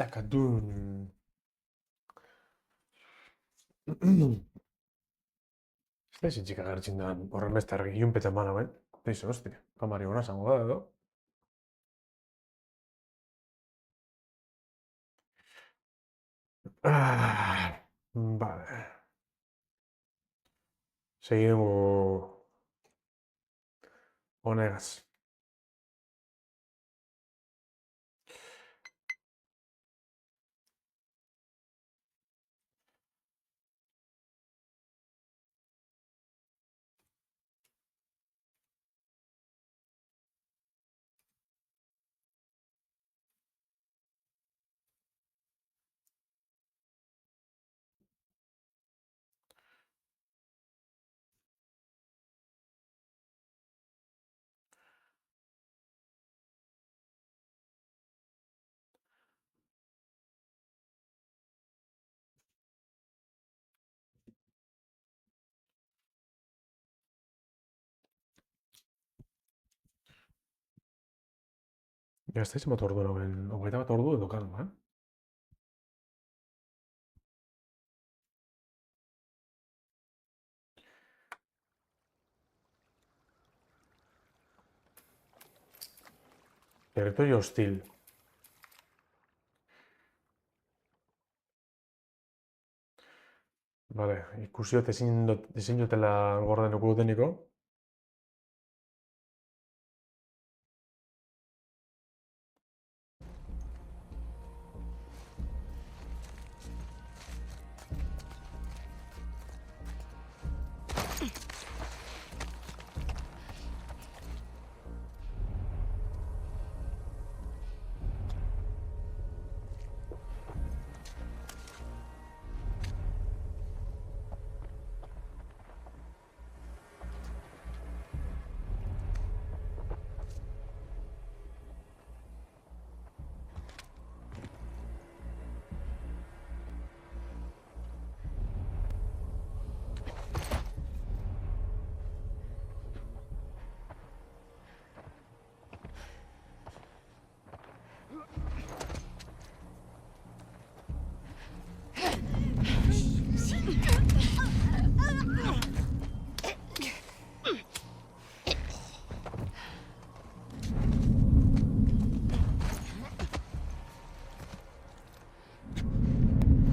Takadun. Ez da izin txika gertxin da horren beste argi junpetan bana, ben? Teizo, hostia, kamari hona zango da, edo? Vale. Seguimos honegaz. Ja, ez da izan bat ordu nagoen, hogeita bat ordu edo kalma, eh? Territorio hostil. Vale, ikusi dut ezin dutela gordenuko duteniko.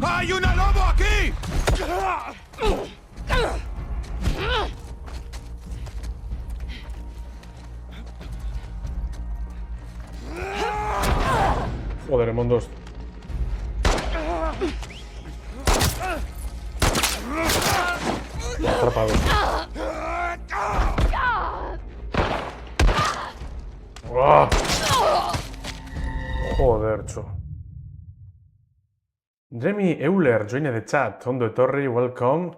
¡Hay una lobo aquí! Joder, Mondos. Atrapado. ¡Oh! Joder, txo. Jamie Euler, join the chat. Ondo etorri, welcome.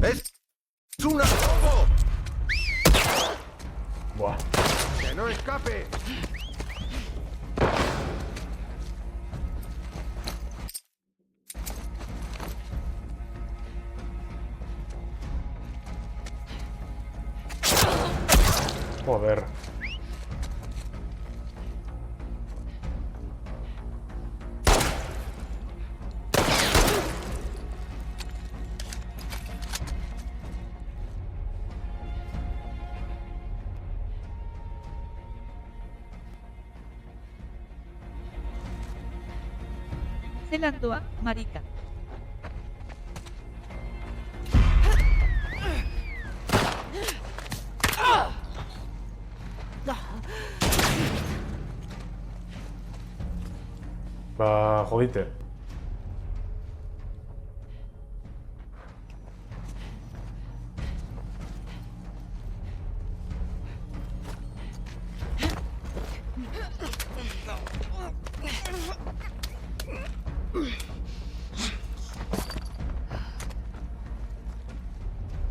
¡Es una lobo! Buah. ¡Que no escape! Joder. Zelandoa, marica. Ba, jodite.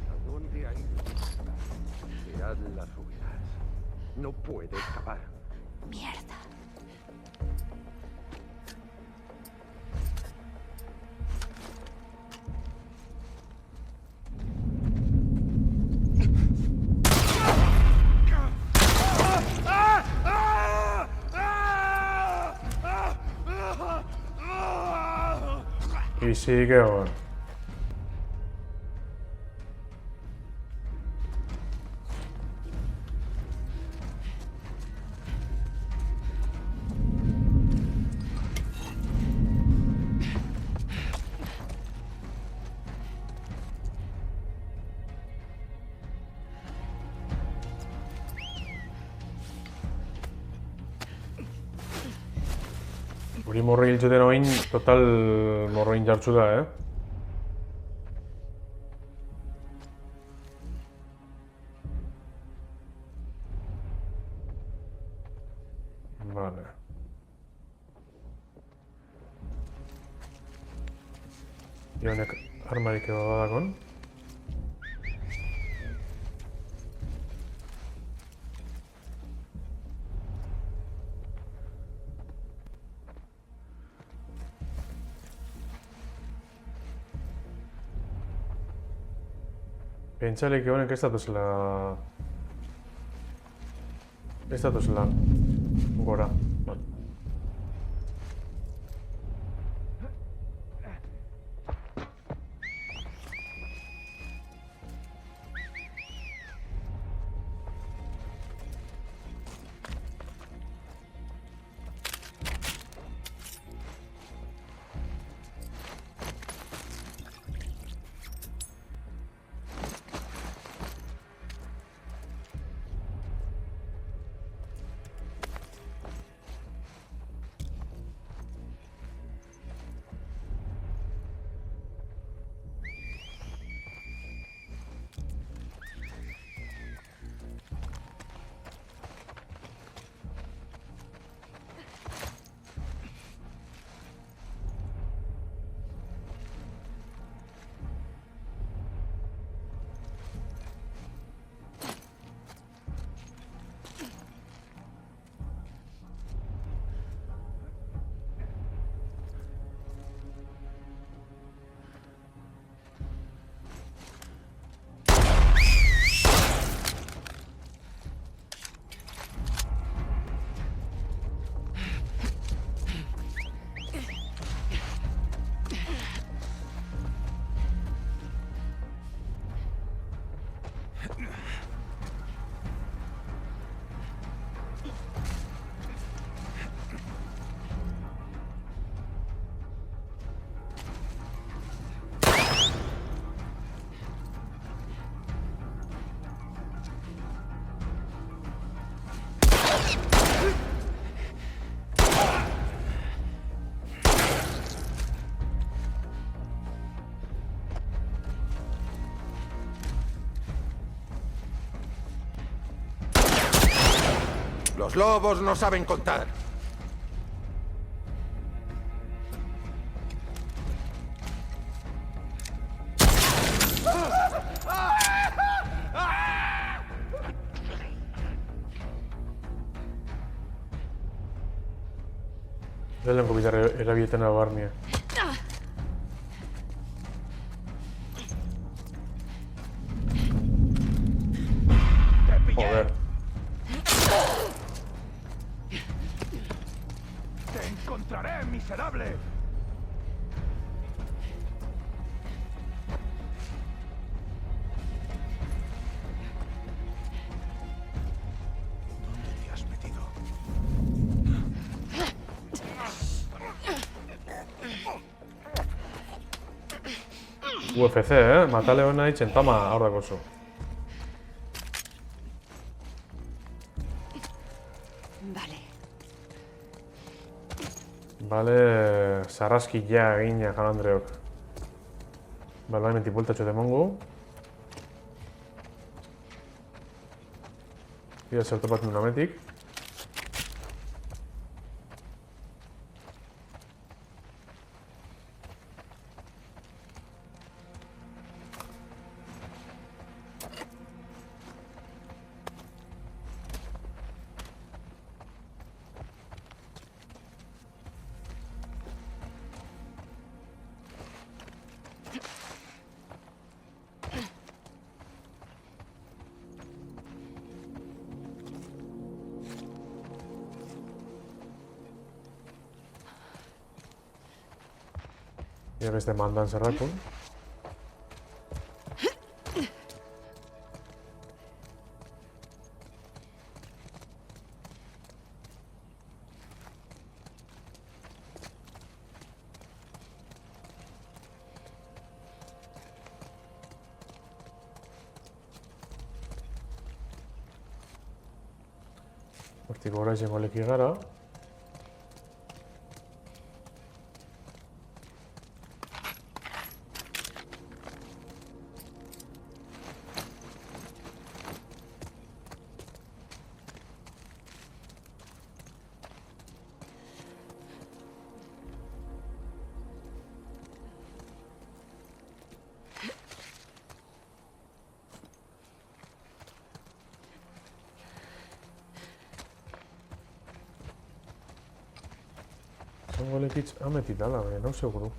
¿A dónde ha ido? Mirad las ruedas. No puede escapar. Mierda. bizik egon. Guri morro hil zuten oin, total morroin jartzu da, Vale. Honek armarik eba badakon. Pentsalik honek ez datuzela... Ez datuzela... Gora. Vale. Los lobos no saben contar. Lehenko bitar erabieten hau Barnia. Joder. ¡Te encontraré, miserable! ¿Dónde te has metido? UFC, Matale hona ditzen, tama, hor dakozu. Vale, sarraski ja egina Jan Andreok. Bale, hain mentipultatxo demongu. Ia zertu bat nunametik. Ja beste mandan zerrakun. Hortik gora izango leki gara. Izango lekitz ametit dala, baina nau seguru.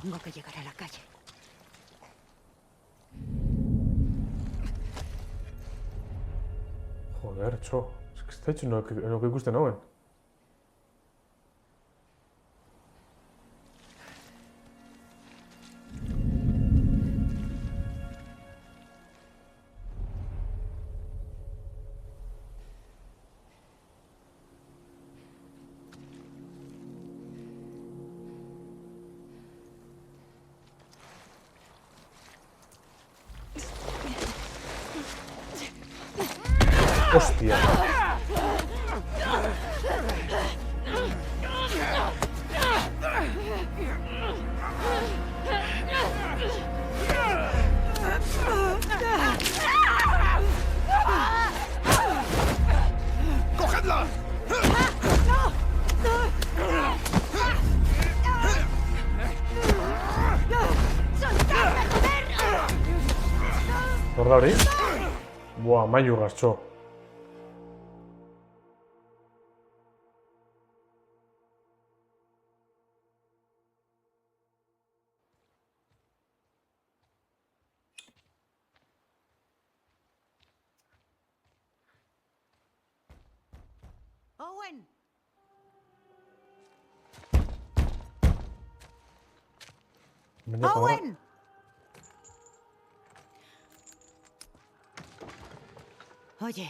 Tengo que llegar a la calle. Joder, txo. Ez que ez da itxu enoke ikusten hauen. Hostia. ¡Cogedla! Hor da hori? Buah, maiurraz, txo. Owen. Baina kamara. Owen. Oye,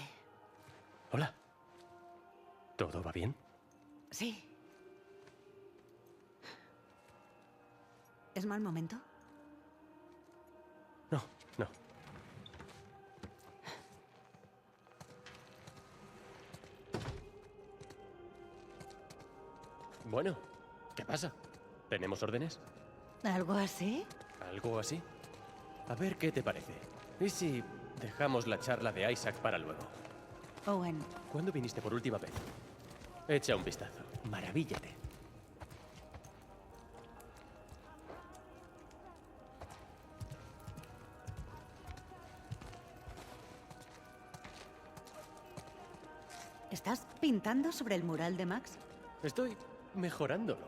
Hola. ¿Todo va bien? sí. ¿Es mal momento? No, no. Bueno, ¿qué pasa? ¿Tenemos órdenes? ¿Algo así? ¿Algo así? A ver qué te parece. ¿Y si dejamos la charla de Isaac para luego? Owen, ¿Cuándo viniste por última vez? Echa un vistazo. Maravíllate. ¿estás pintando sobre el mural de Max? Estoy mejorándolo.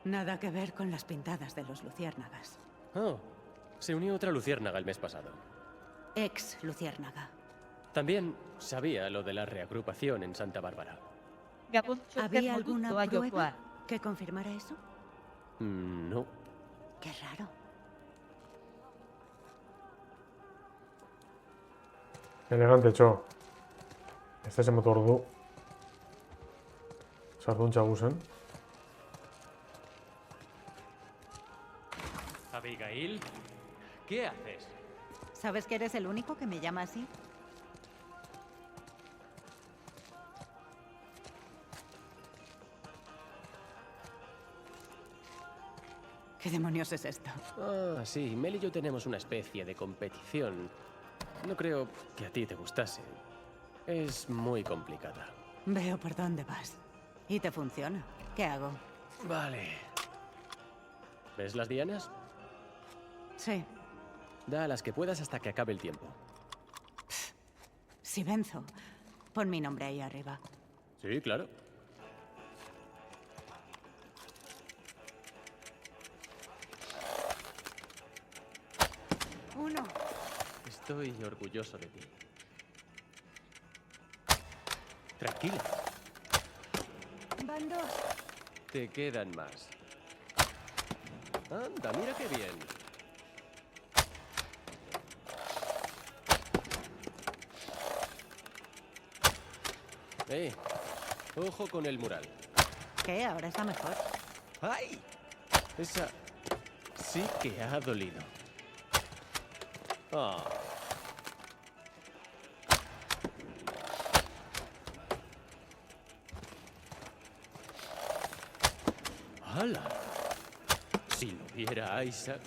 Nada que ver con las pintadas de los luciérnagas. Oh, se unió otra luciérnaga el mes pasado. Ex luciérnaga. También sabía lo de la reagrupación en Santa Bárbara. Gabon txoker ¿Había alguna moduzkoa prueba jokoa. que confirmara eso? No. Qué raro. Elegante, txo. Ez da zen motor du. Sarduntza guzen. Abigail, ¿qué haces? ¿Sabes que eres el único que me llama así? ¿Qué demonios es esto? Ah, sí, Mel y yo tenemos una especie de competición. No creo que a ti te gustase. Es muy complicada. Veo por dónde vas. Y te funciona. ¿Qué hago? Vale. ¿Ves las dianas? Sí. Da las que puedas hasta que acabe el tiempo. Si venzo, pon mi nombre ahí arriba. Sí, claro. Uno. Estoy orgulloso de ti. Tranquila, Van dos. te quedan más. Anda, mira qué bien. Ojo con el mural. ¿Qué? Ahora está mejor. ¡Ay! Esa sí que ha dolido. Ah. ¡Hala! Si lo viera Isaac.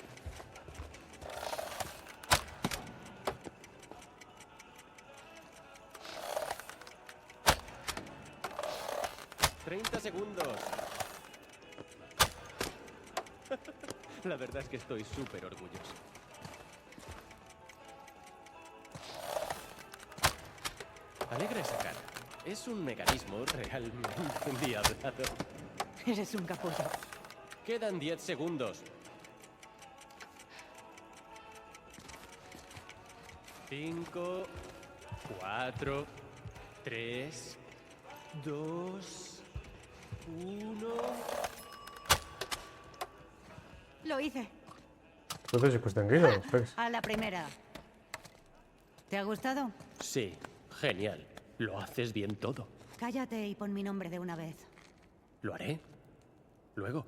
¡30 segundos! La verdad es que estoy súper orgulloso. Alegra esa cara. Es un mecanismo realmente endiablado. Eres un capullo. Quedan 10 segundos. 5, 4, 3, 2, 1... Lo hice. Entonces, pues tranquilo, Fex. A la primera. ¿Te ha gustado? Sí, genial. Lo haces bien todo. Cállate y pon mi nombre de una vez. Lo haré. Luego.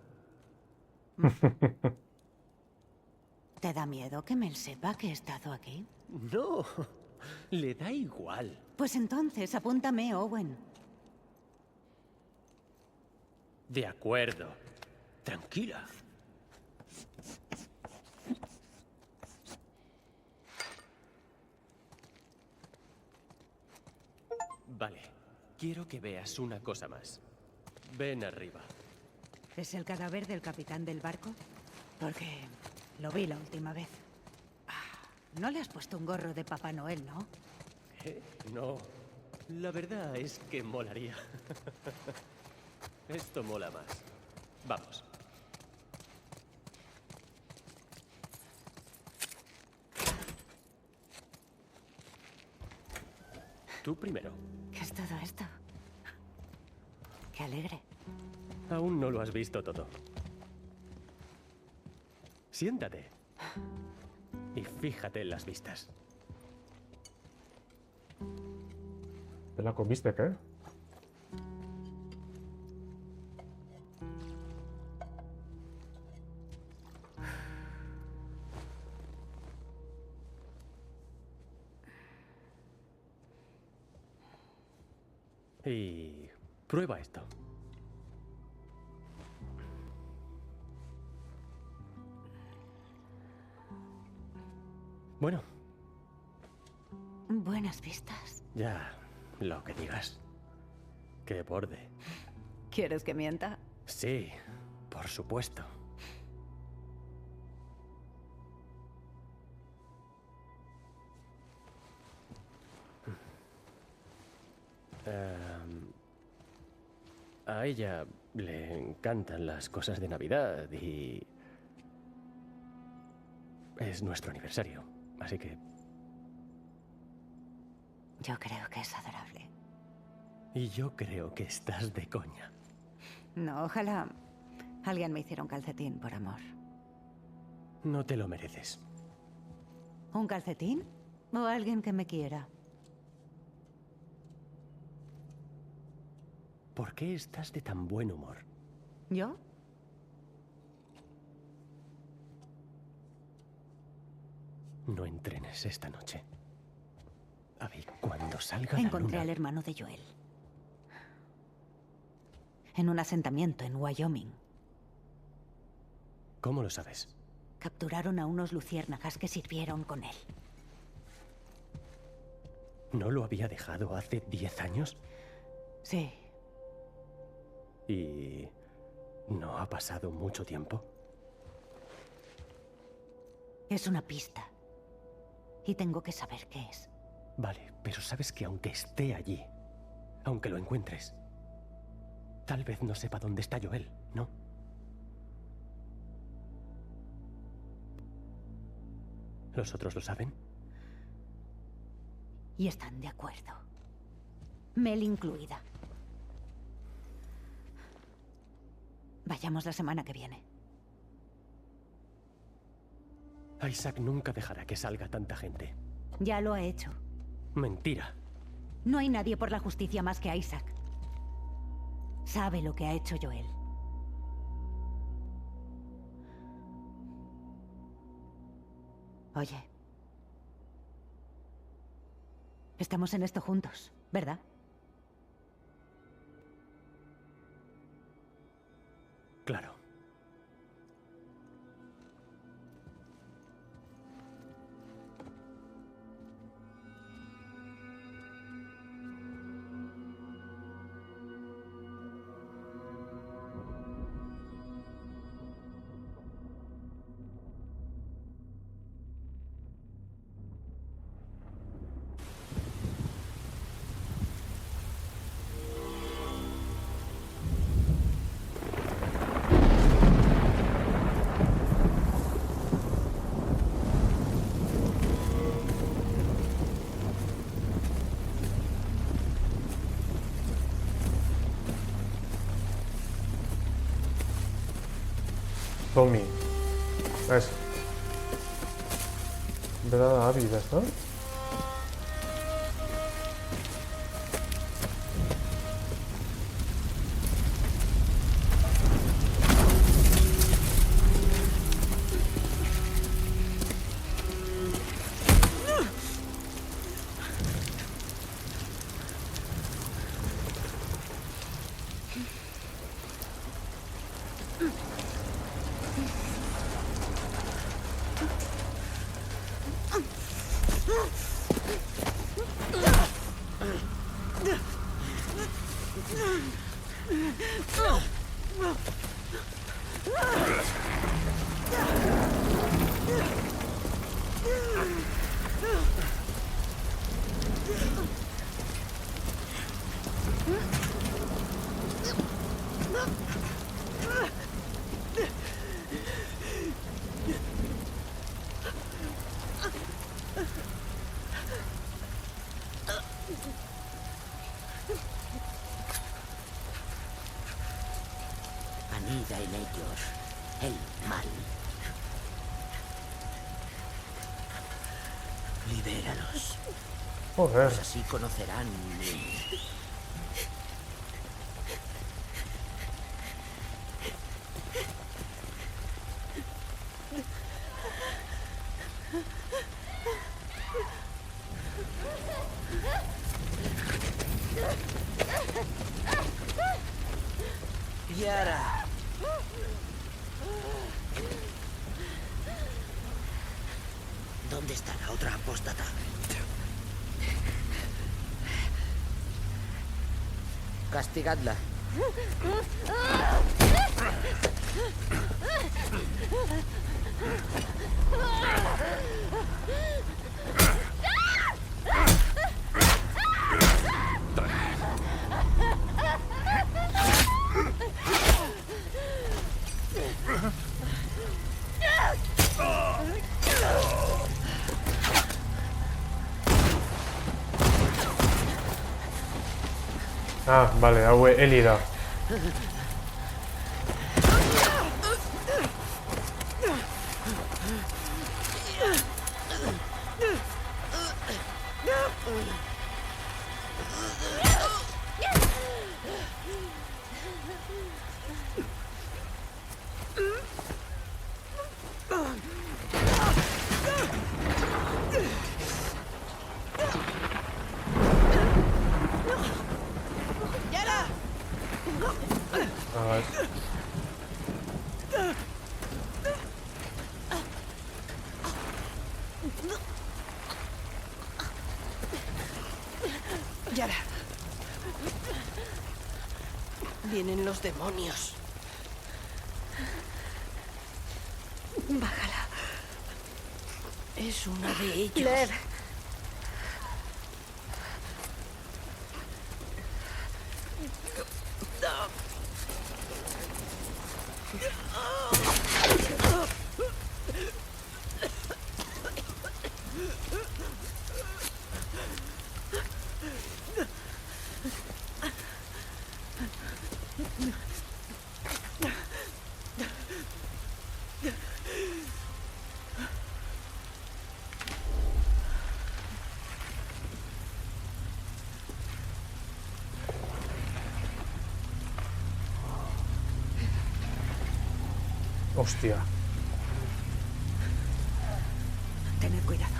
¿Te da miedo que Mel sepa que he estado aquí? No, le da igual. Pues entonces apúntame, Owen. De acuerdo. Tranquila. Vale. Quiero que veas una cosa más. Ven arriba. ¿Es el cadáver del capitán del barco? Porque lo vi la última vez. No le has puesto un gorro de Papá Noel, ¿no? No. La verdad es que molaría. Esto mola más. Vamos. Tú primero. ¿Qué es todo esto? Qué alegre. Aún no lo has visto todo. Siéntate. Y fíjate en las vistas. ¿Te la comiste, qué? Y prueba esto. Bueno, Buenas vistas. ya, lo que digas. ¡Qué borde! ¿Quieres que mienta? Sí, por supuesto. A ella le encantan las cosas de Navidad y... es nuestro aniversario, así que... Yo creo que es adorable. Y yo creo que estás de coña. No, ojalá alguien me hiciera un calcetín por amor. No te lo mereces. ¿Un calcetín? ¿O alguien que me quiera? ¿Por qué estás de tan buen humor? ¿Yo? No entrenes esta noche. Abby, cuando salga la Encontré luna... al hermano de Joel. En un asentamiento en Wyoming. ¿Cómo lo sabes? Capturaron a unos luciérnagas que sirvieron con él. ¿No lo había dejado hace 10 años? Sí. ¿Y no ha pasado mucho tiempo? Es una pista. Y tengo que saber qué es. Vale, pero sabes que aunque esté allí, aunque lo encuentres, tal vez no sepa dónde está Joel, ¿no? ¿Los otros lo saben? Y están de acuerdo. Mel incluida. Vayamos la semana que viene. Isaac nunca dejará que salga tanta gente. Ya lo ha hecho. Mentira. No hay nadie por la justicia más que Isaac. Sabe lo que ha hecho Joel. Oye. Estamos en esto juntos, ¿verdad? Claro. Tommy. Eso. Verdad ávidas, ¿no? Anida en ellos el mal. Libéralos, Joder. pues así conocerán mi... Yara. ¿Dónde está la otra apóstata? Castigadla. Ah, vale, agua Elida. A ver. Yara. Vienen los demonios. Bájala. Es una de ellos. Claire. Hostia. Tened cuidado.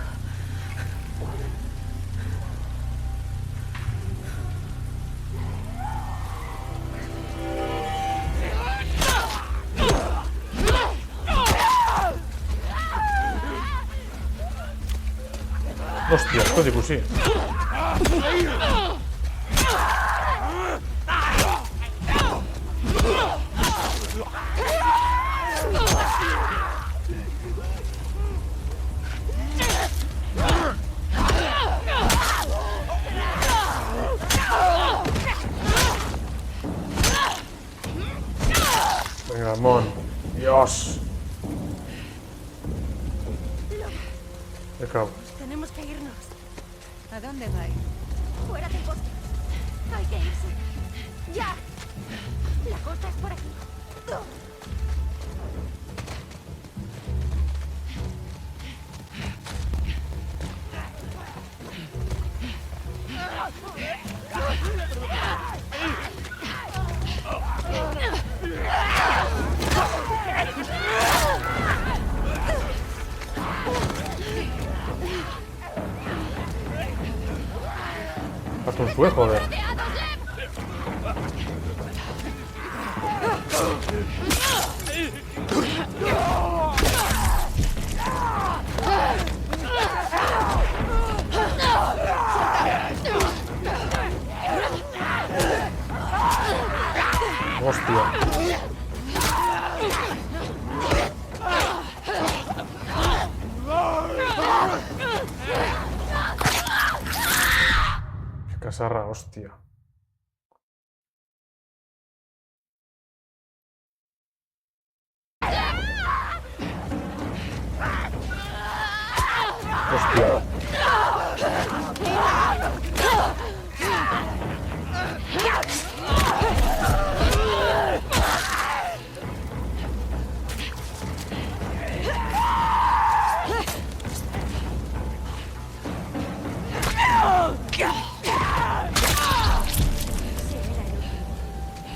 Hostia, esto de così. Venga, Mon. Dios. Me cago. Tenemos que irnos. ¿A dónde vais? Fuera del bosque. Hay que irse. ¡Ya! La costa es por aquí. Haz un sue, joder. Hostia. Qué casarra, hostia. Hostia.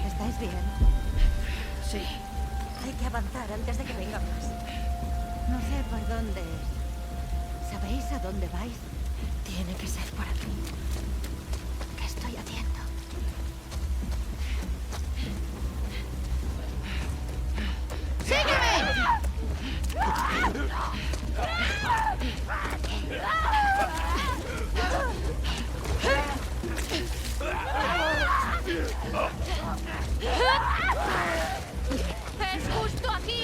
¿Estáis bien? Sí. Hay que avanzar antes de que vengan más. No sé por dónde es. ¿Sabéis a dónde vais? Tiene que ser por aquí. ¿Qué estoy haciendo? ¡Es justo aquí!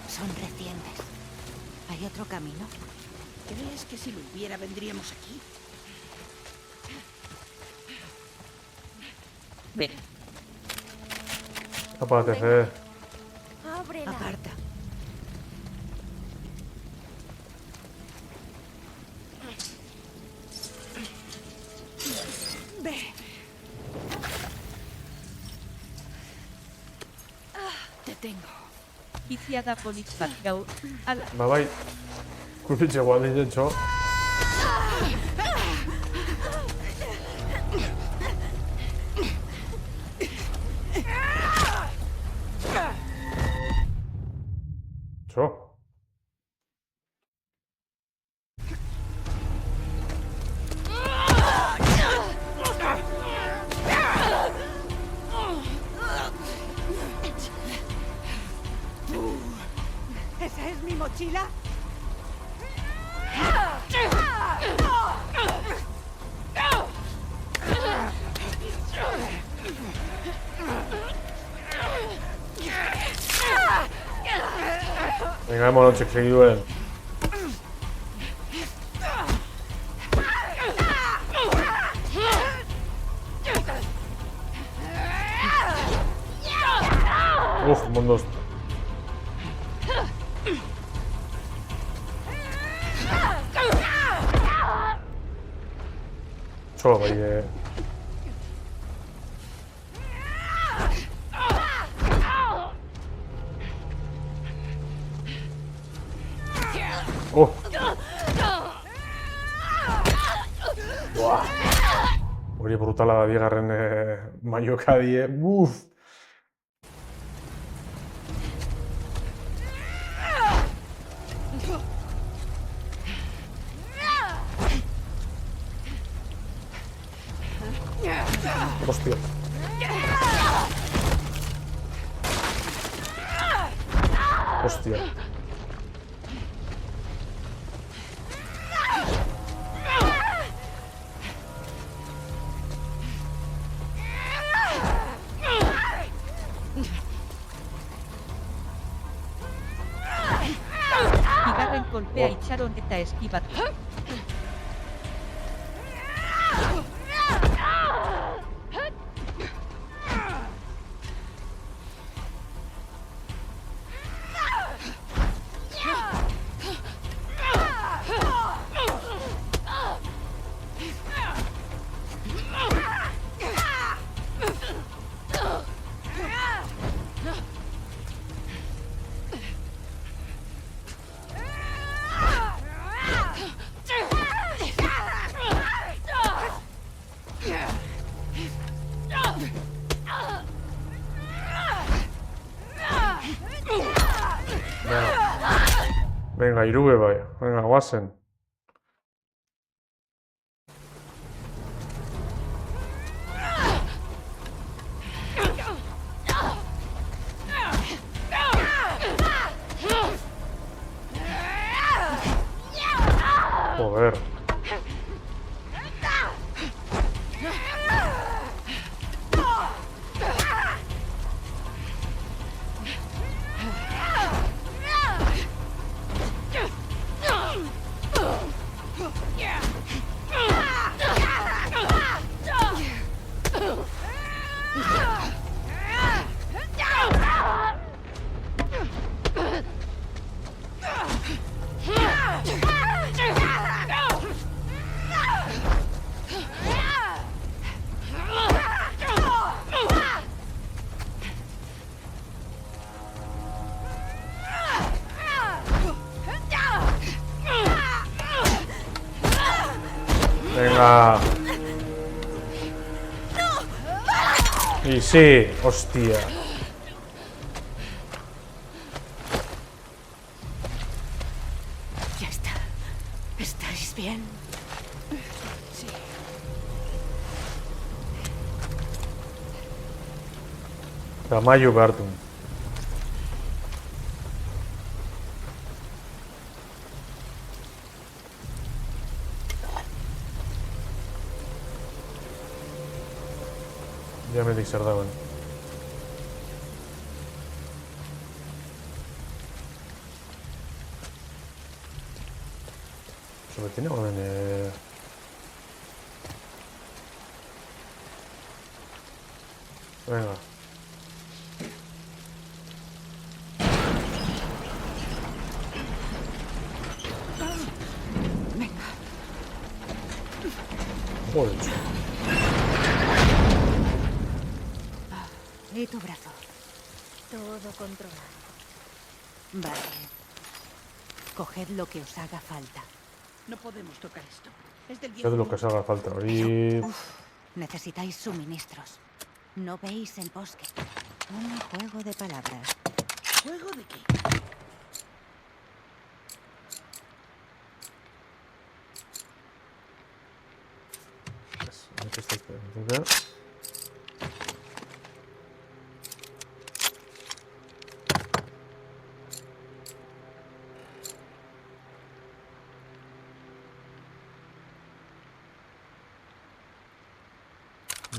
Son recientes. ¿Hay otro camino? ¿Crees que si lo hubiera vendríamos aquí? Ven. Apárate, Ábrela. Aparta. Ve. Te tengo. Bizia da polit bat gaur. Ala, Bai. Kuritxe gualdin jentxo. Txo. ¿Esa es mi mochila? Venga, vámonos, seguiduen. Uf, mundos. Otxoa, bai, Oh! Buah! Hori brutala da bigarren maiokadie. Uff! Hostia. Hostia. Bigarren kolpea itxaron eta eskibatu. Venga, irube bai. Venga, guazen. Joder. Venga. Y sí, hostia. Ya está. ¿Estáis bien? Sí. Tamayo Garden. Ya me disardaban. Se me tiene orden. Venga. Venga. Joder. ¿Y tu brazo? Todo controlado. Vale. Coged lo que os haga falta. No podemos tocar esto. Es del Sé viejo de lo que os haga falta. Y... Necesitáis suministros. ¿No veis el bosque? Un juego de palabras. ¿Juego de qué? Aquí está este.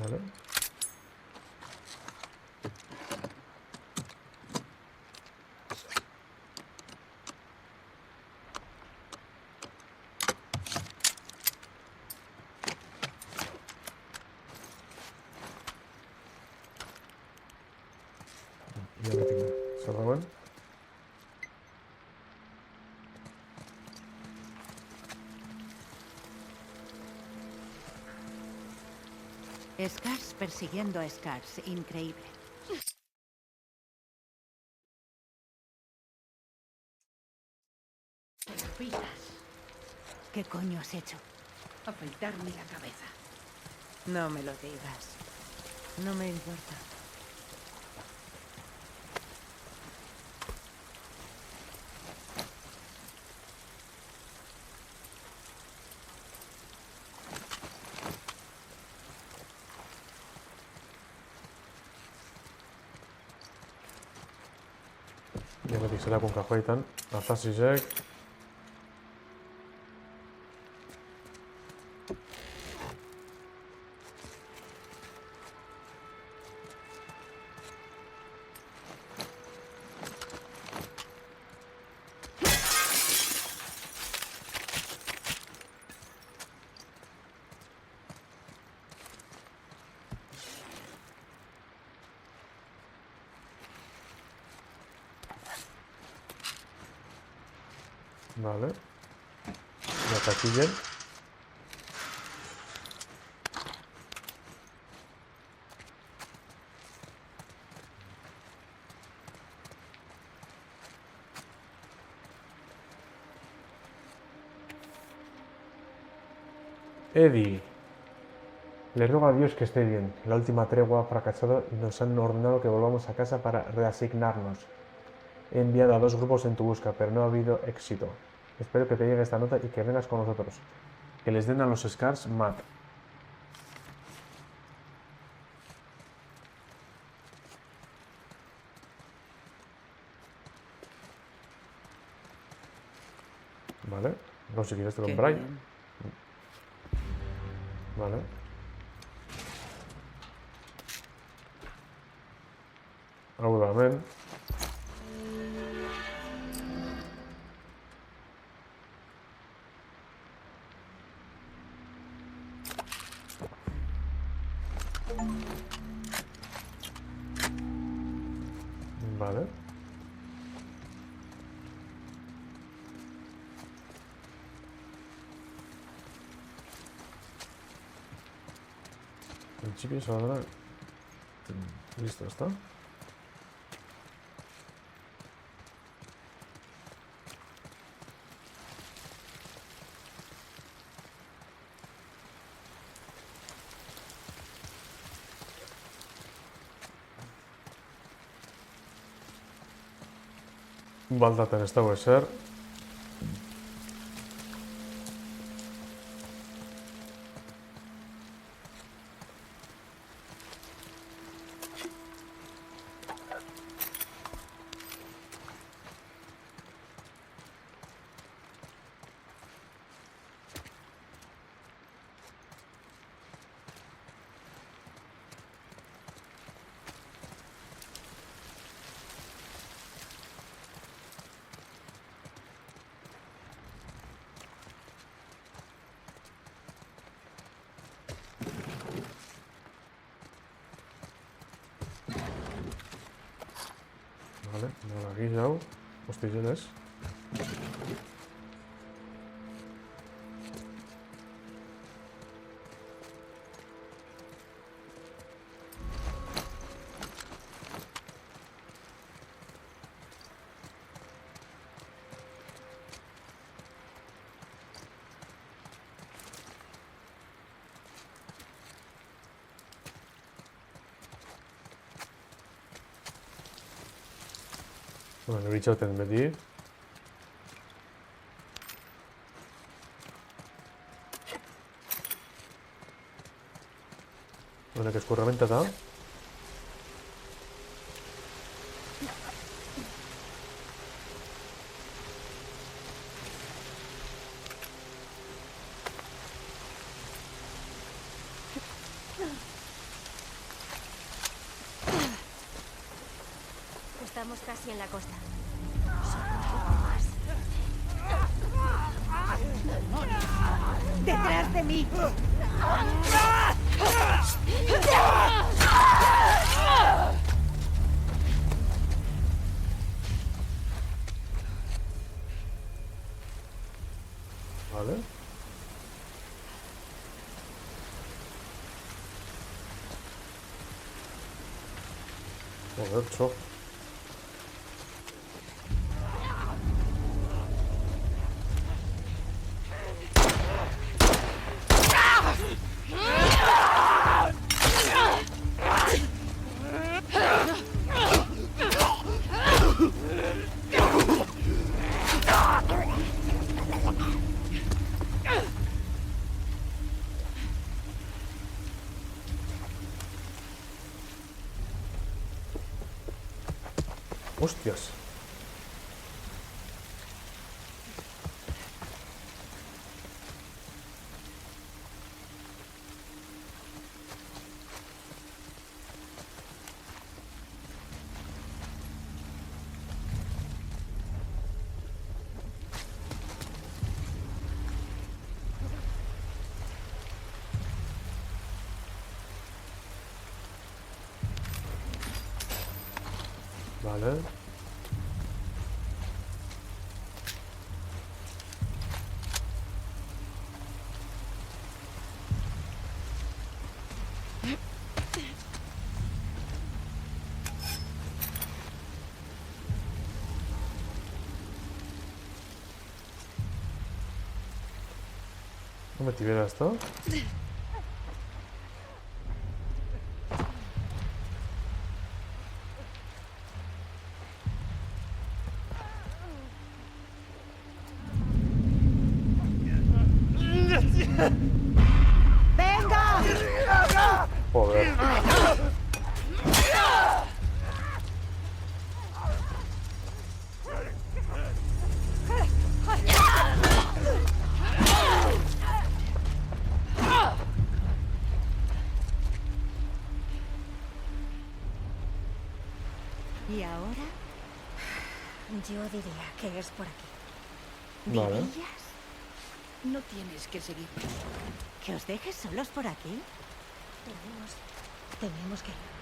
Vale. Ya me tengo. ¿Cerraban? Scars persiguiendo a Scars. Increíble. Perfilas. ¿Qué coño has hecho? Afeitarme la cabeza. No me lo digas. No me importa. Hemendik zelakun kajoetan. Azazizek. Vale. Y ataquillen. Eddie. Le ruego a Dios que esté bien. La última tregua ha fracasado y nos han ordenado que volvamos a casa para reasignarnos. He enviado a 2 grupos en tu busca, pero no ha habido éxito. Espero que te llegue esta nota y que vengas con nosotros. Que les den a los Scars Matt. Vale. No sé si quieres te lo Qué compráis. bien. Vale. Audament. Vale. En principio saldrá. Listo, está. Baldaten ez dago ezer. Vale, aquí ja ho. Hostigeles. Bueno, bitxauten beti. Honek eskurramenta da. Estamos casi en la costa. ¡Detrás de mí! Vale. Joder, cho. Hostias. Vale. ¿No me tibera esto? Joder. ¿Y ahora? Yo diría que es por aquí. Vale. ¿Dirías? No tienes que seguir. ¿Que os dejes solos por aquí? Tenemos que irnos.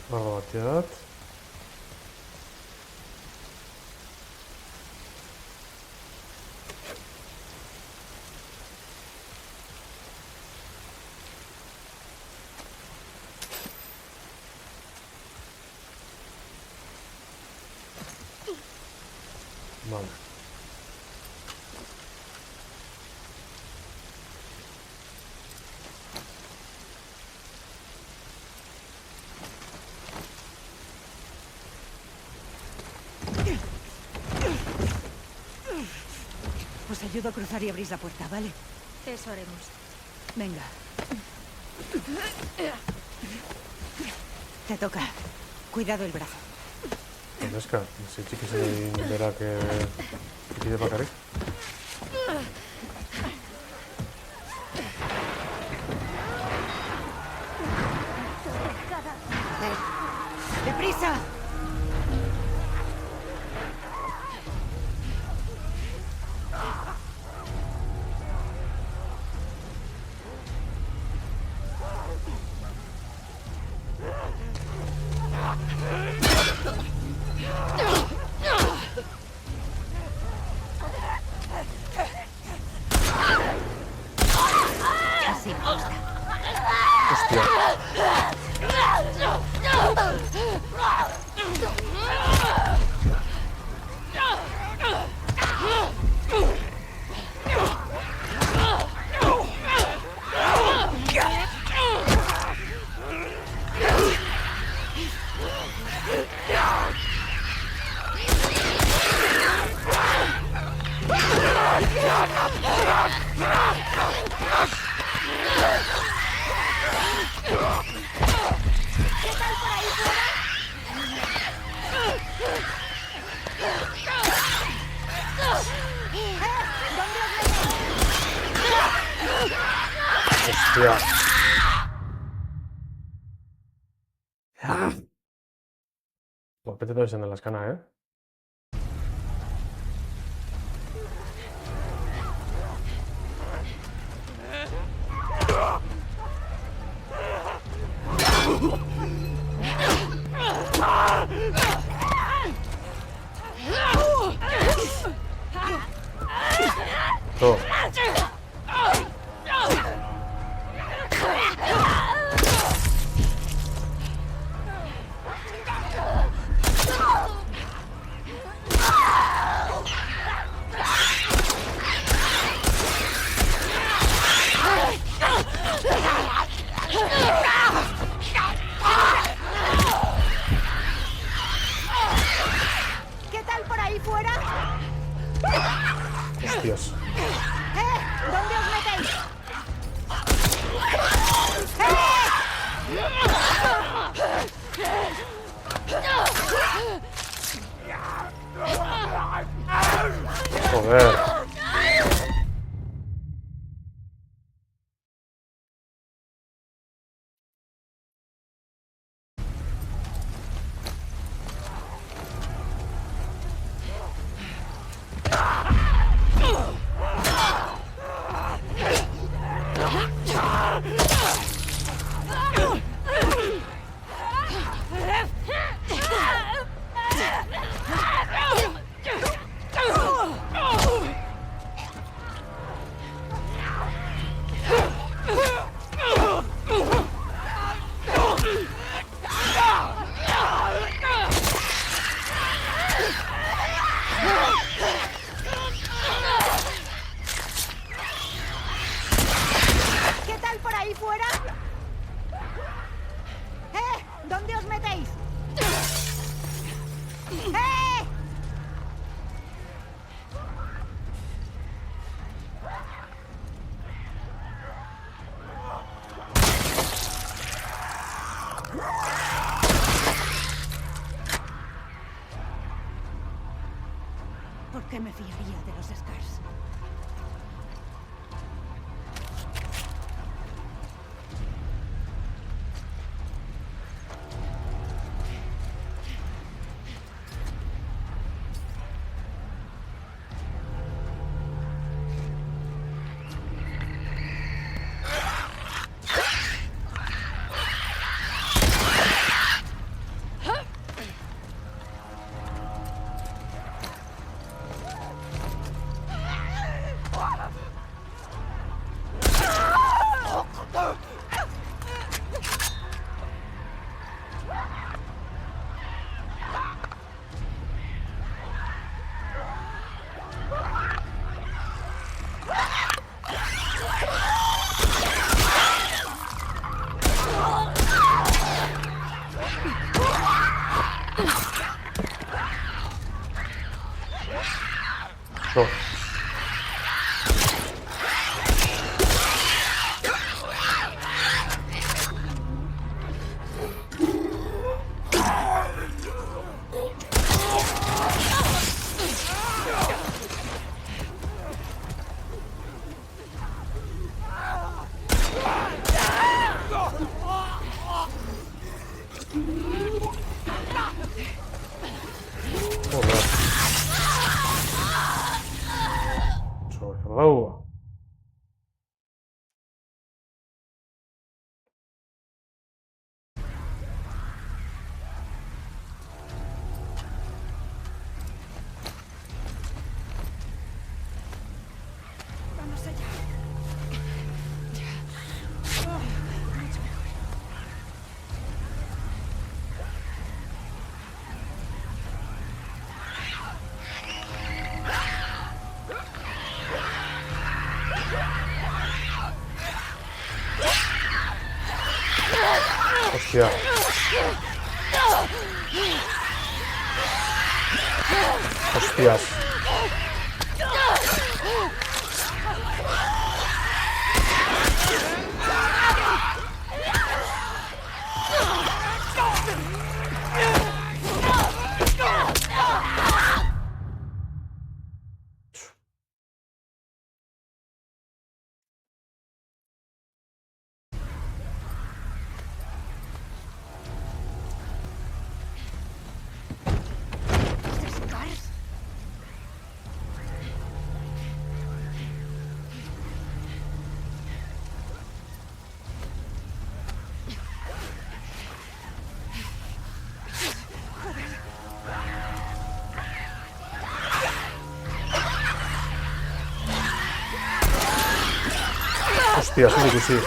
Barbaridad. Vale. Os ayudo a cruzar y abrís la puerta, ¿vale? Eso haremos. Venga. Te toca. Cuidado el brazo. Francesca, si chiquis verá que pide para acá. ¡Deprisa! Hostia. Guapete todo en la escana, ¿eh? Todo. ¿Qué tal por ahí fuera? Hostias. ¿Dónde os metéis? Joder. ¿Qué tal por ahí fuera? ¿Dónde os metéis? ¿Por qué me fiaría de los Scars? No. Joder. Chorrao. Vamos allá. Hostia. Hostias. Hostia, sí que sí.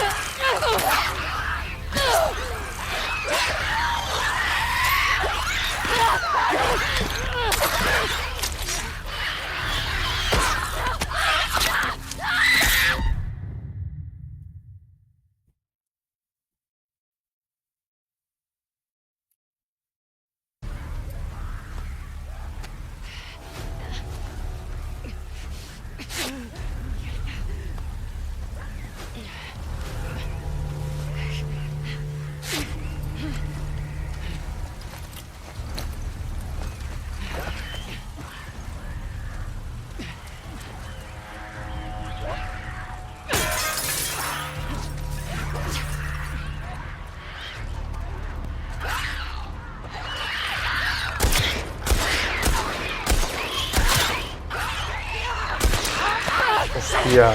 Hostia.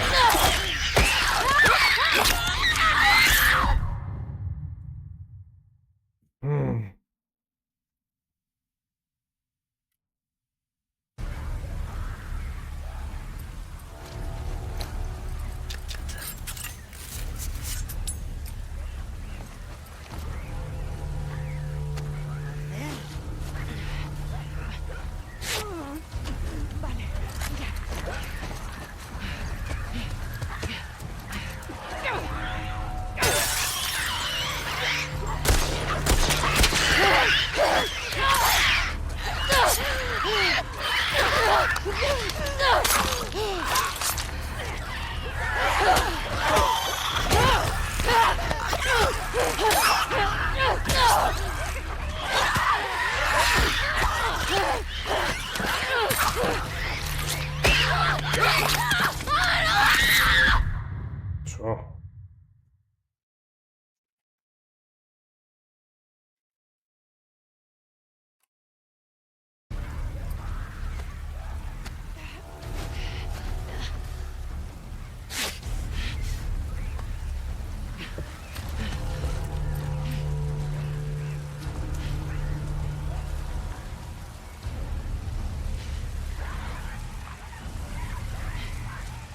Mm. Eso.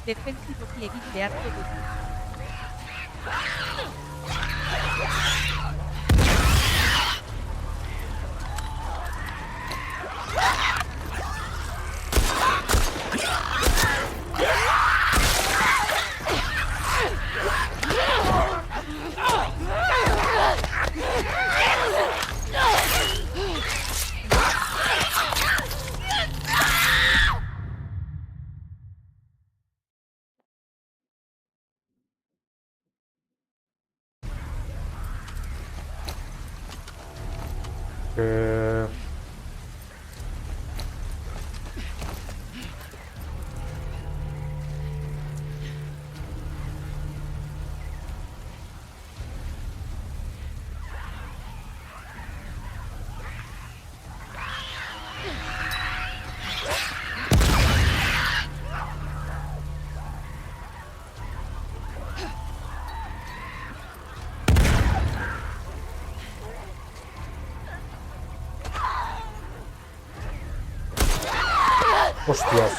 Defensivo Levi de Arco de Eh... Hostias.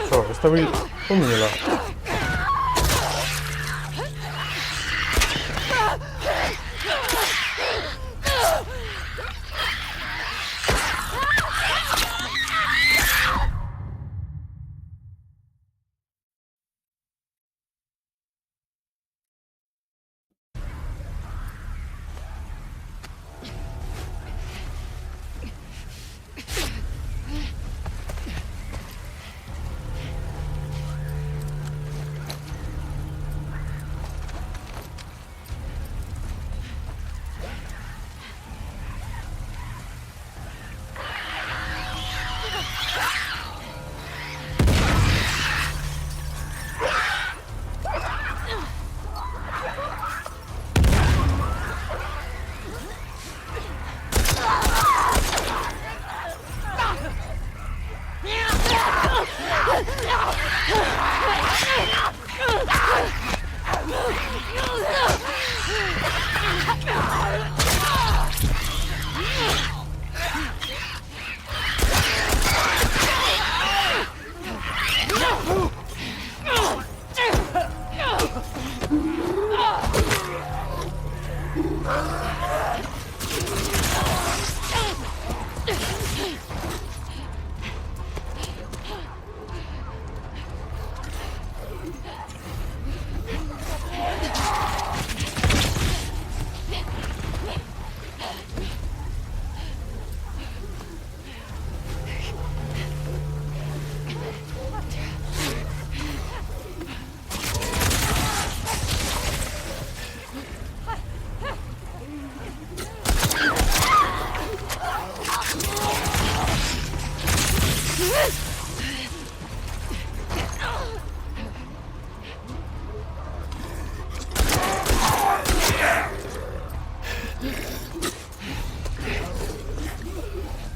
Eso, esta build... Pónmela.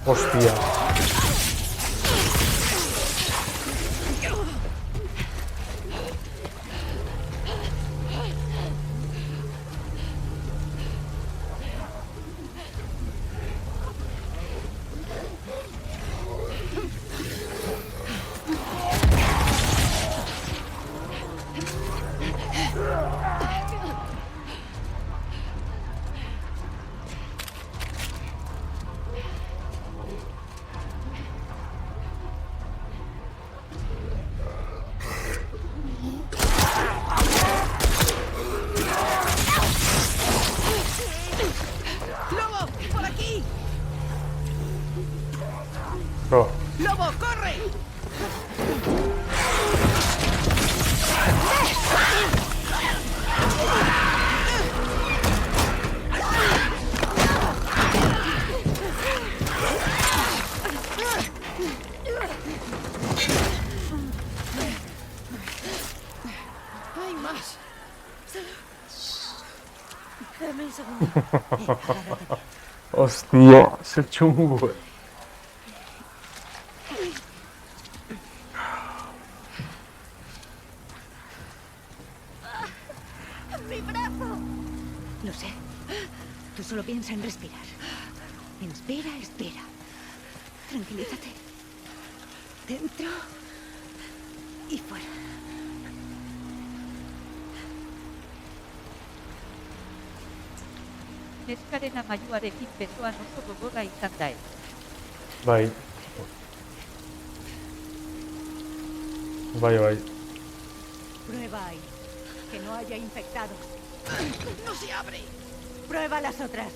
Hostia. ¡Lobo! ¡Por aquí! Oh, ¡Lobo, corre! ¡Hay más! Dame un segundo. hostia, ese chungo. ¡Mi brazo! Lo sé. Tú solo piensa en respirar. Inspira, expira. Tranquilízate. Dentro y fuera. Neskarena maiuarekin besoan oso gogorra izan da ez. Bai. Bai, bai. Prueba ahí. Que no haya infectados. ¡No se abre! Prueba las otras.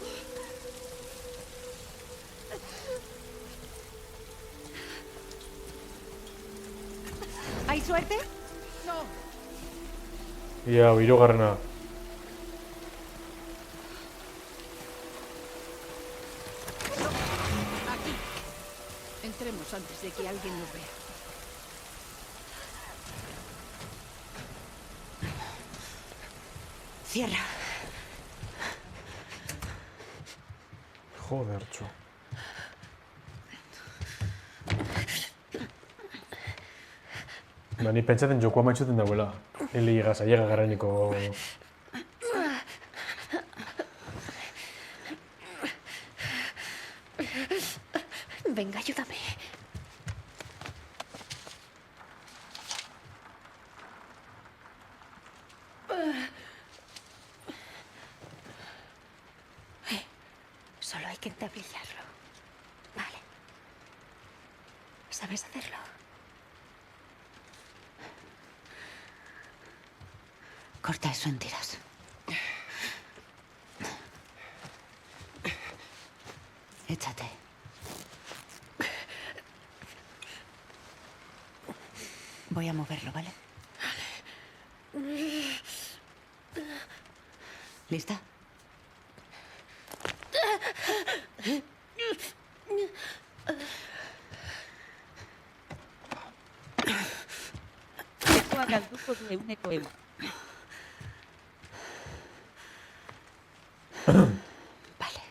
¿Hay suerte? ¡No! Ia, hirugarrena. Aquí. Entremos antes de que alguien nos vea. Cierra. Joder, txo. Ba, ni pentsaten jokoa maitxuten dauela. Eli gazaiega garraniko... Venga, ayúdame. Solo hay que entablillarlo. Vale. ¿Sabes hacerlo? Corta eso en tiras. Échate. Voy a moverlo, ¿vale? ¿Lista? Besoa galduko du euneko eun. Vale.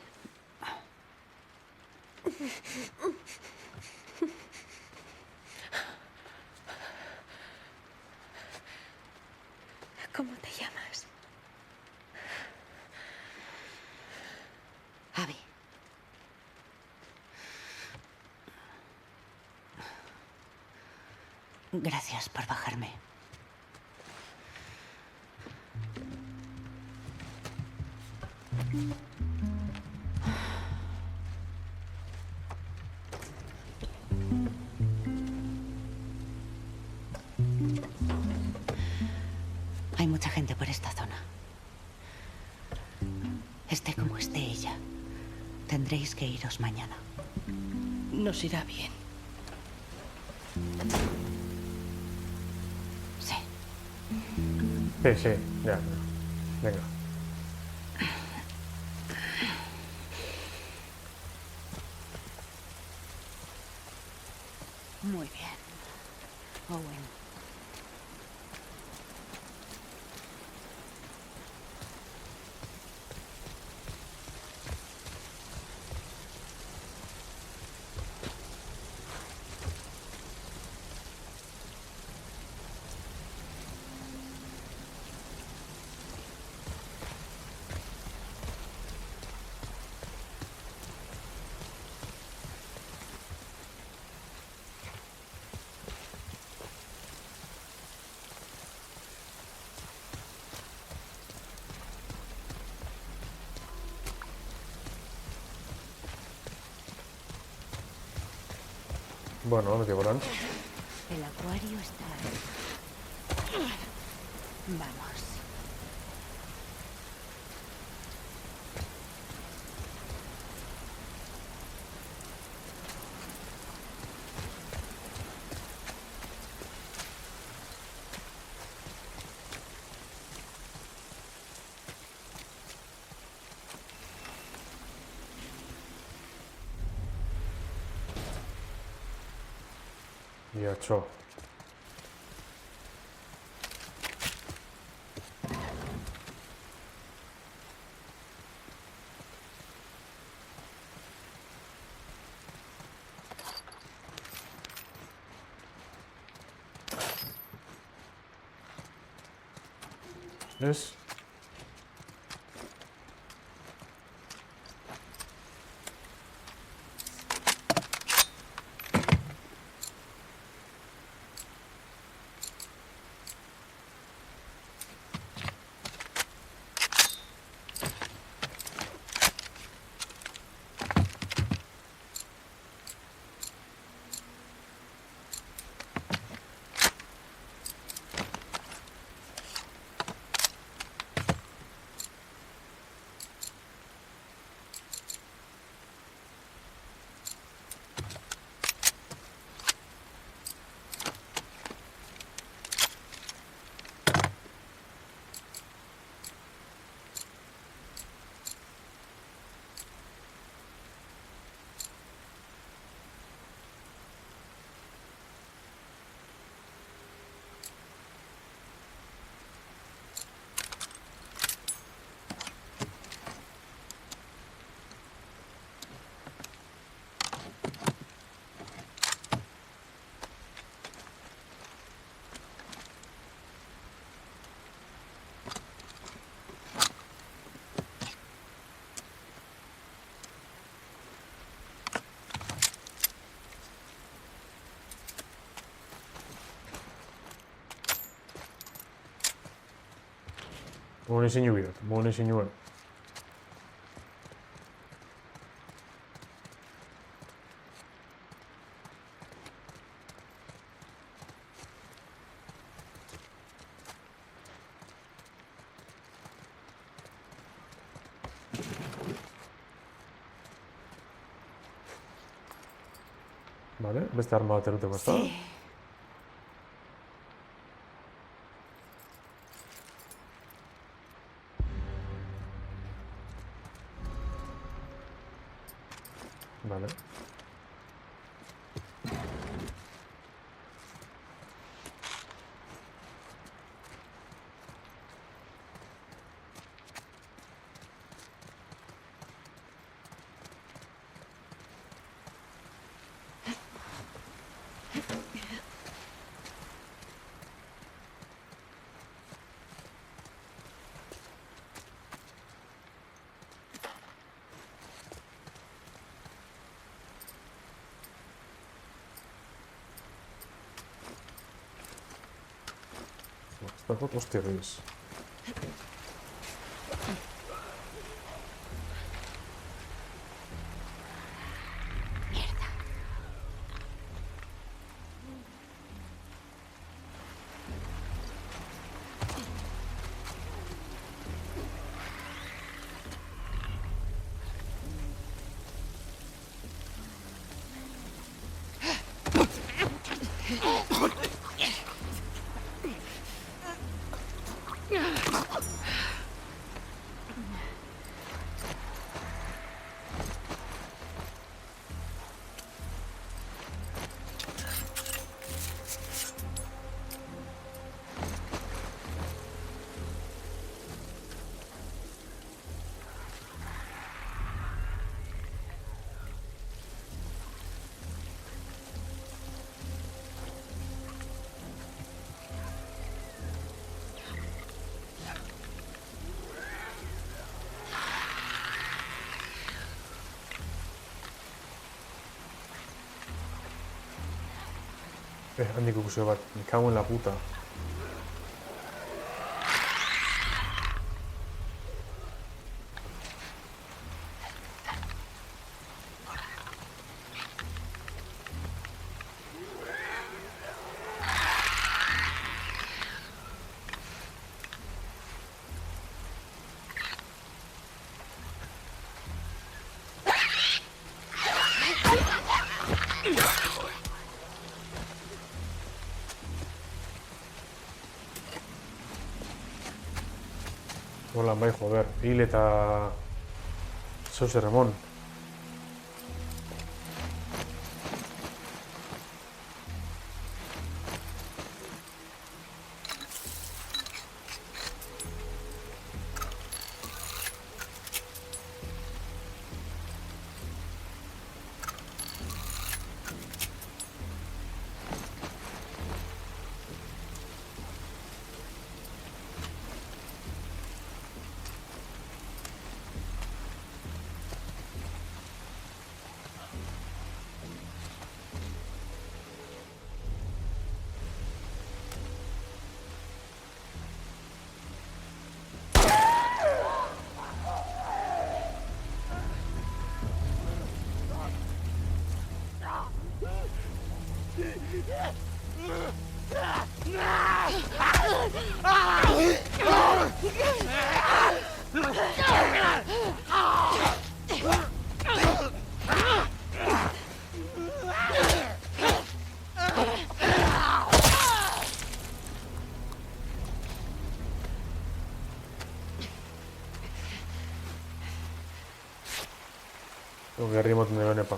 ¿Cómo te llamas? Abby. Gracias por bajarme. Hay mucha gente por esta zona. Esté como esté ella, tendréis que iros mañana. Nos irá bien. Sí. Sí, sí, ya. Venga. Muy bien. Owen. Bueno, me volan. El acuario está... Vamos. Y hecho. ¿Ves? Bunu insinuiert, bunu insinuiert. Vale, beste arma bat eruteko, ezta? Sí. Vale. Hostia, ¿qué es? Handik ikusi bat, me cago en la puta. Hola, bai, joder. Hil eta... Zeuze Ramon. Gerri moten dira nepa.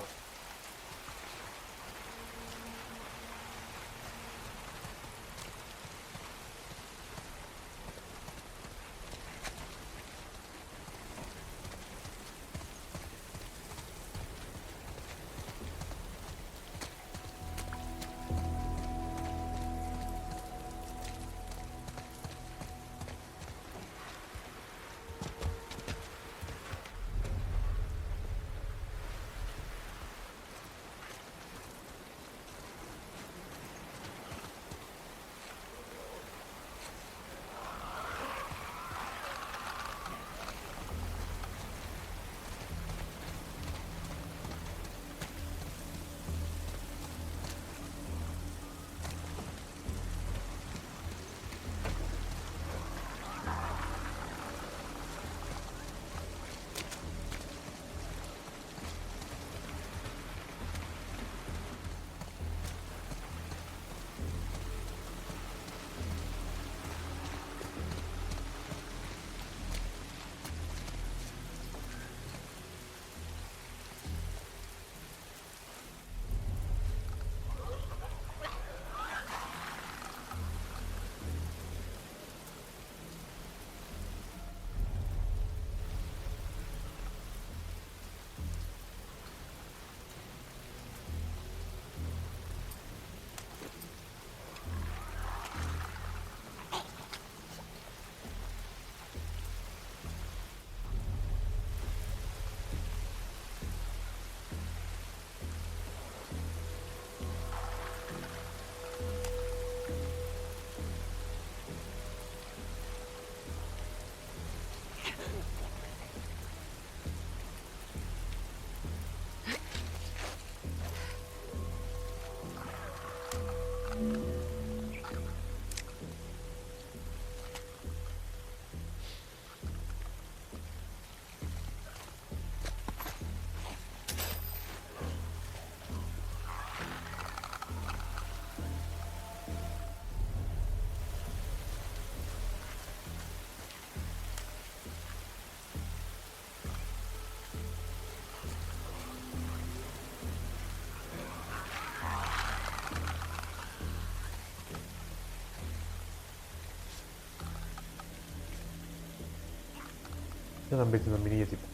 Jodan beti den biniletik.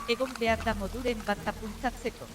Egon behar da moduren bat apuntzatzeko.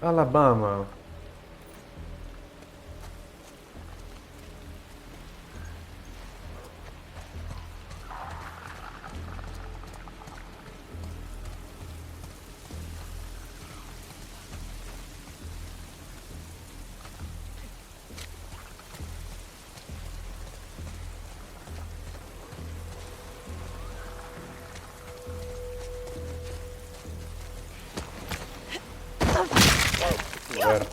Alabama. A ver.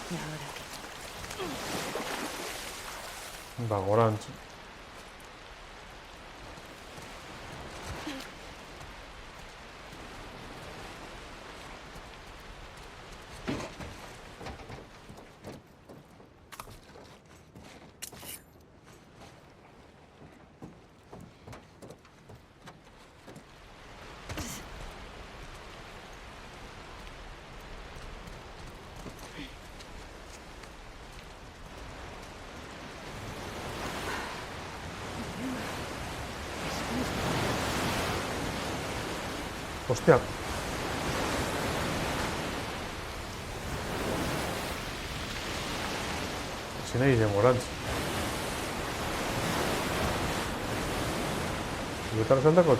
¿Y ahora qué? Vagoranch. Hostia. Sinéis de Morans. ¿Y otra Santa Cot?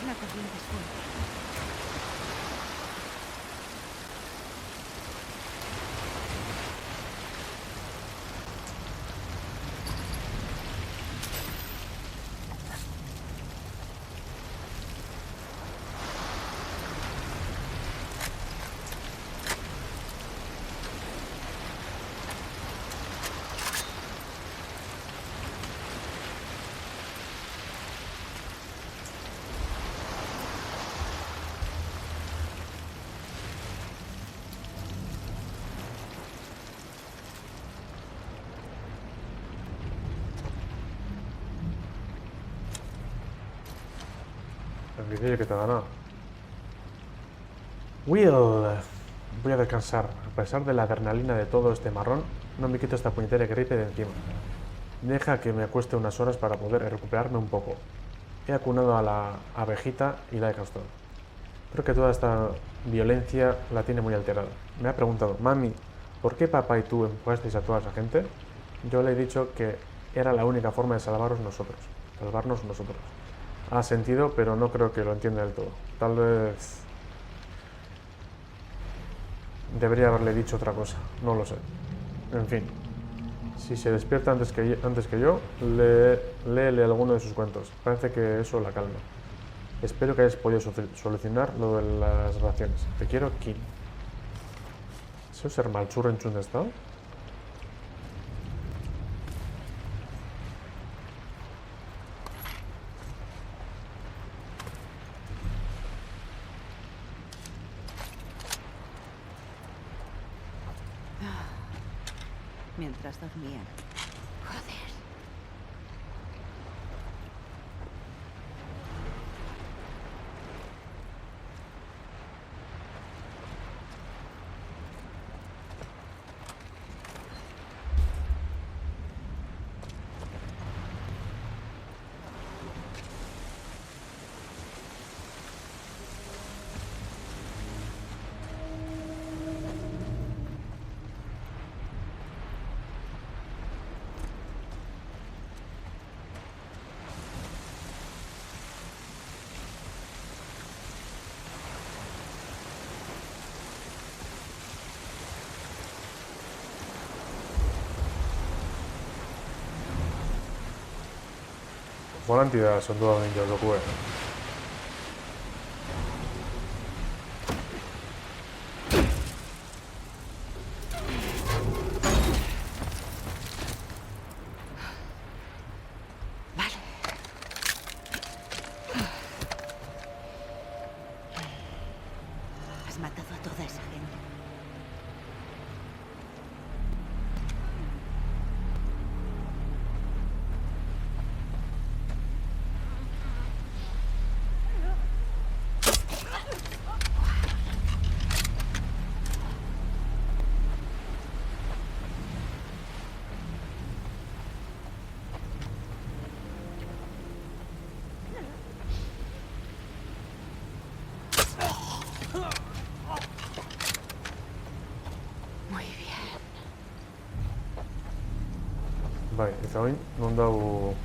La corriente es fuerte. El vídeo que te da nada. Will, voy a descansar. A pesar de la adrenalina de todo este marrón, no me quito esta puñetera gripe de encima. Deja que me acueste unas horas para poder recuperarme un poco. He acunado a la abejita y la he castrado. Creo que toda esta violencia la tiene muy alterada. Me ha preguntado, mami, ¿por qué papá y tú empujasteis a toda esa gente? Yo le he dicho que era la única forma de salvarnos nosotros. Ha sentido, pero no creo que lo entienda del todo. Tal vez debería haberle dicho otra cosa, no lo sé. En fin, si se despierta antes que yo, léele alguno de sus cuentos. Parece que eso la calma. Espero que hayas podido solucionar lo de las raciones. Te quiero, Kim. ¿Eso es ser malchurro en un estado? Mientras dormían. Joder. Volantidad, son todos ninjas, lo jugué. Vale. Has matado a toda esa gente. Muy bien. Bai, eta orain non dago...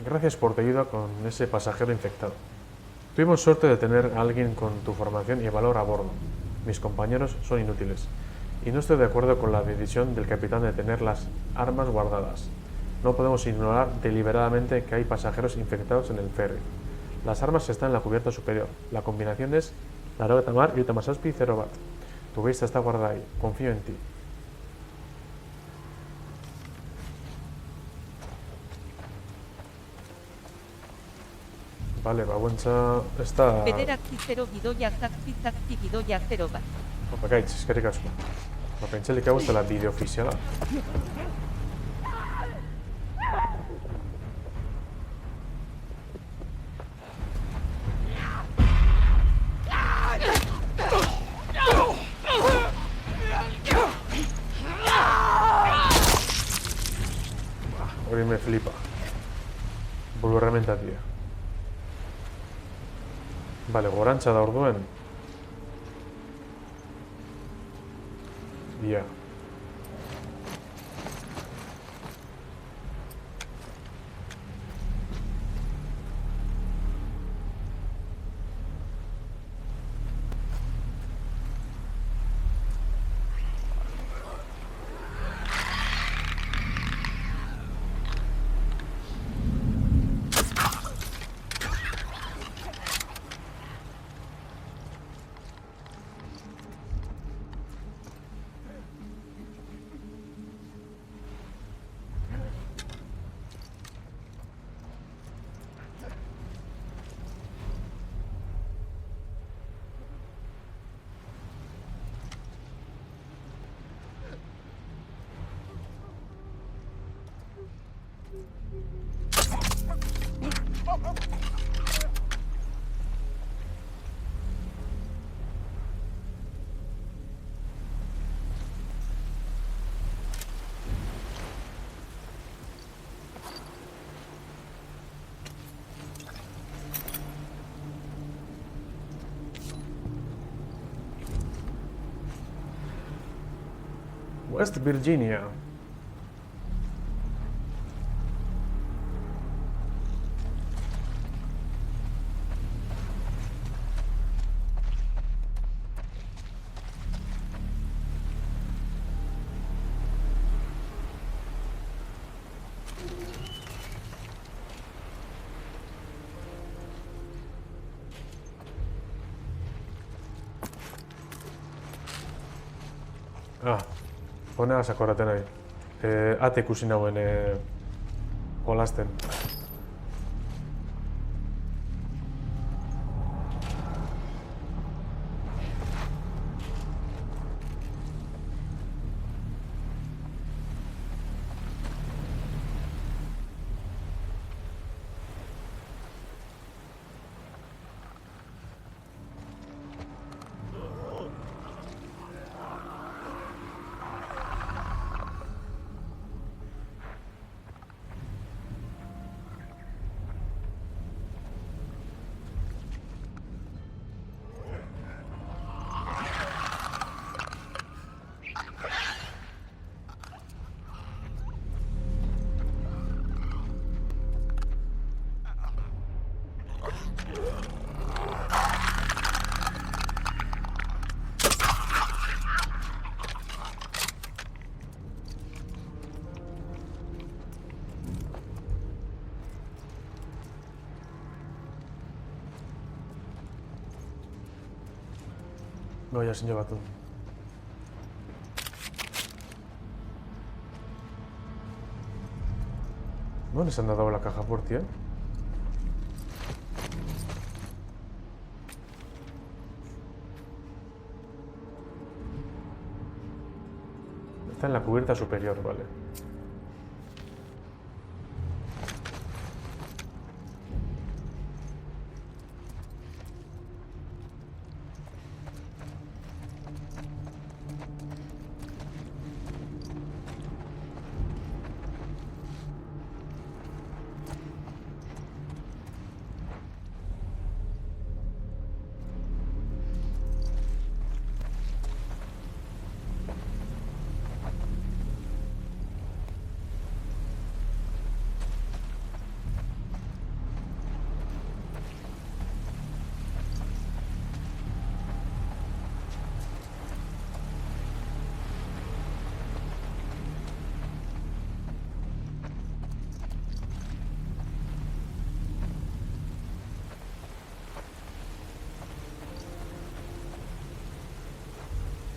Gracias por tu ayuda con ese pasajero infectado. Tuvimos suerte de tener a alguien con tu formación y valor a bordo. Mis compañeros son inútiles. Y no estoy de acuerdo con la decisión del capitán de tener las armas guardadas. No podemos ignorar deliberadamente que hay pasajeros infectados en el ferry. Las armas están en la cubierta superior. La combinación es Laroga Tamar y Utamasaspi 0 Bat. Tu vista está guardada ahí. Confío en ti. Vale, babuentza ez da... Bederatzi 0 gidoia zazpi zazpi gidoia 0 bat. Opa, gaitz, eskerrik asko. Pentselik hau ez dela bideo ofiziala. Hori me flipa. Bulberramenta, tía. Vale, gorantza da orduen. Ja. West Virginia. Ah, honegaz akorraten nahi. Ate ikusi nauen jolasten. Noia zinio batu. Non esan da dagoela caja puerti, Está en la cubierta superior, vale.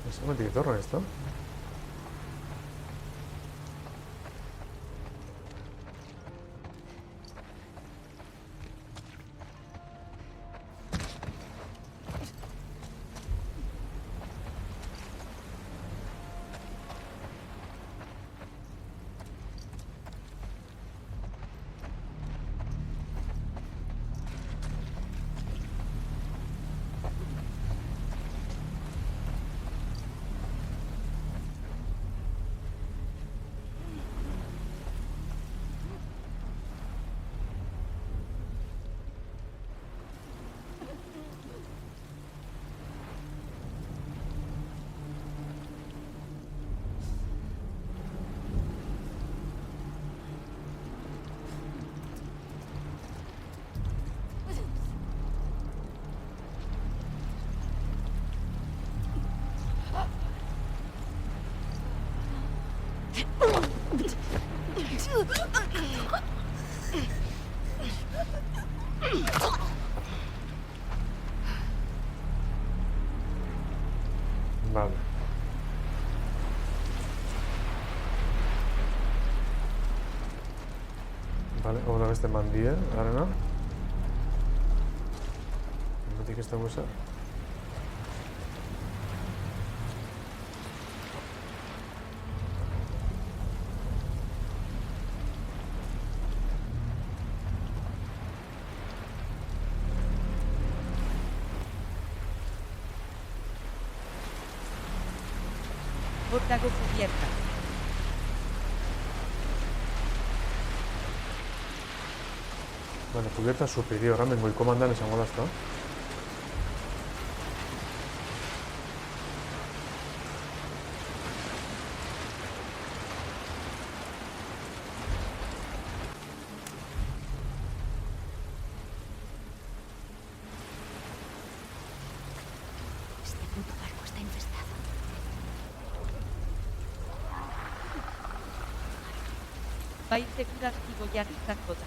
¿Es un mentizorro esto? Vale. Vale, otra vez te mandía, ahora no. No tiene que estar usar. Órdago cubierta. Vale, cubierta superior. Ahora me comandar esa moda está. Este puto barco está infestado. Vais seguras y voy a rizar toda.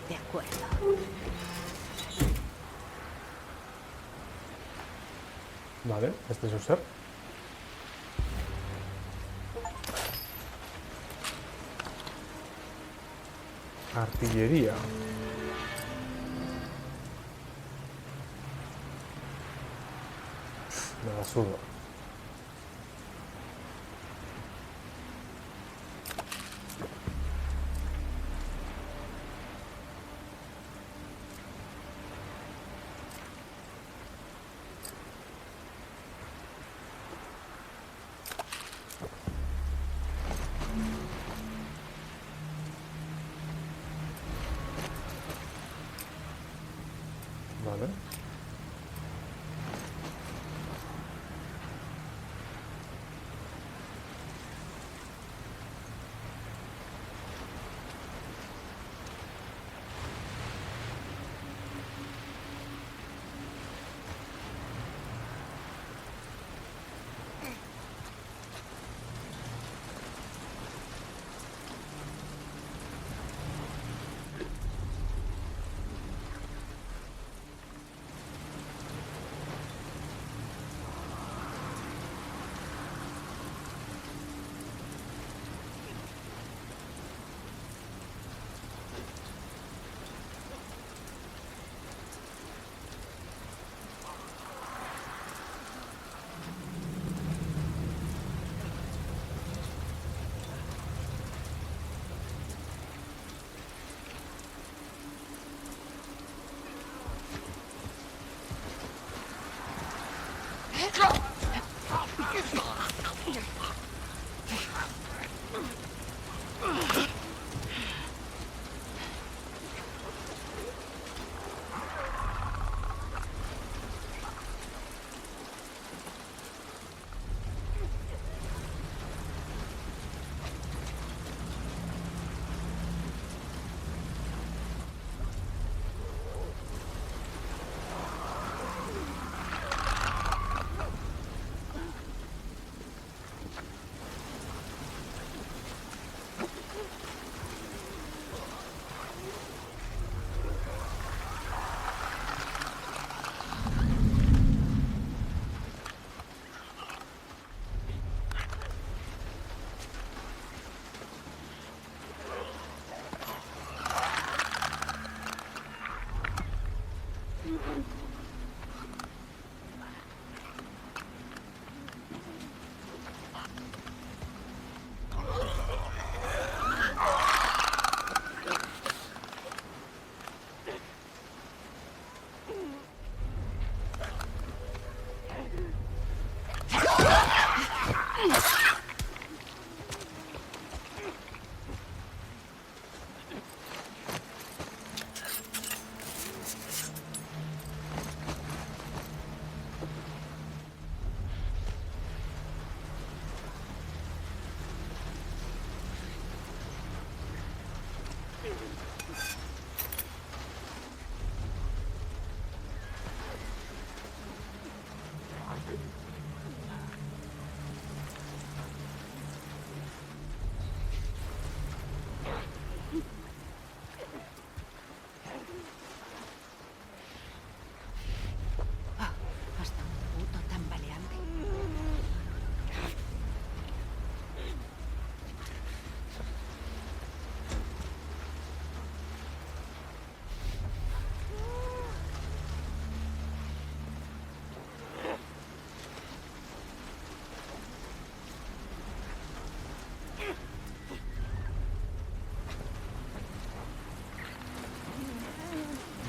De acuerdo. Vale, este es usar. Artillería. Me la sudo. Vale.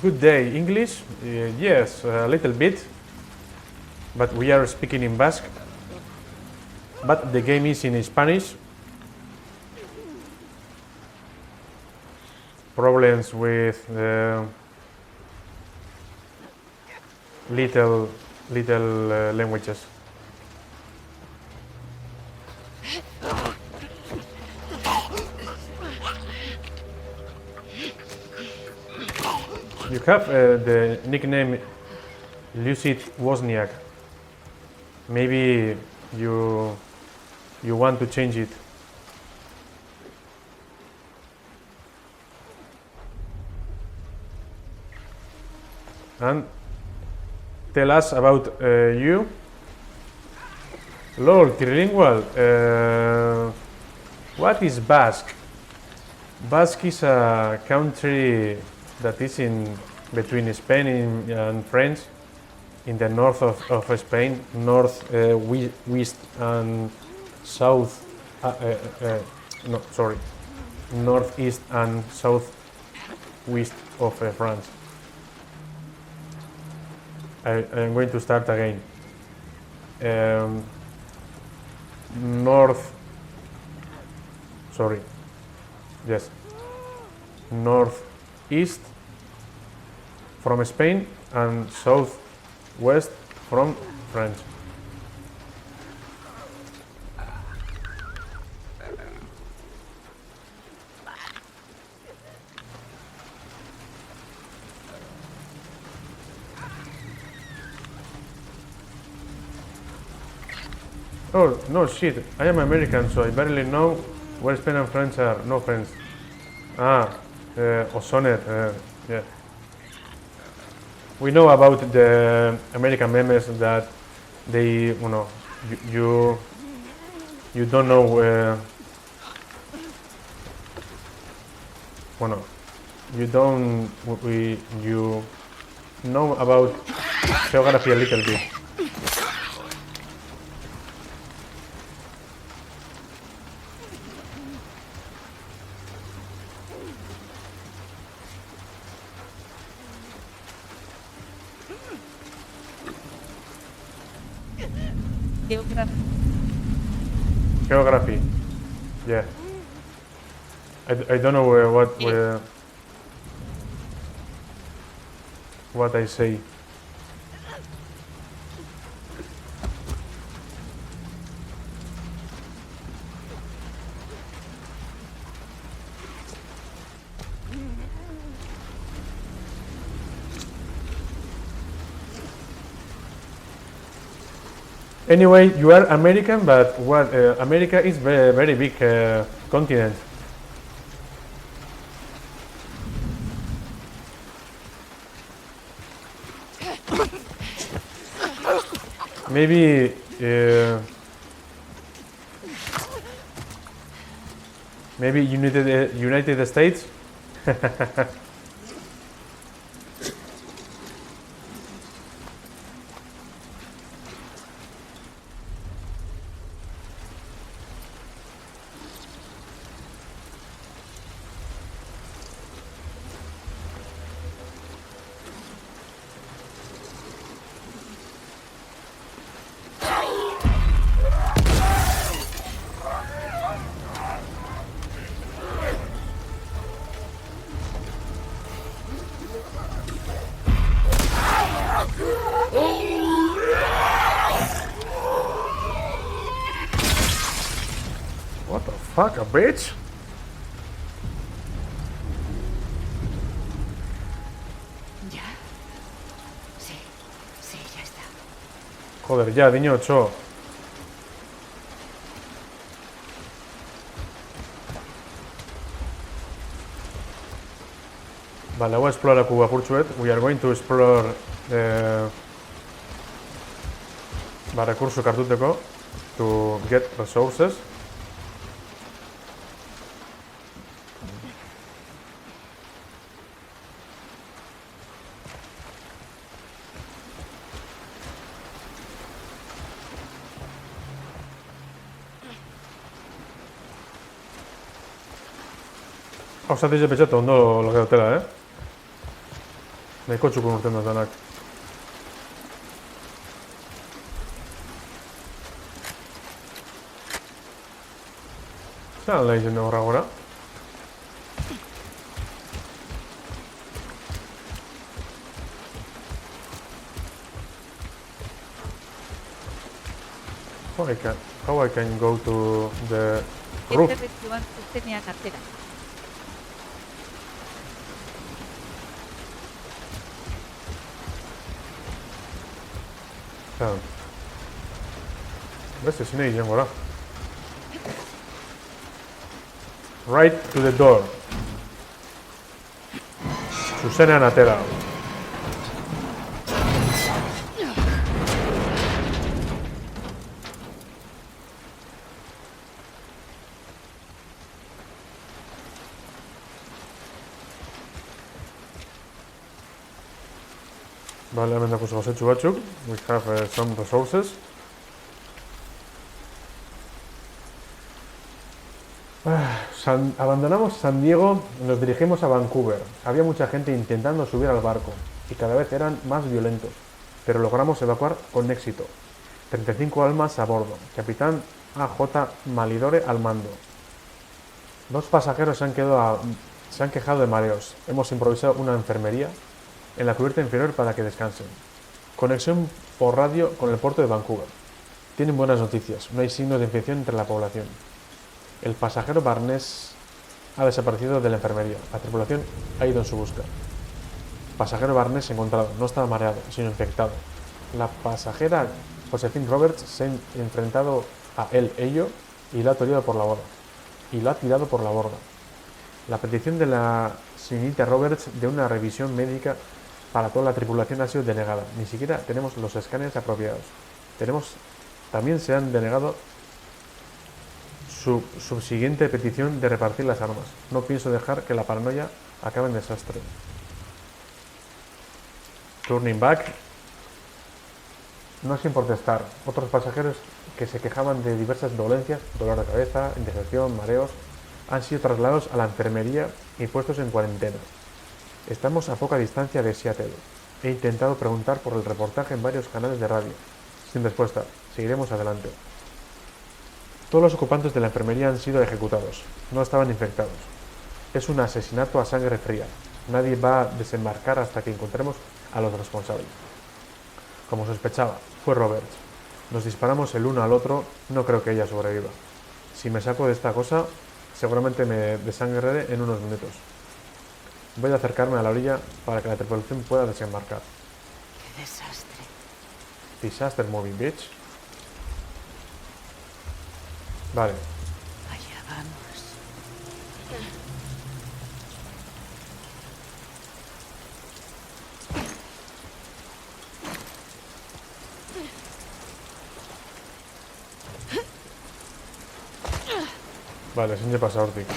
Good day. English? Yes, a little bit. But we are speaking in Basque. But the game is in Spanish. Problems with little languages. You have the nickname Lucid Wozniak. Maybe you want to change it. And tell us about you. Lord Trilingual, what is Basque? Basque is a country that is in between Spain and France, in the north of Spain, west and south. Northeast and southwest of France. I am going to start again. Northeast from Spain and southwest from France. Oh, no shit, I am American, so I barely know where Spain and France are. No friends. Osoner, yeah. We know about the American memes that they, you don't know, you know about geography a little bit. Geography, yeah. I don't know what I say. Anyway, you are American, but what America is very, very big continent. Maybe United States. What the fuck, a bitch? ¿Ya? Sí, ya está. Joder, ya, niño 8. Vale, voy a explorar Cuba Purchuet. We are going to explore recurso kartuteko to get resources. Osatik pentsatzen ondo logea dutela, Nahiko txukun urten dut danak. Zer alda izan horra gora? How I can go to the roof? Joan zuzenean atera. Beste, zine izan gora. Right to the door. Zuzenean atera. Vale, hemen dakuz gozetxu batzuk. We have some resources. Abandonamos San Diego y nos dirigimos a Vancouver. Había mucha gente intentando subir al barco y cada vez eran más violentos, pero logramos evacuar con éxito. 35 almas a bordo. Capitán A.J. Malidore al mando. 2 pasajeros se han quejado de mareos. Hemos improvisado una enfermería en la cubierta inferior para que descansen. Conexión por radio con el puerto de Vancouver. Tienen buenas noticias. No hay signos de infección entre la población. El pasajero Barnes ha desaparecido de la enfermería. La tripulación ha ido en su busca. Pasajero Barnes encontrado. No estaba mareado, sino infectado. La pasajera Josephine Roberts se ha enfrentado a ello y la ha tirado por la borda. La petición de la señorita Roberts de una revisión médica para toda la tripulación ha sido denegada. Ni siquiera tenemos los escáneres apropiados. También se han denegado su subsiguiente petición de repartir las armas. No pienso dejar que la paranoia acabe en desastre. Turning back. No sin protestar. Otros pasajeros que se quejaban de diversas dolencias, dolor de cabeza, indigestión, mareos, han sido trasladados a la enfermería y puestos en cuarentena. Estamos a poca distancia de Seattle. He intentado preguntar por el reportaje en varios canales de radio. Sin respuesta. Seguiremos adelante. Todos los ocupantes de la enfermería han sido ejecutados. No estaban infectados. Es un asesinato a sangre fría. Nadie va a desembarcar hasta que encontremos a los responsables. Como sospechaba, fue Roberts. Nos disparamos el uno al otro. No creo que ella sobreviva. Si me saco de esta cosa, seguramente me desangraré en unos minutos. Voy a acercarme a la orilla para que la tripulación pueda desembarcar. ¡Qué desastre! Disaster movie, bitch. Vale. Allá vamos. Vale, sin pasa hortik.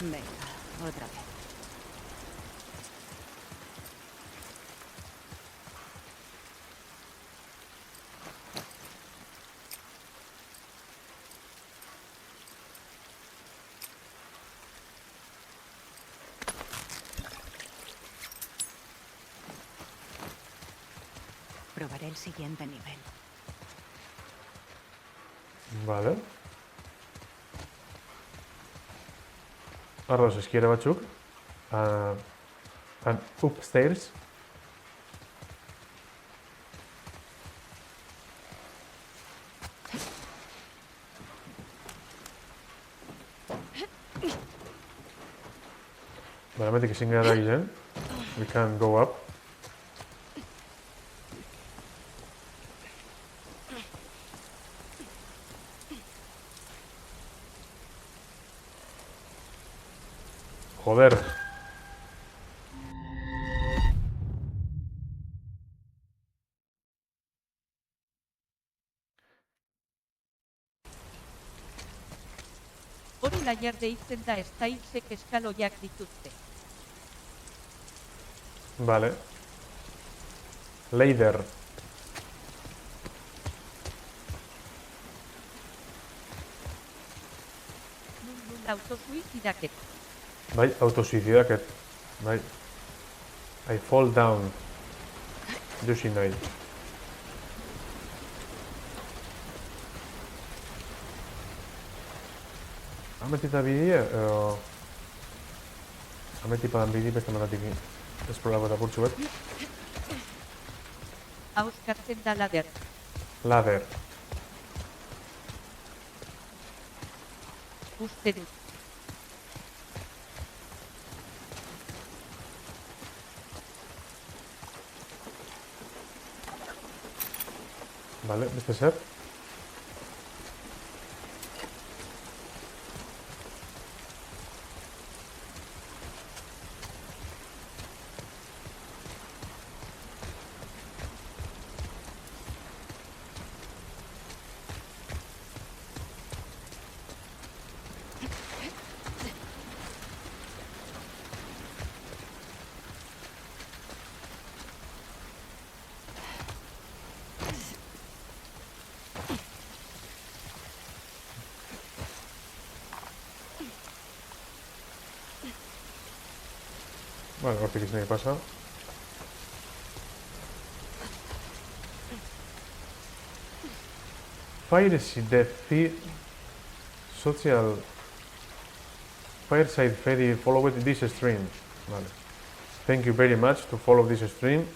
Venga, otra vez. Probaré el siguiente nivel. Vale. Arroz eskiera batzuk. And upstairs. Vale, hemetik ezin gara egiten. We can go up. Joder. Hori laiar deitzen da estailsek eskaloiak dituzte. Vale. Leider. autosuizidaket. Bai, autosuizidaket. Bai. I fall down. Josi nahi. Ametita bidea, edo... Ametipadan bidi beste manatik esplorako eta purtsu bat. Auskatzen da lader. Ladder. Uste dut. Vale, beste zer? Vale, hortik izan pasa. Fireside social Fireside Freddy followed this stream. Vale. Thank you very much to follow this stream.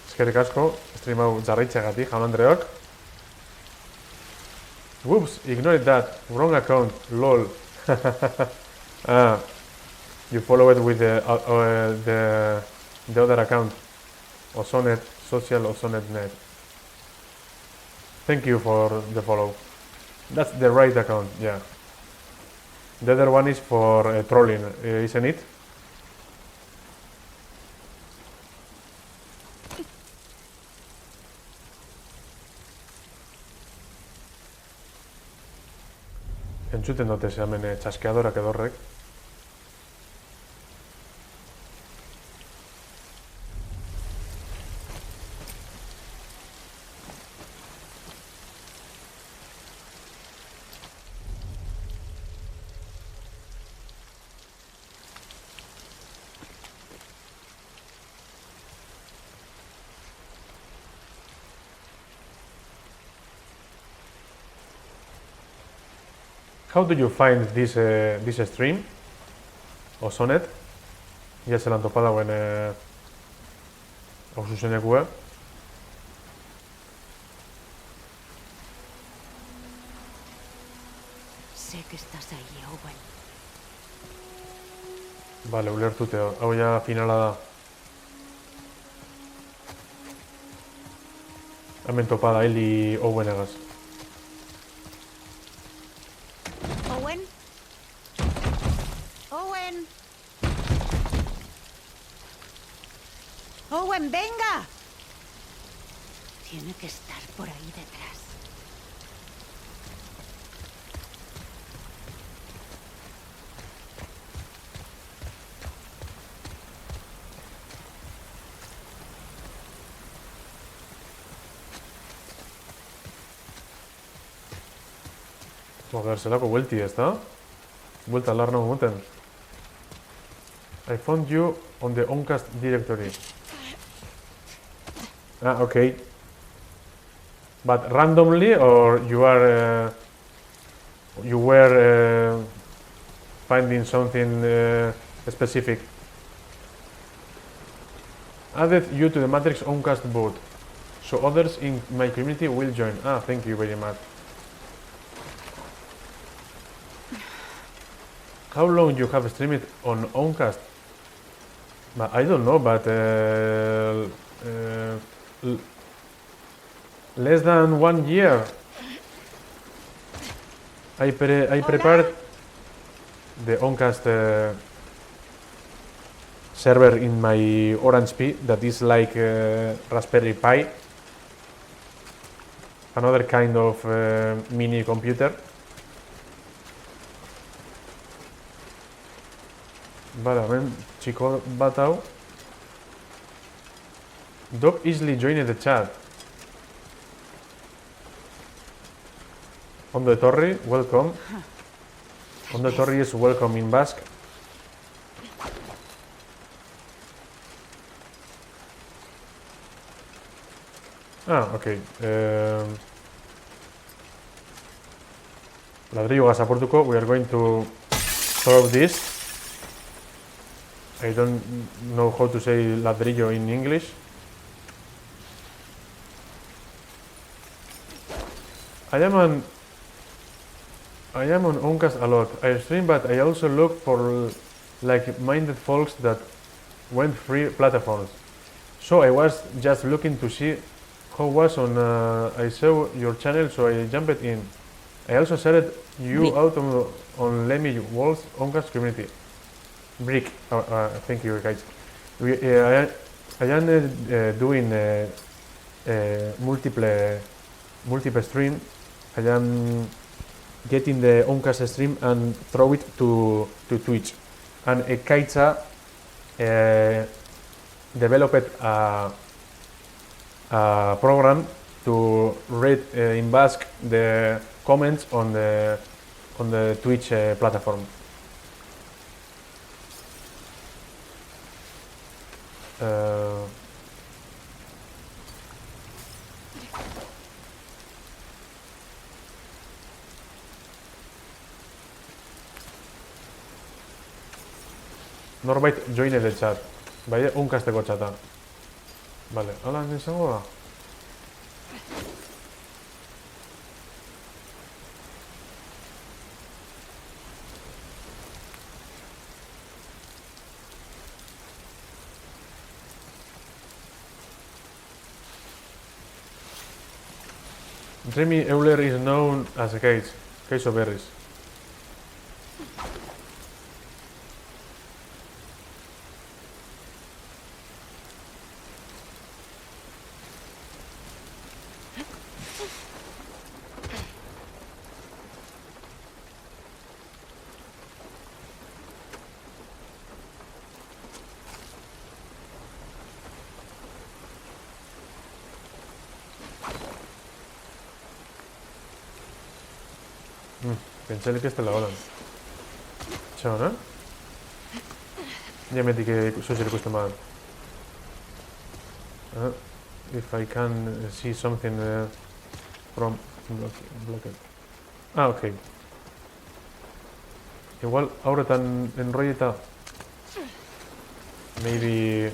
Eskerrik asko, stream hau jarraitzeagatik, jaun Andreok. Whoops, ignored that. Wrong account, lol. You follow it with the other account. Osonet, social Osonet net. Thank you for the follow. That's the right account, yeah. The other one is for trolling, isn't it? Entzuten dute ze hemen txaskeadorak edo horrek. How do you find this stream? Osonet? Ja zelan topa dauen hau zuzenekua. Sé que estás ahí, Owen. Vale, ulertute, hau ja finala da. Hemen topa da hili Owenegaz. Owen. Owen. Owen, venga. Tiene que estar por ahí detrás. Joder, zelako buelti, ez da? Buelta larna moten. I found you on the Oncast directory. Ah, okay. But randomly, or you were finding something specific? Added you to the Matrix Oncast bot, so others in my community will join. Ah, thank you very much. How long you have streamed on Oncast? I don't know, but less than 1 year. I prepared the Oncast server in my Orange Pi, that is like Raspberry Pi, another kind of mini computer. Bada, hemen txiko bat hau. Doc easily joined the chat. Ondo etorri, welcome. Ondo etorri is welcome in Basque. Ah, ok. Ladrillo gasaportuko, we are going to solve this. I don't know how to say ladrillo in English. I am on Oncast a lot. I stream, but I also look for like-minded folks that went free platforms. So I was just looking to see how was on. I saw your channel, so I jumped in. I also said you out on Lemmy Walls Oncast community. Brick. Thank you, guys. I am doing multiple stream. I am getting the Oncast stream and throw it to Twitch. And Kaitza developed a program to read in Basque the comments on the Twitch platform. Norbait join the chat. Bai, Oncasteko chata. Vale, hola, izango da. Remy Euler is known as a case of berries. Pentseli que este la holan. Ciao, no? Ja metik zuzer ikusten badan. If I can see something from blocked. Ah, ok. Igual horretan enrolleta. Maybe...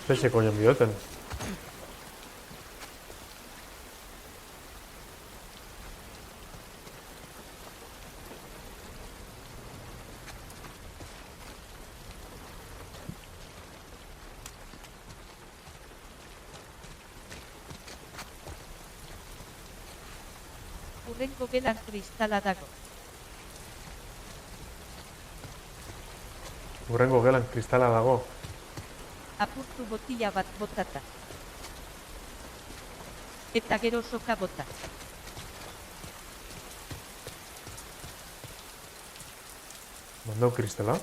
Ze coño bioten. Hurrengo gelan kristala dago. Hurrengo gelan kristala dago. Apurtu botila bat botata. Eta gero soka bota. Mandau kristala?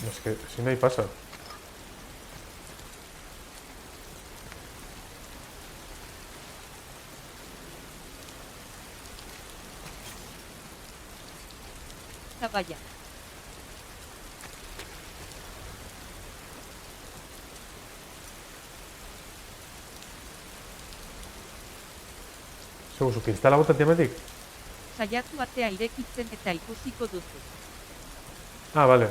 Es que si no hay pasa. Vaya. Zuk kristala botatik emetik? Saiatu atea irekitzen eta ikusiko duzu. Ah, vale.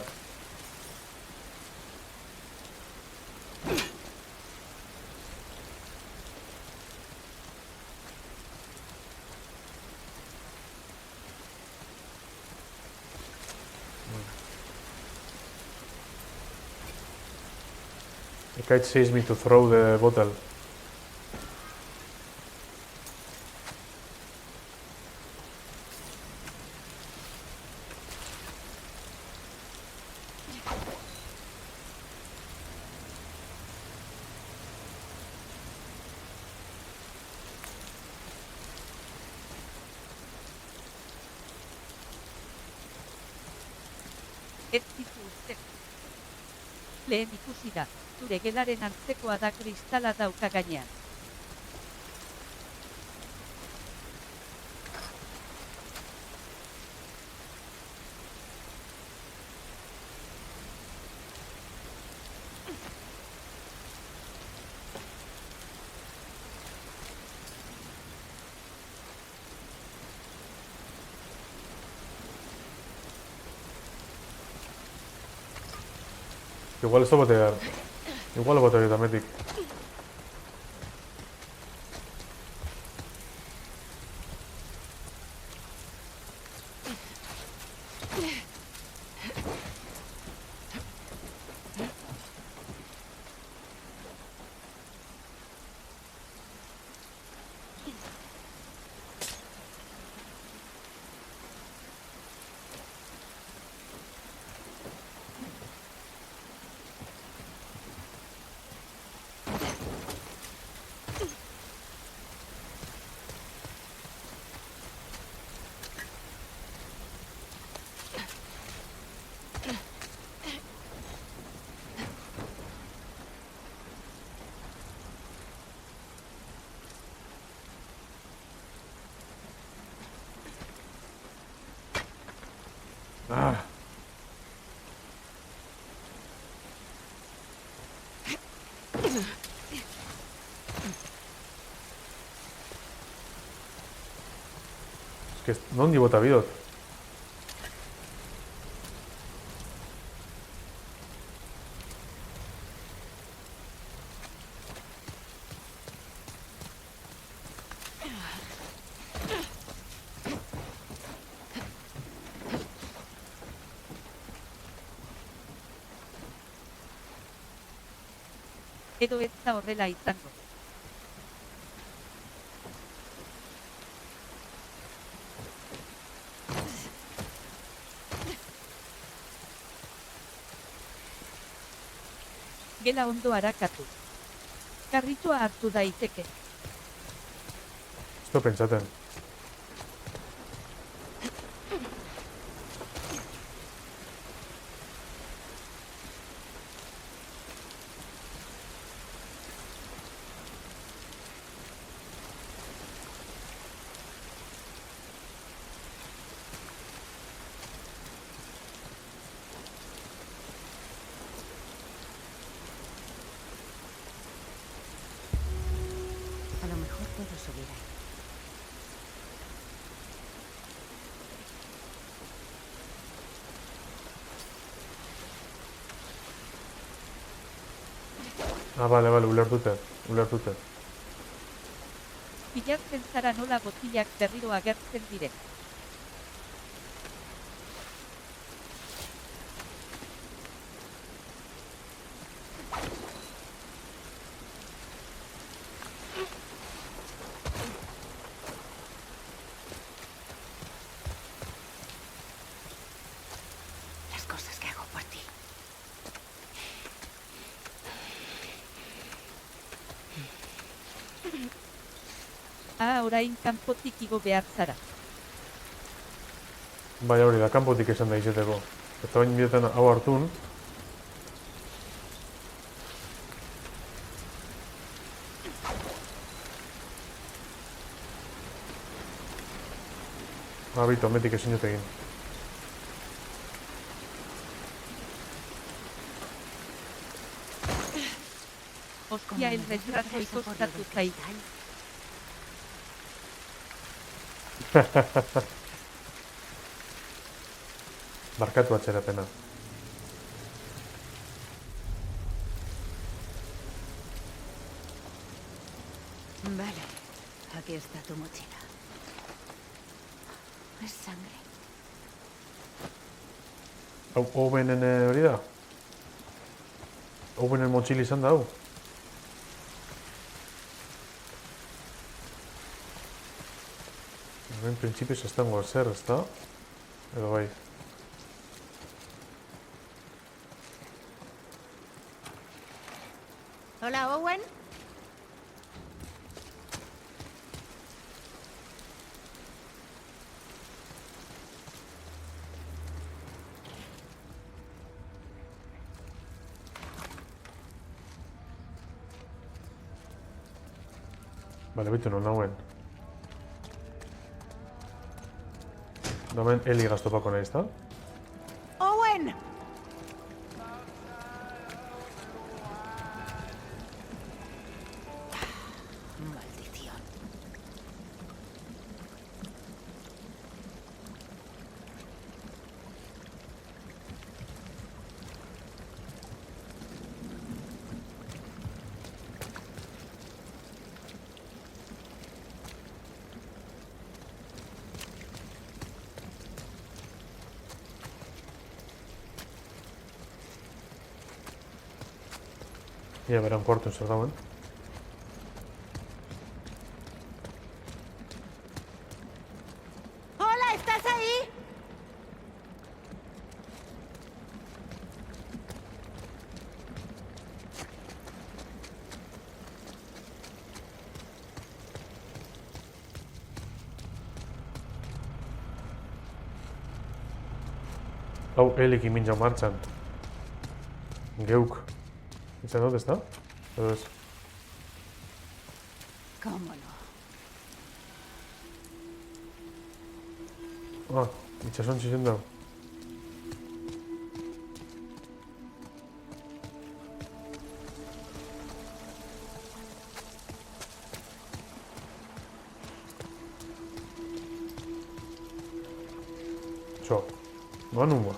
The kite says me to throw the bottle. Ez ditu uste. Lehen ikusi da, zure gelaren antzekoa da kristala dauka gainean. Igual esto botear. Igual lo botear también. Ah. Es que no ni bota bidot. Edo ez da horrela izango. Gela ondo arakatu. Karritua hartu daiteke. Esto pentsaten. A lo mejor puedo subir ahí. Ah, vale, vale, ulertute. Ulertute. Bilatzen zara nola botilak berriro agertzen diren. Las cosas que hago por ti. Ah, orain kanpotik igo behar zara. Bai, hori da, kanpotik esan da izeteko. Eta bain bidetan hau hartun. Bito, metik ezin dut egin. Hostia, el retraso ikostatu zait. Barkatu atxerapena. Vale, aquí está tu mochila. Es sangre. Ovenen hori da? Ovenen motxili izan da hau? En principioz ez dago zer, ez da? Edo bai. Hola, Owen. Bale, bitu non nauen. Damen Eli gaztopako nahi, ezta? ¡Owen! Maldición. Ia beran kuartun zer dauen. Hola, ¿estás ahí? Hau Elik iminja martxan. Geuk. Itzan dut, ezta? Edo ez? ¿Cómo no? Ah, itxason txizen dago. Txo, noa nungoa.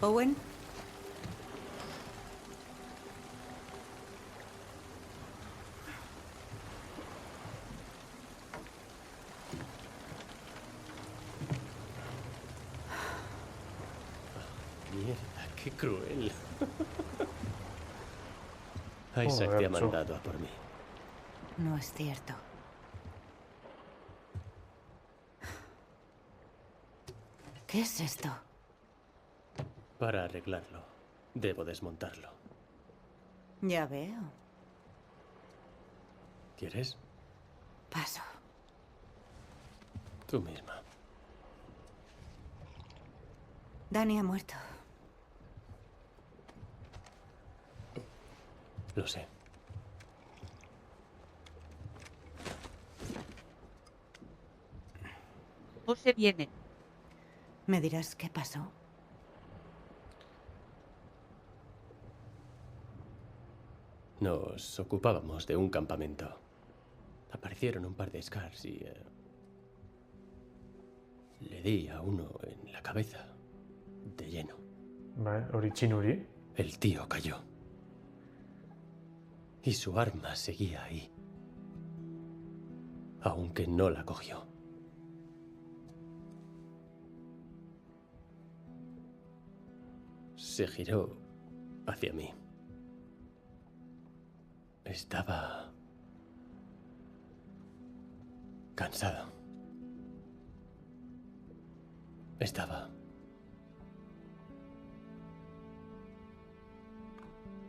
¿Owen? Mierda, qué cruel. Isaac te ha Joder, mandado a por mí. No es cierto. ¿Qué es esto? Para arreglarlo, debo desmontarlo. Ya veo. ¿Quieres? Paso. Tú misma. Dani ha muerto. Lo sé. O se viene. ¿Me dirás qué pasó? Nos ocupábamos de un campamento. Aparecieron un par de Scars y... le di a uno en la cabeza. De lleno. Bai, hori txinuri. El tío cayó. Y su arma seguía ahí. Aunque no la cogió. Se giró hacia mí. Estaba cansado. Estaba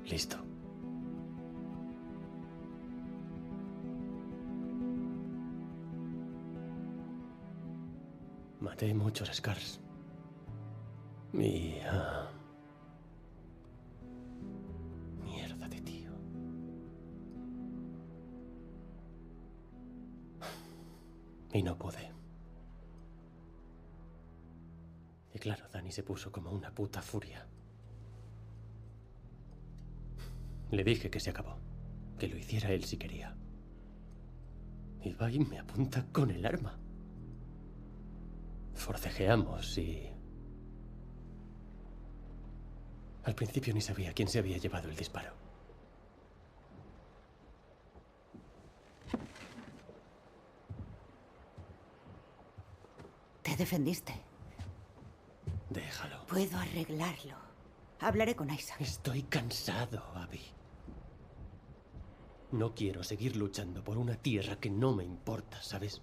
listo. Maté muchos Scars. Mierda de tío. Y no pude. Y claro, Dani se puso como una puta furia. Le dije que se acabó. Que lo hiciera él si quería. Y va y me apunta con el arma. Forcejeamos y... Al principio ni sabía quién se había llevado el disparo. Te defendiste. Déjalo. Puedo arreglarlo. Hablaré con Isaac. Estoy cansado, Abby. No quiero seguir luchando por una tierra que no me importa, ¿sabes?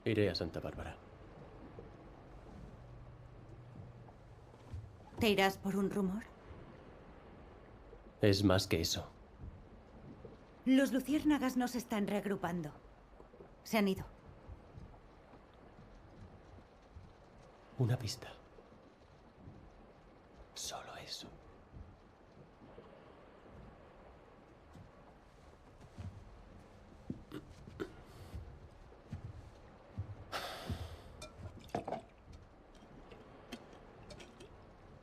Iré a Santa Bárbara. ¿Te irás por un rumor? Es más que eso. Los luciérnagas no se están reagrupando. Se han ido. Una pista. Solo eso.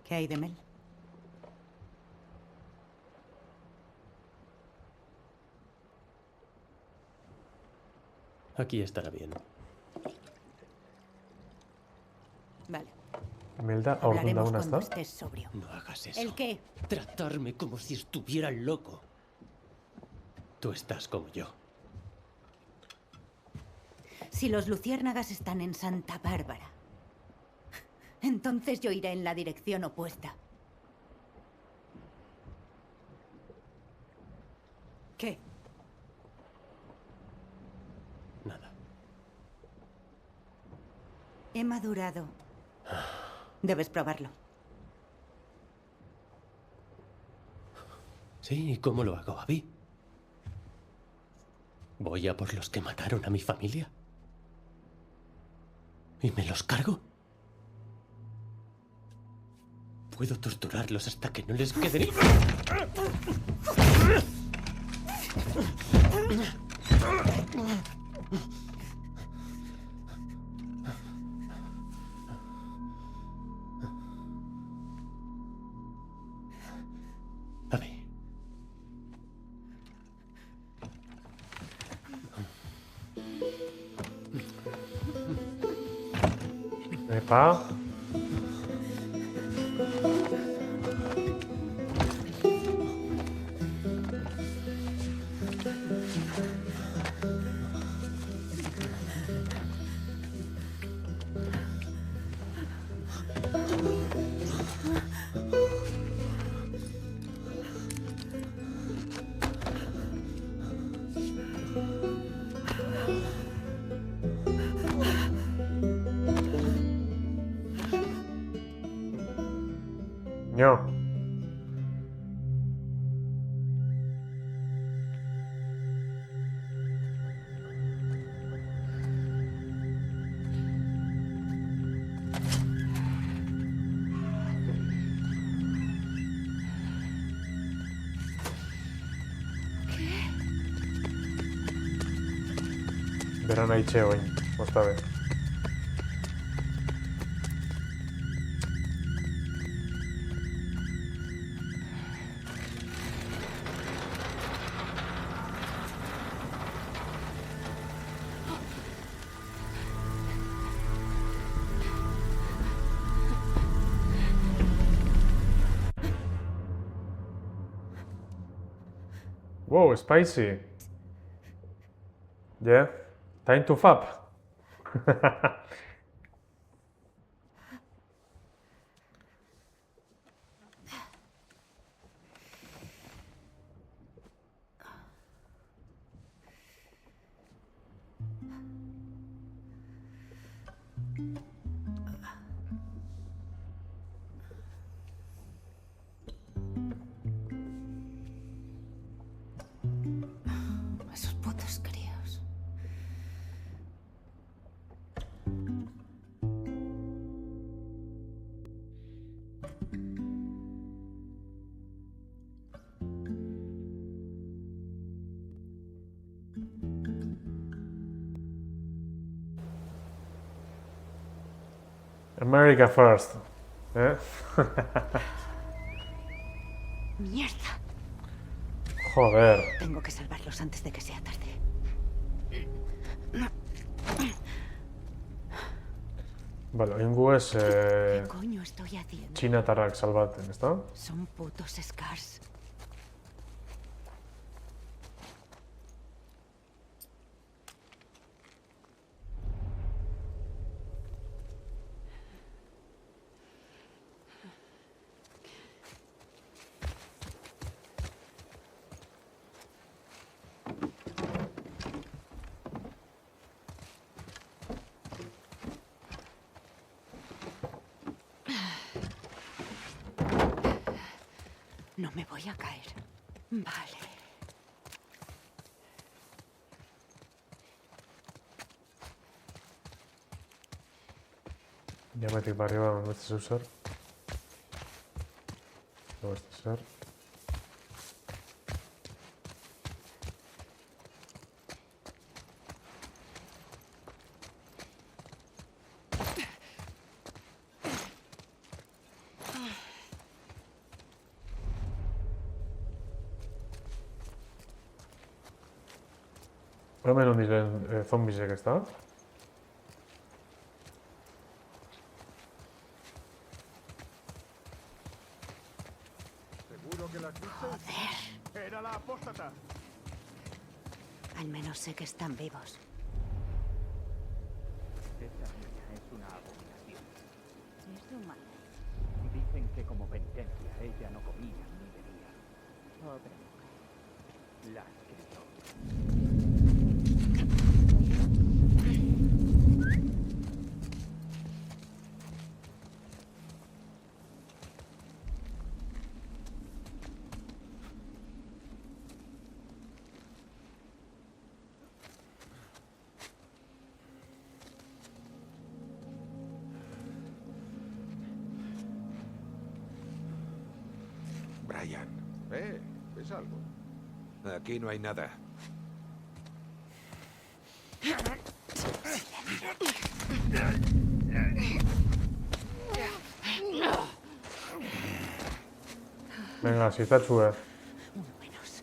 ¿Qué hay de Mel? Aquí estará bien. Vale. Melda Hablaremos aurrunda cuando está. estés sobrio. No hagas eso. ¿El qué? Tratarme como si estuviera loco. Tú estás como yo. Si los luciérnagas están en Santa Bárbara, entonces yo iré en la dirección opuesta. ¿Qué? Nada. He madurado. Debes probarlo. Sí, ¿y cómo lo hago, Abby? ¿Voy a por los que mataron a mi familia? ¿Y me los cargo? Puedo torturarlos hasta que no les quede ni... Abby. Epa. Ño. Verán ahí Cheoin, otra vez. Wow, spicy. Yeah, time to fap. Esos putos críos. America first. ¿Eh? ¡Mierda! Joder. Tengo que salvarlos antes de que sea tarde. Vale, Ingu es ¿Qué coño estoy haciendo? China Tarak Salvaten, ¿está? Son putos Scars. No me voy a caer. Vale. Ya metí para arriba, no estés a usar. No vas a usar. Hemen ondiren zombisek, ezta? ¿Seguro que las viste? Era la apóstata. Al menos sé que están vivos. Esa niña es una abominación. Es humana. Dicen que como penitencia ella no comía ni bebía. Pobre mujer. Las crió. Brian, ¿ves algo? Aquí no hay nada. Venga, si está chue. Uno menos.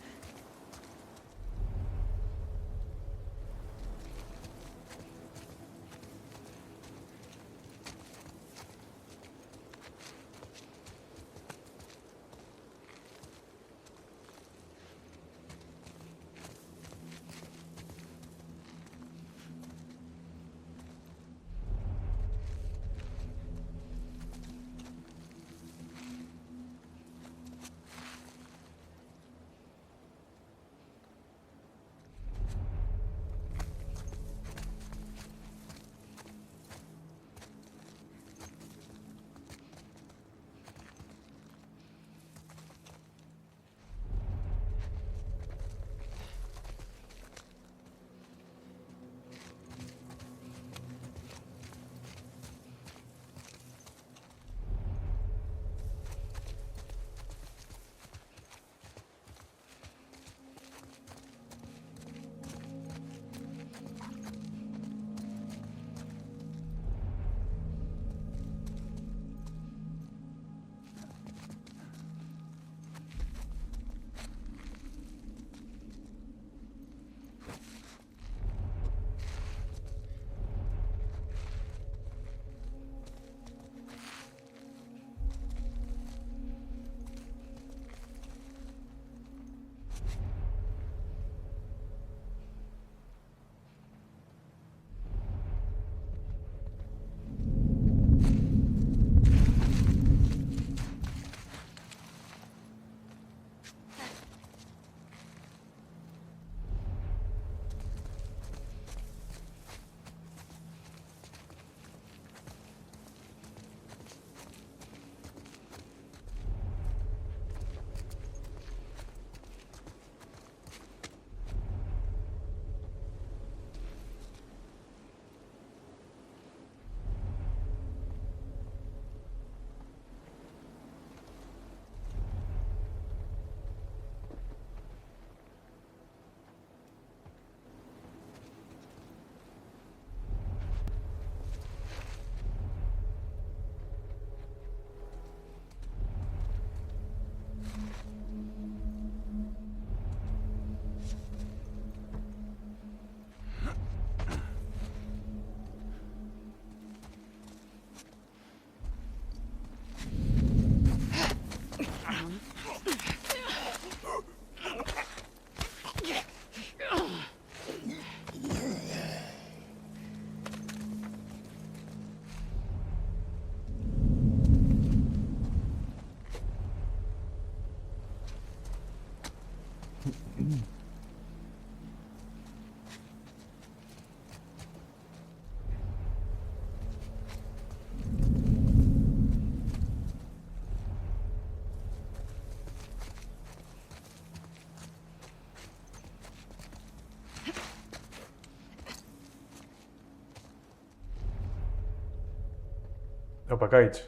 Opakaitz.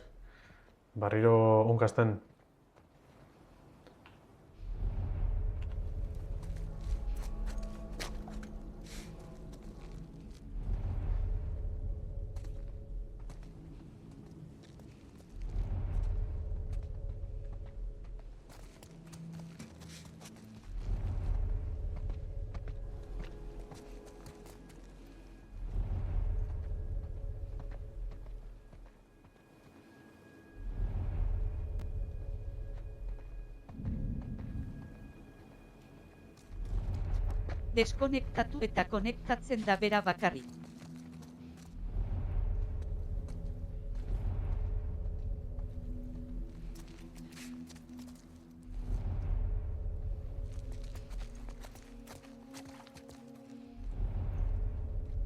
Barriro unkastan. Deskonektatu eta konektatzen da bera bakarrik.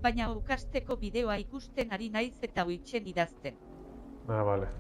Baina ukasteko bideoa ikusten ari naiz eta uitzen idazten. Ah, vale.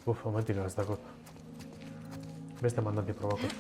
Uf, momentiro ez dakot. Beste mandanti probakot.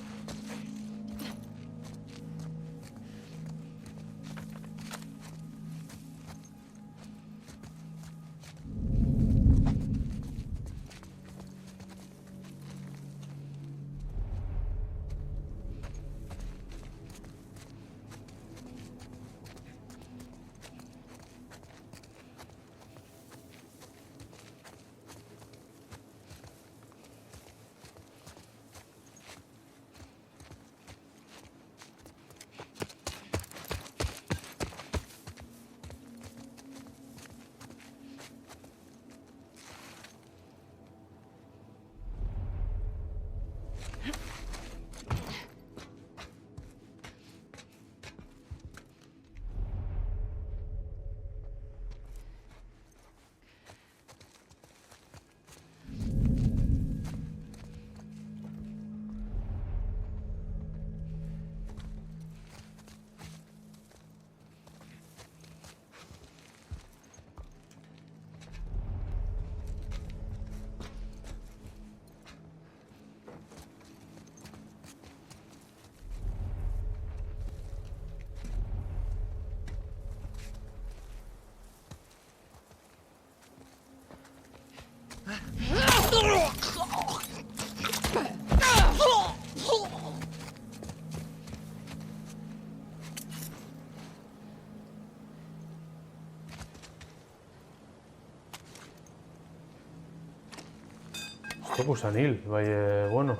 Gusanil, bai, bueno.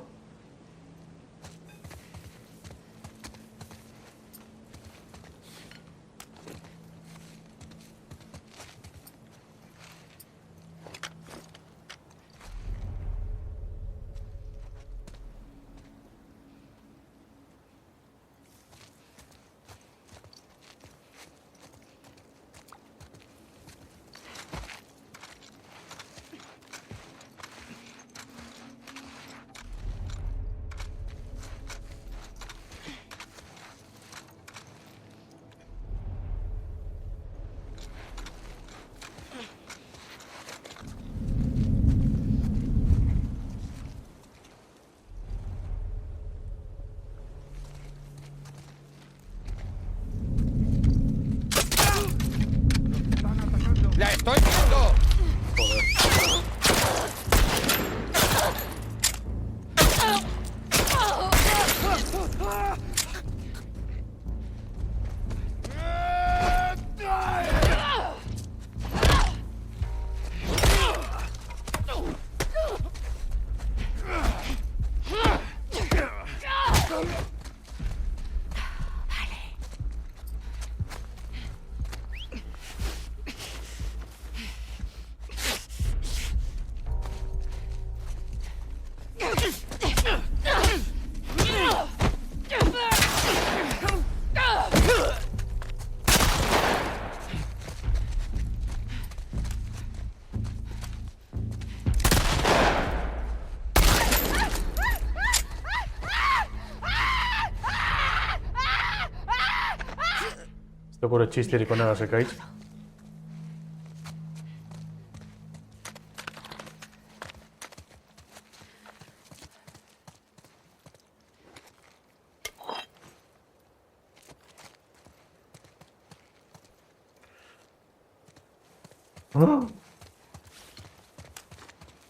Ez duk gure txisterik onagaz ekaitz.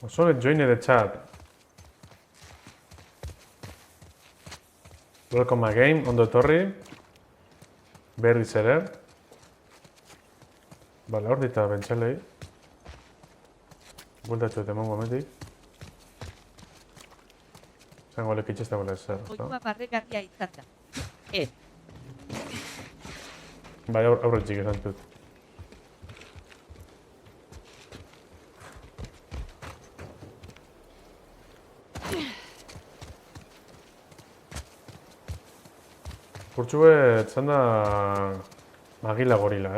Osonet join the chat. Welcome again, ondo etorri. Berriz ere. Bale, hor dita bentsalei. Bultatxo eta emango ametik. Zango lekitxe ez dagoela ezer. Oikoa barregarria izan da. Bai, aurretxik esan dut. Kurtsue, etzan da magila gorila,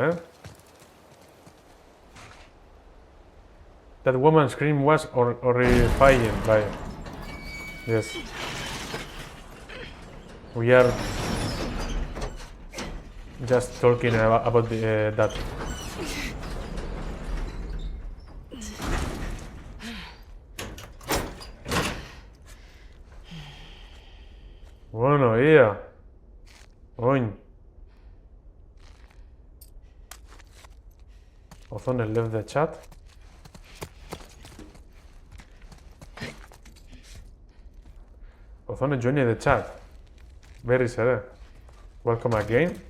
That woman's scream was horrifying, bai. Yes. We are just talking about that. Bueno, ia. Oin. Ozone left the chat. Ozone join the chat. Berriz ere. Welcome again.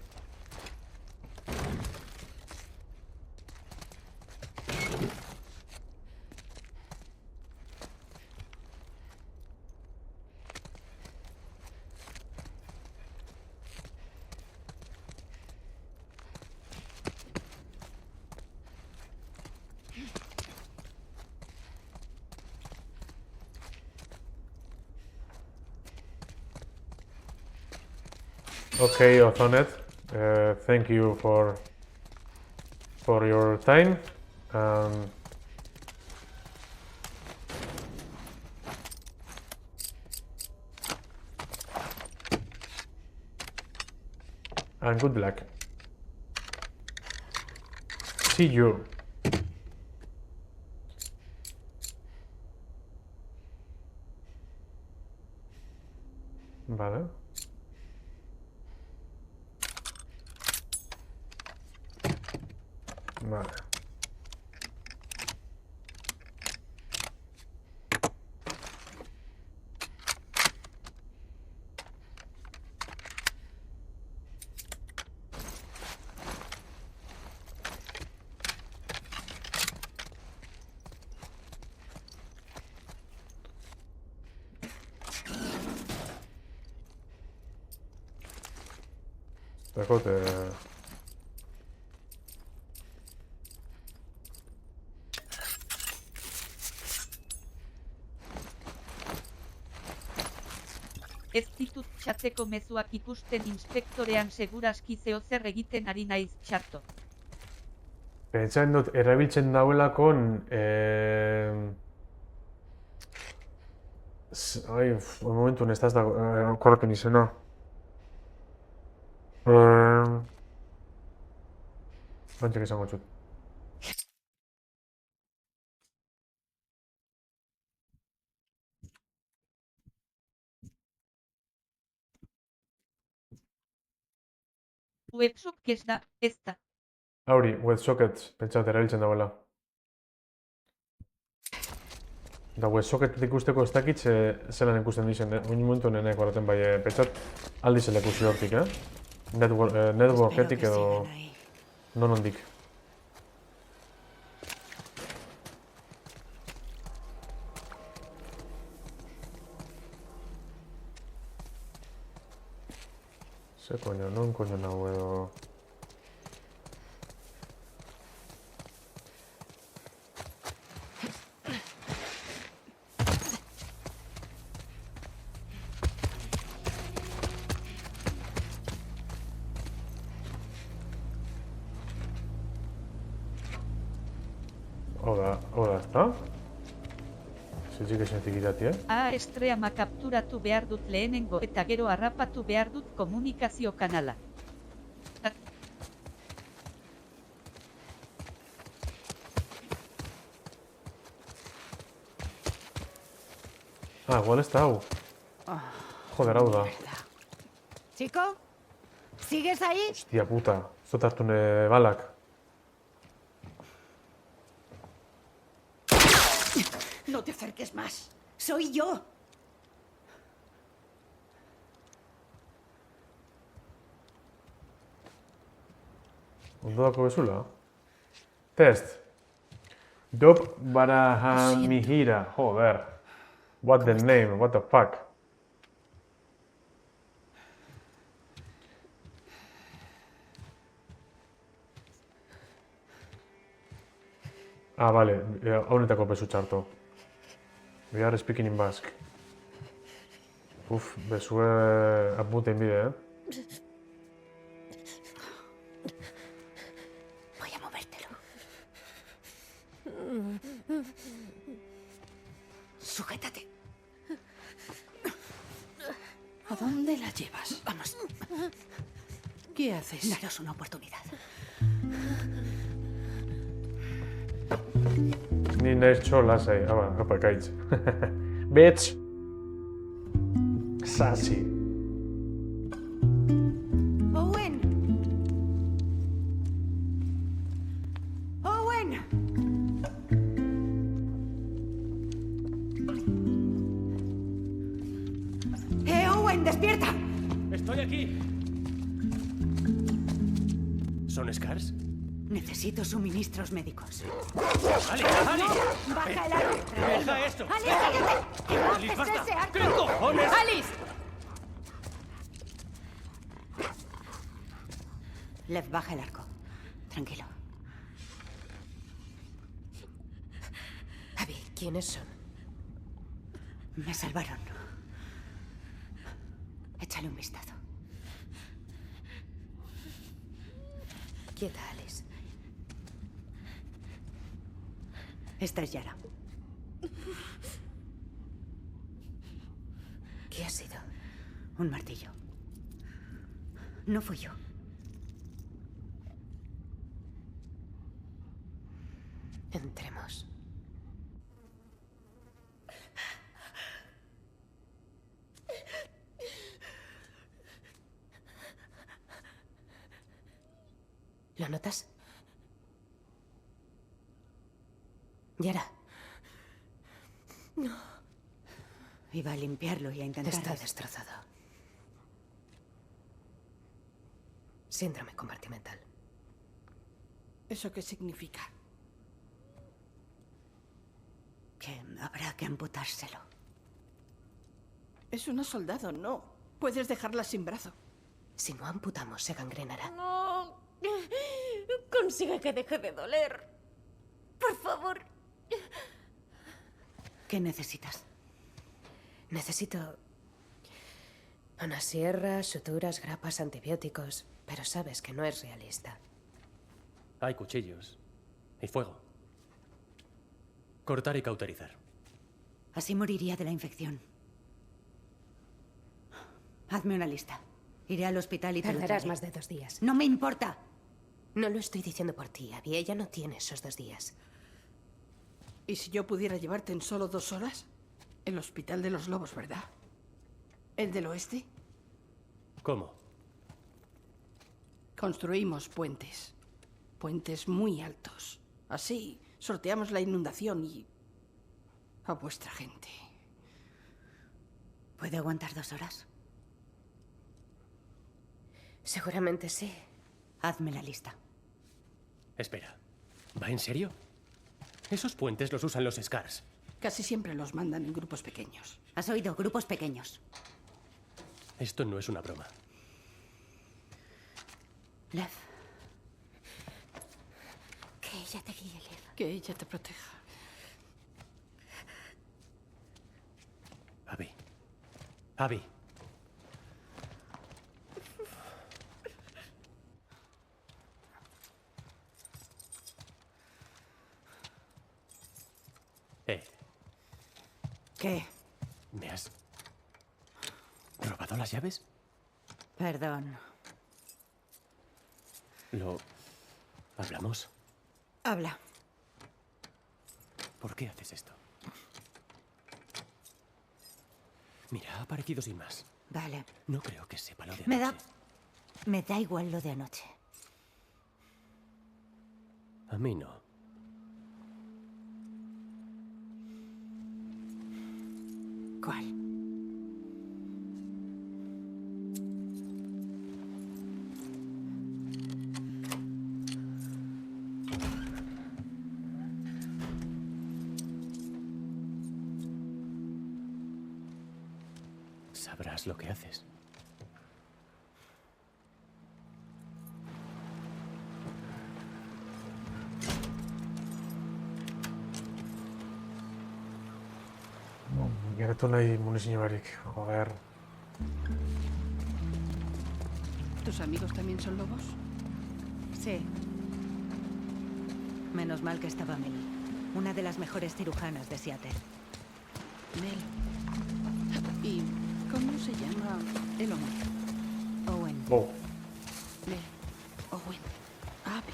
Okay, Ozonet, thank you for your time. And good luck. See you. Vale. Vale. Déjate. Ez ditut txateko mezuak ikusten inspektorean seguraski zeozer egiten ari naiz txarto. Pentsatzen dut, erabiltzen dauelakon... Ai, momentu ez da korrepen izena. Bantxek izango txut. WebSockets da, ez da. Hauri, WebSockets, pentsat erabiltzen dauela. Da WebSocket ikusteko ez dakit zelan ikusten dizen, momentu nenek horreten bai, pentsat aldi zela ikusi hortik, Networketik edo nonondik. Ze coño, non coño nago edo... Oda, ezta? Zitzik esan zikitatia. Estreama kapturatu behar dut lehenengo eta gero harrapatu behar dut komunikazio kanala. Igual ez da hau. Joder, hau da. ¿Chico? ¿Sigues ahí? Hostia puta, ez dut hartu balak. No te acerques más. Soy yo. Ondo dako bezula? Test. Dop Barahamihira. Joder. What the name? What the fuck? Vale. Honetako bezu txarto. We are speaking in Basque. Uf, bezue apuntein bide, Voy a movértelo. Sujétate. ¿A dónde la llevas? Vamos, ¿Qué haces? daros una oportunidad. Ni naiz txo lasai. Apa, kaitz. Bitch! Sassy. ¡Owen! ¡Owen! ¡Owen, despierta! ¡Estoy aquí! ¿Son Scars? Necesito suministros médicos. ¡Ali! ¡Ali! ¡Baja el arco! ¡Deja esto! ¡Alice, cállate! ¡Que ¡Alice, bajes basta! ese arco! ¿Qué cojones? ¡Alice! Lev, baja el arco. Tranquilo. Abby, ¿quiénes son? Me salvaron. Échale un vistazo. Quieta, Alice. Esta es Yara. ¿Qué ha sido? Un martillo. No fui yo. Entremos. ¿Lo notas? Yara. No. Iba a limpiarlo y a intentar... Está destrozado. Síndrome compartimental. ¿Eso qué significa? Que habrá que amputárselo. Es una soldado, no. Puedes dejarla sin brazo. Si no amputamos, se gangrenará. No. Consigue que deje de doler. Por favor. ¿Qué necesitas? Necesito una sierra, suturas, grapas, antibióticos, pero sabes que no es realista. Hay cuchillos. Y fuego. Cortar y cauterizar. Así moriría de la infección. Hazme una lista. Iré al hospital y te lo Tardarás traeré. más de 2 días. No me importa. No lo estoy diciendo por ti, Abby. Ella no tiene esos 2 días. ¿Y si yo pudiera llevarte en solo 2 horas? El Hospital de los Lobos, ¿verdad? ¿El del oeste? ¿Cómo? Construimos puentes. Puentes muy altos. Así sorteamos la inundación y... a vuestra gente. ¿Puede aguantar 2 horas? Seguramente sí. Hazme la lista. Espera. ¿Va en serio? Esos puentes los usan los Scars. Casi siempre los mandan en grupos pequeños. ¿Has oído? Grupos pequeños. Esto no es una broma. Lev. Que ella te guíe, Lev. Que ella te proteja. Abby. Abby. ¿Qué? ¿Me has robado las llaves? Perdón. ¿Lo hablamos? Habla. ¿Por qué haces esto? Mira, ha aparecido sin más. Vale. No creo que sepa lo de Me anoche. Me da igual lo de anoche. A mí no. ¿Cuál? Sabrás lo que haces. Geratu nahi munizio barik, joder. ¿Tus amigos también son lobos? Sí. Menos mal que estaba Mel, una de las mejores cirujanas de Seattle. Mel. ¿Y cómo se llama el hombre? Owen. Oh. Mel. Owen. Abby.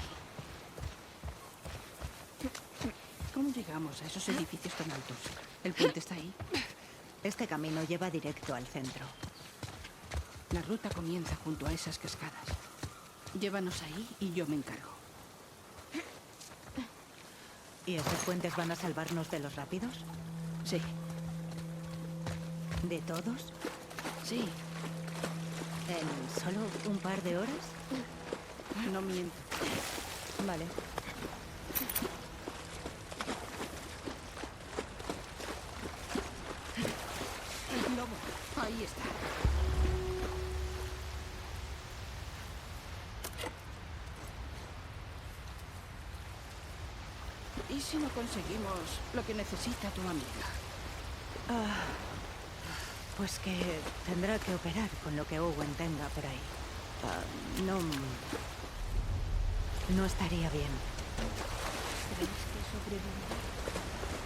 ¿Cómo llegamos a esos edificios tan altos? ¿El puente está ahí? Este camino lleva directo al centro. La ruta comienza junto a esas cascadas. Llévanos ahí y yo me encargo. ¿Y esos puentes van a salvarnos de los rápidos? Sí. ¿De todos? Sí. ¿En solo un par de horas? No miento. Vale. Lobo, ahí está. ¿Y si no conseguimos lo que necesita tu amiga? Pues que tendrá que operar con lo que Owen tenga por ahí. No estaría bien. ¿Crees que sobrevivirá?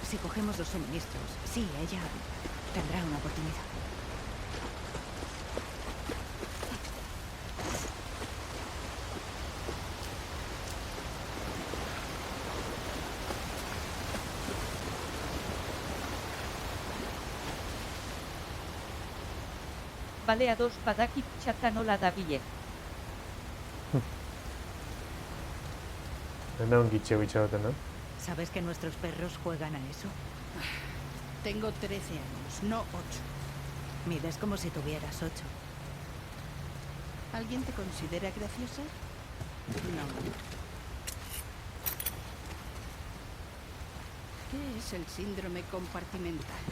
Si cogemos los suministros, sí, ella tendrá una oportunidad. Balea 2 badakit txata nola dabilen. Hemen gitxe bitxagoten, ¿no? ¿Sabes que nuestros perros juegan a eso? Tengo 13 años, no 8. Mides como si tuvieras 8. ¿Alguien te considera graciosa? No. ¿Qué es el síndrome compartimental?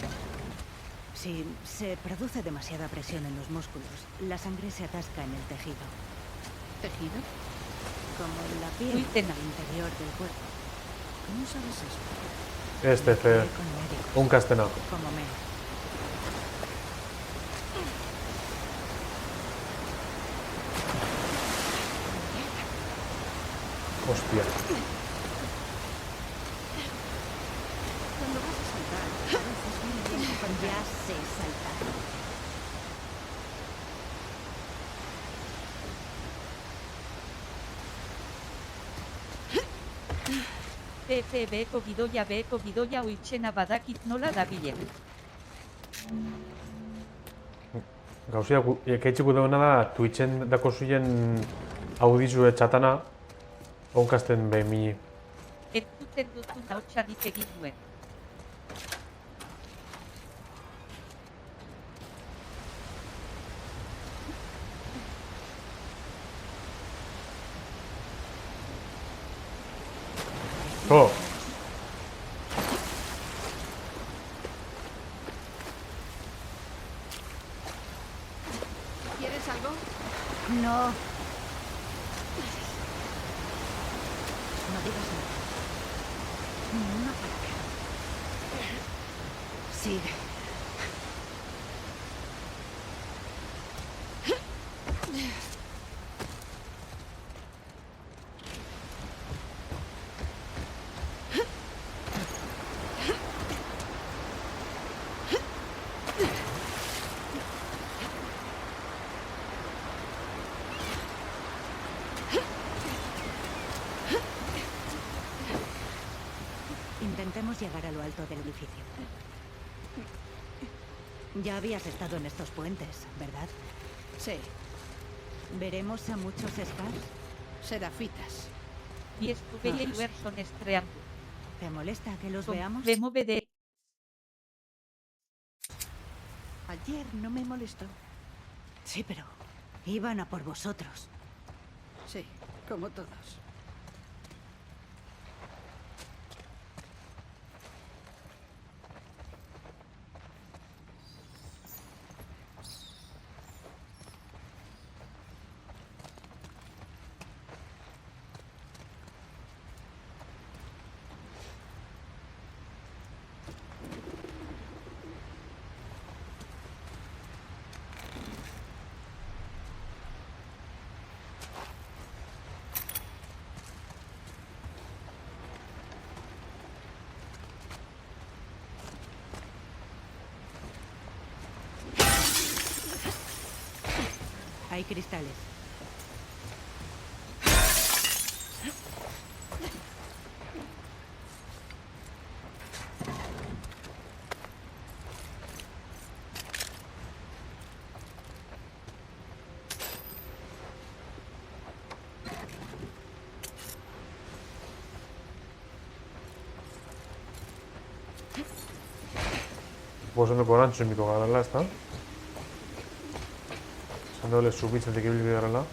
Si se produce demasiada presión en los músculos, la sangre se atasca en el tejido. ¿Tejido? Como en la piel Uy, tena. al interior del cuerpo. ¿Cómo sabes eso? Este fe, Con médicos, un castenaco. como Mel. Hostia. Cuando vas a saltar, a veces viene bien Ya sé saltar. PPB gidoia oitzena badakit nola dabilen. Gauzia, ekaitxiko dauna da, Twitchen dako zuien audizue txatana, onkasten behi Entzuten duzu nautxanik egin nuen. Oh, ¿Quieres algo? No. digas nada. Ni una palabra. Sigue. Intentemos llegar a lo alto del edificio. Ya habías estado en estos puentes, ¿verdad? Sí, ¿Veremos a muchos Scars? serafitas. Y estuve en Verson Stream. ¿Te molesta que los veamos? De moveré. Ayer no me molestó. Sí, pero iban a por vosotros. Sí, como todos. Hay cristales. Posando coraggio mi tocca dalla sta. Sono le subite che vi vedere là.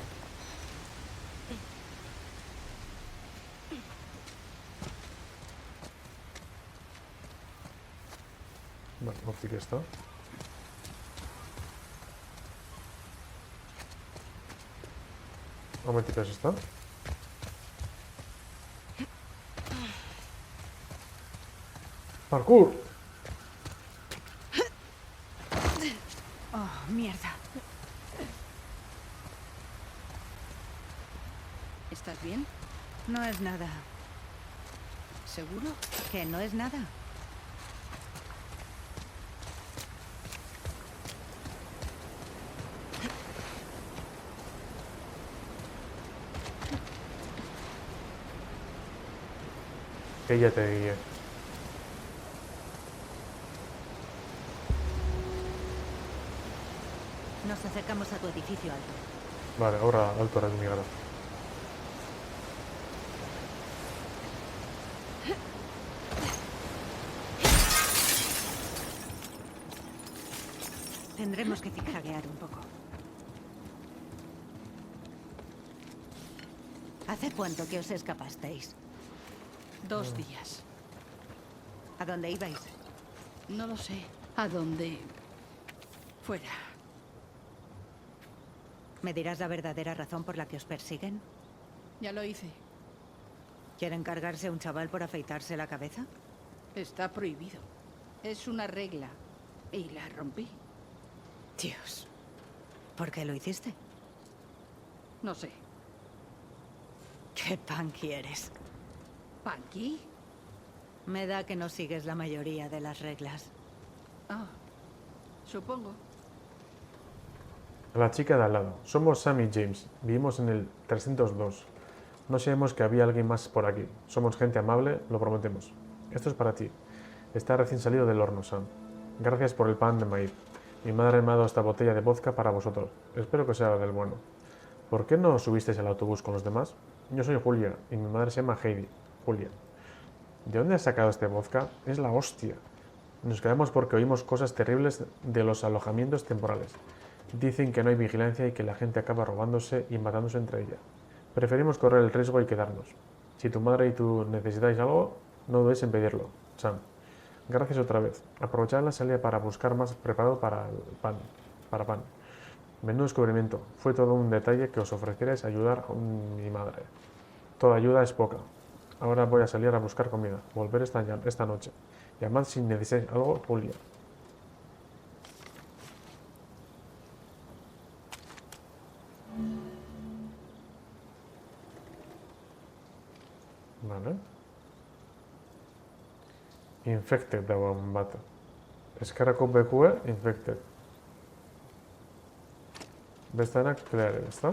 Vale, morti che sta. Aumenti che sta. Parkour! Oh, mierda. ¿Estás bien? No es nada. ¿Seguro? ¿Que no es nada? Ella te guíe. Nos acercamos a tu edificio alto. Vale, ora alto era mi gara. Tendremos que zigzaguear un poco. ¿Hace cuánto que os escapasteis? 2 días. ¿A dónde ibais? No lo sé. ¿A dónde? Fuera. ¿Me dirás la verdadera razón por la que os persiguen? Ya lo hice. ¿Quieren cargarse a un chaval por afeitarse la cabeza? Está prohibido. Es una regla. Y la rompí. Dios. ¿Por qué lo hiciste? No sé. ¿Qué punky eres? ¿Punky? Me da que no sigues la mayoría de las reglas. Ah, supongo. A la chica de al lado. Somos Sam y James. Vivimos en el 302. No sabemos que había alguien más por aquí. Somos gente amable, lo prometemos. Esto es para ti. Está recién salido del horno, Sam. Gracias por el pan de maíz. Mi madre me ha dado esta botella de vodka para vosotros. Espero que sea del bueno. ¿Por qué no subisteis al autobús con los demás? Yo soy Julia y mi madre se llama Heidi. Julia. ¿De dónde has sacado este vodka? Es la hostia. Nos quedamos porque oímos cosas terribles de los alojamientos temporales. Dicen que no hay vigilancia y que la gente acaba robándose y matándose entre ella. Preferimos correr el riesgo y quedarnos. Si tu madre y tú necesitáis algo, no dudéis en pedirlo. Sam. Gracias otra vez. Aprovechad la salida para buscar más preparado para pan. Menudo descubrimiento. Fue todo un detalle que os ofrecierais ayudar a mi madre. Toda ayuda es poca. Ahora voy a salir a buscar comida. Volver esta noche. Llamad si necesitáis algo, Julia. Vale. Infected dagoen bat. Eskarako bekue, infected. Bestenak clear, ezta?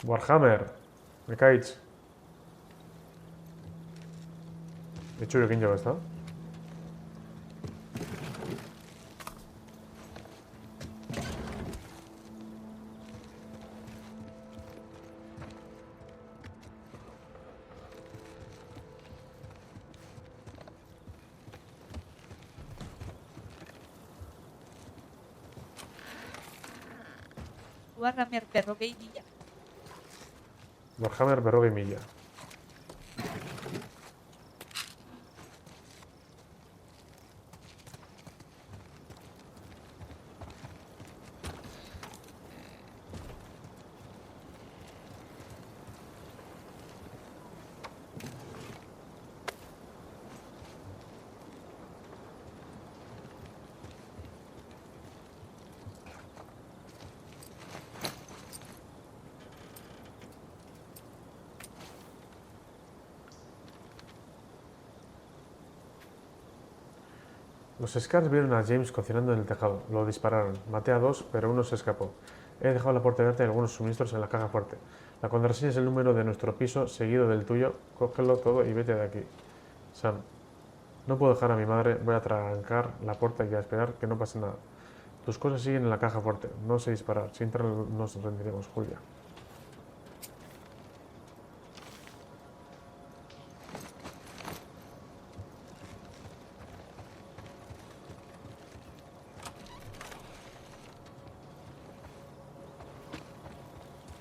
Warhammer, ekaitz. Itxurekin jo, ezta? Warhammer 40.000. Warhammer 40.000. Los Scars vieron a James cocinando en el tejado. Lo dispararon. Maté a 2, pero uno se escapó. He dejado la puerta abierta y algunos suministros en la caja fuerte. La contraseña es el número de nuestro piso, seguido del tuyo. Cógelo todo y vete de aquí. Sam. No puedo dejar a mi madre. Voy a trancar la puerta y a esperar que no pase nada. Tus cosas siguen en la caja fuerte. No sé disparar. Si entran nos rendiremos, Julia.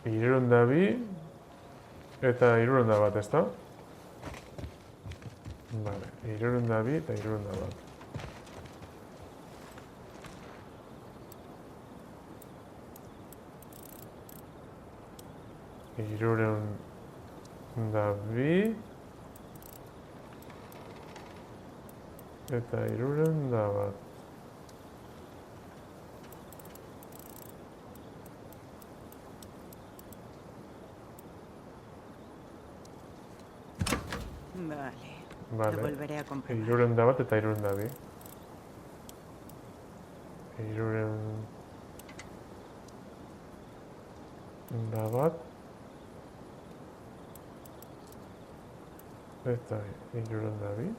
Hirurehun da bi eta 301, ezta? Vale, 302 eta 301. Hirurehun da bi eta 301. Vale. Lo volveré a comprobar. 301 eta 302. 301 eta 302.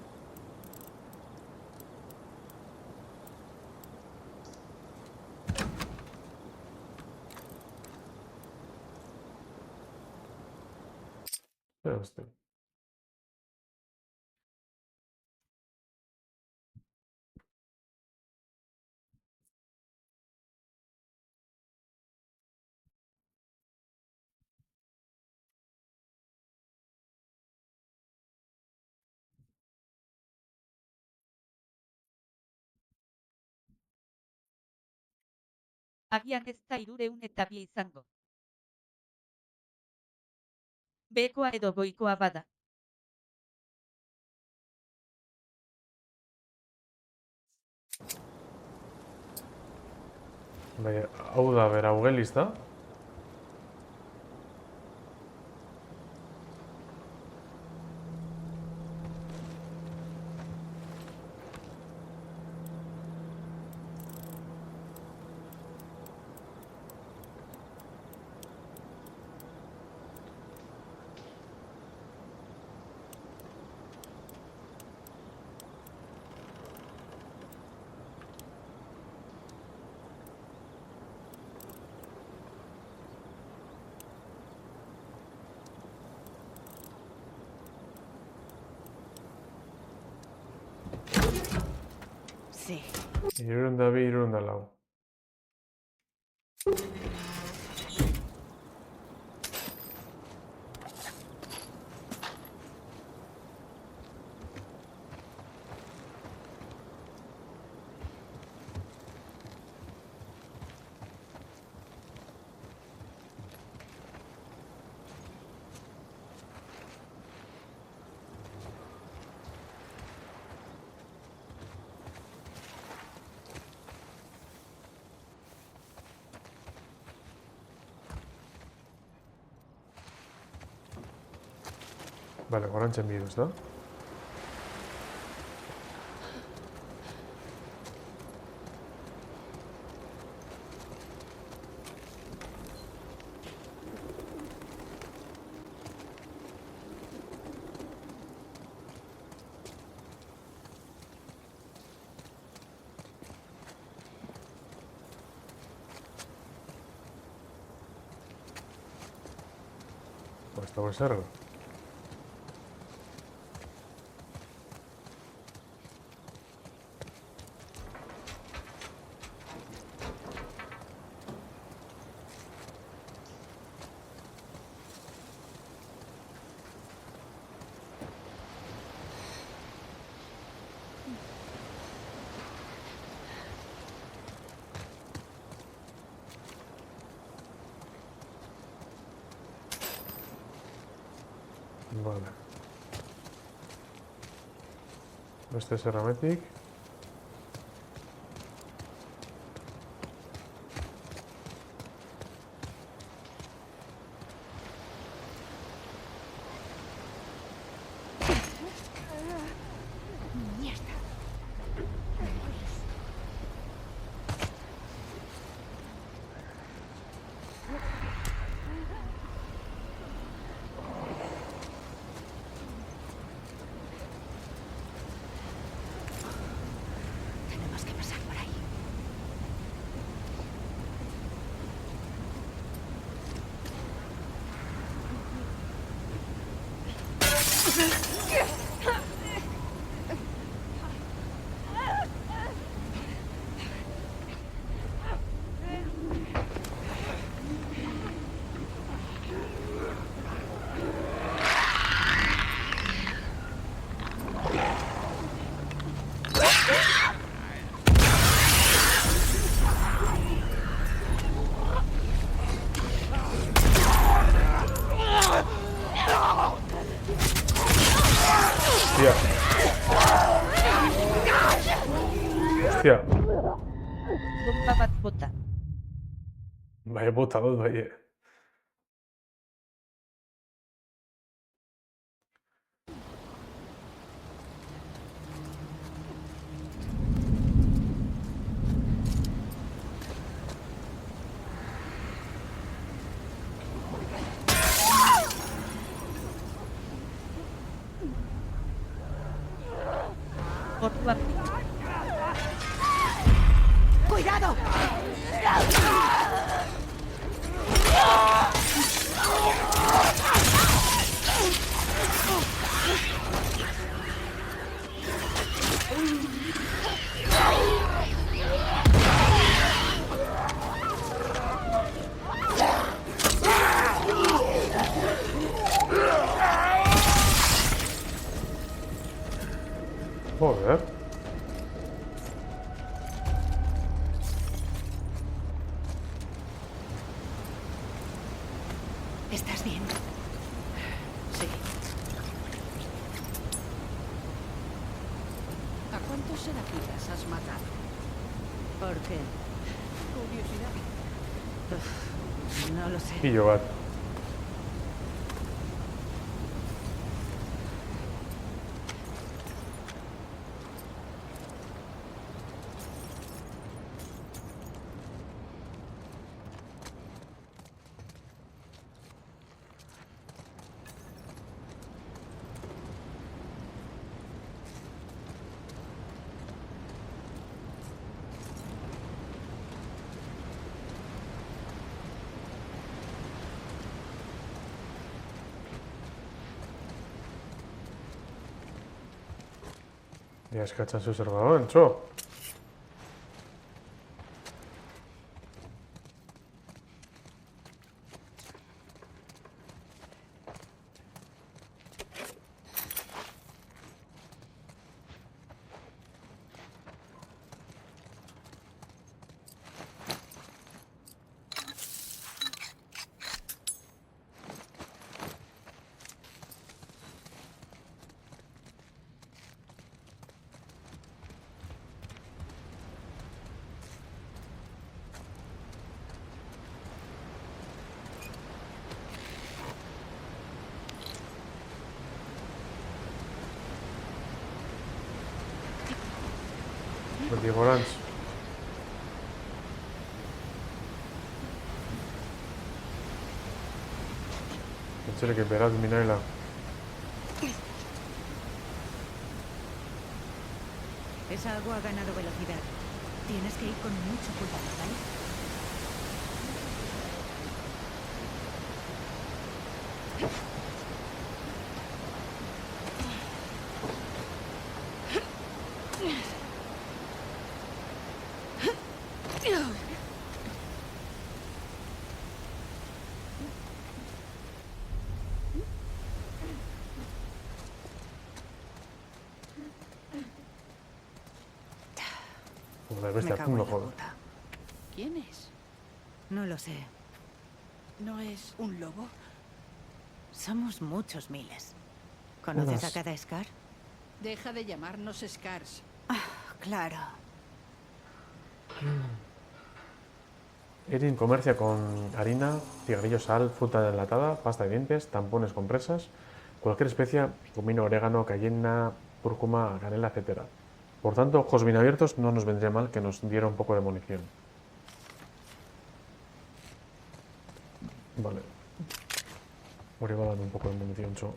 Zer uste? Agian ez da 302 izango. Behekoa edo goikoa bada. Baina, hau da, bera, ugeliz da? Sí. 302, 304. Vale, orange virus, ¿no? Pues esto puede ser. Vale. Este es Hermetic. Mierda. Tenemos que pasar por ahí. Hostia. Hostia. Bomba bat bota. Vaya bota dut, bai. Orduan ¡Cuidado! Joder. ¿Estás bien? Sí. ¿A cuántos serafitas has matado? ¿Por qué? Curiosidad. No lo sé. Y yo, gato. Ja eskatzen zu zer dagoen, txo. Vertigorans. Pensé que verás Minaela. Esa agua ha ganado velocidad. Tienes que ir con mucho cuidado, ¿vale? Joder, Me bestia, cago en la joder. puta. ¿Quién es? No lo sé. ¿No es un lobo? Somos muchos miles. ¿Conoces a cada Scar? Deja de llamarnos Scars. Claro. Erin comercia con harina, cigarrillo, sal, fruta enlatada, pasta de dientes, tampones, compresas, cualquier especia, comino, orégano, cayena, cúrcuma, canela, etc. Por tanto, ojos bien abiertos, no nos vendría mal que nos diera un poco de munición. Vale. Ahora va dando un poco de munición, cho.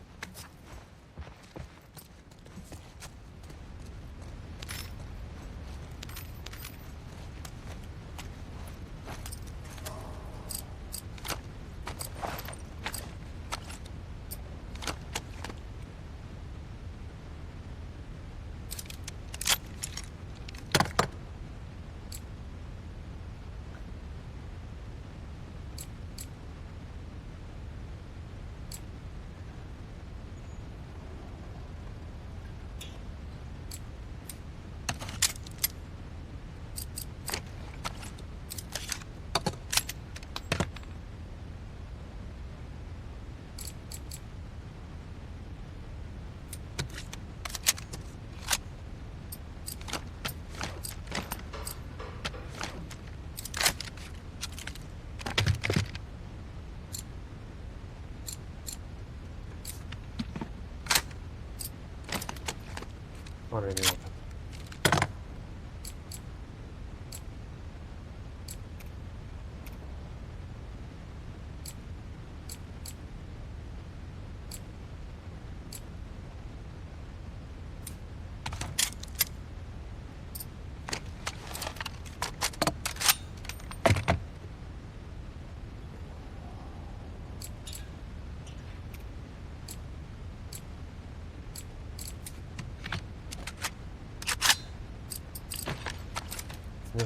Madre mía.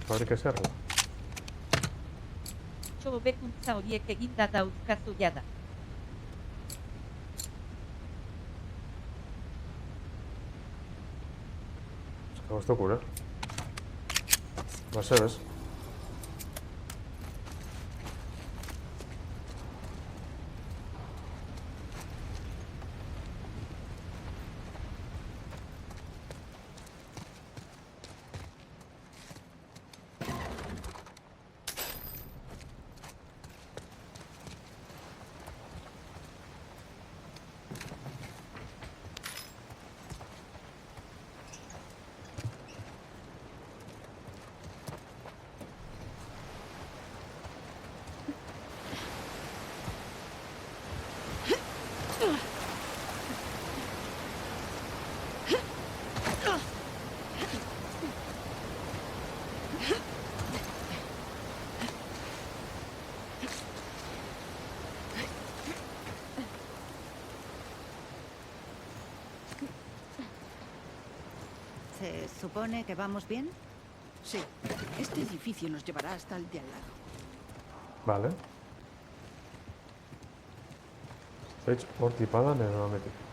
Fabrica serra. Hobekuntza horiek eginda dauzkazu jada. Acabo esto cura. Va a ser, ¿ves? ¿Se supone que vamos bien? Sí. Este edificio nos llevará hasta el de al lado. Vale. Stage hortipada neuromética.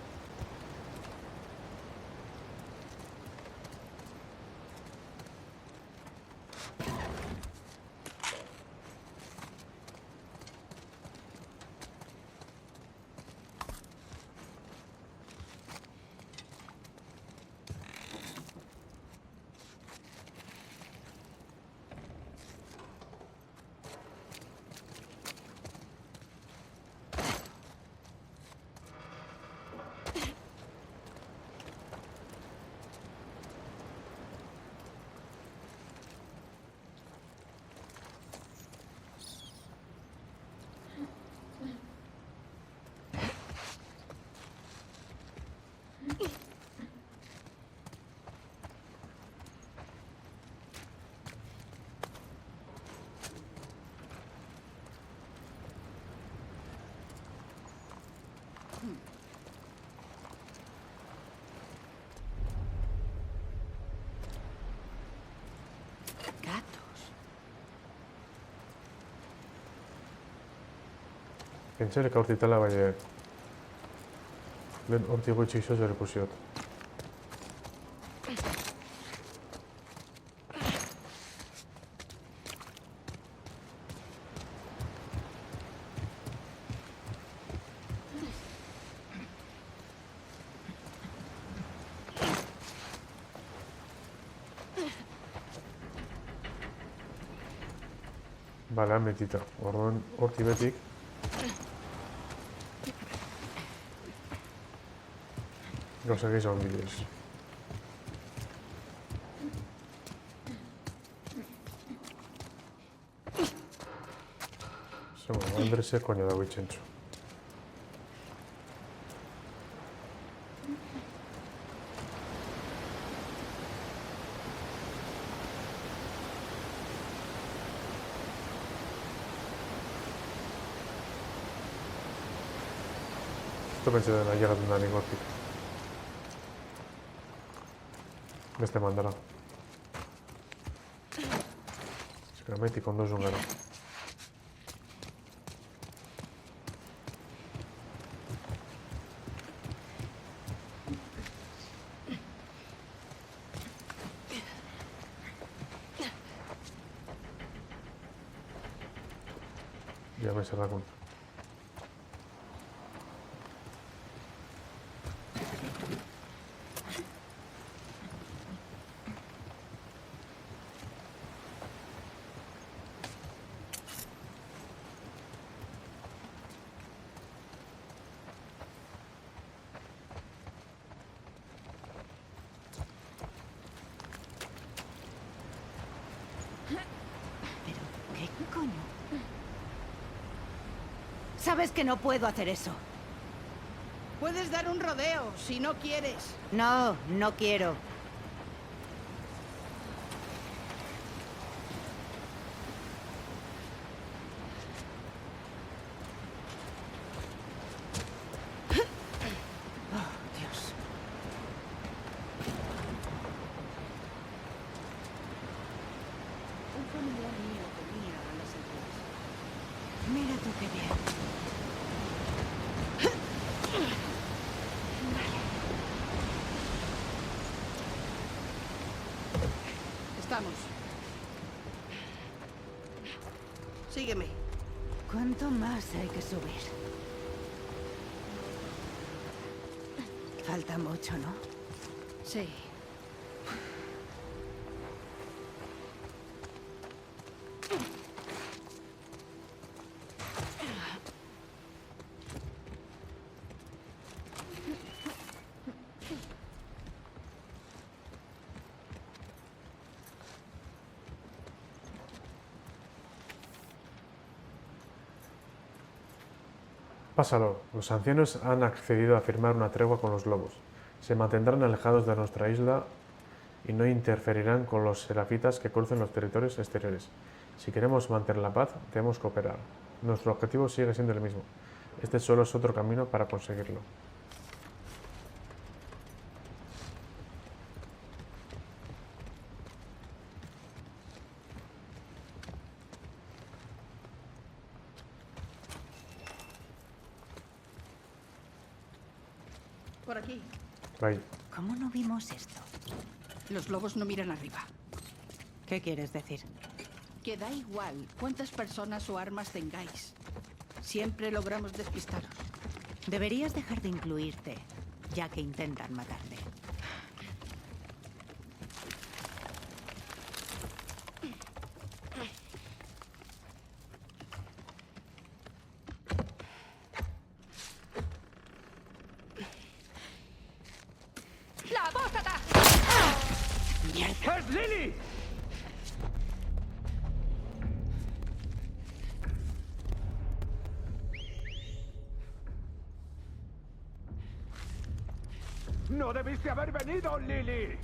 Pentsarik aurtitala bai lehen hortik gutxi izo zer ikusiot. Bale, han betita. Orduan, horti betik. Gauza gehiago bidez. Zego, Andrese koño dago itxentzu. Esto pensé dela llegatzen da ningortik. Beste mandara. Seguramente con dos gara. Ya me cerra con. ¿Qué coño? Sabes que no puedo hacer eso. Puedes dar un rodeo, si no quieres. No, no quiero. Oh, Dios. Un familiar mío tenía alas azules. Mira tú qué bien. Estamos. Sígueme. ¿Cuánto más hay que subir? Falta mucho, ¿no? Sí. Pásalo. Los ancianos han accedido a firmar una tregua con los lobos. Se mantendrán alejados de nuestra isla y no interferirán con los serafitas que crucen los territorios exteriores. Si queremos mantener la paz, debemos cooperar. Nuestro objetivo sigue siendo el mismo. Este solo es otro camino para conseguirlo. Por aquí. Bye. ¿Cómo no vimos esto? Los lobos no miran arriba. ¿Qué quieres decir? Que da igual cuántas personas o armas tengáis. Siempre logramos despistaros. Deberías dejar de incluirte, ya que intentan matarte. ¡La apóstata! ¡Es Lily! ¡No debiste haber venido, Lily!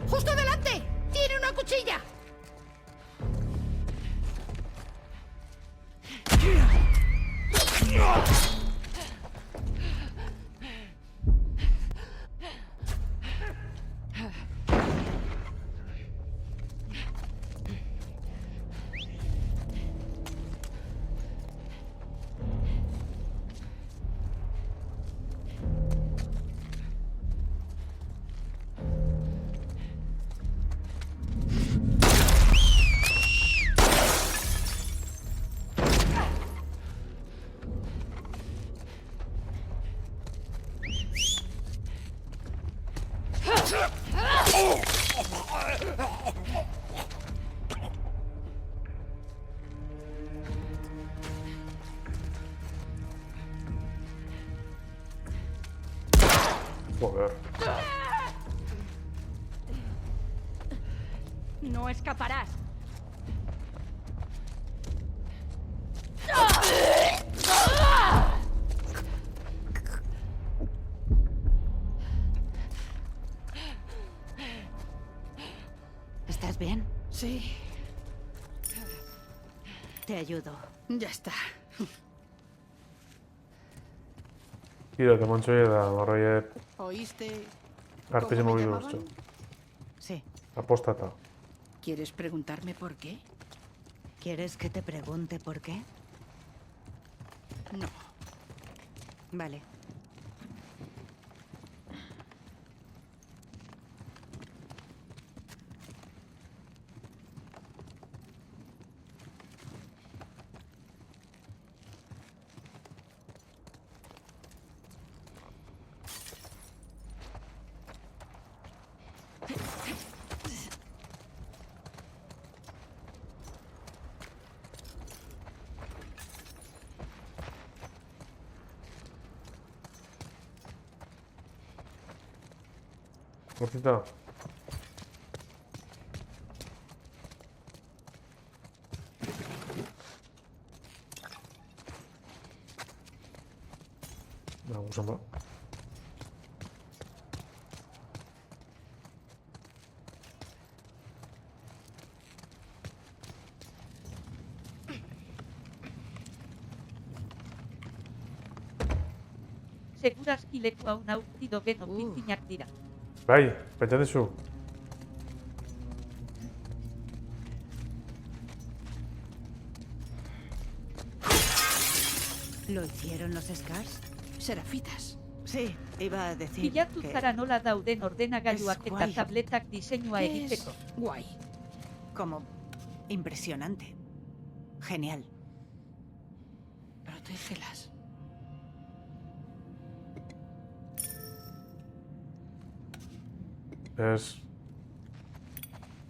¡Justo delante! ¡Tiene una cuchilla! No escaparás. ¿Estás bien? Sí, Te ayudo. ya está. Kira, temontxoie da horreiet ¿Oíste artesi cómo me mugidu llamaban? uste. Sí. Apostata. ¿Quieres preguntarme por qué? ¿Quieres que te pregunte por qué? No. Vale. Hortita. Nagusen ba. Segurazki leku hau nautido geno piztinak dira. Bai, pentsatezu. ¿Lo hicieron los Scars? Serafitas. Sí, iba a decir Bilatu que zara nola dauden ordenagailuak Es eta guay. tabletak diseinua ¿Qué egiteko. es guay? como impresionante. Genial. Protégelas. Ez.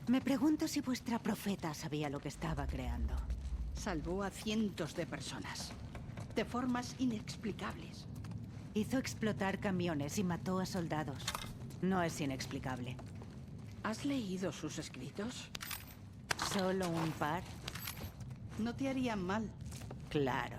Me pregunto si vuestra profeta sabía lo que estaba creando. Salvó a cientos de personas. De formas inexplicables. Hizo explotar camiones y mató a soldados. No es inexplicable. ¿Has leído sus escritos? ¿Solo un par? No te harían mal. Claro.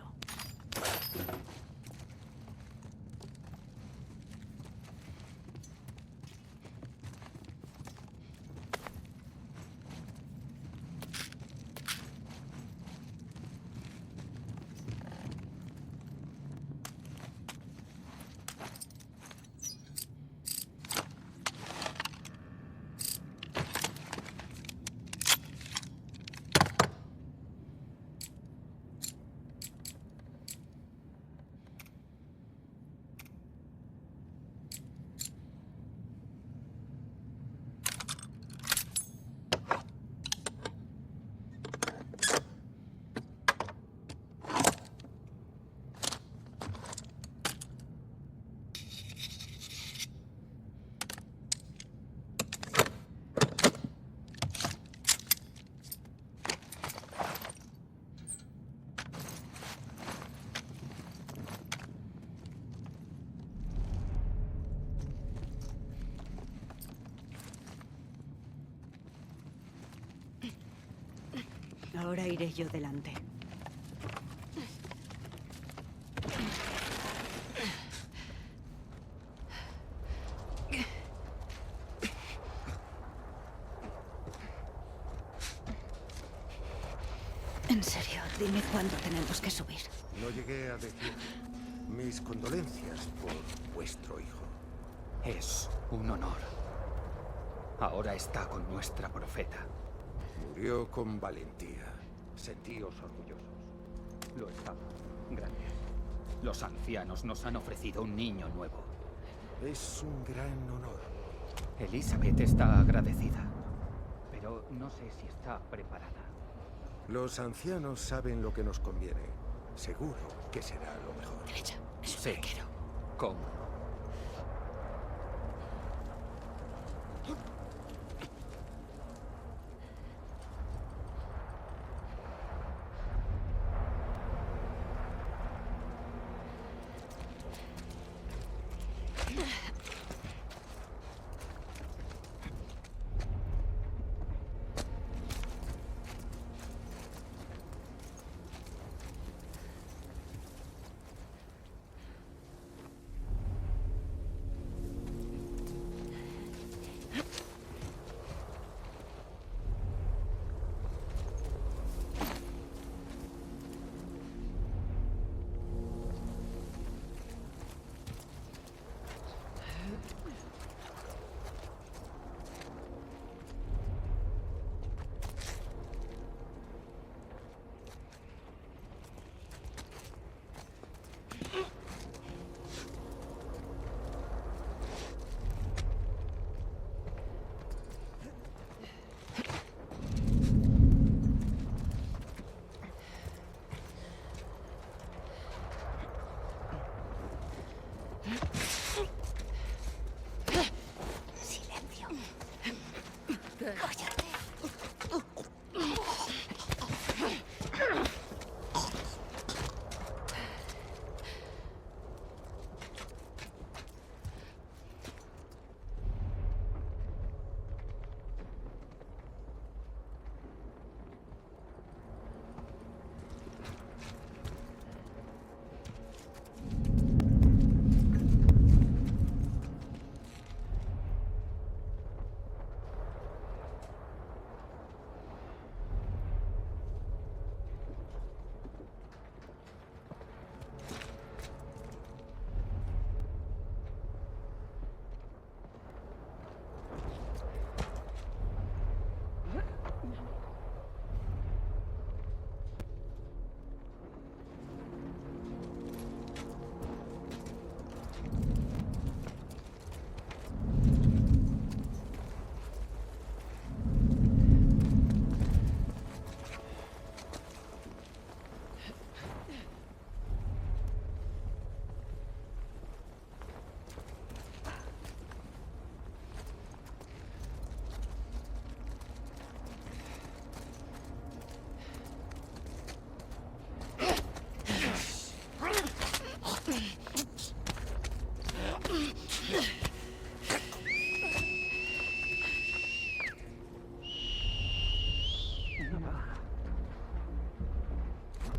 Ahora iré yo delante. En serio, dime cuándo tenemos que subir. No llegué a decir mis condolencias por vuestro hijo. Es un honor. Ahora está con nuestra profeta. Murió con valentía. Sentíos orgullosos. Lo estaba. Gracias. Los ancianos nos han ofrecido un niño nuevo. Es un gran honor. Elizabeth está agradecida, pero no sé si está preparada. Los ancianos saben lo que nos conviene. Seguro que será lo mejor. Derecha. Es un Sí. arquero. ¿Cómo?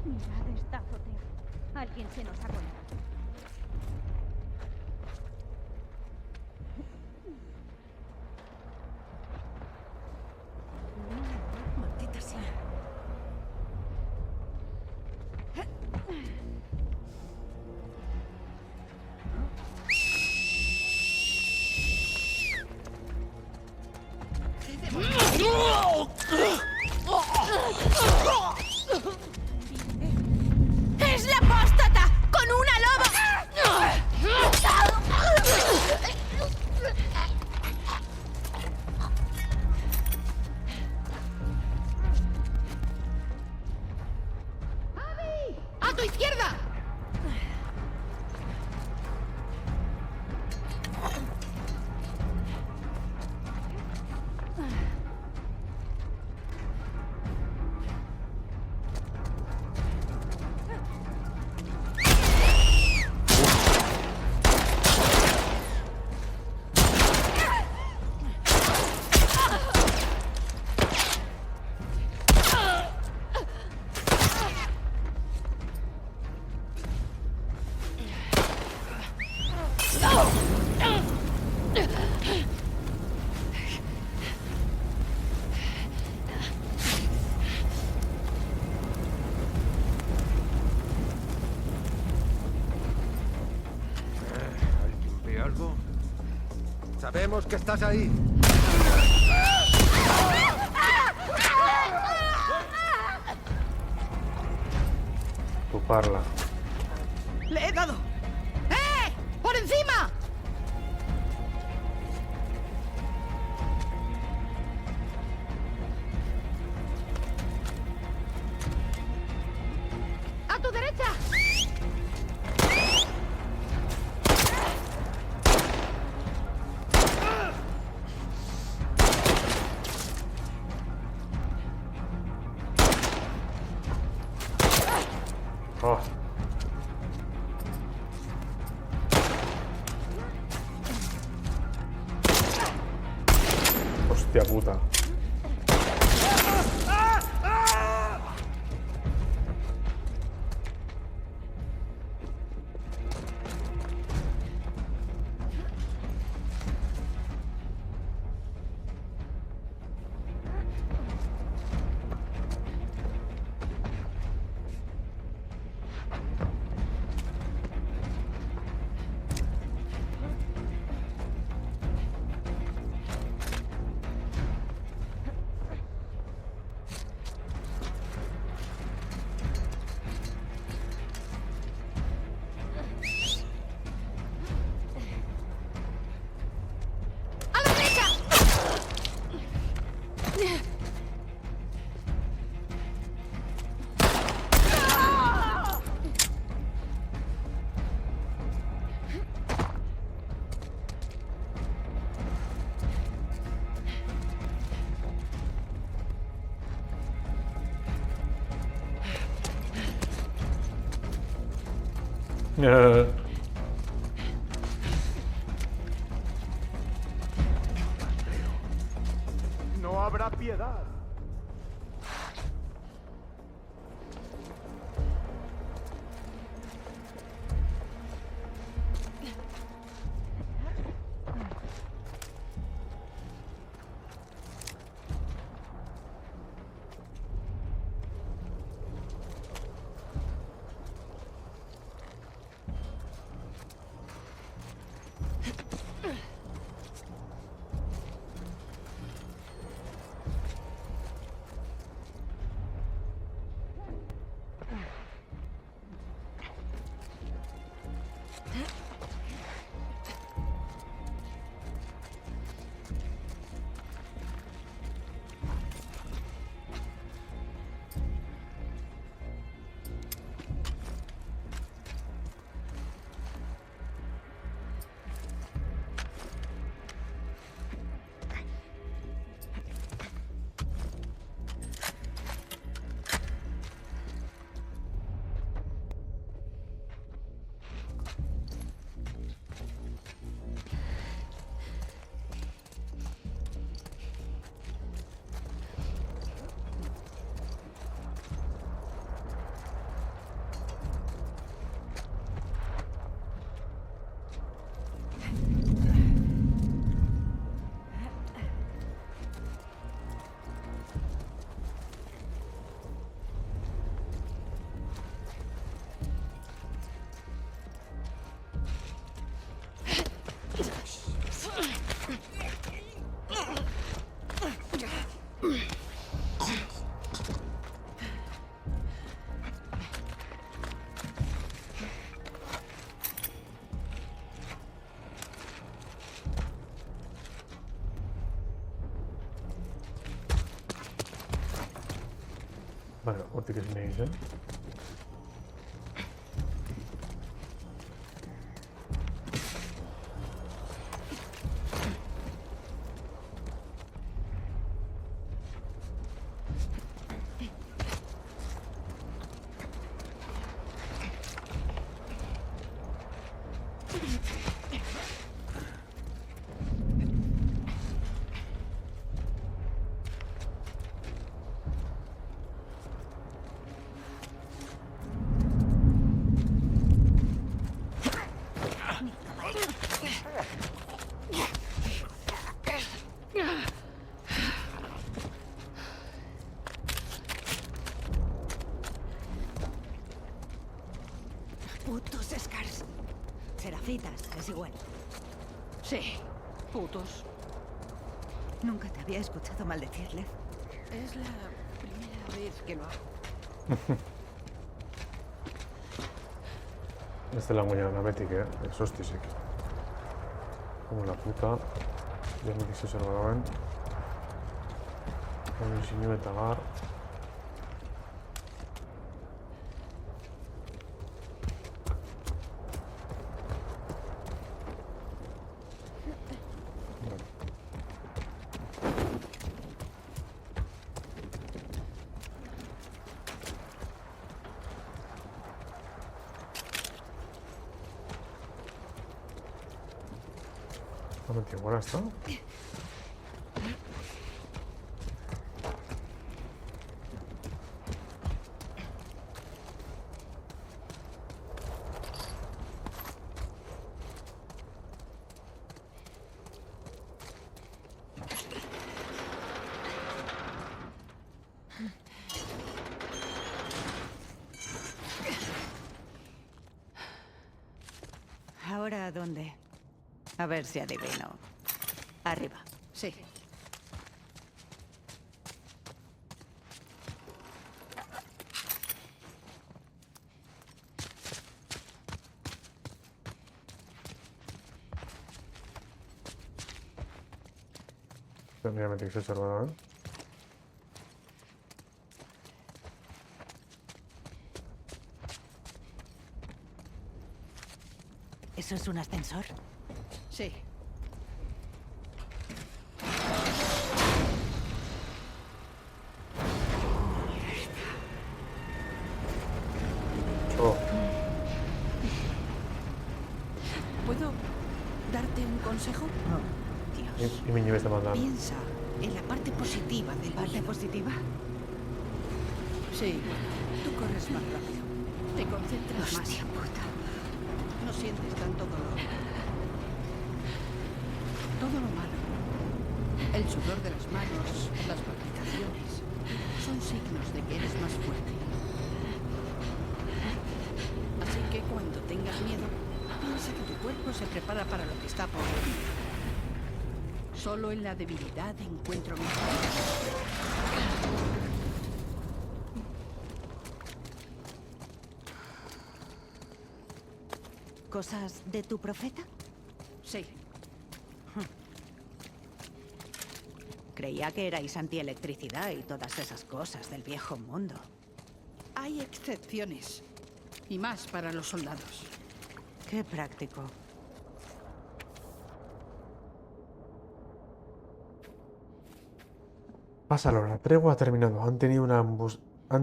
Mirad esta azotea. Alguien se nos ha colado. Maldita sea. ¡Es la apóstata! ¡Con una loba! ¡Abby! ¡A tu izquierda! ¿Alguien ve algo? Sabemos que estás ahí. Tu parla. ¡Le he dado! ¡Eh! ¡Por encima! ¡A tu derecha! Oh. Hostia puta. No habrá piedad. Vale, hortik ezin egin zen. Putos Scars. Serafitas, es igual. Sí, putos. Nunca te había escuchado maldecirle. Es la primera vez que lo hago. Esta es la muñeca Betik, ez hostisek. Como la puta. Denetik zezer badagoen. Hori sinu eta gar. Momentik, gora ez da? ¿Ahora a dónde? A ver si adivino. Arriba. Sí. Mira, Betik zezer badagoen. ¿Eso es un ascensor? Sí. Oh. consejo? Oh, Dios. Y mi nivel está mandando. Piensa en la parte positiva del ¿Parte miedo. positiva? Sí, bueno, tú corres más rápido. Te concentras más. Hostia puta. No sientes tanto dolor. Todo lo malo. El sudor de las manos, las palpitaciones, son signos de que eres más fuerte. Así que cuando tengas miedo, piensa que tu cuerpo se prepara para lo que está por venir. Solo en la debilidad encuentro mi fuerza. ¿Cosas de tu profeta? Sí. Creía que erais antielectricidad y todas esas cosas del viejo mundo. Hay excepciones. Y más para los soldados. Qué práctico. Pásalo, la tregua ha terminado. Han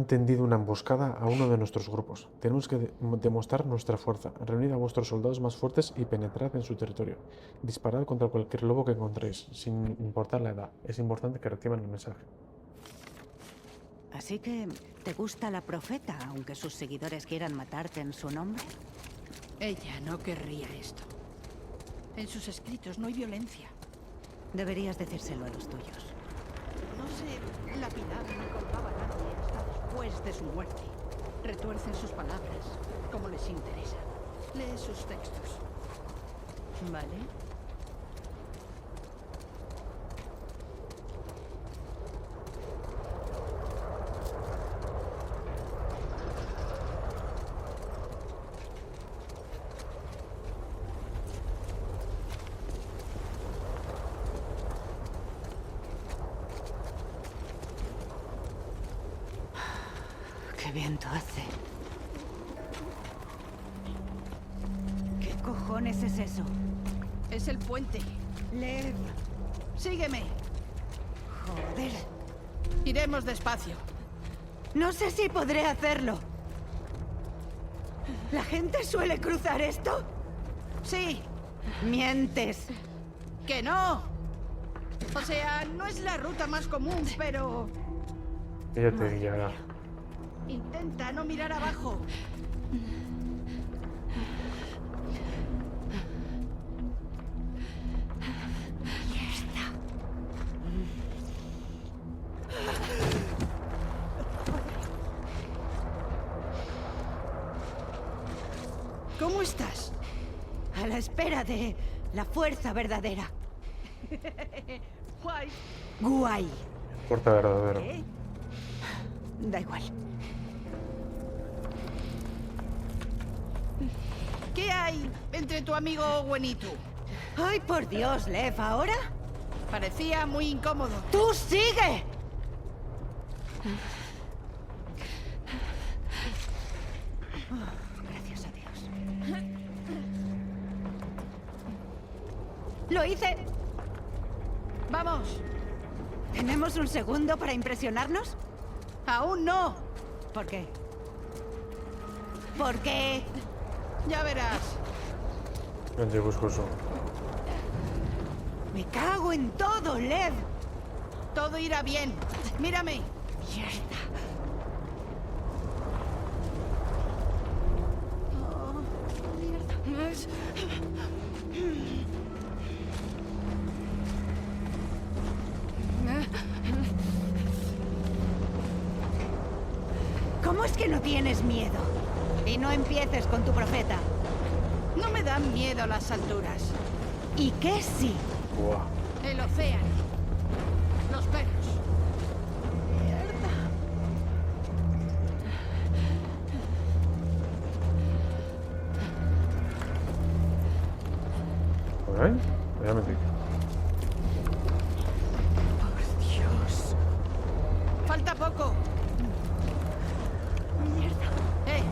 tendido una emboscada a uno de nuestros grupos. Tenemos que demostrar nuestra fuerza. Reunid a vuestros soldados más fuertes y penetrad en su territorio. Disparad contra cualquier lobo que encontréis, sin importar la edad. Es importante que reciban el mensaje. Así que, ¿te gusta la profeta, aunque sus seguidores quieran matarte en su nombre? Ella no querría esto. En sus escritos no hay violencia. Deberías decírselo a los tuyos. No se lapidaba ni colgaba a nadie hasta después de su muerte. Retuercen sus palabras, como les interesa. Lee sus textos. Vale. Qué viento hace. ¿Qué cojones es eso? Es el puente. Lev. Sígueme. Joder. Iremos despacio. No sé si podré hacerlo. ¿La gente suele cruzar esto? Sí. Mientes. ¡Que no! O sea, no es la ruta más común, pero... Ella te guiará. Intenta no mirar abajo. ¿Cómo estás? A la espera de la fuerza verdadera. Guay. Guay. Fuerza verdadera. Da igual. ¿Qué hay entre tu amigo Owen y tú? ¡Ay, por Dios, Lev! ¿Ahora? Parecía muy incómodo. ¡Tú sigue! Gracias a Dios. ¡Lo hice! ¡Vamos! ¿Tenemos un segundo para impresionarnos? ¡Aún no! ¿Por qué? ¿Por qué? Ya verás. El discurso. Me cago en todo, Lev. Todo irá bien. Mírame. Mierda. ¿Cómo es que no tienes miedo? Y no empieces con tu profeta. No me dan miedo las alturas. ¿Y qué sí? Buah. El océano. Los perros. ¿Por ahí? Ya me metí. Por Dios. Falta poco. Mierda.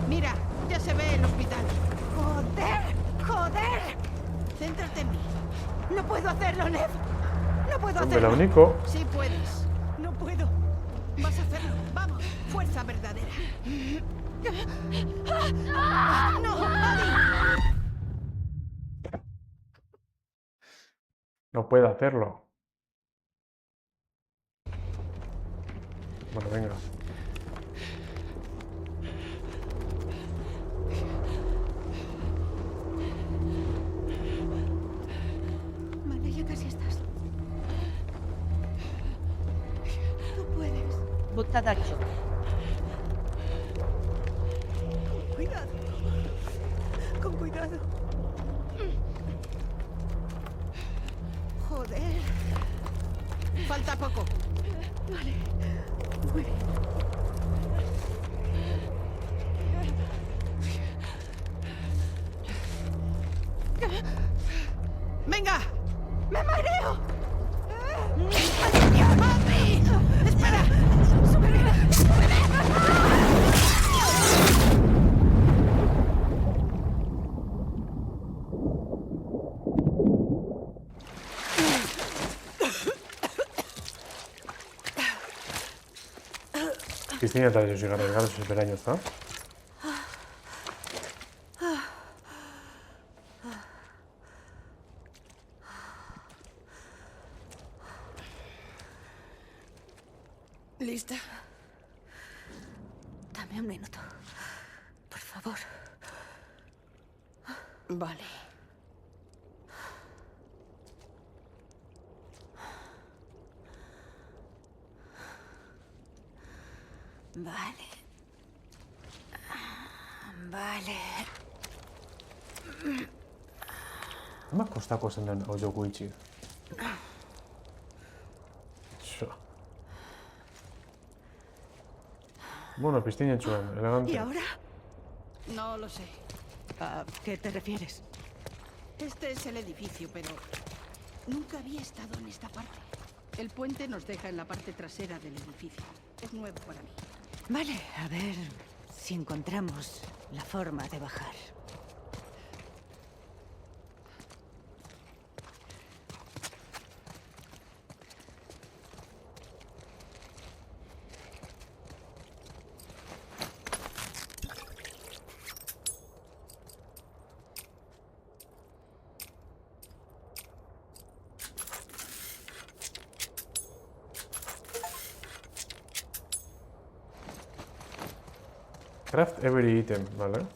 Mira, ya se ve el hospital. ¡Joder! ¡Joder! Céntrate en mí. No puedo hacerlo, Lev. No puedo Me hacerlo. la único. Sí puedes. No puedo. Vas a hacerlo. Vamos. Fuerza verdadera. ¡No! ¡Adi! No puede hacerlo. Bueno, venga. Vale, ya casi estás. Tú puedes. Botadacho. Cuidado. Con cuidado. Joder. Falta poco. Vale. Muy bien. ¡Venga! ¡Me mareo! ¡Papi! ¡Espera! Cristina ta llegar a regalos ese año, ¿está? ¿Lista? Dame un minuto. Por favor. Vale. Vale. Vale. Zenbat kostako zen den hau joku itxi? Bueno, piztinen zuen, elegante. ¿Y ahora? No lo sé. ¿A qué te refieres? Este es el edificio, pero nunca había estado en esta parte. El puente nos deja en la parte trasera del edificio. Es nuevo para mí. Vale, a ver si encontramos la forma de bajar. Craft every item, ¿vale?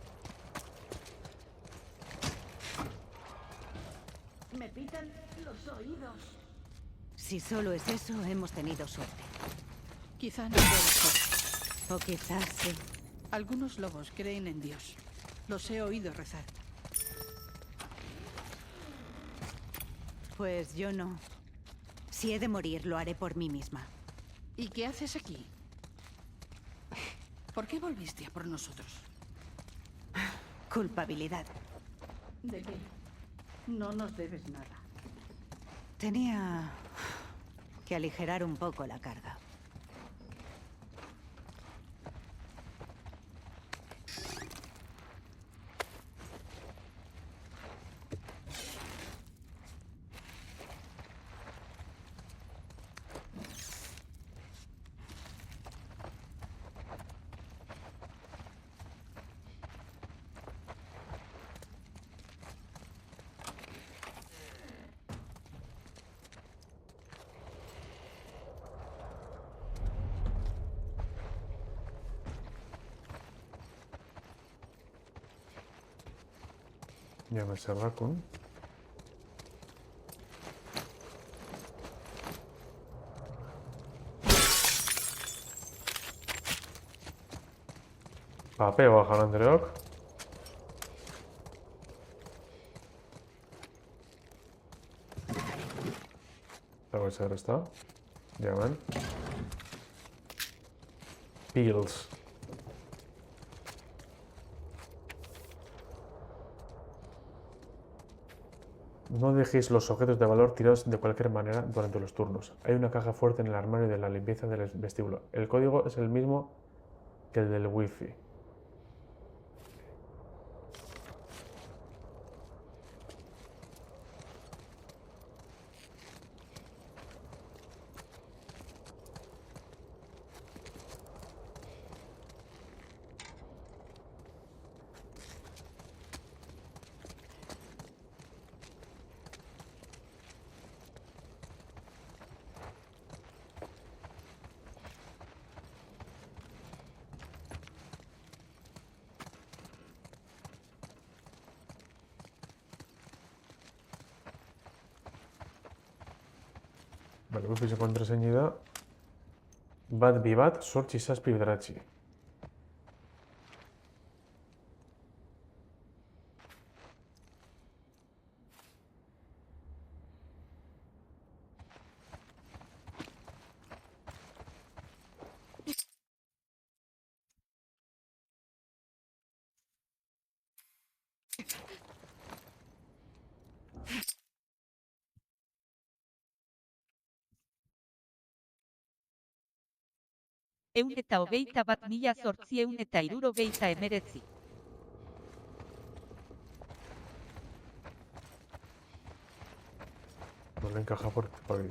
Me pitan los oídos. Si solo es eso, hemos tenido suerte. Quizá no pueda ser. O quizás sí. Algunos lobos creen en Dios. Los he oído rezar. Pues yo no. Si he de morir, lo haré por mí misma. ¿Y qué haces aquí? ¿Por qué volviste a por nosotros? Culpabilidad. ¿De qué? No nos debes nada. Tenía que aligerar un poco la carga. Ya me cerré con... Papeo bajan Andreok. Tengo que ser esta. Ya ven. Pills. No dejéis los objetos de valor tirados de cualquier manera durante los turnos. Hay una caja fuerte en el armario de la limpieza del vestíbulo. El código es el mismo que el del wifi. Vale, wifi y contraseña. Bat Vivat, Sorchi Saspi Vidrachi. Eta hogeita bat mila zortzieun eta hirurogeita hemeretzi. No le encaja por ahí.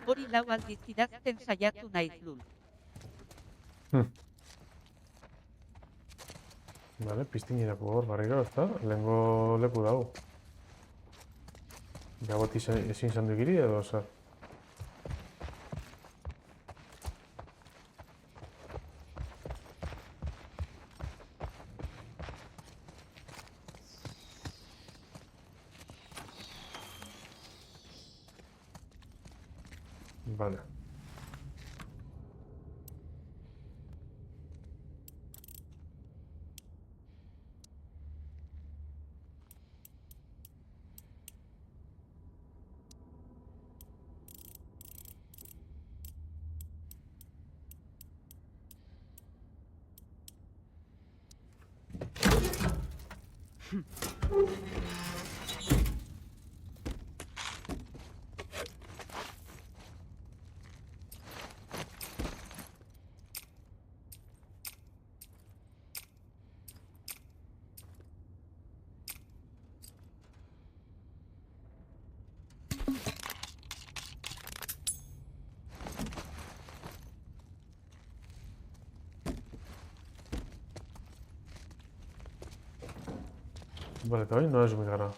Hori lau aldiz idazten saiatu naiz lul. Vale, piztinirako hor barriro, ezta? Lehengo leku dago. Gabot ezin izan du giri edo, zer? Vale. Vale, todavía no es muy grave.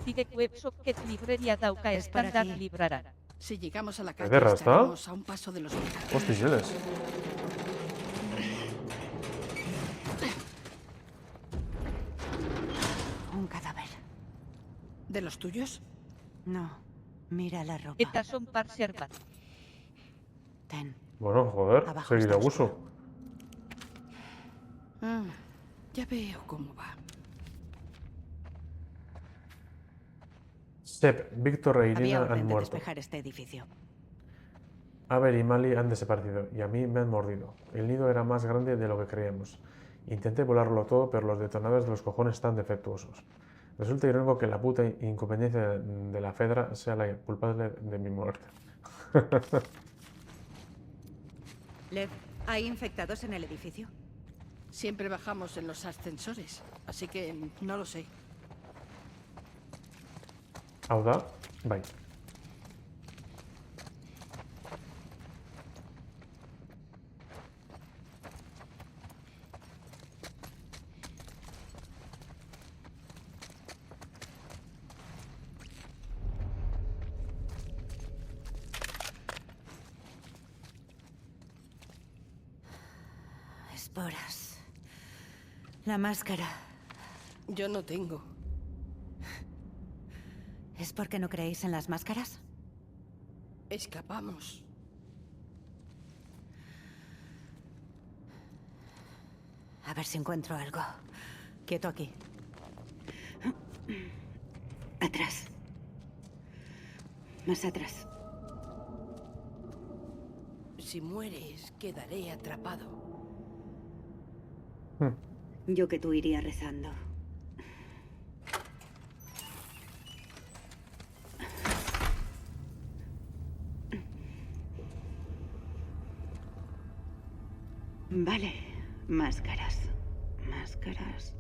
Zirek WebSocket libreria dauka estandar librara. Si llegamos a la calle, Ederra, ezta? estaremos a un paso de los hospitales. Hostizeles. Un cadáver. ¿De los tuyos? No, mira la ropa. Eta son parser bat. Ten. Bueno, joder, Abajo seguir está abuso. Ya veo cómo va. Sep, Víctor e Había Irina orden han de muerto. despejar este edificio. Abel y Mali han desaparecido y a mí me han mordido. El nido era más grande de lo que creíamos. Intenté volarlo todo, pero los detonadores de los cojones están defectuosos. Resulta irónico que la puta incompetencia de la Fedra sea la culpable de mi muerte. Lev, ¿hay infectados en el edificio? Siempre bajamos en los ascensores, así que no lo sé. Auda, bye. Esporas. La máscara. Yo no tengo. ¿Es porque no creéis en las máscaras? Escapamos. A ver si encuentro algo. Quieto aquí. Atrás. Más atrás. Si mueres, quedaré atrapado. Yo que tú iría rezando. Vale, máscaras. Máscaras.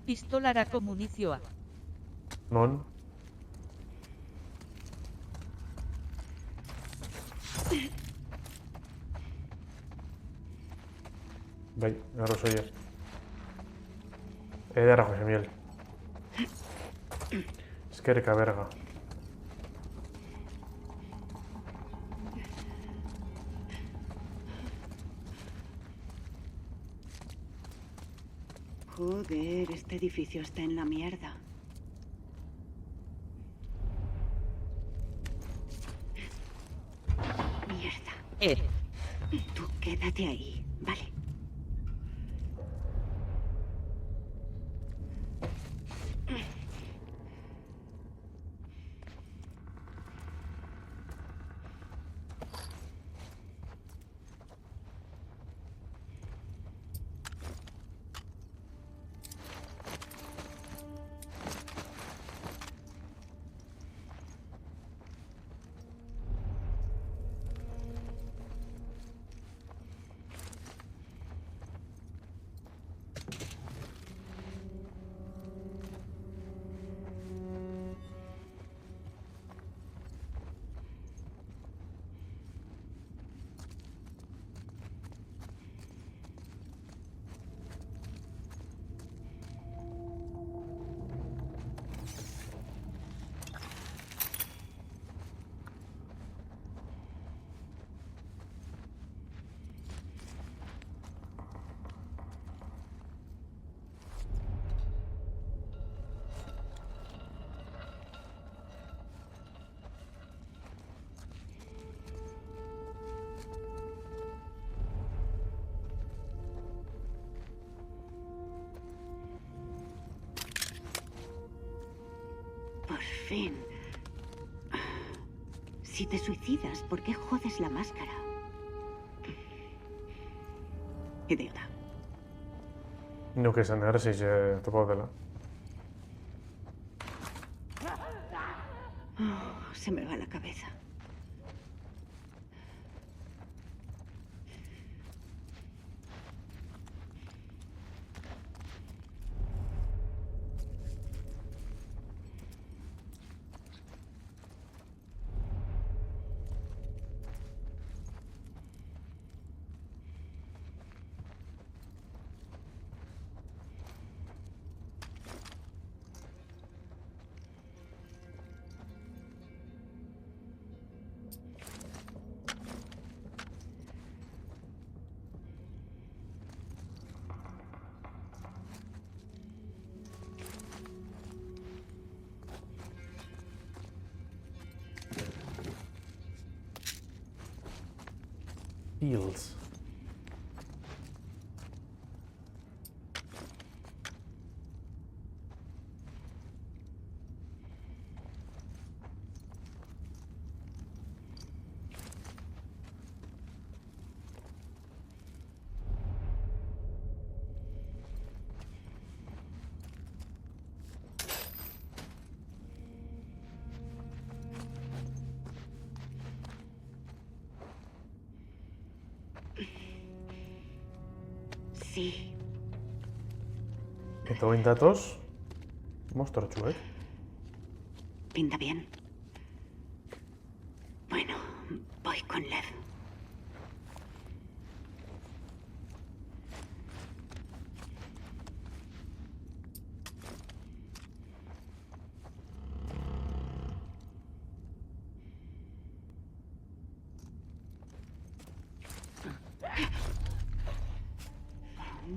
pistolarako munizioa. Non? Bai, garro zoia. Edera, Jose Miel. Eskerrika berga. Joder, este edificio está en la mierda. Mierda. Tú quédate ahí, ¿vale? Por fin. Si te suicidas, ¿por qué jodes la máscara? Idiota. Nuke esan behar, zeize topo dela. Oh, se me va la cabeza. Heals. Sí. Eta oin datoz, mostortxuek. Pinta bien. Bueno, voy con Lev.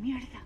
Mierda.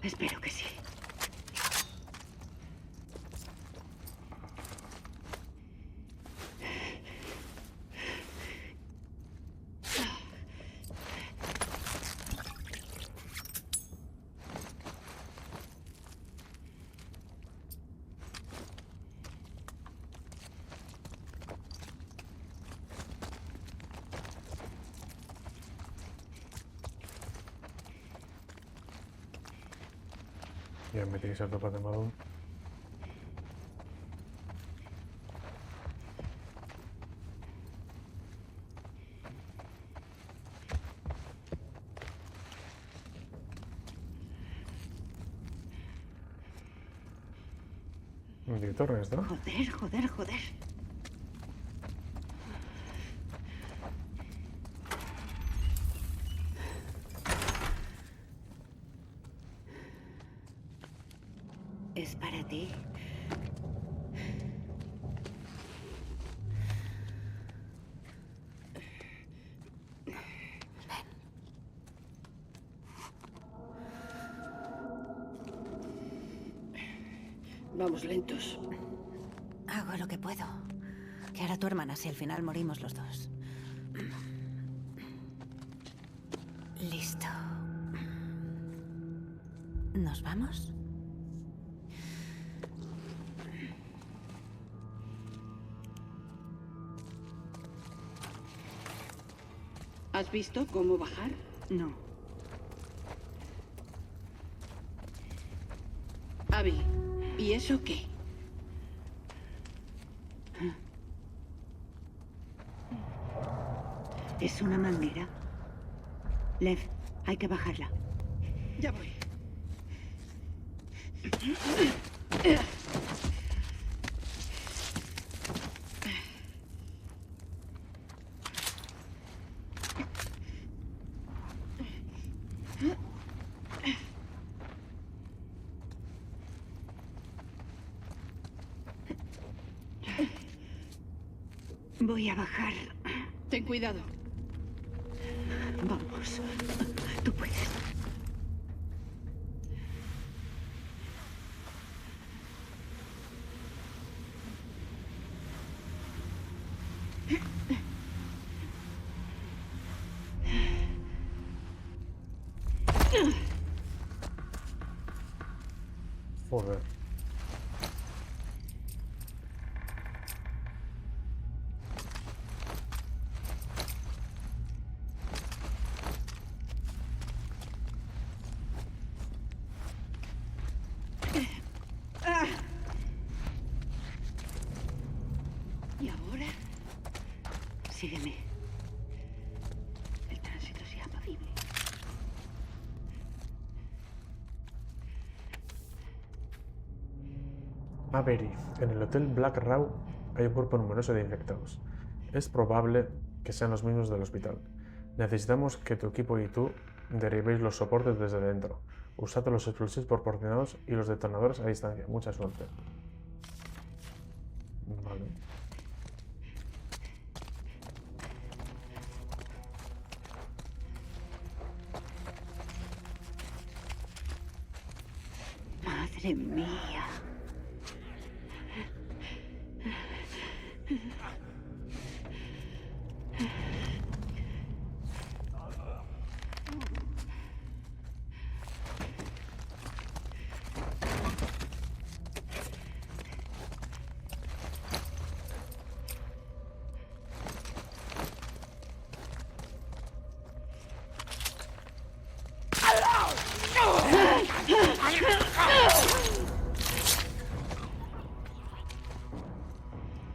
Espero que sí. Ya me tiene que ser topa de Madun. Un director, ¿no? Joder, joder, joder. Es para ti. Vamos lentos. Hago lo que puedo. ¿Qué hará tu hermana si al final morimos los dos? Listo. ¿Nos vamos? ¿Has visto cómo bajar? No. Abby, ¿y eso qué? Es una manguera. Lev, hay que bajarla. Ya voy. Voy a bajar. Ten cuidado. Vamos. Tú puedes. Joder. ¿Y ahora? Sígueme. El tránsito sea apacible. Avery. En el Hotel Black Raw hay un grupo numeroso de infectados. Es probable que sean los mismos del hospital. Necesitamos que tu equipo y tú derribéis los soportes desde dentro. Usad los explosivos proporcionados y los detonadores a distancia. Mucha suerte. Vale. Madre mía.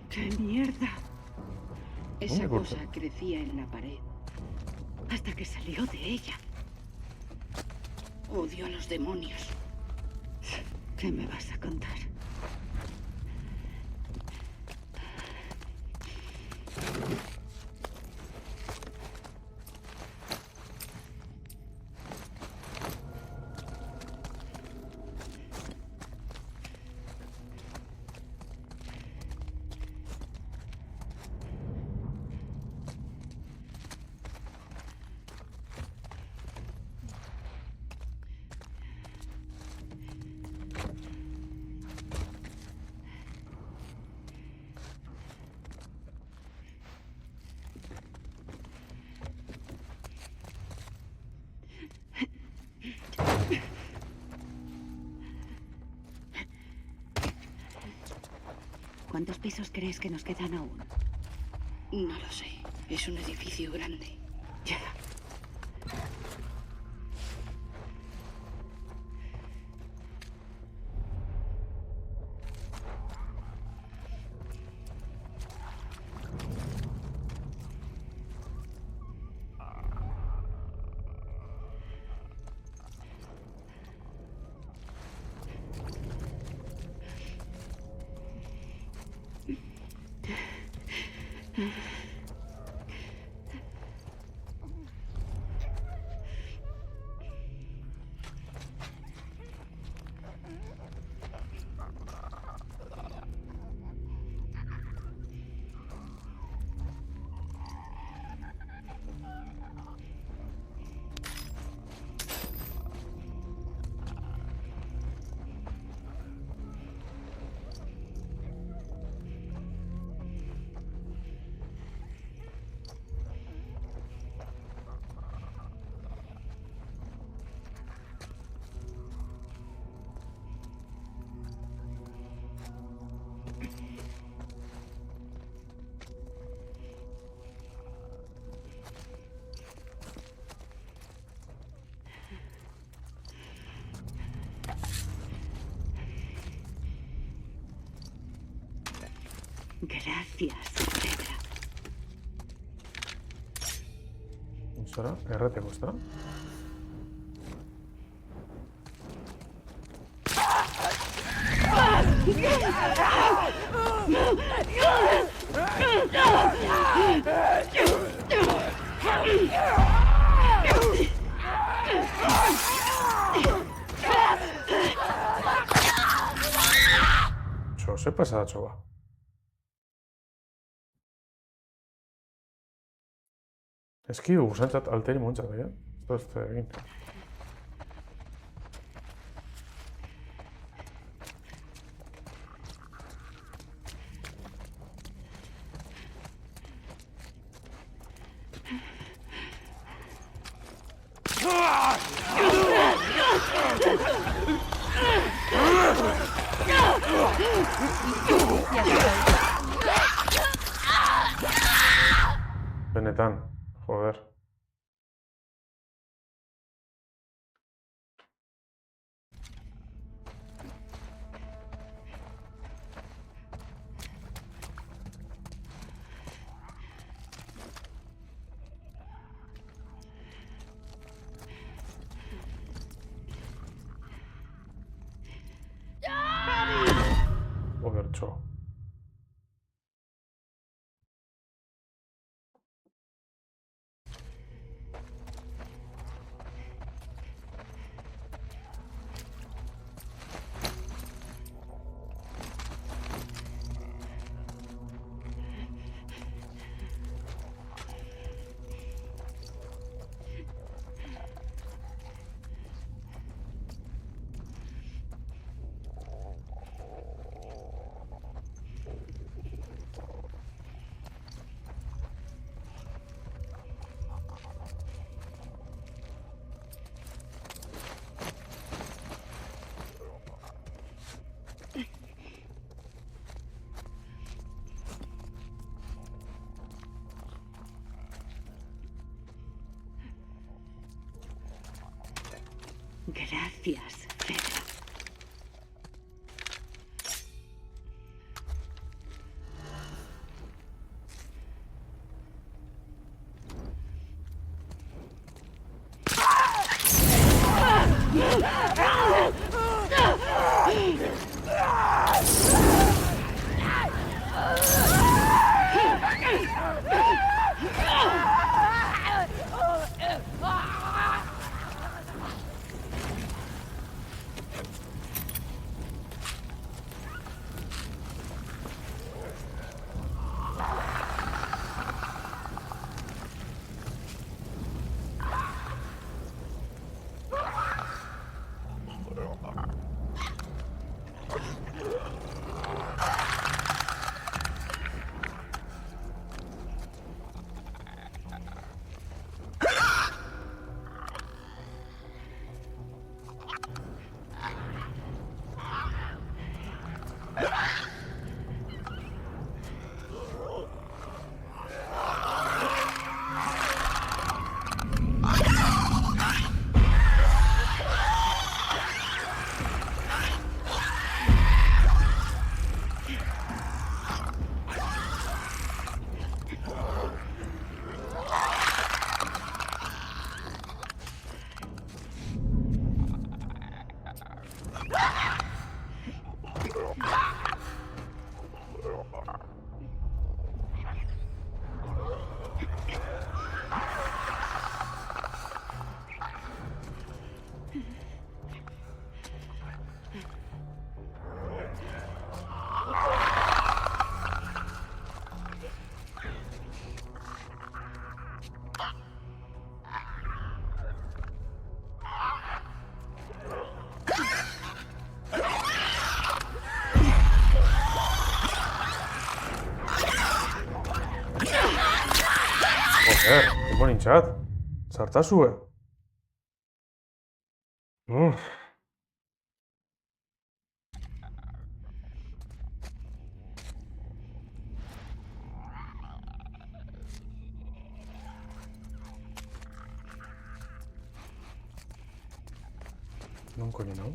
¡Qué mierda! Esa cosa crecía en la pared. Hasta que salió de ella. Odio a los demonios. ¿Qué me vas a contar? ¿Cuántos pisos crees que nos quedan aún? No lo sé. Es un edificio grande. Ya. Gracias, Pedra. ¿Será? ¿R te gusta? Co se pasa, čova? Eski usantzat alteri montzat, ja? Ez da egin. Benetan, joder. Joder, cho. Joder, qué buen chat. Sartasue. Non coño, no.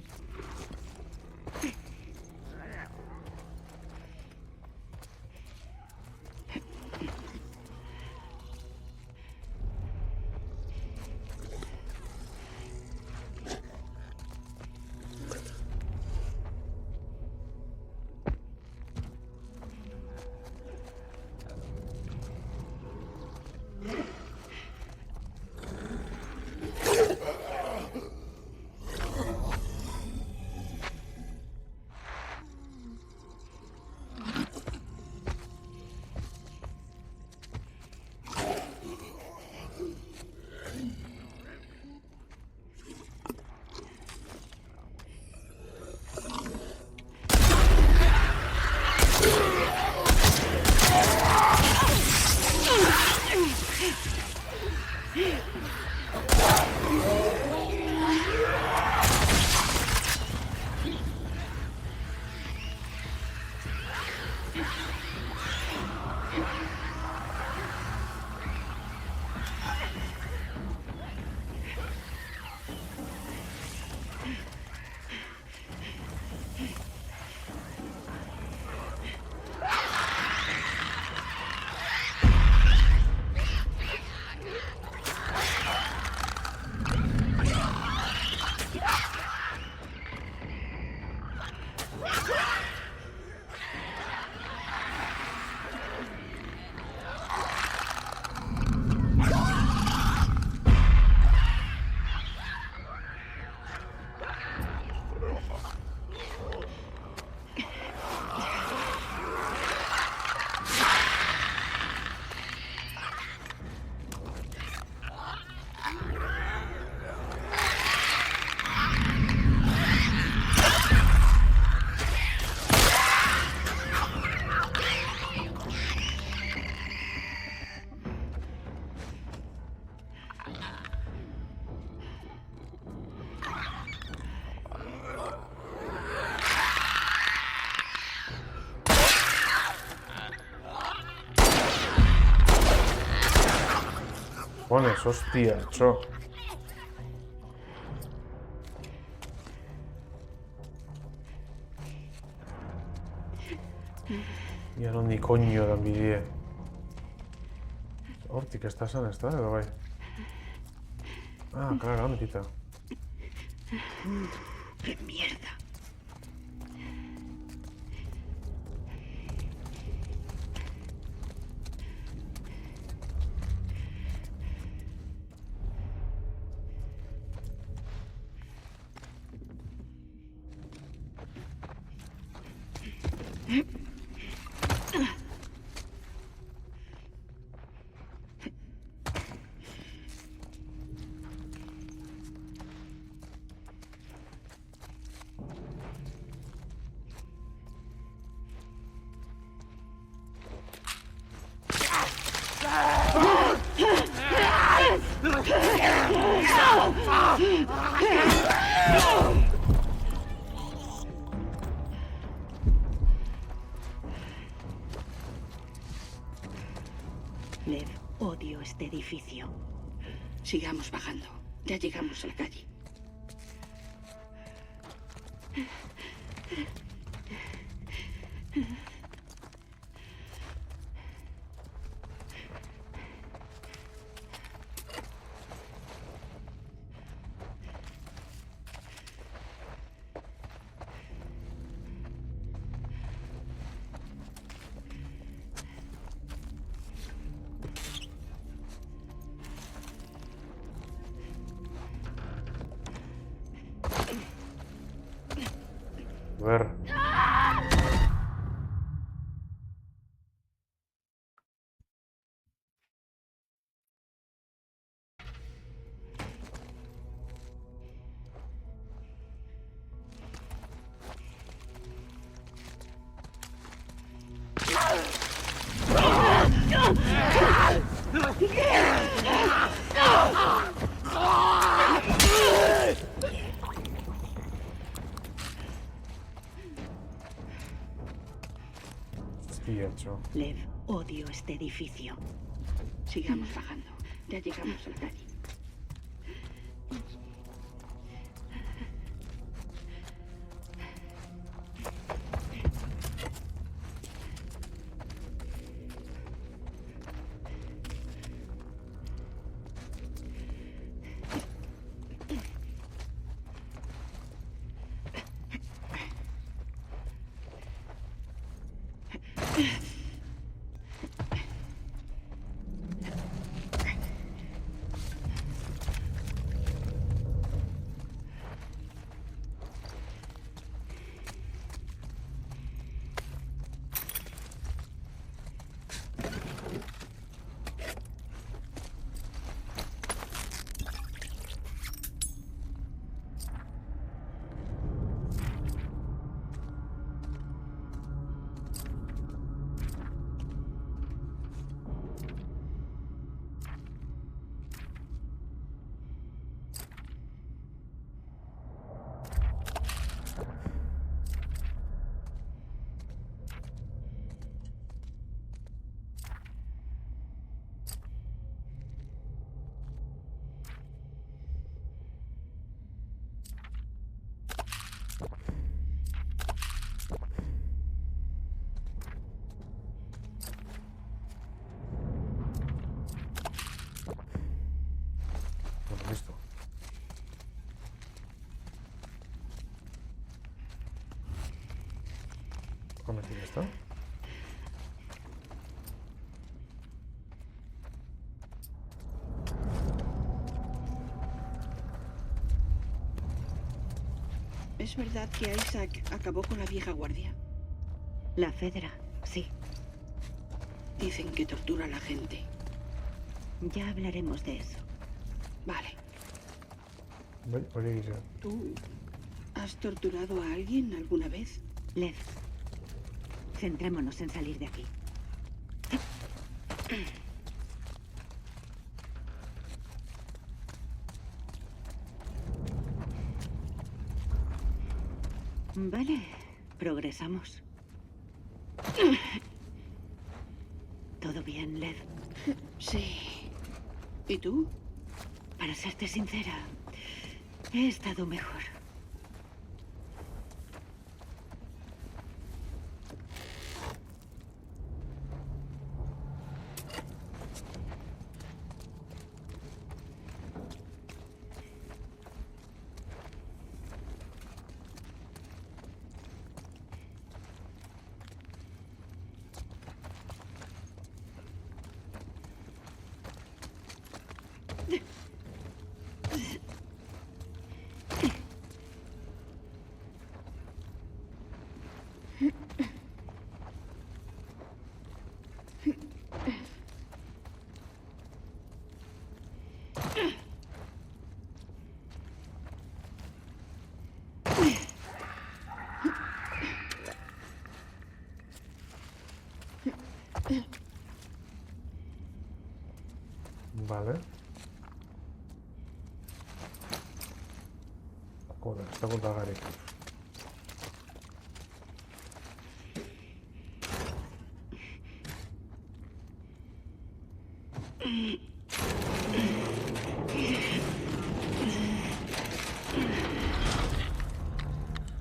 Pones, hostia, cho. Ja non di cogno da invidia. Hortik, ez da esan, ez da, edo bai? Ah, claro, ametita. ¡Qué mierda! Lev, odio este edificio. Sigamos bajando. Ya llegamos a la calle. A ver. Estoy hecho. Lev, odio este edificio. Sigamos bajando. Ya llegamos al calle. Bueno, listo. Con aquí ya está. ¿Es verdad que Isaac acabó con la vieja guardia? La Fedra, sí. Dicen que tortura a la gente. Ya hablaremos de eso. Vale. Voy a ir ya. ¿Tú has torturado a alguien alguna vez? Lev, centrémonos en salir de aquí. Vale, progresamos. ¿Todo bien, Lev? Sí. ¿Y tú? Para serte sincera, he estado mejor. Vale. Joder, está con Gary.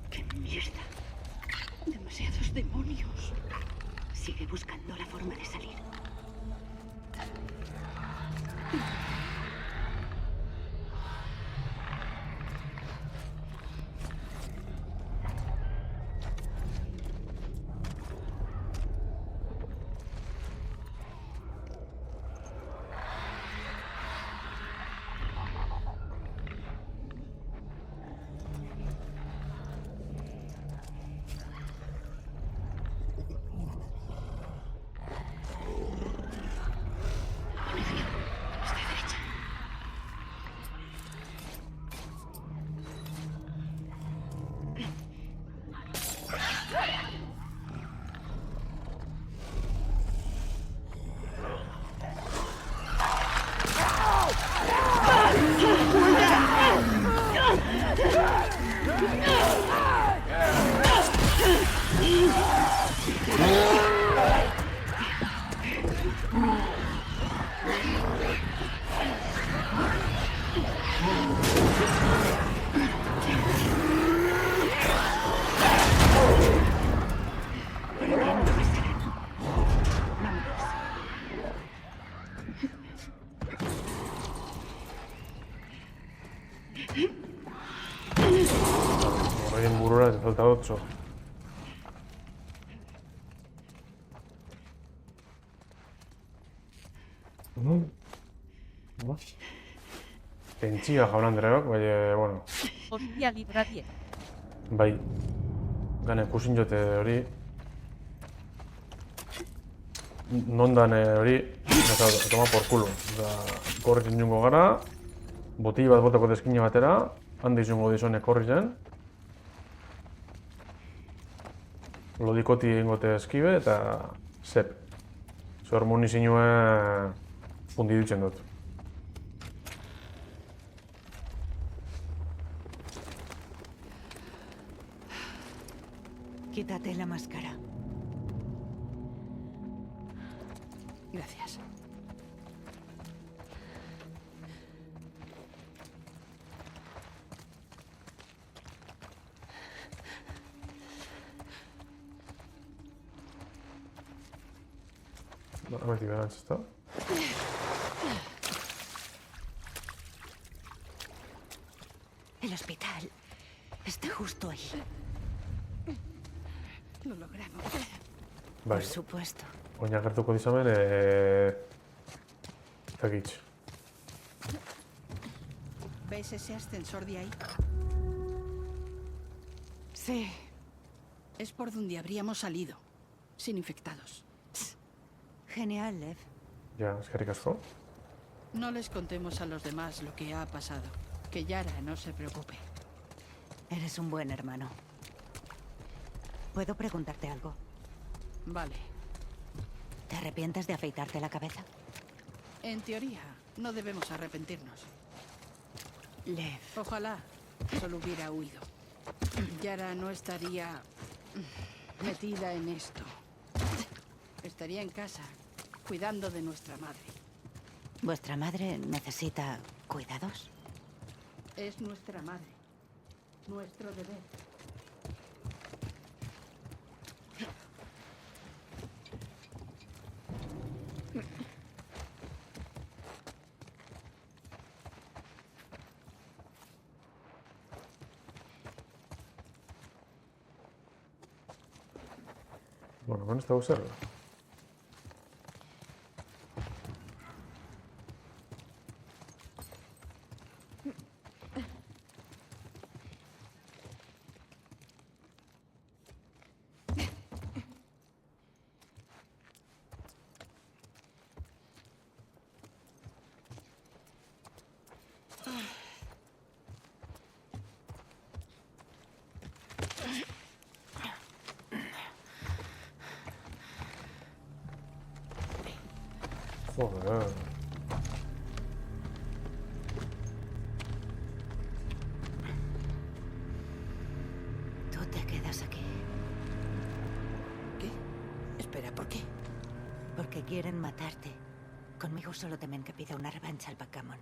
¡Qué mierda! Demasiados demonios. Sigue buscando la forma de salir. Berdin burura ez falta otso. Tentsioa jaun Andreok, bai, bueno. Hostia libra 10. Bai. Gane ikusin jote hori. Nondan hori, eta toma por culo. Korritzen jungo gara, botili bat botako deskine batera, handi jungo dizone korritzen. Lodikoti egingote eskibe eta zep. Zuer munizinue fundi dutzen dut. Quítate la máscara. Gracias. Beti berantz, ezta? El hospital está justo ahí. Lo logramos. Bai. Por supuesto. Oina gertuko dizamen, zakitx. ¿Ves ese ascensor de ahí? Sí. Es por donde habríamos salido, sin infectados. Genial, Lev. Ja, eskerrik asko. No les contemos a los demás lo que ha pasado. Que Yara no se preocupe. Eres un buen hermano. ¿Puedo preguntarte algo? Vale. ¿Te arrepientes de afeitarte la cabeza? En teoría, no debemos arrepentirnos. Lev. Ojalá solo hubiera huido. Yara no estaría metida en esto. Estaría en casa, cuidando de nuestra madre. ¿Vuestra madre necesita cuidados? Es nuestra madre. Nuestro deber. Bueno, con esta usarla. Joder. Tú te quedas aquí. ¿Qué? Espera, ¿por qué? Porque quieren matarte. Conmigo solo temen que pida una revancha al backgammon.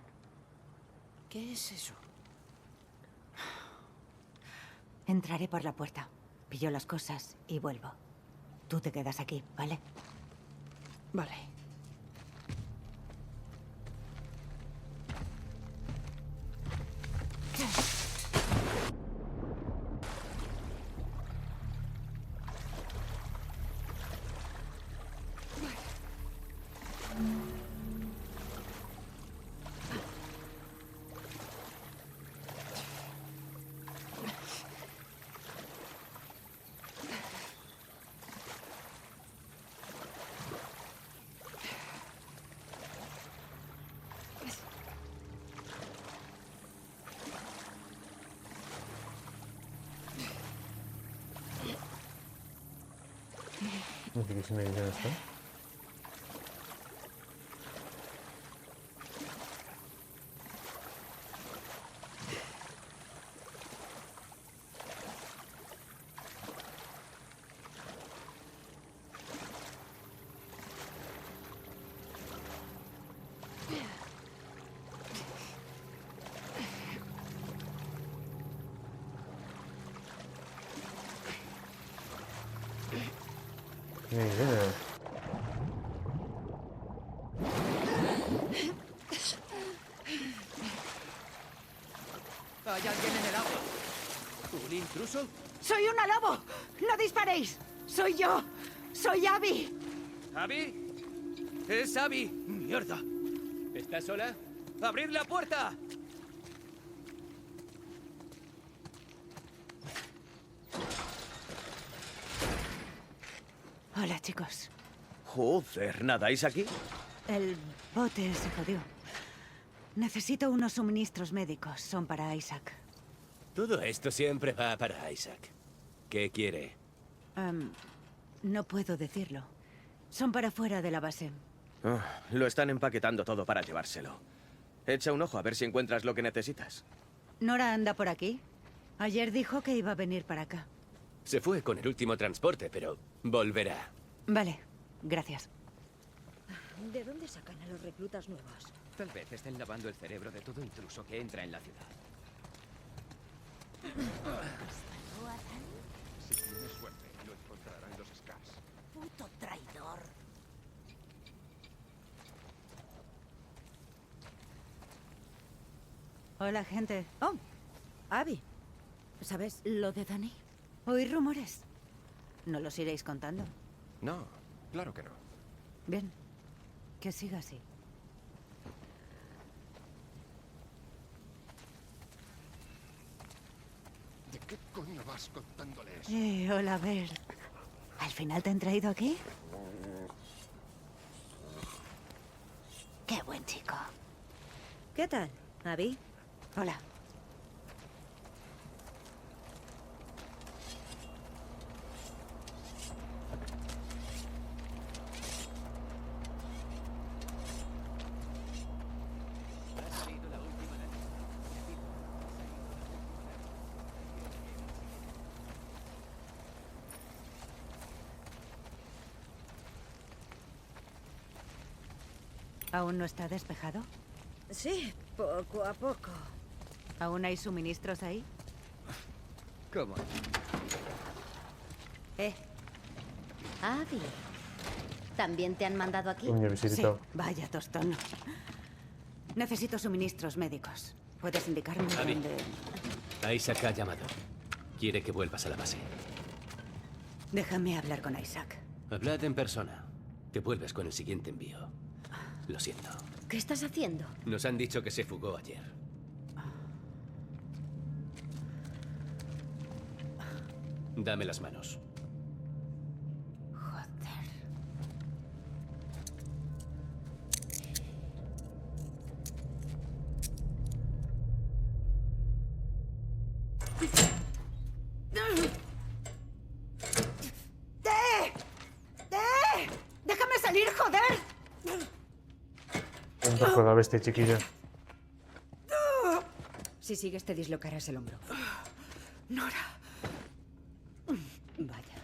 ¿Qué es eso? Entraré por la puerta, pillo las cosas y vuelvo. Tú te quedas aquí, ¿vale? Vale. No sé qué se me dice esto. Ni idea. Hay alguien en el agua. Tulin, intruso? ¡Soy una lobo! ¡No disparéis! ¡Soy yo! ¡Soy Abby! ¿Abby? ¡Es Abby! ¡Mierda! ¿Estás sola? ¡Abrid la puerta! Hola, chicos. Joder, ¿nadáis aquí? El bote se jodió. Necesito unos suministros médicos. Son para Isaac. Todo esto siempre va para Isaac. ¿Qué quiere? No puedo decirlo. Son para fuera de la base. Lo están empaquetando todo para llevárselo. Echa un ojo a ver si encuentras lo que necesitas. ¿Nora anda por aquí? Ayer dijo que iba a venir para acá. Se fue con el último transporte, pero volverá. Vale, gracias. ¿De dónde sacan a los reclutas nuevos? Tal vez estén lavando el cerebro de todo intruso que entra en la ciudad. Si tienes suerte, lo encontrarán los Scars. Puto traidor. Hola, gente. Oh, Abby. ¿Sabes lo de Dani? Oí rumores. ¿No los iréis contando? No, claro que no. Bien. Que siga así. ¿De qué coño vas contándoles? Hola, Bert. ¿Al final te han traído aquí? Qué buen chico. ¿Qué tal, Abby? Hola. ¿Aún no está despejado? Sí, poco a poco. ¿Aún hay suministros ahí? ¿Cómo? Abby. ¿También te han mandado aquí? Sí, vaya tostón. Necesito suministros médicos. ¿Puedes indicarme Abby. dónde...? Isaac ha llamado. Quiere que vuelvas a la base. Déjame hablar con Isaac. Hablad en persona. Te vuelves con el siguiente envío. Lo siento. ¿Qué estás haciendo? Nos han dicho que se fugó ayer. Dame las manos. ¡Déjame salir, joder! Un trozo de la bestia, chiquilla. Si sigues te dislocarás el hombro. Nora. Vaya.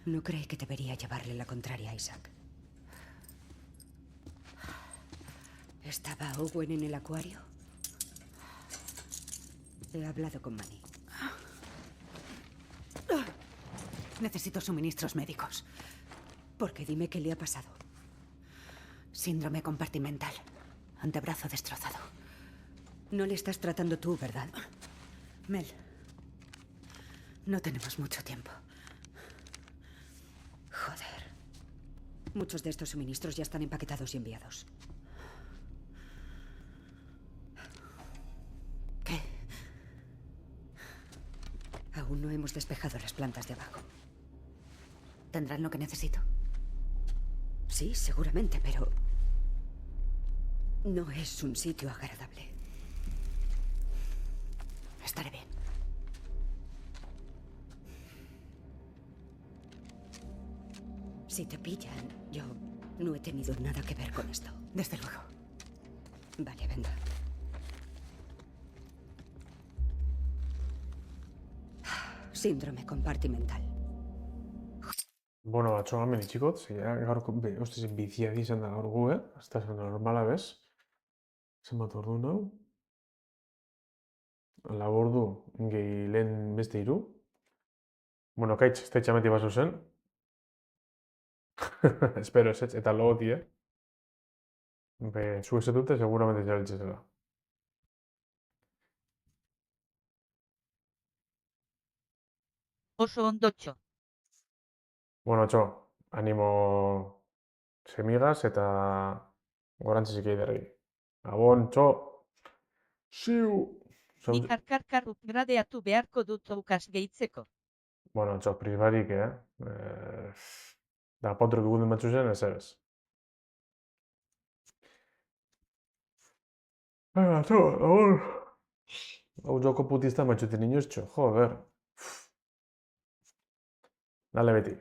No creí que debería llevarle la contraria a Isaac. ¿Estaba Owen en el acuario? He hablado con Manny. Necesito suministros médicos. Porque dime qué le ha pasado. Síndrome compartimental. Antebrazo destrozado. No le estás tratando tú, ¿verdad? Mel. No tenemos mucho tiempo. Joder. Muchos de estos suministros ya están empaquetados y enviados. ¿Qué? Aún no hemos despejado las plantas de abajo. ¿Tendrán lo que necesito? Sí, seguramente, pero... no es un sitio agradable. Estaré bien. Si te pillan, yo no he tenido nada que ver con esto. Desde luego. Vale, venga. Síndrome compartimental. Bueno, atxoan menitxikot, gaurko, ostez, biziadi izan da gaur gu, Hasta normala bez. Zenbat ordu nau? Lau ordu, gehi lehen beste hiru. Bueno, kaitz, ez da itxameti baso zen. Espero, ez, eta logoti, Be, zu ez dute, seguramente jabiltze zela. Oso ondo txo. Bueno, txo, animo semigas eta gorantzizik eiderri. Gabon, txo. Siu. Nik karkarkarruk gradeatu beharko dut aukas gehitzeko. Bueno, txo, prisbarik, Da potruk egun batzu zen, ez ez. Venga, txo, gabon. Hau joko putista matxuten inoz, txo, joder. Dale beti.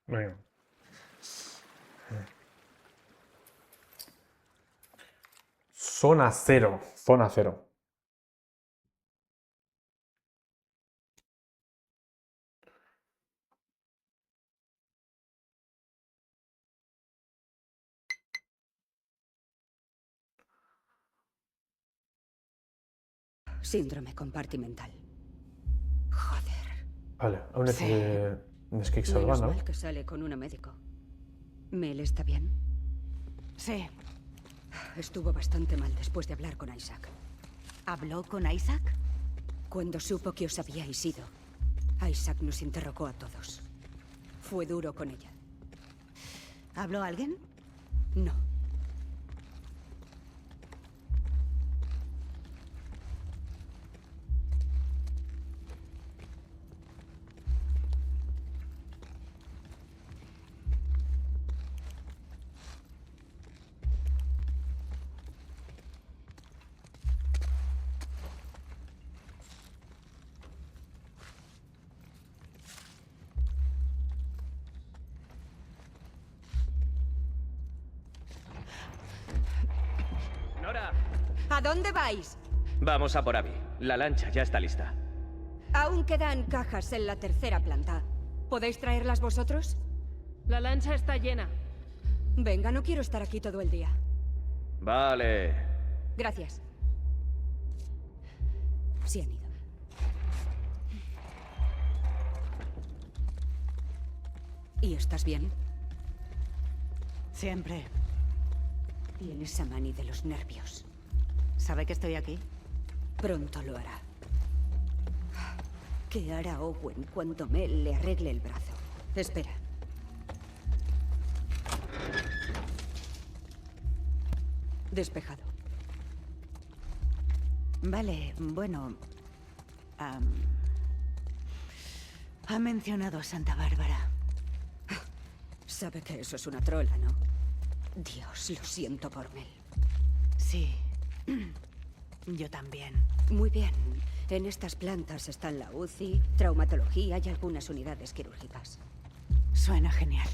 Venga. Zona cero. Zona cero. Síndrome compartimental. Joder. Vale, hau neskik Menos salban, no? mal que sale con una médico. ¿Mel está bien? Sí. Estuvo bastante mal después de hablar con Isaac. ¿Habló con Isaac? Cuando supo que os habíais ido, Isaac nos interrogó a todos. Fue duro con ella. ¿Habló alguien? No. ¡Nora! ¿A dónde vais? Vamos a por Abby. La lancha ya está lista. Aún quedan cajas en la tercera planta. ¿Podéis traerlas vosotros? La lancha está llena. Venga, no quiero estar aquí todo el día. Vale. Gracias. Se han ido. ¿Y estás bien? Siempre. Tienes a Manny de los nervios. ¿Sabe que estoy aquí? Pronto lo hará. ¿Qué hará Owen cuando Mel le arregle el brazo? Espera. Despejado. Vale, bueno... ha mencionado a Santa Bárbara. Sabe que eso es una trola, ¿no? Dios, lo siento por Mel. Sí. Yo también. Muy bien. En estas plantas están la UCI, traumatología y algunas unidades quirúrgicas. Suena genial.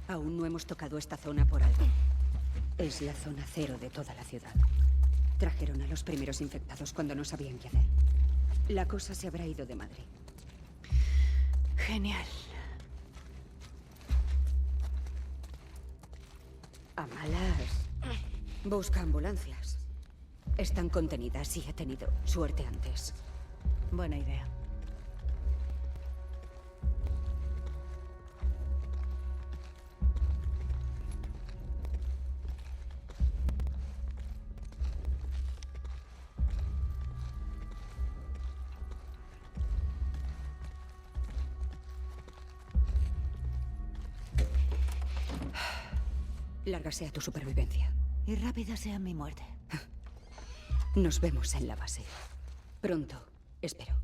Aún no hemos tocado esta zona por algo. Es la zona cero de toda la ciudad. Trajeron a los primeros infectados cuando no sabían qué hacer. La cosa se habrá ido de madre. Genial. Amalas. Busca ambulancias. Están contenidas y he tenido suerte antes. Buena idea. Larga sea tu supervivencia. Y rápida sea mi muerte. Nos vemos en la base. Pronto, espero.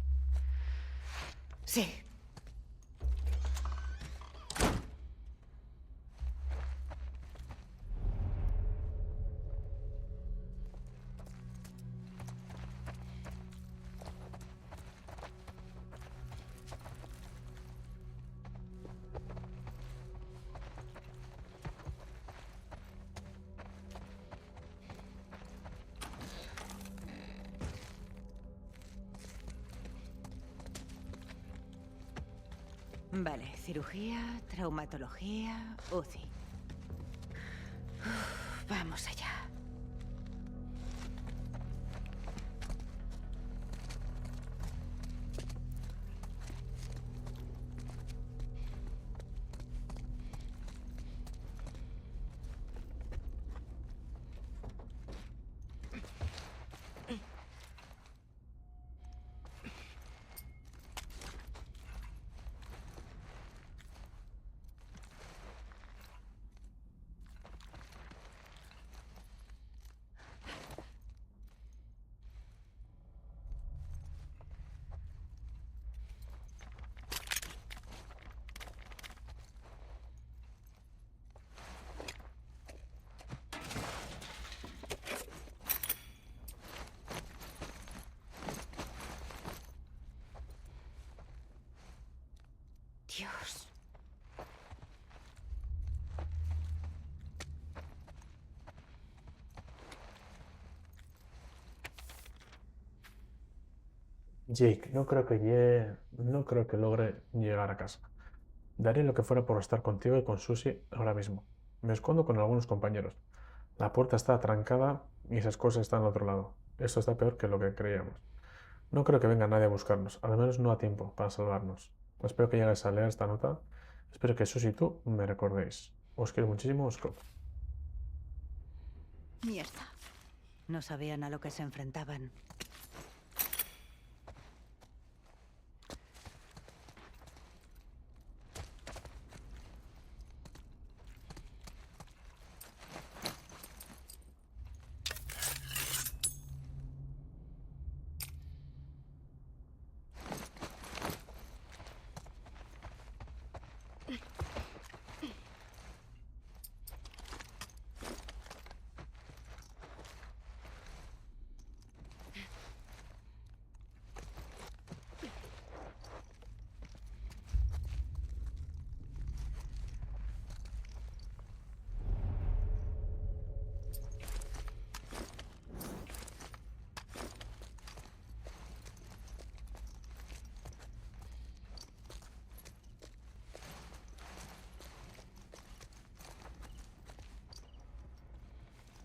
Sí. Vale, cirugía, traumatología, UCI. Vamos allá. Dios. Jake, no creo que logre llegar a casa. Daré lo que fuera por estar contigo y con Susie ahora mismo. Me escondo con algunos compañeros. La puerta está trancada y esas cosas están al otro lado. Esto está peor que lo que creíamos. No creo que venga nadie a buscarnos, al menos no a tiempo para salvarnos. Espero que llegues a leer esta nota. Espero que Susie y tú me recordéis. Os quiero muchísimo, Scott. Mierda. No sabían a lo que se enfrentaban.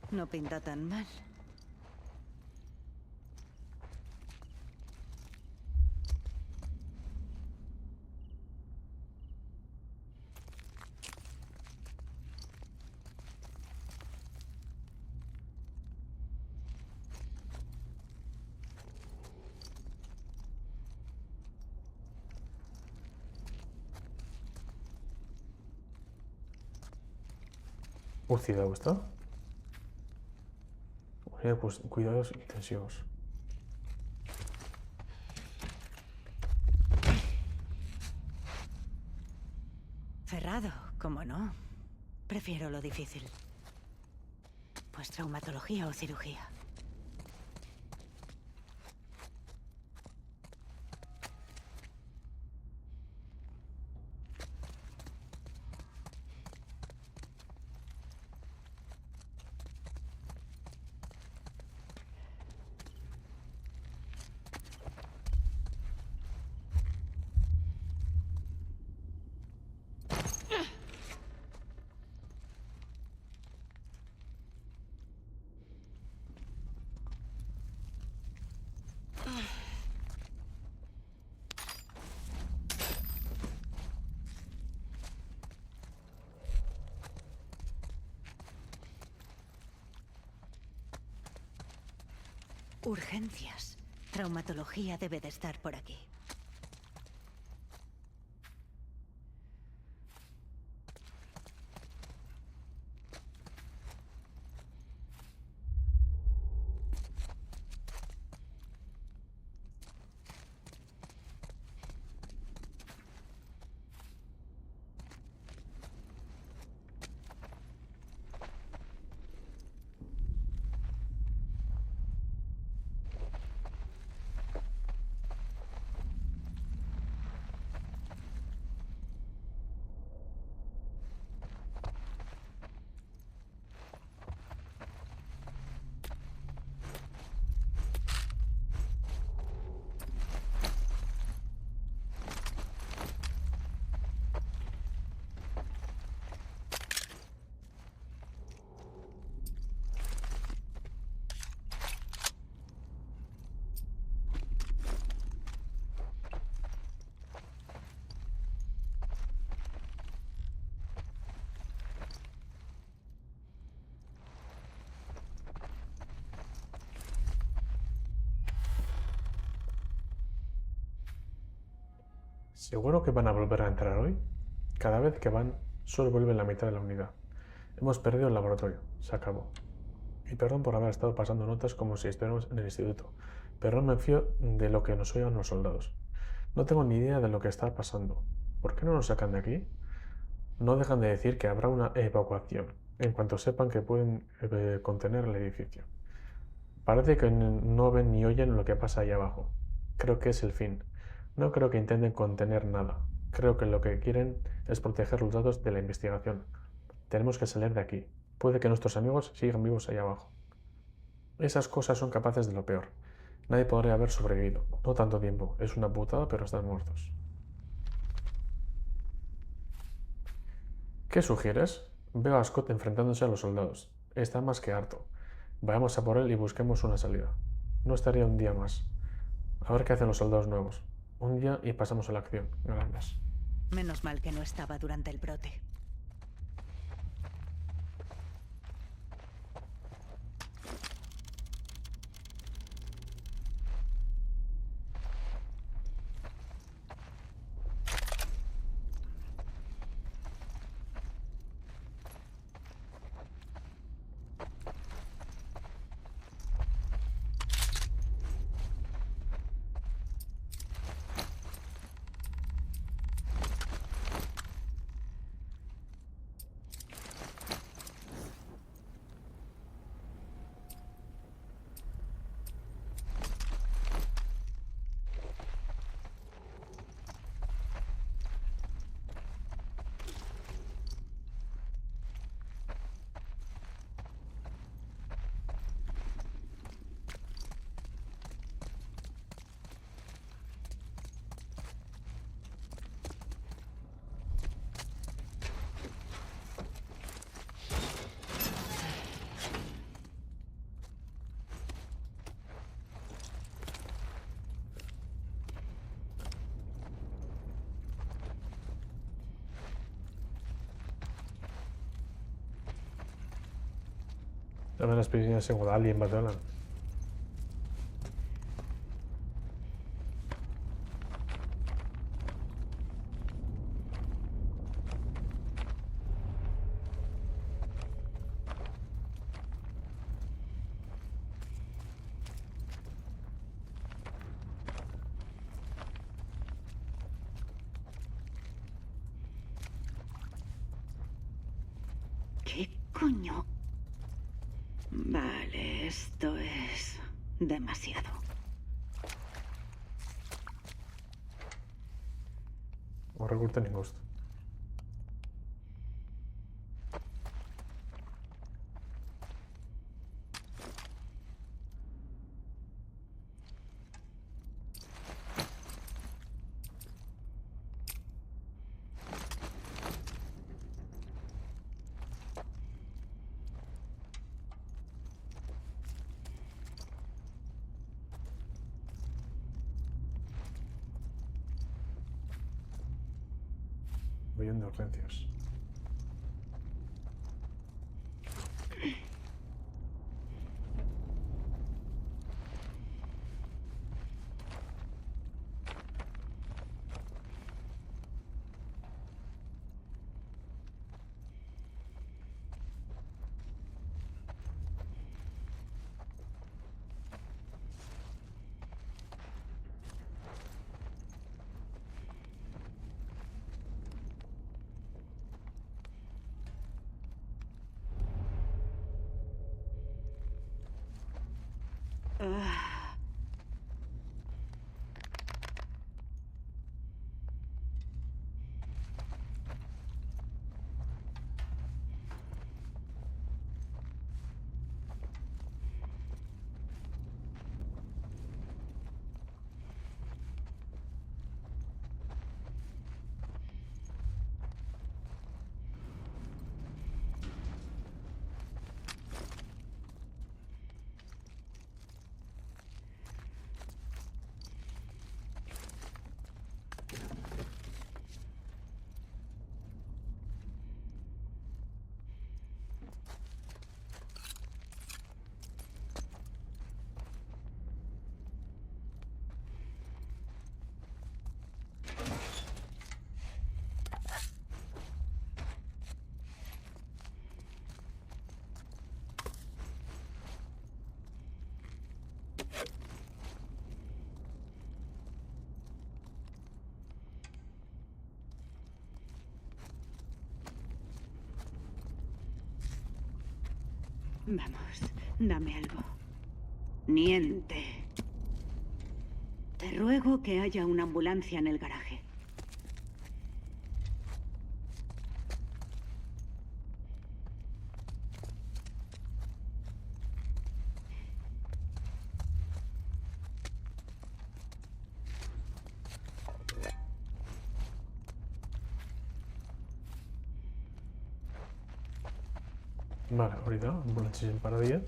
No pinta tan mal. ¿Urcidad está? Pues cuidados intensivos. Cerrado, ¿cómo no? Prefiero lo difícil. Pues traumatología o cirugía. Urgencias. Traumatología debe de estar por aquí. ¿Seguro que van a volver a entrar hoy? Cada vez que van, solo vuelven la mitad de la unidad. Hemos perdido el laboratorio. Se acabó. Y perdón por haber estado pasando notas como si estuviéramos en el instituto, pero no me fío de lo que nos oigan los soldados. No tengo ni idea de lo que está pasando. ¿Por qué no nos sacan de aquí? No dejan de decir que habrá una evacuación en cuanto sepan que pueden contener el edificio. Parece que no ven ni oyen lo que pasa ahí abajo. Creo que es el fin. No creo que intenten contener nada. Creo que lo que quieren es proteger los datos de la investigación. Tenemos que salir de aquí. Puede que nuestros amigos sigan vivos ahí abajo. Esas cosas son capaces de lo peor. Nadie podría haber sobrevivido. No tanto tiempo. Es una putada, pero están muertos. ¿Qué sugieres? Veo a Scott enfrentándose a los soldados. Está más que harto. Vayamos a por él y busquemos una salida. No estaría un día más. A ver qué hacen los soldados nuevos. Un día y pasamos a la acción. Gracias. Menos mal que no estaba durante el brote. Dame la experiencia con Alien Battleland. ¿Qué coño? Vale, esto es demasiado. O Recruiting Ghost. Billón de urgencias. Vamos, dame algo. Niente. Te ruego que haya una ambulancia en el garaje. Vale, ahorita, ambulancia sin paradilla.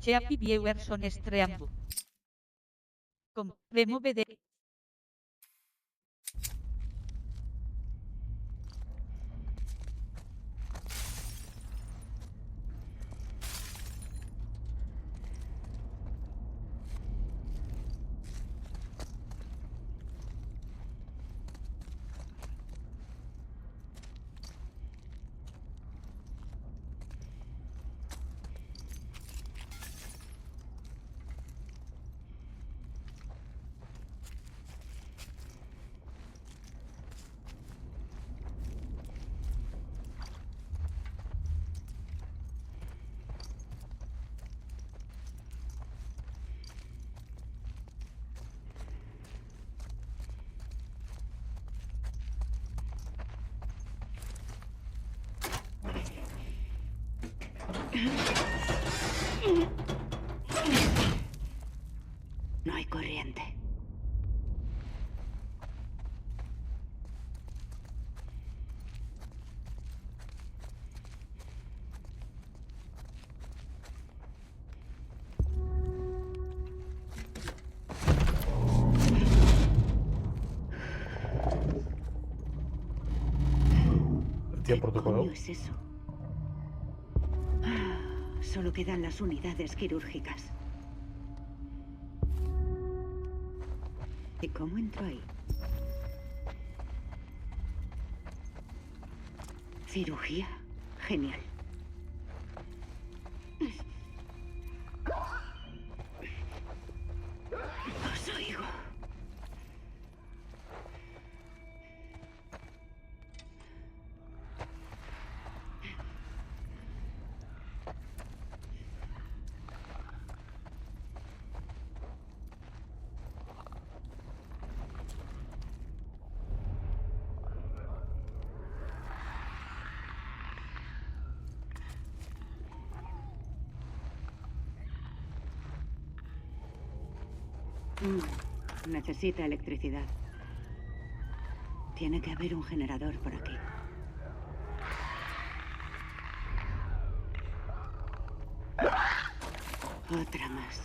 Cheapi Viewerson Streambu. Com, remove de... No hay corriente. ¿Qué protocolo? ¿Qué es eso? Solo quedan las unidades quirúrgicas. ¿Y cómo entró ahí? Cirugía. Genial. Os oigo. Necesita electricidad. Tiene que haber un generador por aquí. Otra más.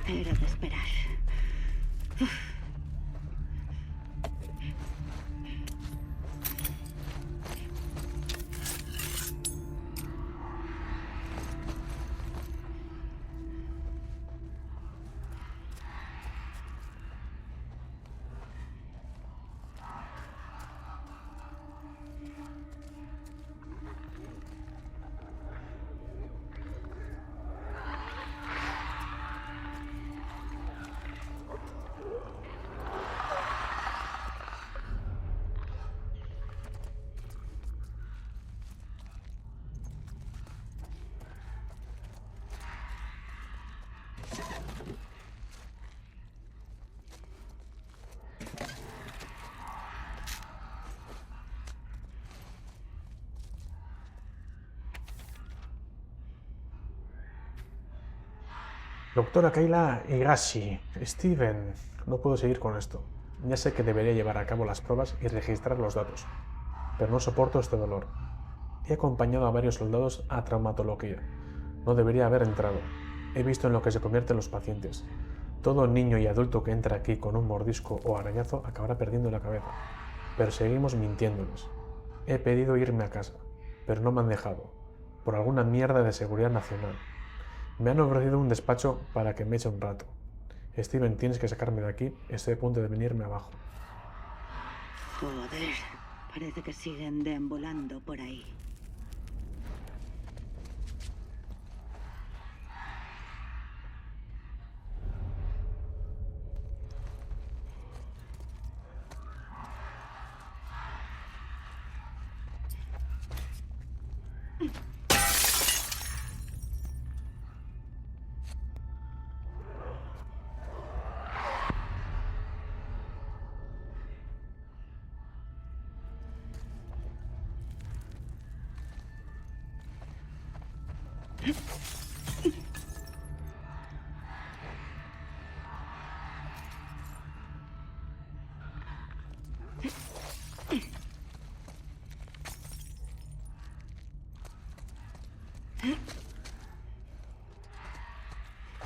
Era de esperar. Doctora Kayla Higashi. Steven, no puedo seguir con esto. Ya sé que debería llevar a cabo las pruebas y registrar los datos, pero no soporto este dolor. He acompañado a varios soldados a traumatología. No debería haber entrado. He visto en lo que se convierten los pacientes. Todo niño y adulto que entra aquí con un mordisco o arañazo acabará perdiendo la cabeza. Pero seguimos mintiéndoles. He pedido irme a casa, pero no me han dejado, por alguna mierda de seguridad nacional. Me han ofrecido un despacho para que me eche un rato. Steven, tienes que sacarme de aquí. Estoy a punto de venirme abajo. Joder, parece que siguen deambulando por ahí.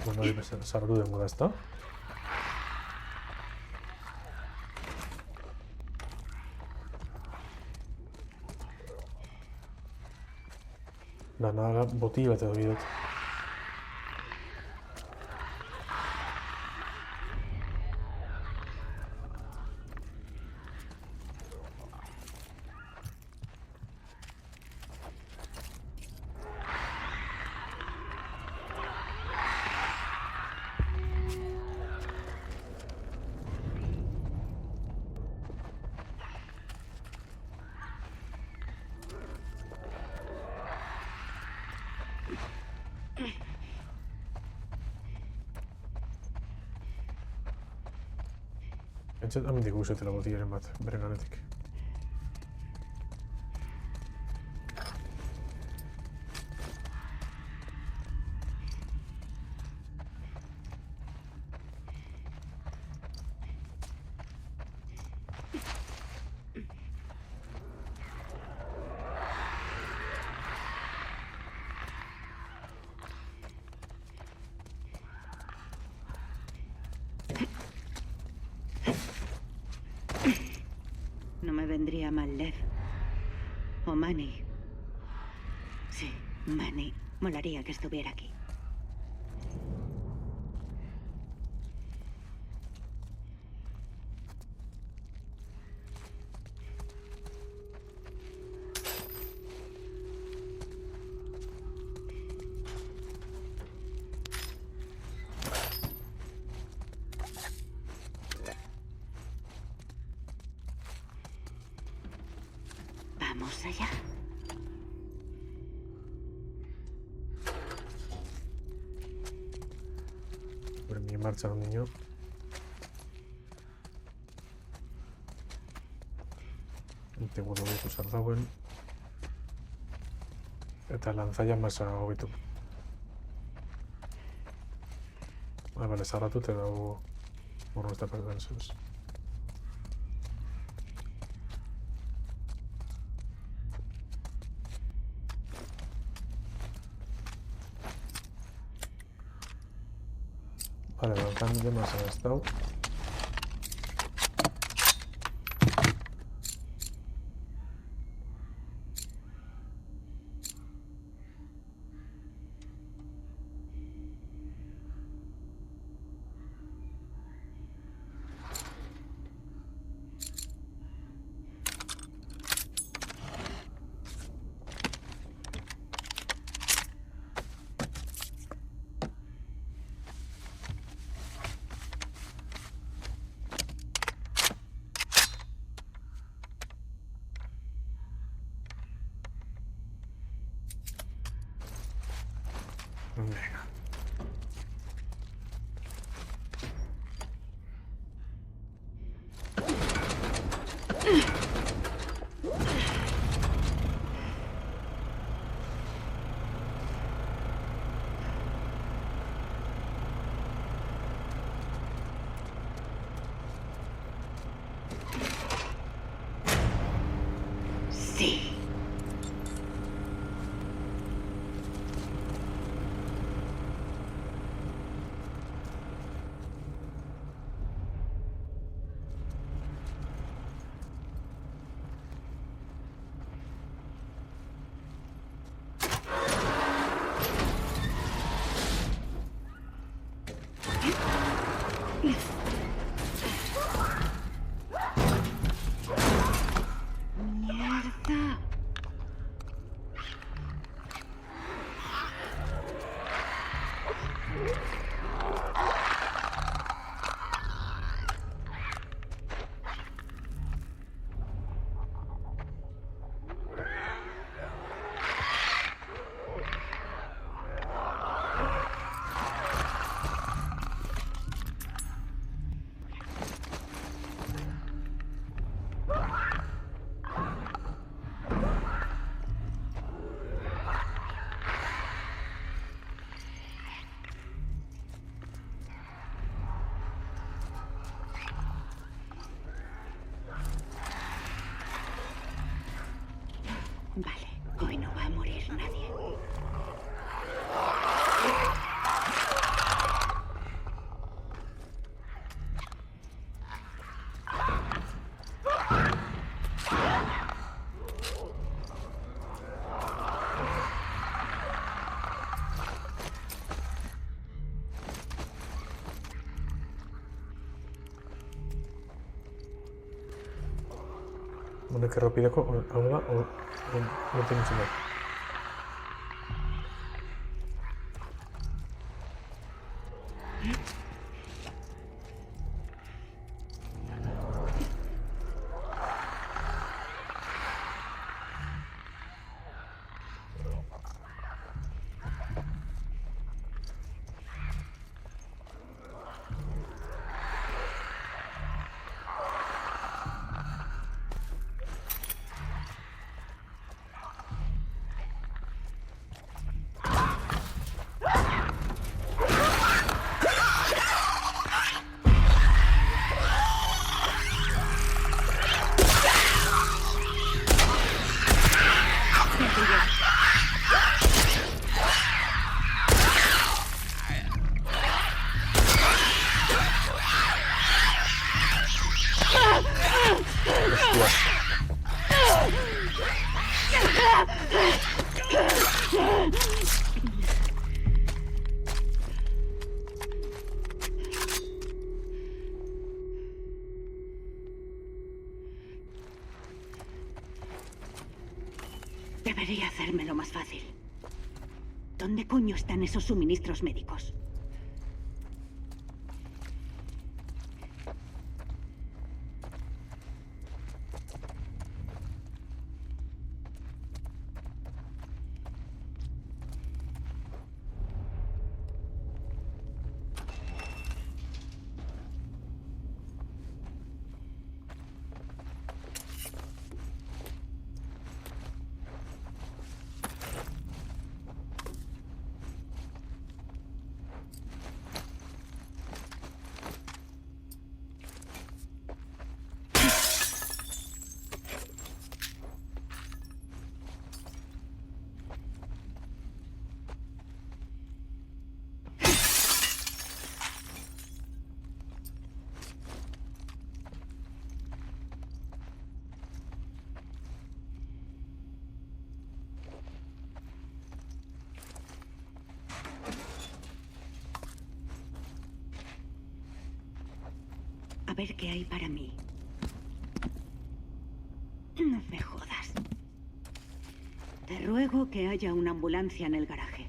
Bueno, debe ser Sardu de esto. Nada, botilla te doy. Entzet amendik uzetela botiaren bat, beren anetik. No me vendría mal Lev. O Manny. Sí, Manny. Molaría que estuviera aquí. Vamos allá. Por mi marcha un niño. Te gudu ditu zer dagoen. Eta lantzaia masa hobitu. Bale, zarratu te dago morro esta perdenses. Vale, lanzando más a estado. Venga. Vale, hoy no va a morir nadie. Bueno, que rápido ahora o no tiene señal. Debería hacérmelo más fácil. ¿Dónde coño están esos suministros médicos? A ver qué hay para mí. No me jodas. Te ruego que haya una ambulancia en el garaje.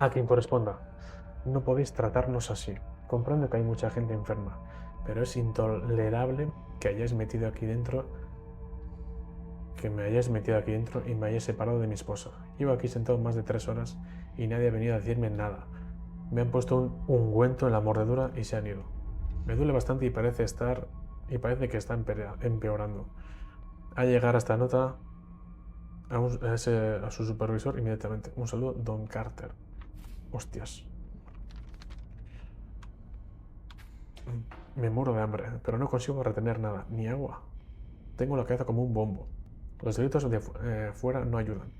A quien corresponda. No podéis tratarnos así. Comprendo que hay mucha gente enferma, pero es intolerable que hayáis metido aquí dentro, que me hayáis metido aquí dentro y me hayáis separado de mi esposa. Llevo aquí sentado más de 3 horas y nadie ha venido a decirme nada. Me han puesto un ungüento en la mordedura y se han ido. Me duele bastante y parece que está empeorando. A llegar a esta nota a su supervisor inmediatamente. Un saludo, Don Carter. Hostias. Me muero de hambre, pero no consigo retener nada, ni agua. Tengo la cabeza como un bombo. Los gritos de fuera no ayudan.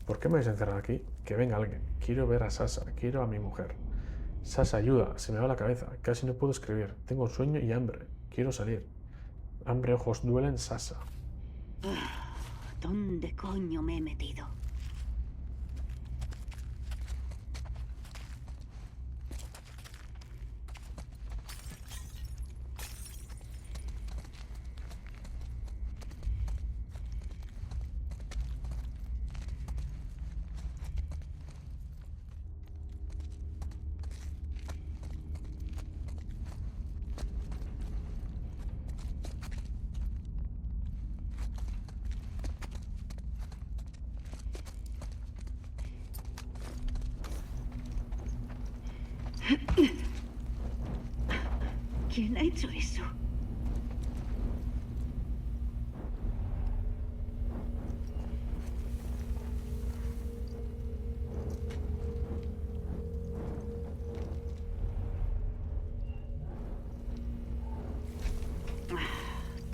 ¿Por qué me habéis encerrado aquí? Que venga alguien. Quiero ver a Sasha, quiero a mi mujer. Sasha, ayuda, se me va la cabeza. Casi no puedo escribir. Tengo sueño y hambre. Quiero salir. Hambre, ojos duelen, Sasha. ¿Dónde coño me he metido? ¿Quién ha hecho eso?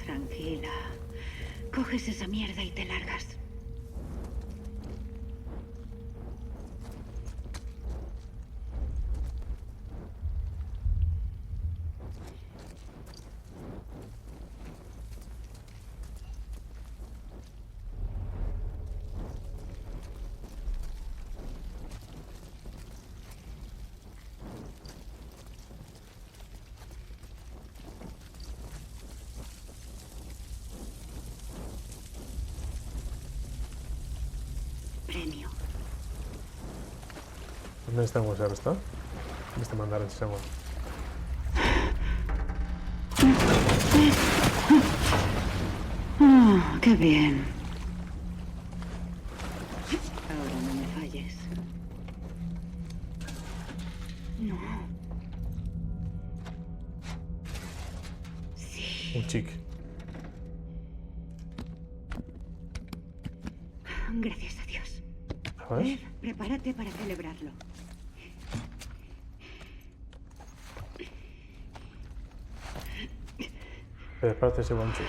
Tranquila. Coges esa mierda y te largas. Premio. ¿Dónde está el museo? ¿Está? ¿Dónde está mandar el segundo? ¡Qué bien! Ahora no me falles. No. Sí. Un chic. Gracias a Dios. A ver. Prepárate para celebrarlo. Prepárate ese buen chic.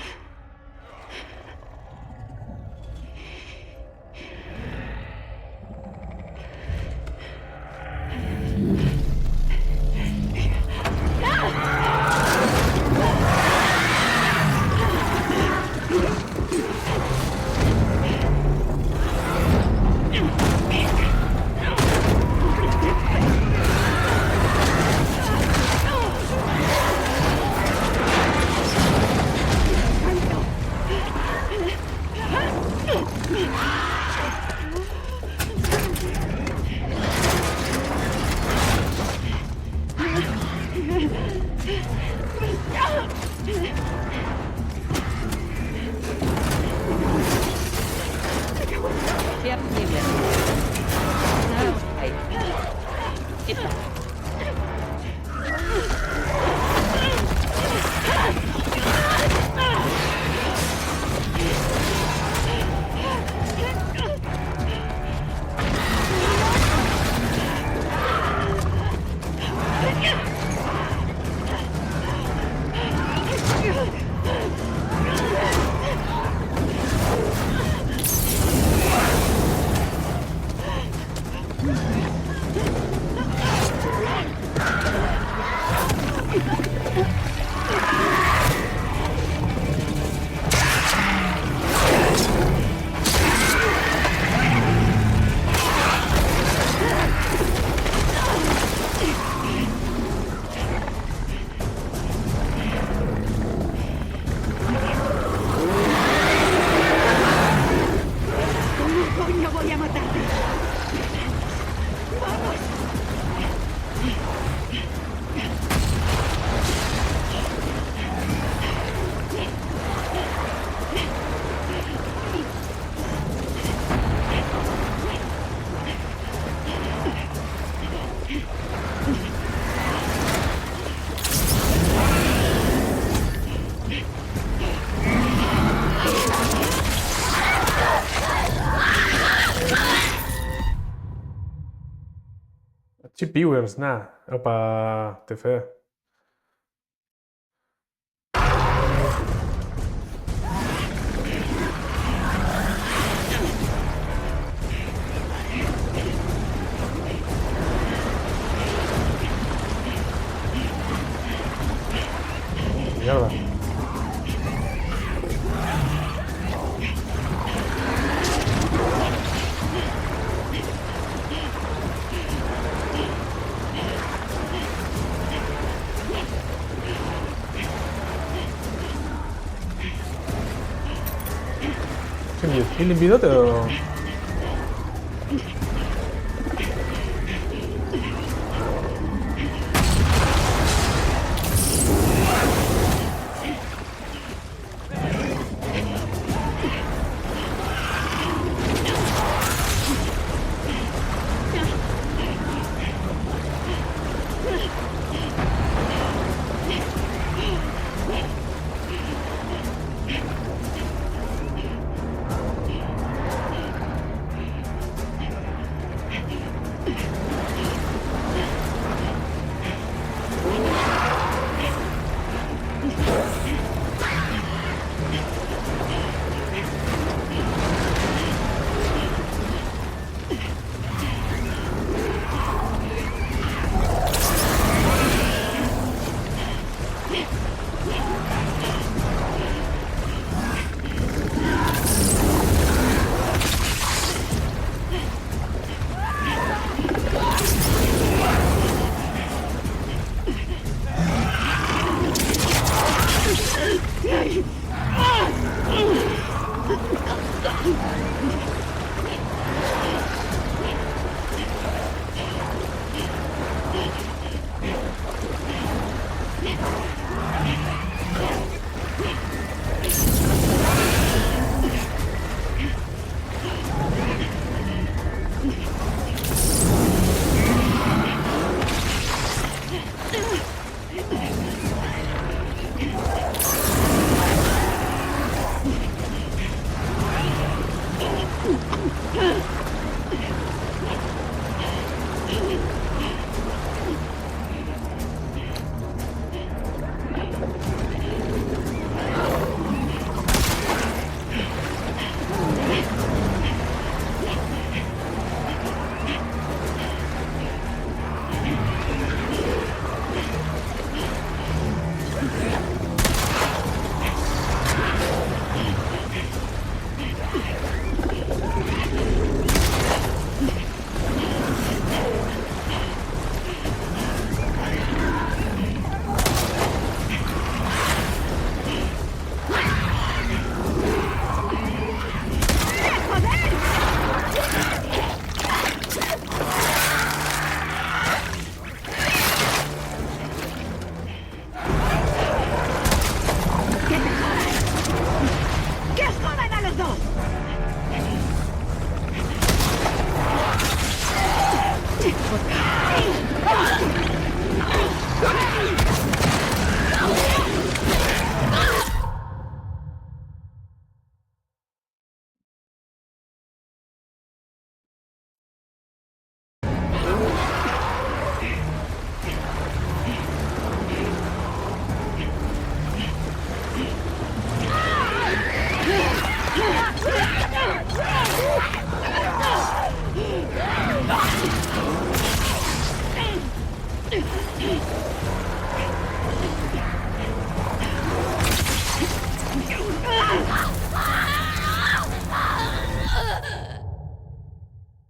viewers, nada. Opa, TF. Mierda. ¿Il invidote o...?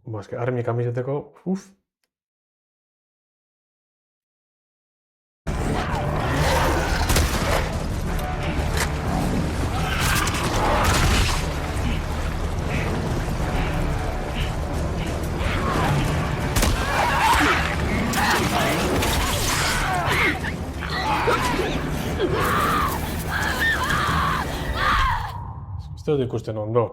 Buah, es que armi kamiseteko, uf. Ez dut ikusten ondo.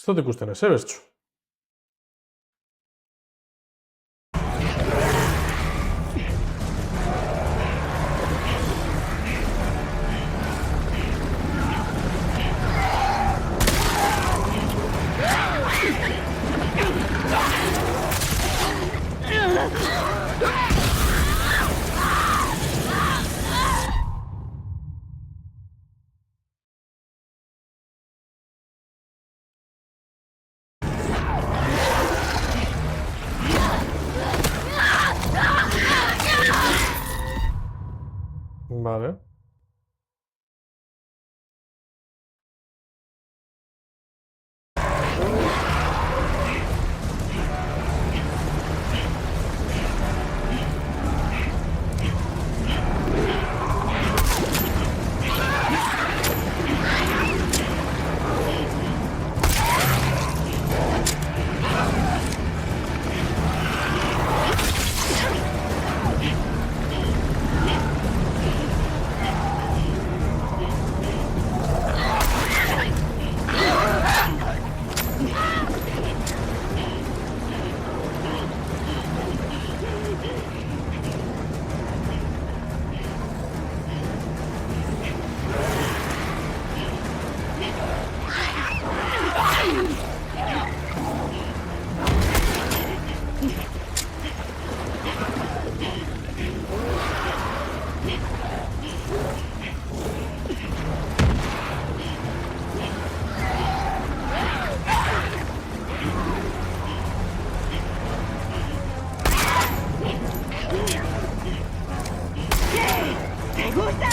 Esto ikusten ez, bestxu. Vale. ¿Te gusta?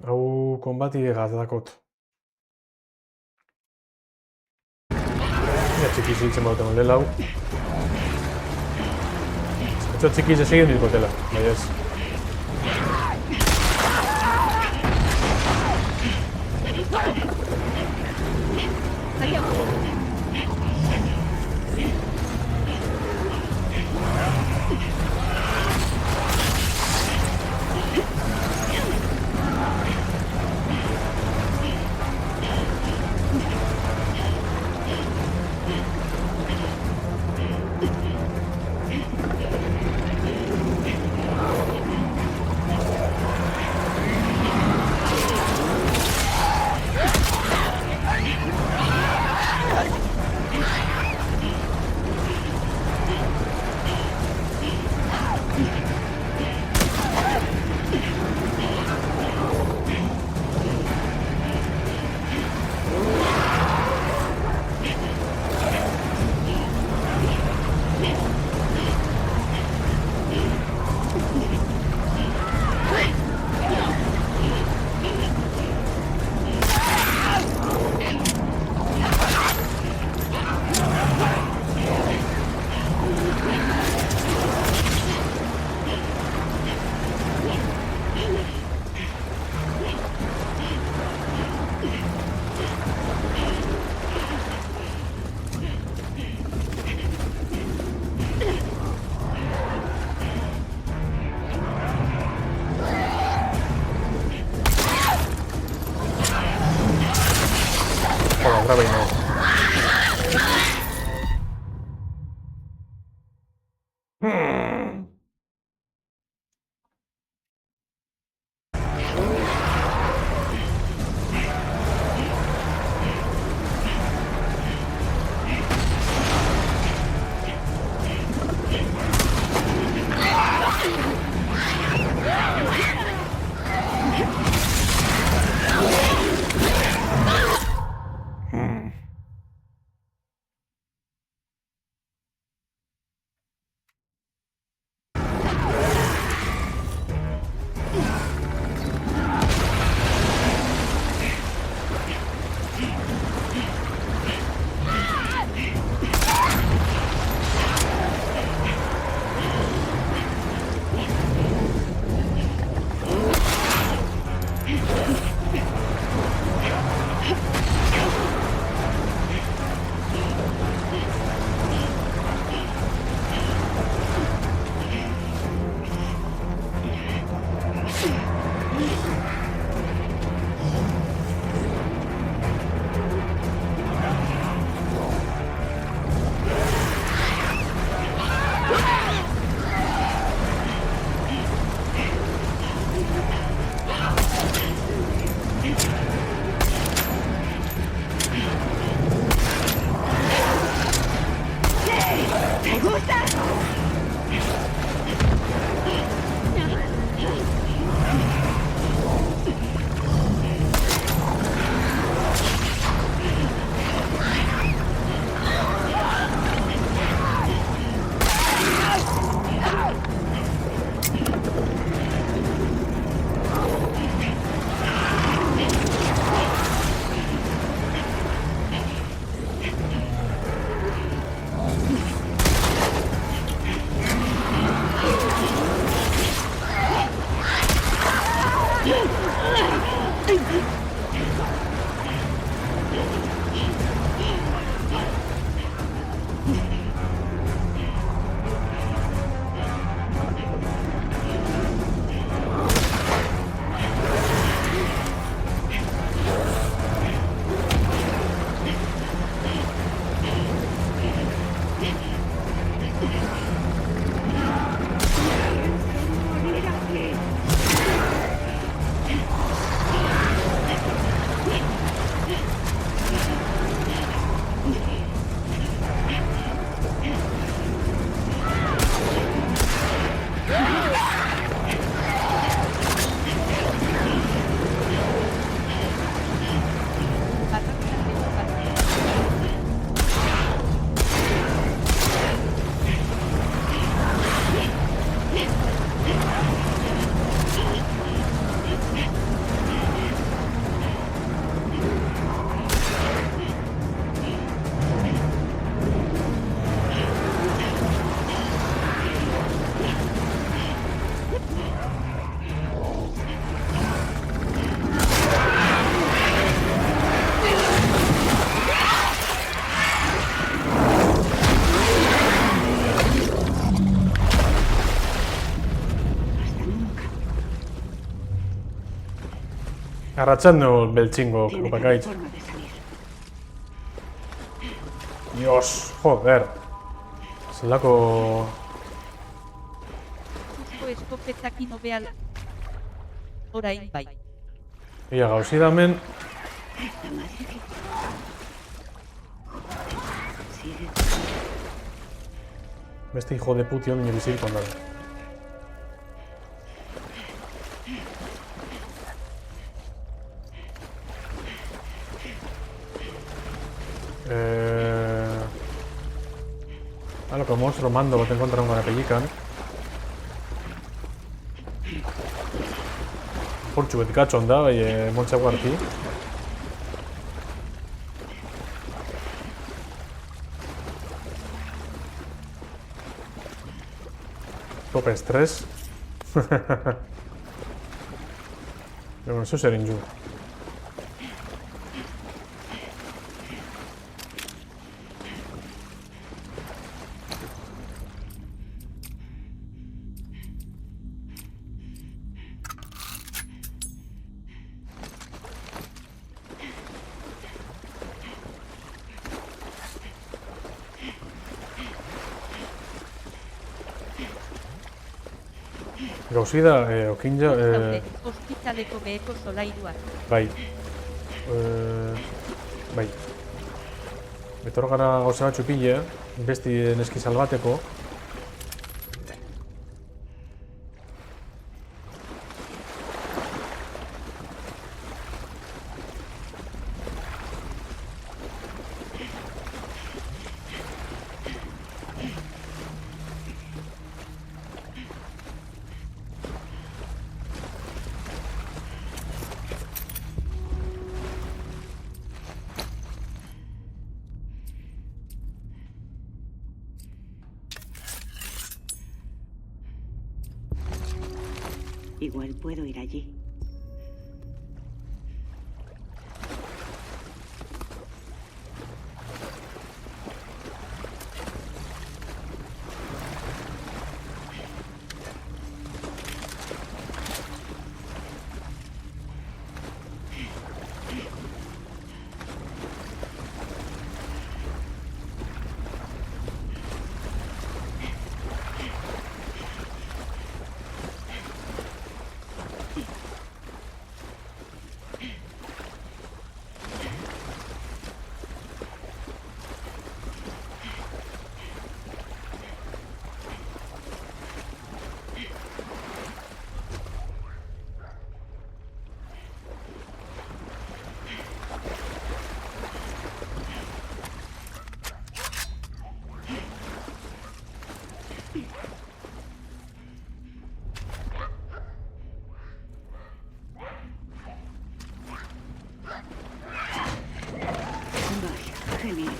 Hau konbati egaz dakot. Txikiz hiltzen bauten lehen hau. Etxo txikiz esegin dilkotela, bai ez. Joder, grave y no. Arratxando beltzingo, Tiene que haber opakaitz. forma de salir. Dios, joder. Zelako... Justo eskopetakin hobeal. Orain bai. Ia gauzi damen... La madre que... Sigue. Beste hijo de puti ondine bizik kondara. Alako monstro mando bat enkontraron gara pellikan. Portxu beti katxon da, bai, montxako arti. Tope estres. Bueno, eso serin ju. Gauzi da, okinja... Ospitaleko beheko solairuak. Bai. Bai. Betor gara gauza batxu pile, besti neski salbateko. Igual puedo ir allí. Vaya, genial.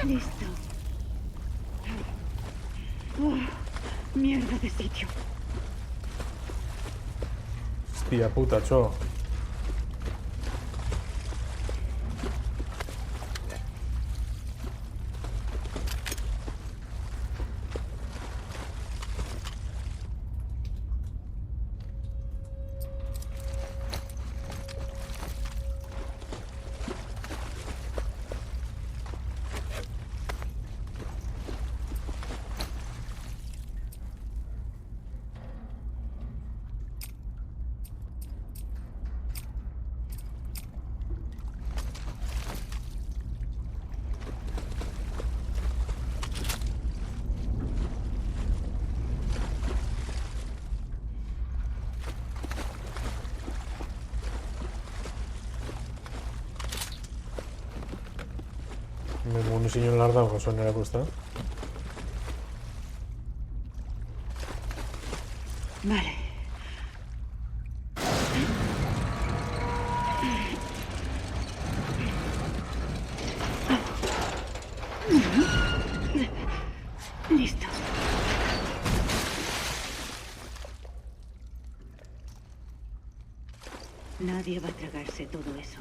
Listo. Mierda de sitio. Hostia puta, cho. Muniziño lar dago sonerako, ezta? Vale. Listo. Nadie va a tragarse todo eso.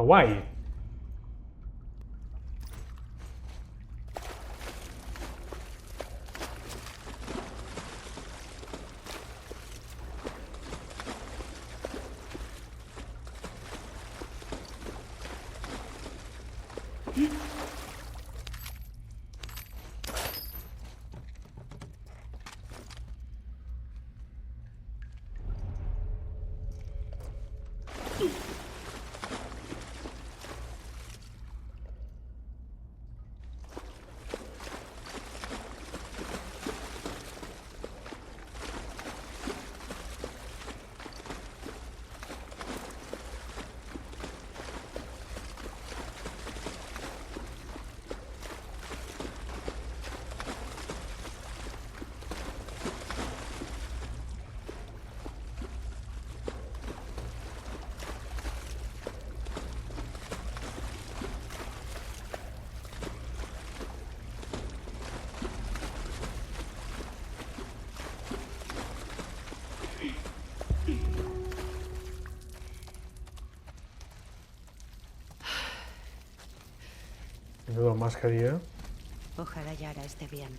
Guay. Menudo mascarilla. Ojalá Yara esté bien.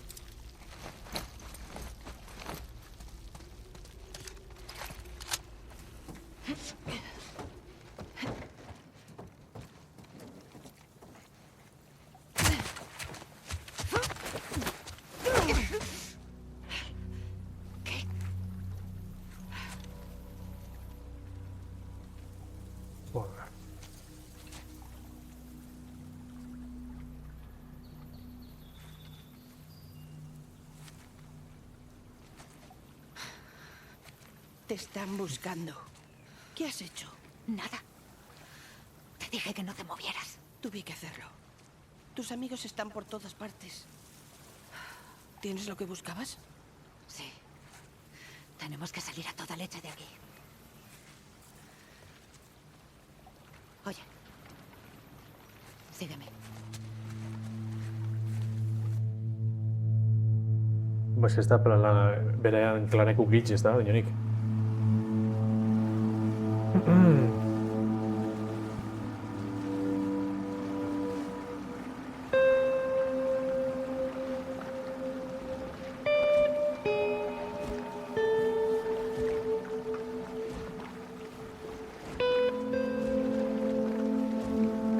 Te están buscando. ¿Qué has hecho? Nada. Te dije que no te movieras. Tuve que hacerlo. Tus amigos están por todas partes. ¿Tienes lo que buscabas? Sí. Tenemos que salir a toda leche de aquí. Oye. Sígueme. Pues que está berean klaneko gitz, ez da, dinonik.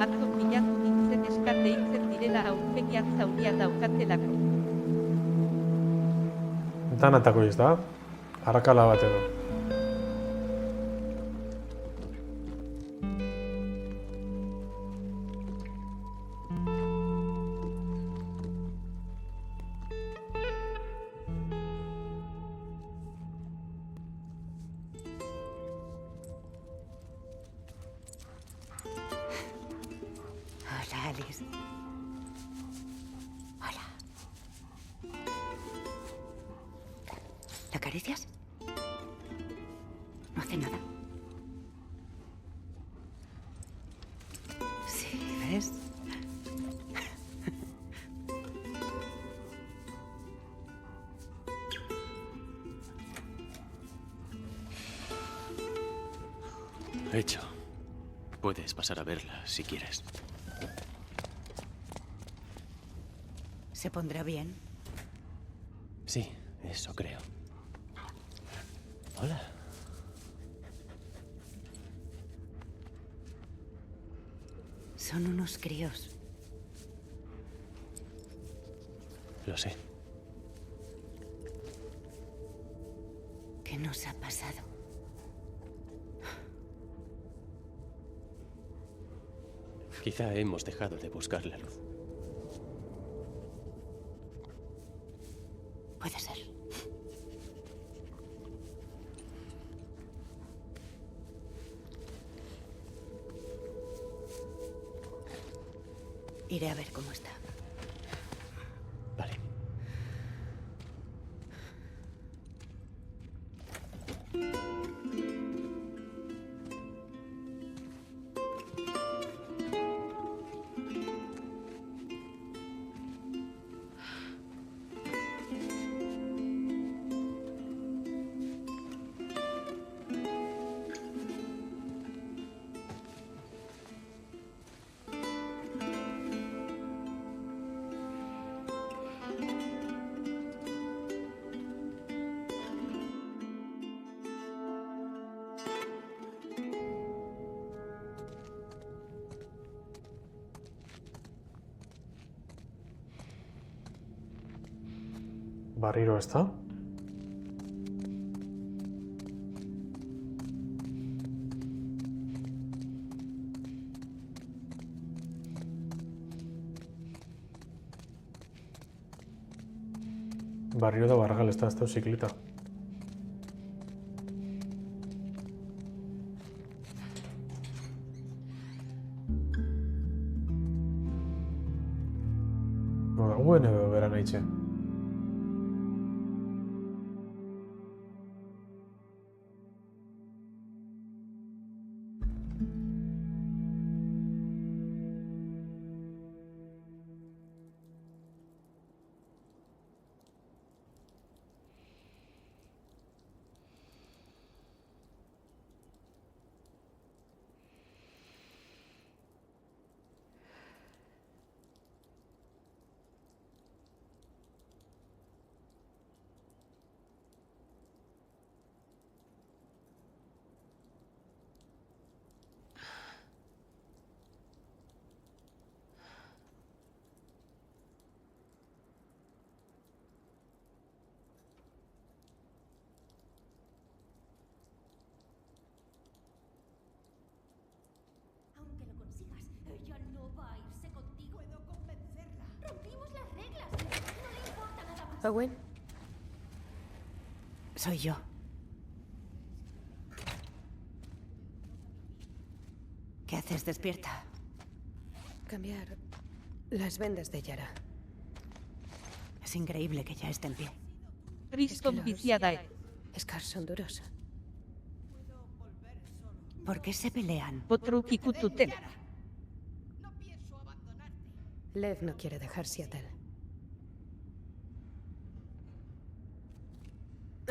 Atzo pilatu nintzen eskarte hitzen direla aurpegian zauria daukatelako. Danatako ez da, arrakala bat edo. Hola, Alice. Hola. ¿La acaricias? No hace nada. Sí, ¿ves? Hecho. Puedes pasar a verla si quieres. ¿Se pondrá bien? Sí, eso creo. Hola. Son unos críos. Lo sé. ¿Qué nos ha pasado? Quizá hemos dejado de buscar la luz. Puede ser. Iré a ver cómo está. Vale. ¿Barriro está? Barriro de Bargal està bicicleta. UNB beran aitxe. ¿Owen? Soy yo. ¿Qué haces despierta? Cambiar las vendas de Yara. Es increíble que ya esté en pie. Priston viciada. Scars son duros. ¿Por qué se pelean? Potruki Kututen. Lev no quiere dejar Seattle.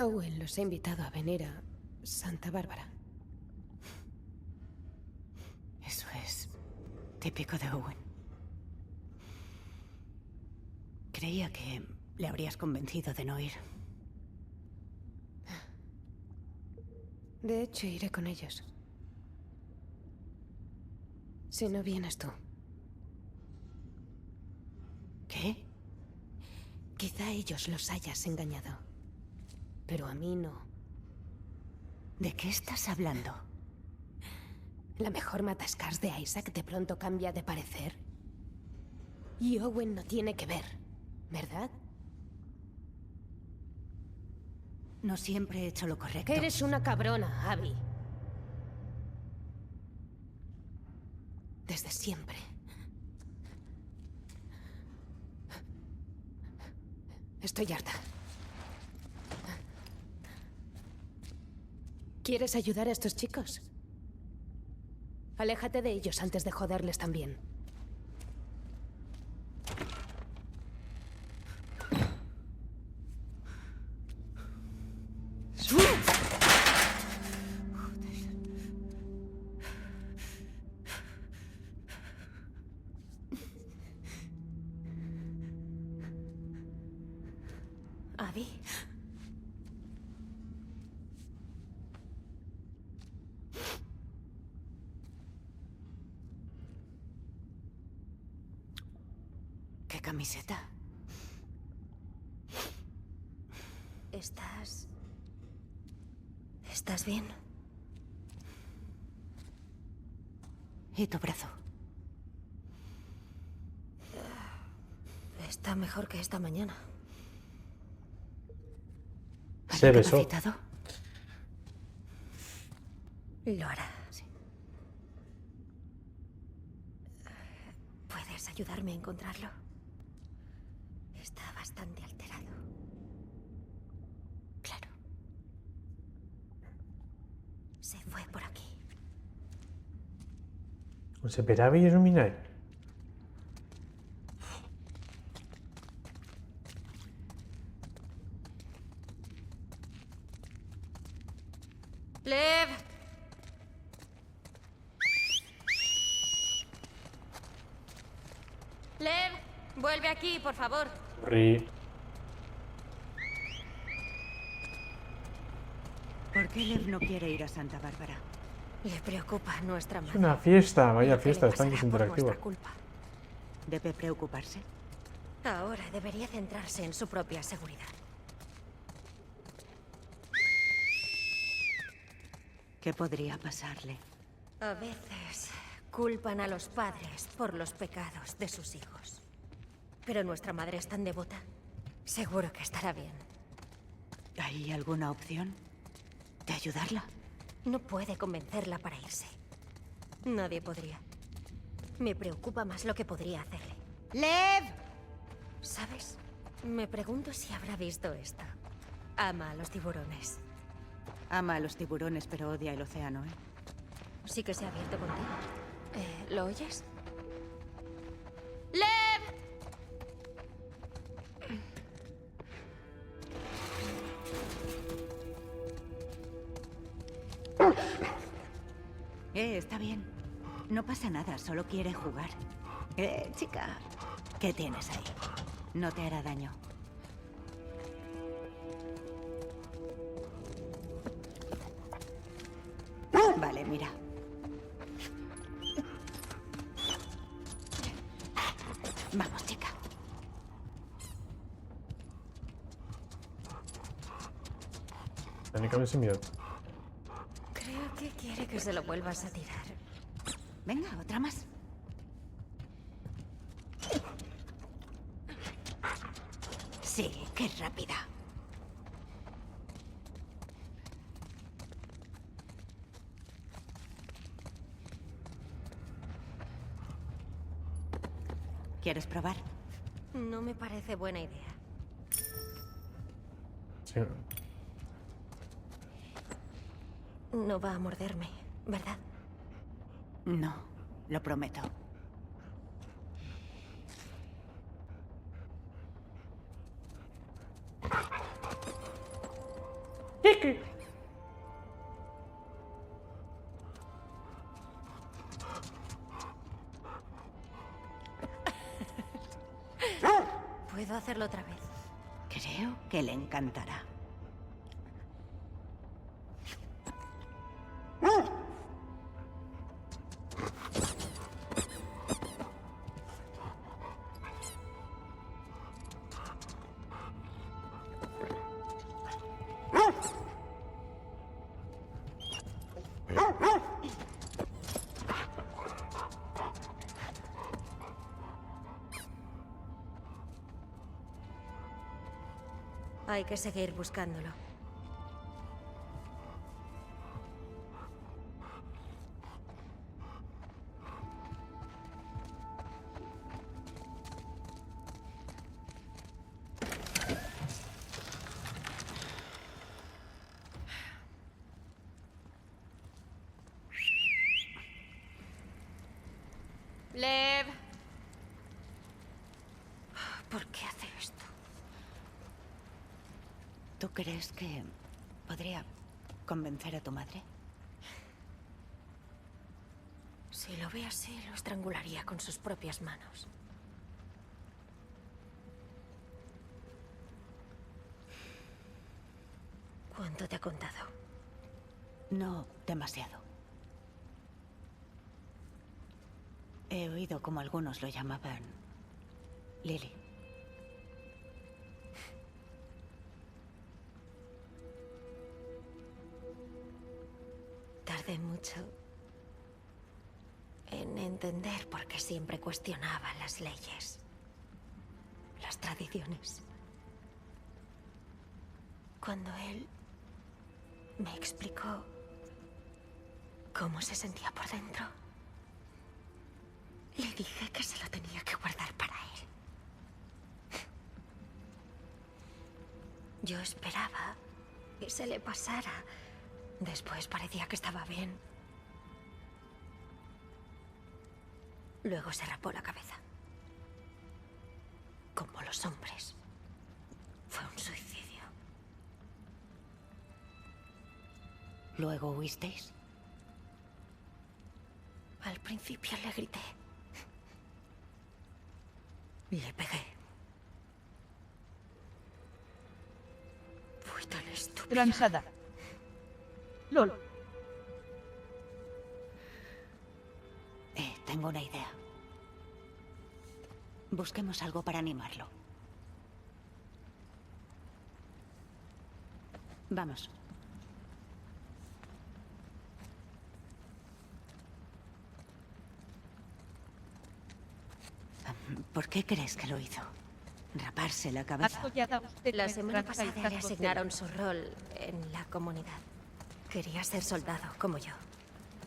Owen los ha invitado a venir a Santa Bárbara. Eso es típico de Owen. Creía que le habrías convencido de no ir. De hecho, iré con ellos. Si no vienes tú. ¿Qué? Quizá ellos los hayas engañado. Pero a mí no. ¿De qué estás hablando? La mejor matascars de Isaac de pronto cambia de parecer. Y Owen no tiene que ver, ¿verdad? No siempre he hecho lo correcto. Eres una cabrona, Abby. Desde siempre. Estoy harta. ¿Quieres ayudar a estos chicos? Aléjate de ellos antes de joderles también. Abby. ¿Qué camiseta? ¿Estás bien? ¿Y tu brazo? Está mejor que esta mañana. Se besó. ¿Recapacitado? Lo hará, sí. ¿Puedes ayudarme a encontrarlo? Está bastante alterado. Claro. Se fue por aquí. Se esperaba y es un minar. Lev. Lev, vuelve aquí, por favor. Ri. ¿Por qué Lev no quiere ir a Santa Bárbara? Le preocupa nuestra Es madre. una fiesta, vaya Lo que fiesta, le están pasará por interactivos. nuestra culpa. ¿Debe preocuparse? Ahora debería centrarse en su propia seguridad. ¿Qué podría pasarle? A veces culpan a los padres por los pecados de sus hijos. Pero nuestra madre es tan devota. Seguro que estará bien. ¿Hay alguna opción de ayudarla? No puede convencerla para irse. Nadie podría. Me preocupa más lo que podría hacerle. ¡Lev! ¿Sabes? Me pregunto si habrá visto esto. Ama a los tiburones. Ama a los tiburones, pero odia el océano, ¿eh? Sí que se ha abierto contigo. ¿Lo oyes? ¡Lev! Está bien. No pasa nada, solo quiere jugar. Chica, ¿qué tienes ahí? No te hará daño. Vale, mira. Vamos, chica. Técnicamente sin miedo. Creo que quiere que se lo vuelvas a tirar. Venga, otra más. Sí, qué rápida. ¿Quieres probar? No me parece buena idea. Sí. No va a morderme, ¿verdad? No, lo prometo. Puedo hacerlo otra vez. Creo que le encantará. Hay que seguir buscándolo. Lev. ¿Por qué hace esto? ¿Tú crees que podría convencer a tu madre? Si lo ve así, lo estrangularía con sus propias manos. ¿Cuánto te ha contado? No demasiado. He oído como algunos lo llamaban Lily. Tardé mucho en entender por qué siempre cuestionaba las leyes. las tradiciones. Cuando él me explicó cómo se sentía por dentro, le dije que se lo tenía que guardar para él. Yo esperaba que se le pasara. Después parecía que estaba bien. Luego se rapó la cabeza. Como los hombres. Fue un suicidio. ¿Luego huisteis? Al principio le grité. Le pegué. Fui tan estúpida. Transada. LOL. Tengo una idea. Busquemos algo para animarlo. Vamos. ¿Por qué crees que lo hizo? ¿Raparse la cabeza? La semana pasada le asignaron su rol en la comunidad. Quería ser soldado, como yo.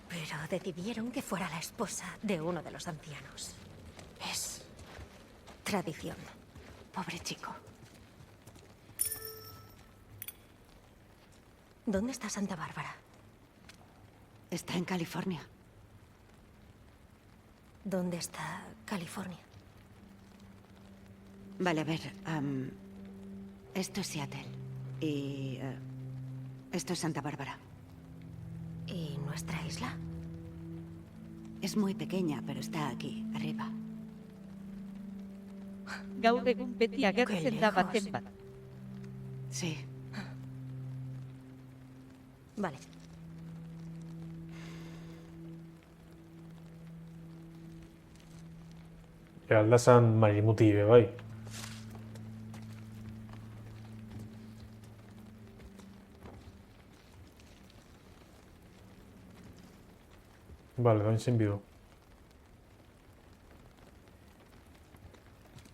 Pero decidieron que fuera la esposa de uno de los ancianos. Es tradición. Pobre chico. ¿Dónde está Santa Bárbara? Está en California. ¿Dónde está California? Vale, a ver. Esto es Seattle. Y esto es Santa Bárbara. ¿Y nuestra isla? Es muy pequeña, pero está aquí, arriba. Gaur egun beti agertzen da baten bat. Sí. Vale. Aldazan marimuti be bai. Vale, doin zen bidu.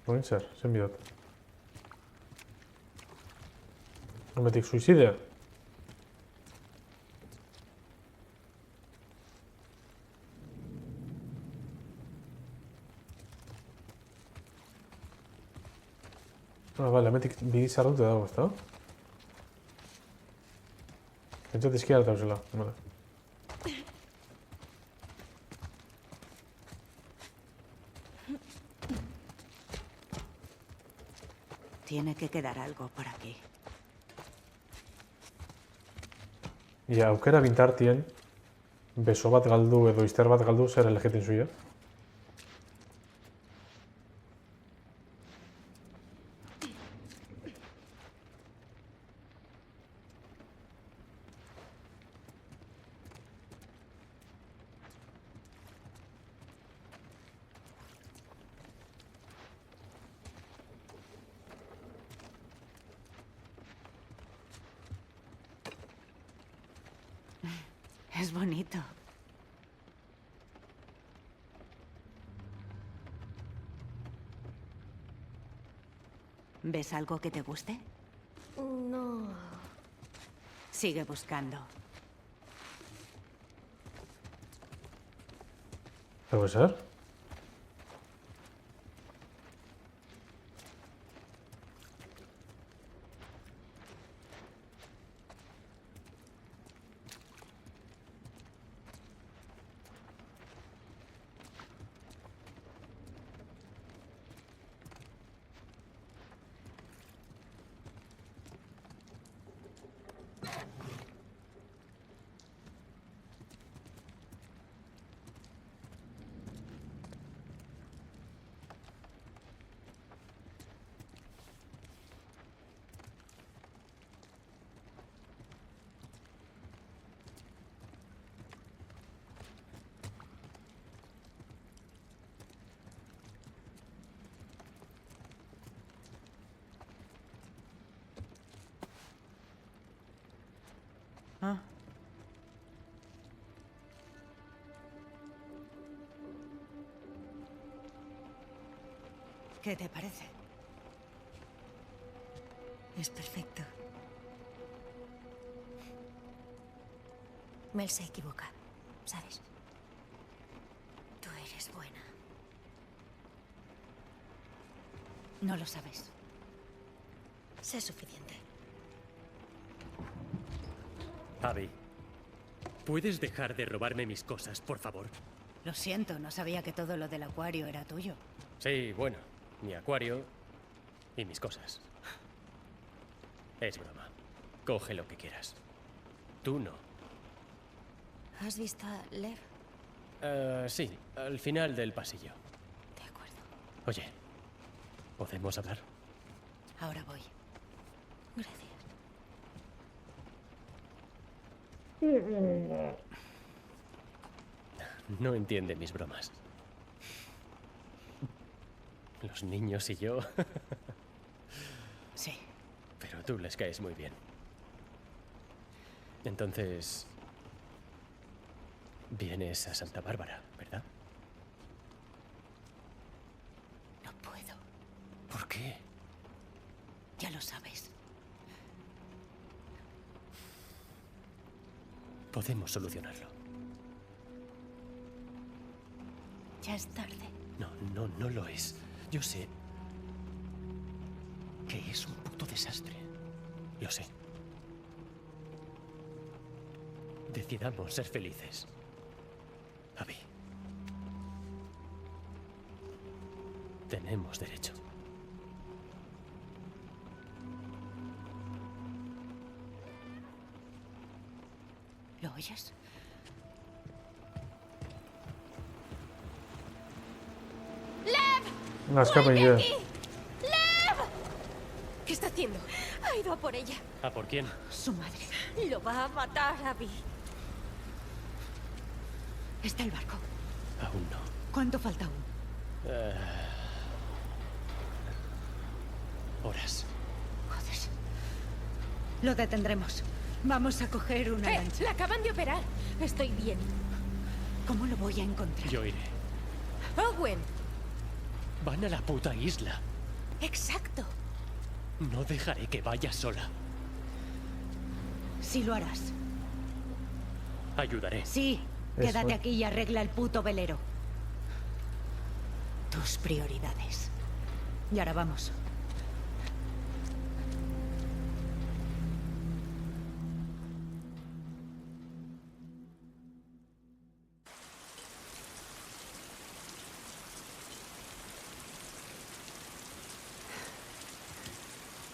Doin zer, zen bidot. Hometik suizidea. Vale, hemetik bidi zarrute dago, ezta? Pentsat izkiara dauzela, vale. Tiene que quedar algo por aquí. Ja, aukera bintartien, beso bat galdu edo izter bat galdu zer elegiten zuia. Es bonito. ¿Ves algo que te guste? No. Sigue buscando. ¿Puede ser? Ah. ¿Qué te parece? Es perfecto. Mel se equivoca, ¿sabes? Tú eres buena. No lo sabes. Sé suficiente. Abby, ¿puedes dejar de robarme mis cosas, por favor? Lo siento, no sabía que todo lo del acuario era tuyo. Sí, bueno, mi acuario y mis cosas. Es broma. Coge lo que quieras. Tú no. ¿Has visto a Lev? Sí, al final del pasillo. De acuerdo. Oye, ¿podemos hablar? Ahora voy. Gracias. No entiende mis bromas. Los niños y yo. Sí. Pero tú les caes muy bien. Entonces... vienes a Santa Bárbara, ¿verdad? No puedo. ¿Por qué? Ya lo sabes. Podemos solucionarlo. Ya es tarde. No lo es. Yo sé que es un puto desastre. Lo sé. Decidamos ser felices. Abby. Tenemos derecho. ¿Lo oyes? ¡Lev! Una escapa y ya. ¡Lev! ¿Qué está haciendo? Ha ido a por ella. ¿A por quién? Su madre. Lo va a matar, Abby. Está el barco. Aún no. ¿Cuánto falta aún? Horas. Joder. Lo detendremos. Vamos a coger una lancha. La acaban de operar. Estoy bien. ¿Cómo lo voy a encontrar? Yo iré. Owen. Van a la puta isla. Exacto. No dejaré que vaya sola. Sí lo harás. Ayudaré. Sí. Eso. Quédate aquí y arregla el puto velero. Tus prioridades. Y ahora vamos.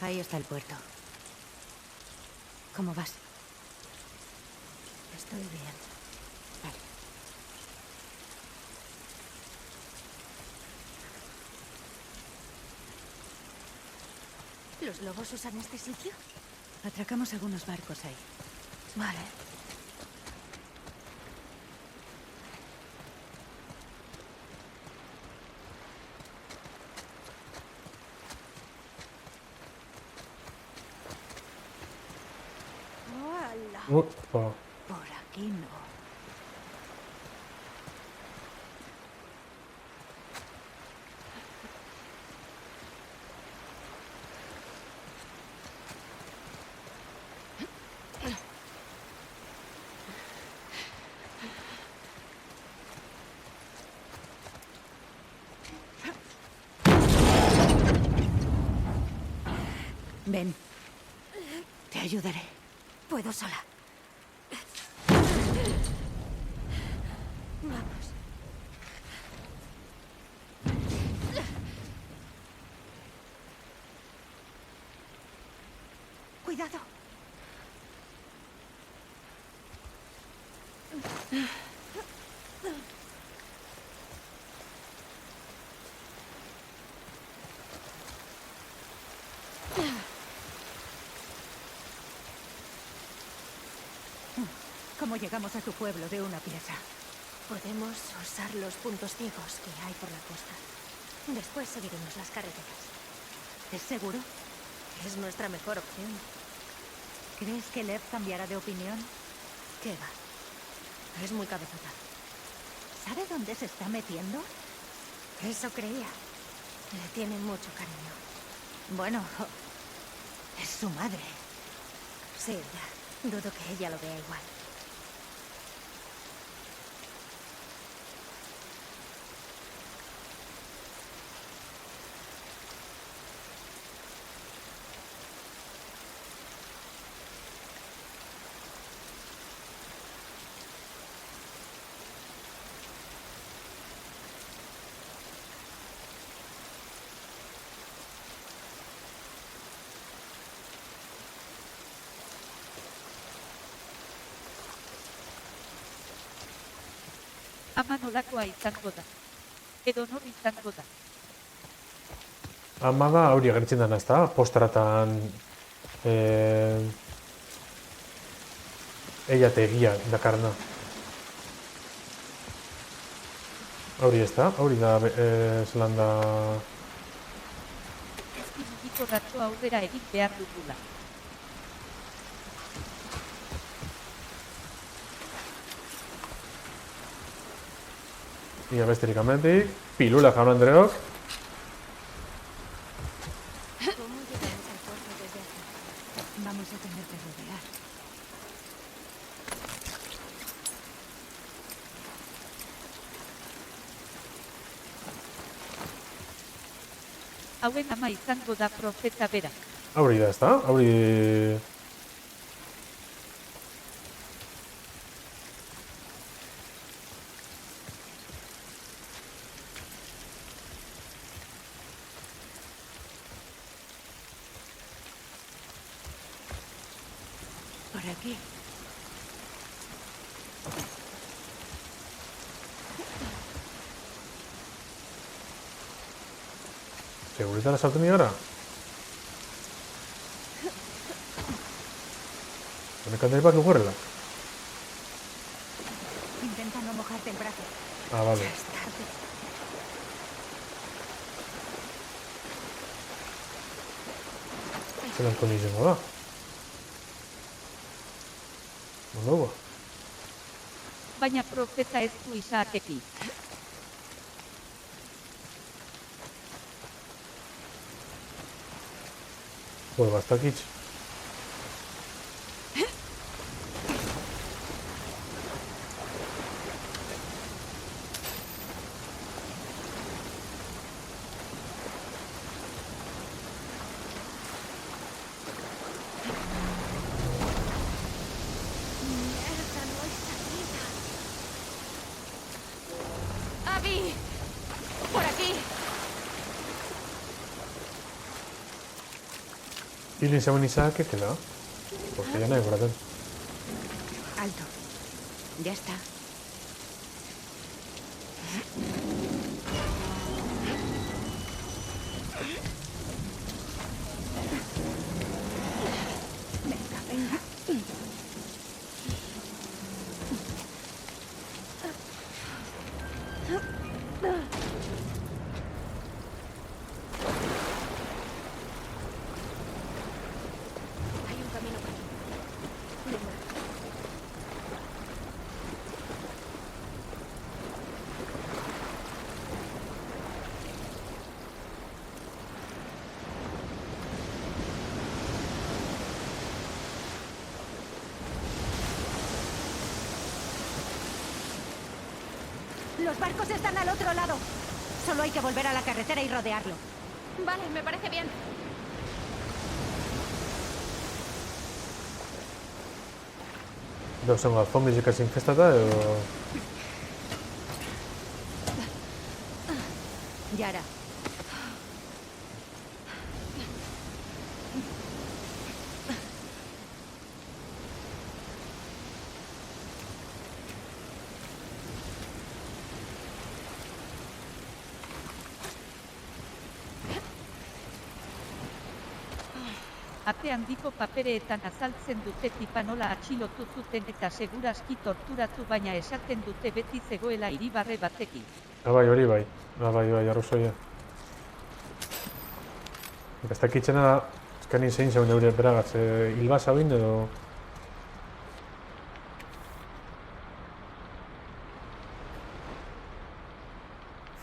Ahí está el puerto. ¿Cómo vas? Estoy bien. Vale. ¿Los lobos usan este sitio? Atracamos algunos barcos ahí. Vale. ¡Hala! Upa. Por aquí no. Ven. Te ayudaré. Puedo sola. Vamos. Cuidado. ¿Cómo llegamos a tu pueblo de una pieza? Podemos usar los puntos ciegos que hay por la costa. Después seguiremos las carreteras. ¿Es seguro? Es nuestra mejor opción. ¿Crees que Lev cambiará de opinión? ¿Qué va? Es muy cabezota. ¿Sabe dónde se está metiendo? Eso creía. Le tiene mucho cariño. Bueno, Es su madre. Sí, ya. Dudo que ella lo vea igual. Ama nolakoa izango da. Edo nor izango da. Ama da hori agertzen dena, ezta? Postratan ella te guía dakarna. Hori ezta? Hori da zelan da... Mugiko ratzo aurrera egin behar dugula. Ia besterik amendik, pilula jaun Andreok. ¿Cómo llegamos al puerto desde aquí? Vamos a tener que rodear. Hauen ama izango da profeta bera. Hori da, ezta? Hori... Por aquí. Seguritara sartu ni gara? Honek handai bat lugurrela. Intenta no mojarte el brazo. Ah, vale. Ya es tarde. Zelan koni izango da. Ondo ba. Baina profeta ez du Isaakeki. Bueno, bastakitz. Mierda, no hay salida. ¡Abby! ¡Por aquí! Y le llaman Isaac, ¿qué da? Porque ya no hay corazón. Alto. Ya está. Venga, venga. Hay un camino por aquí. Venga. Los barcos están al otro lado. Solo hay que volver a la carretera y rodearlo. Vale, me parece bien. Deu zengo zombies ikasi infestata edo... Yara. Ate handiko papereetan azaltzen dute tipa nola atxilotu zuten eta seguraski torturatu baina esaten dute beti zegoela iribarre batekin. Bai, hori bai. Bai, arrozoia. Ez dakitzena da, eskanin zein zeuen eure beragaz, hilba zabin edo...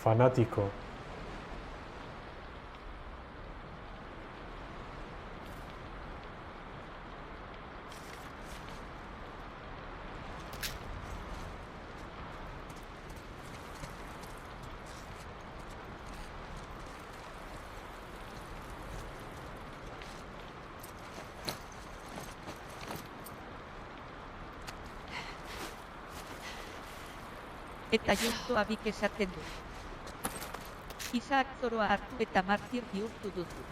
Fanatiko. Eta justu abik esaten du. Isaac zoroa hartu eta martir bihurtu duzu.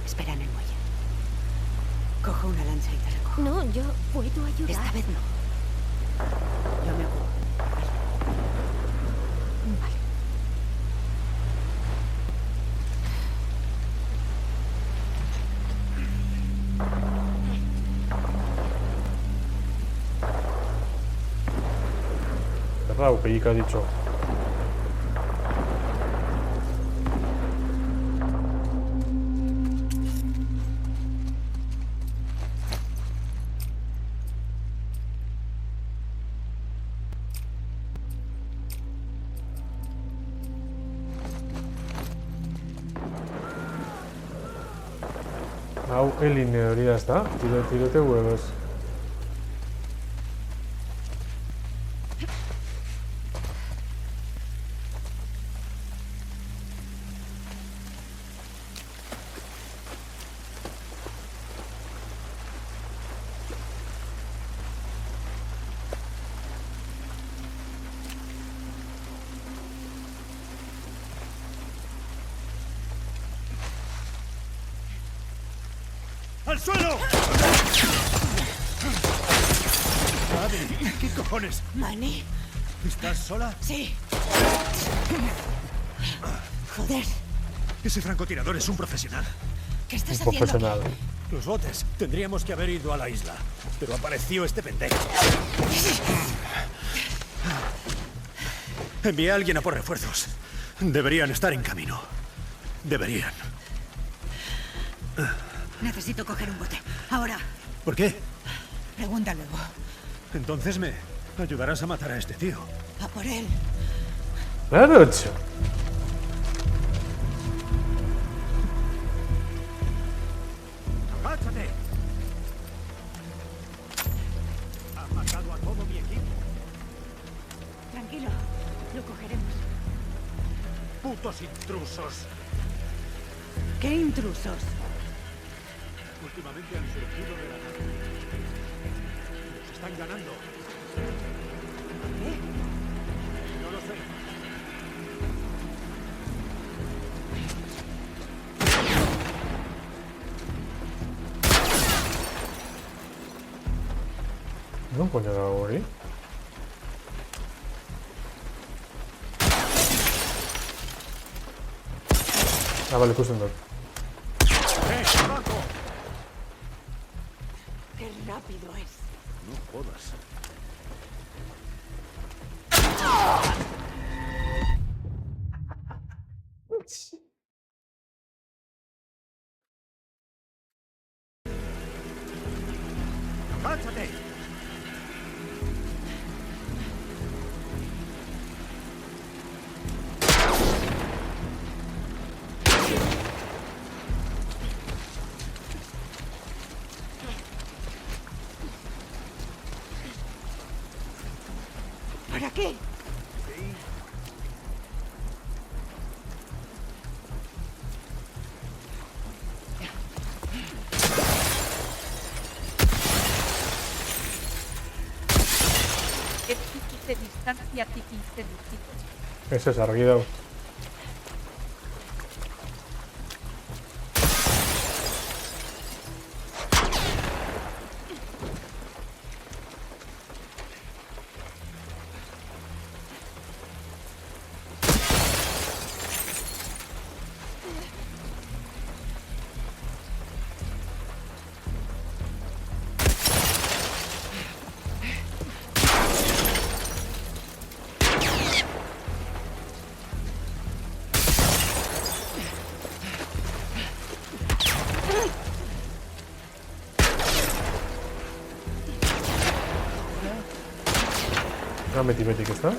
Espera en el muelle. Cojo una lancha y te recojo. No, yo puedo ayudar. Esta vez no. Yo me ocupo. Vale. Cerrado, Pellica ha dicho. Hau, Elin hori da, ezta? Tirote huevos. ¡Al suelo! Abby, ¿qué cojones? ¿Manny? ¿Estás sola? Sí. Joder. Ese francotirador es un profesional. ¿Qué estás haciendo aquí? Los botes. Tendríamos que haber ido a la isla. Pero apareció este pendejo. Envié a alguien a por refuerzos. Deberían estar en camino. Deberían. Necesito coger un bote. Ahora. ¿Por qué? Pregunta luego. Entonces me ayudarás a matar a este tío. A por él. Claro, tío. ¡Agáchate! Has matado a todo mi equipo. Tranquilo. Lo cogeremos. ¡Putos intrusos! ¿Qué intrusos? Últimamente han surgido de la nada. Nos están ganando. ¿Qué? No lo sé. Non pugnare ori. Ah, vale, questo è andato. ¡Qué rápido es! No jodas. ¡Agáchate! ¿Para qué? De distancia tipín seducido. Ese es arguido. Ah, Betty, ¿qué está?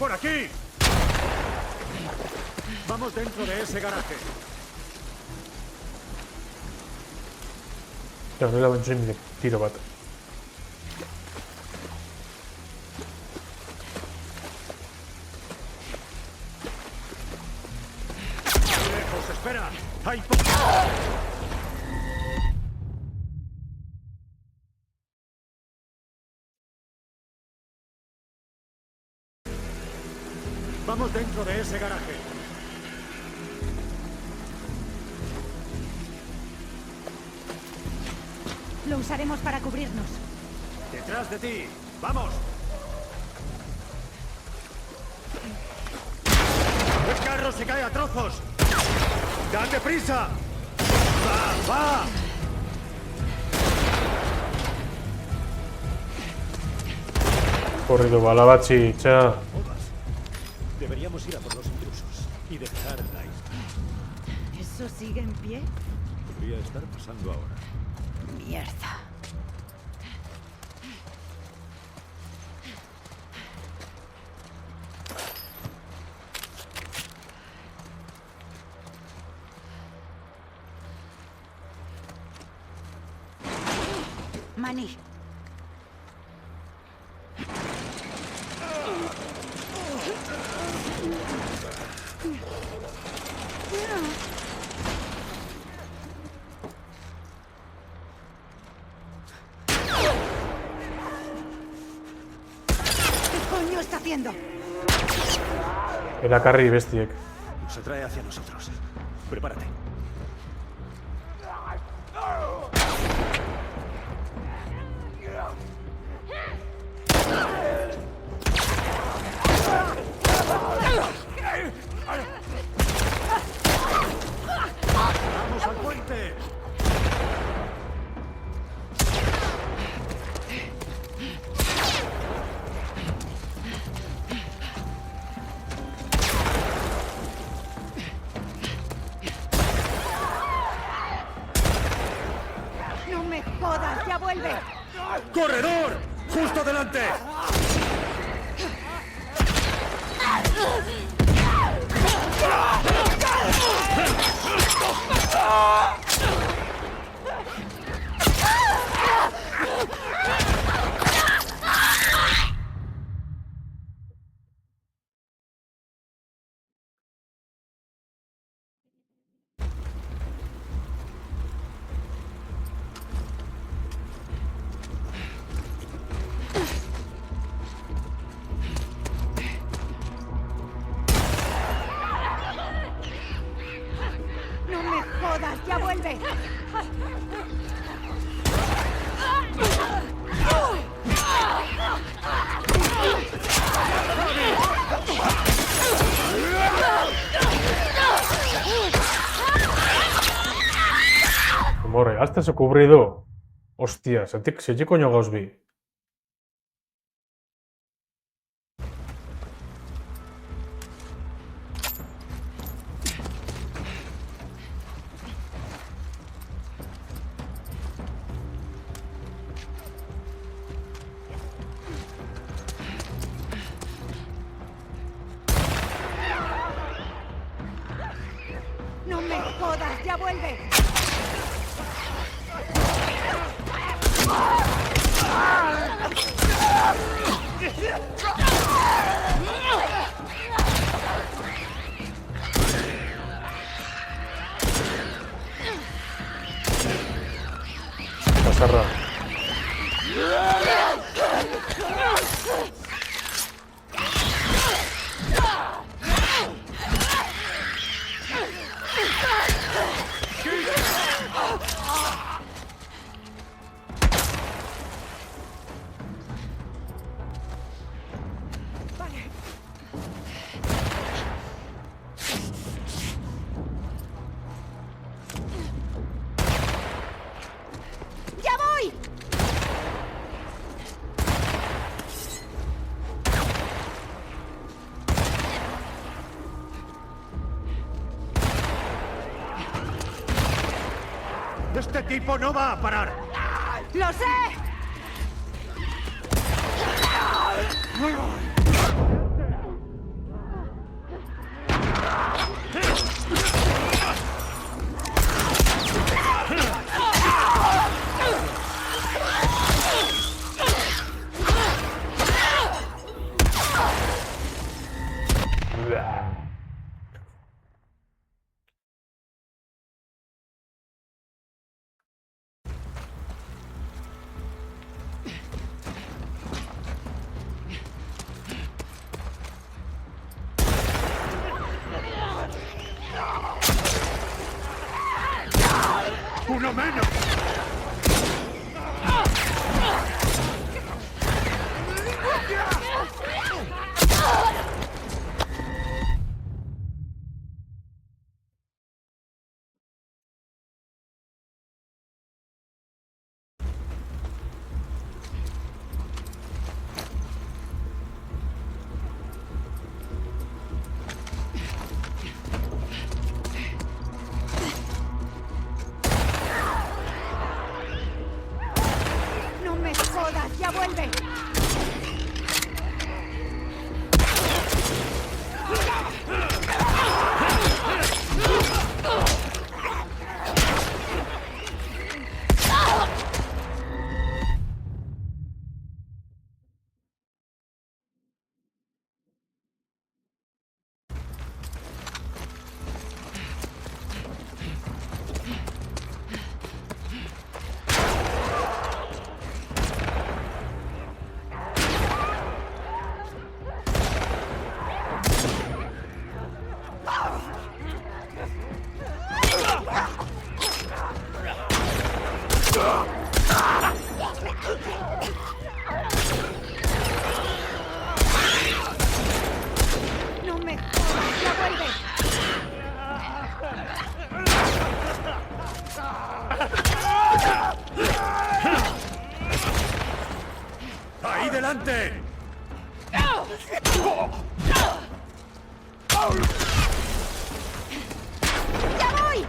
por aquí! Vamos dentro de ese garaje. Horrela bentsuin tiro bat. Lejos, espera. Hay Vamos dentro de ese garaje. Lo usaremos para cubrirnos. Detrás de ti. ¡Vamos! ¡El carro se cae a trozos! ¡Date prisa! ¡Va, va! Corrido bala bat txitxa. Deberíamos ir a por los intrusos y dejar la isla. ¿Eso sigue en pie? Podría estar pasando ahora. Mierda. Manny. ¿Qué coño está haciendo? Erakarri bestiek. Nos atrae hacia nosotros. Prepárate. ¡Vamos al puente! ¡No me jodas! ¡Ya vuelve! ¡Corredor! ¡Justo delante! ¡No me jodas! ¡Ya vuelve! Morre, hasta se cubrido. Hostia, se coño gauz bi. ¡No me jodas! ¡Ya vuelve! Pasarra. ¡Ya voy! ¡Este tipo no va a parar! ¡Lo sé! delante! ¡Ya voy!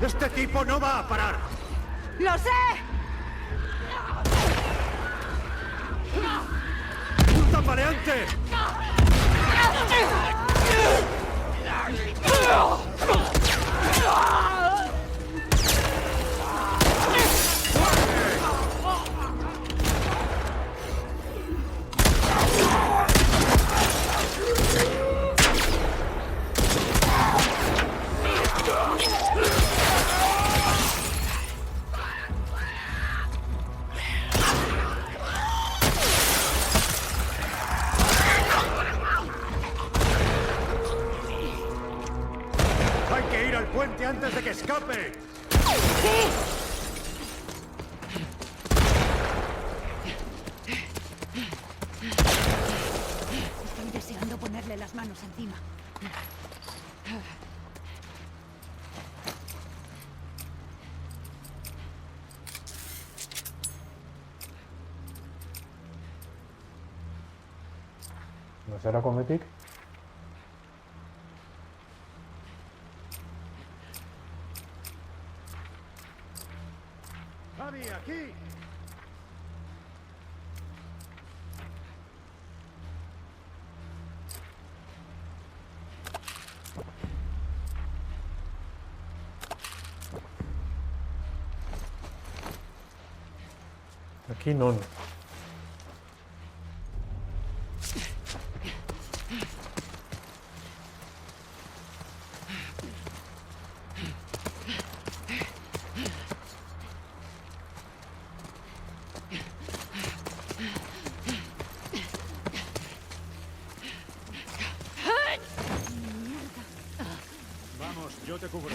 ¡Este tipo no va a parar! ¡Lo sé! ¡Un tambaleante! ¡Hay que ir al puente antes de que escape! Estoy deseando ponerle las manos encima. ¿No será con Epic? ¡Javi, aquí! Aquí no. Vamos, yo te cubro.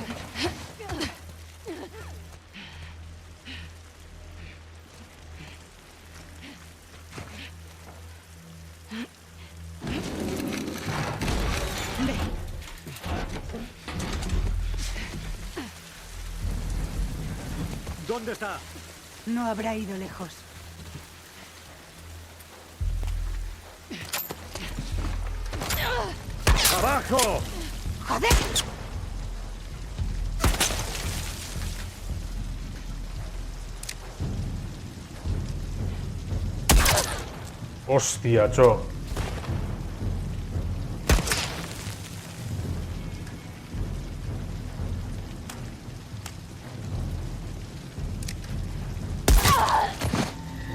¿Dónde está? No habrá ido lejos. ¡Abajo! ¡Joder! Hostia, Cho.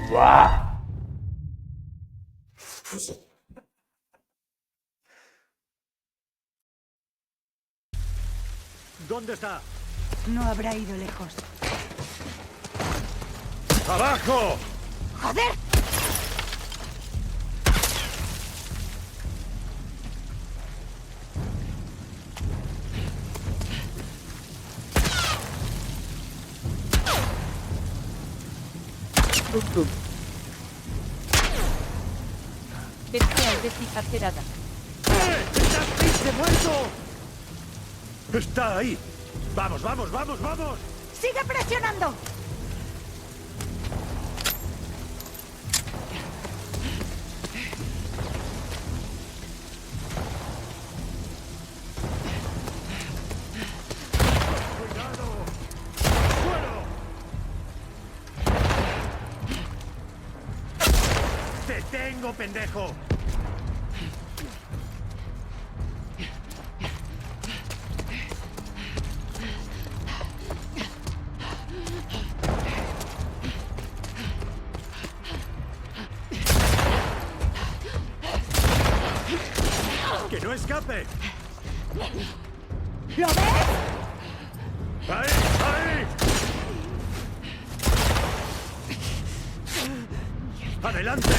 ¡Buah! ¿Dónde está? No habrá ido lejos. ¡Abajo! ¡Joder! Bestia aldetik atzerada. ¡Está triste muerto! ¡Está ahí! ¡Vamos, vamos, vamos, vamos! ¡Sigue presionando! ¡Te tengo, pendejo! ¡No escape! ¿Lo ves? ¡Ahí! ¡Ahí! ¡Adelante!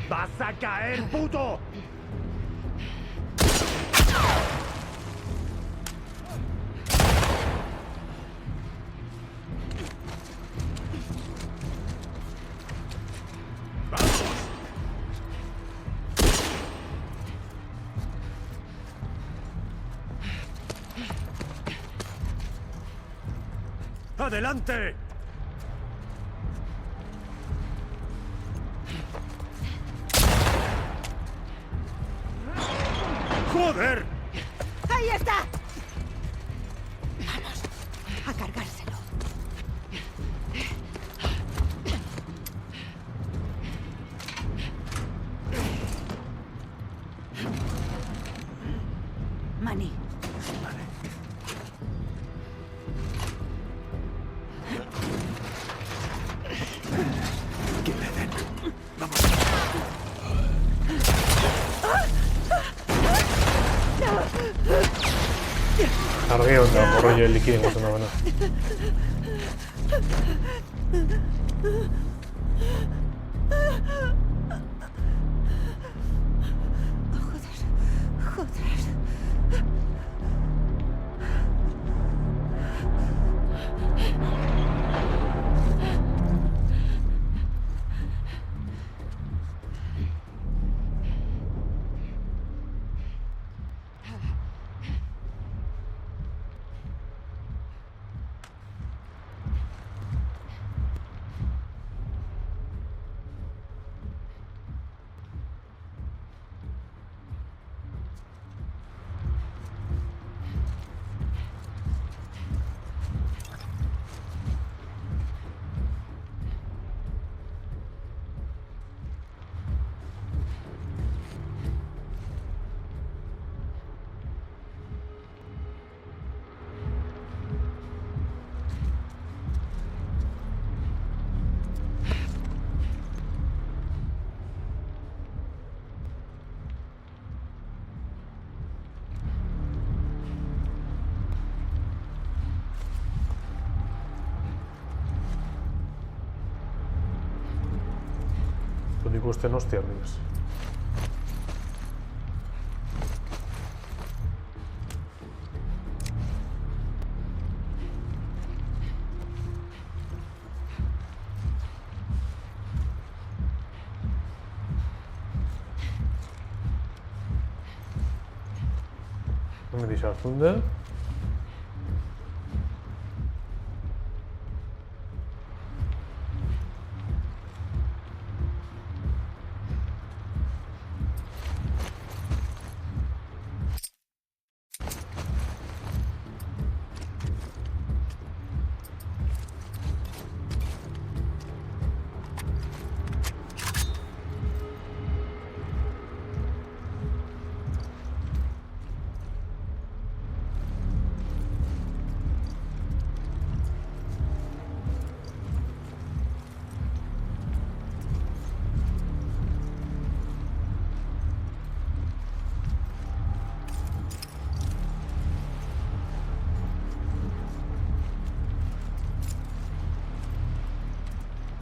¡Vas a caer, puto! ¡Adelante! ¡Joder! ¡Ahí está! Vamos, a cargárselo. Manny. Que le den. Vamos. Cargué otra por rollo de líquido en una mano. Tot i que vostè no els té res. No me deixa funda.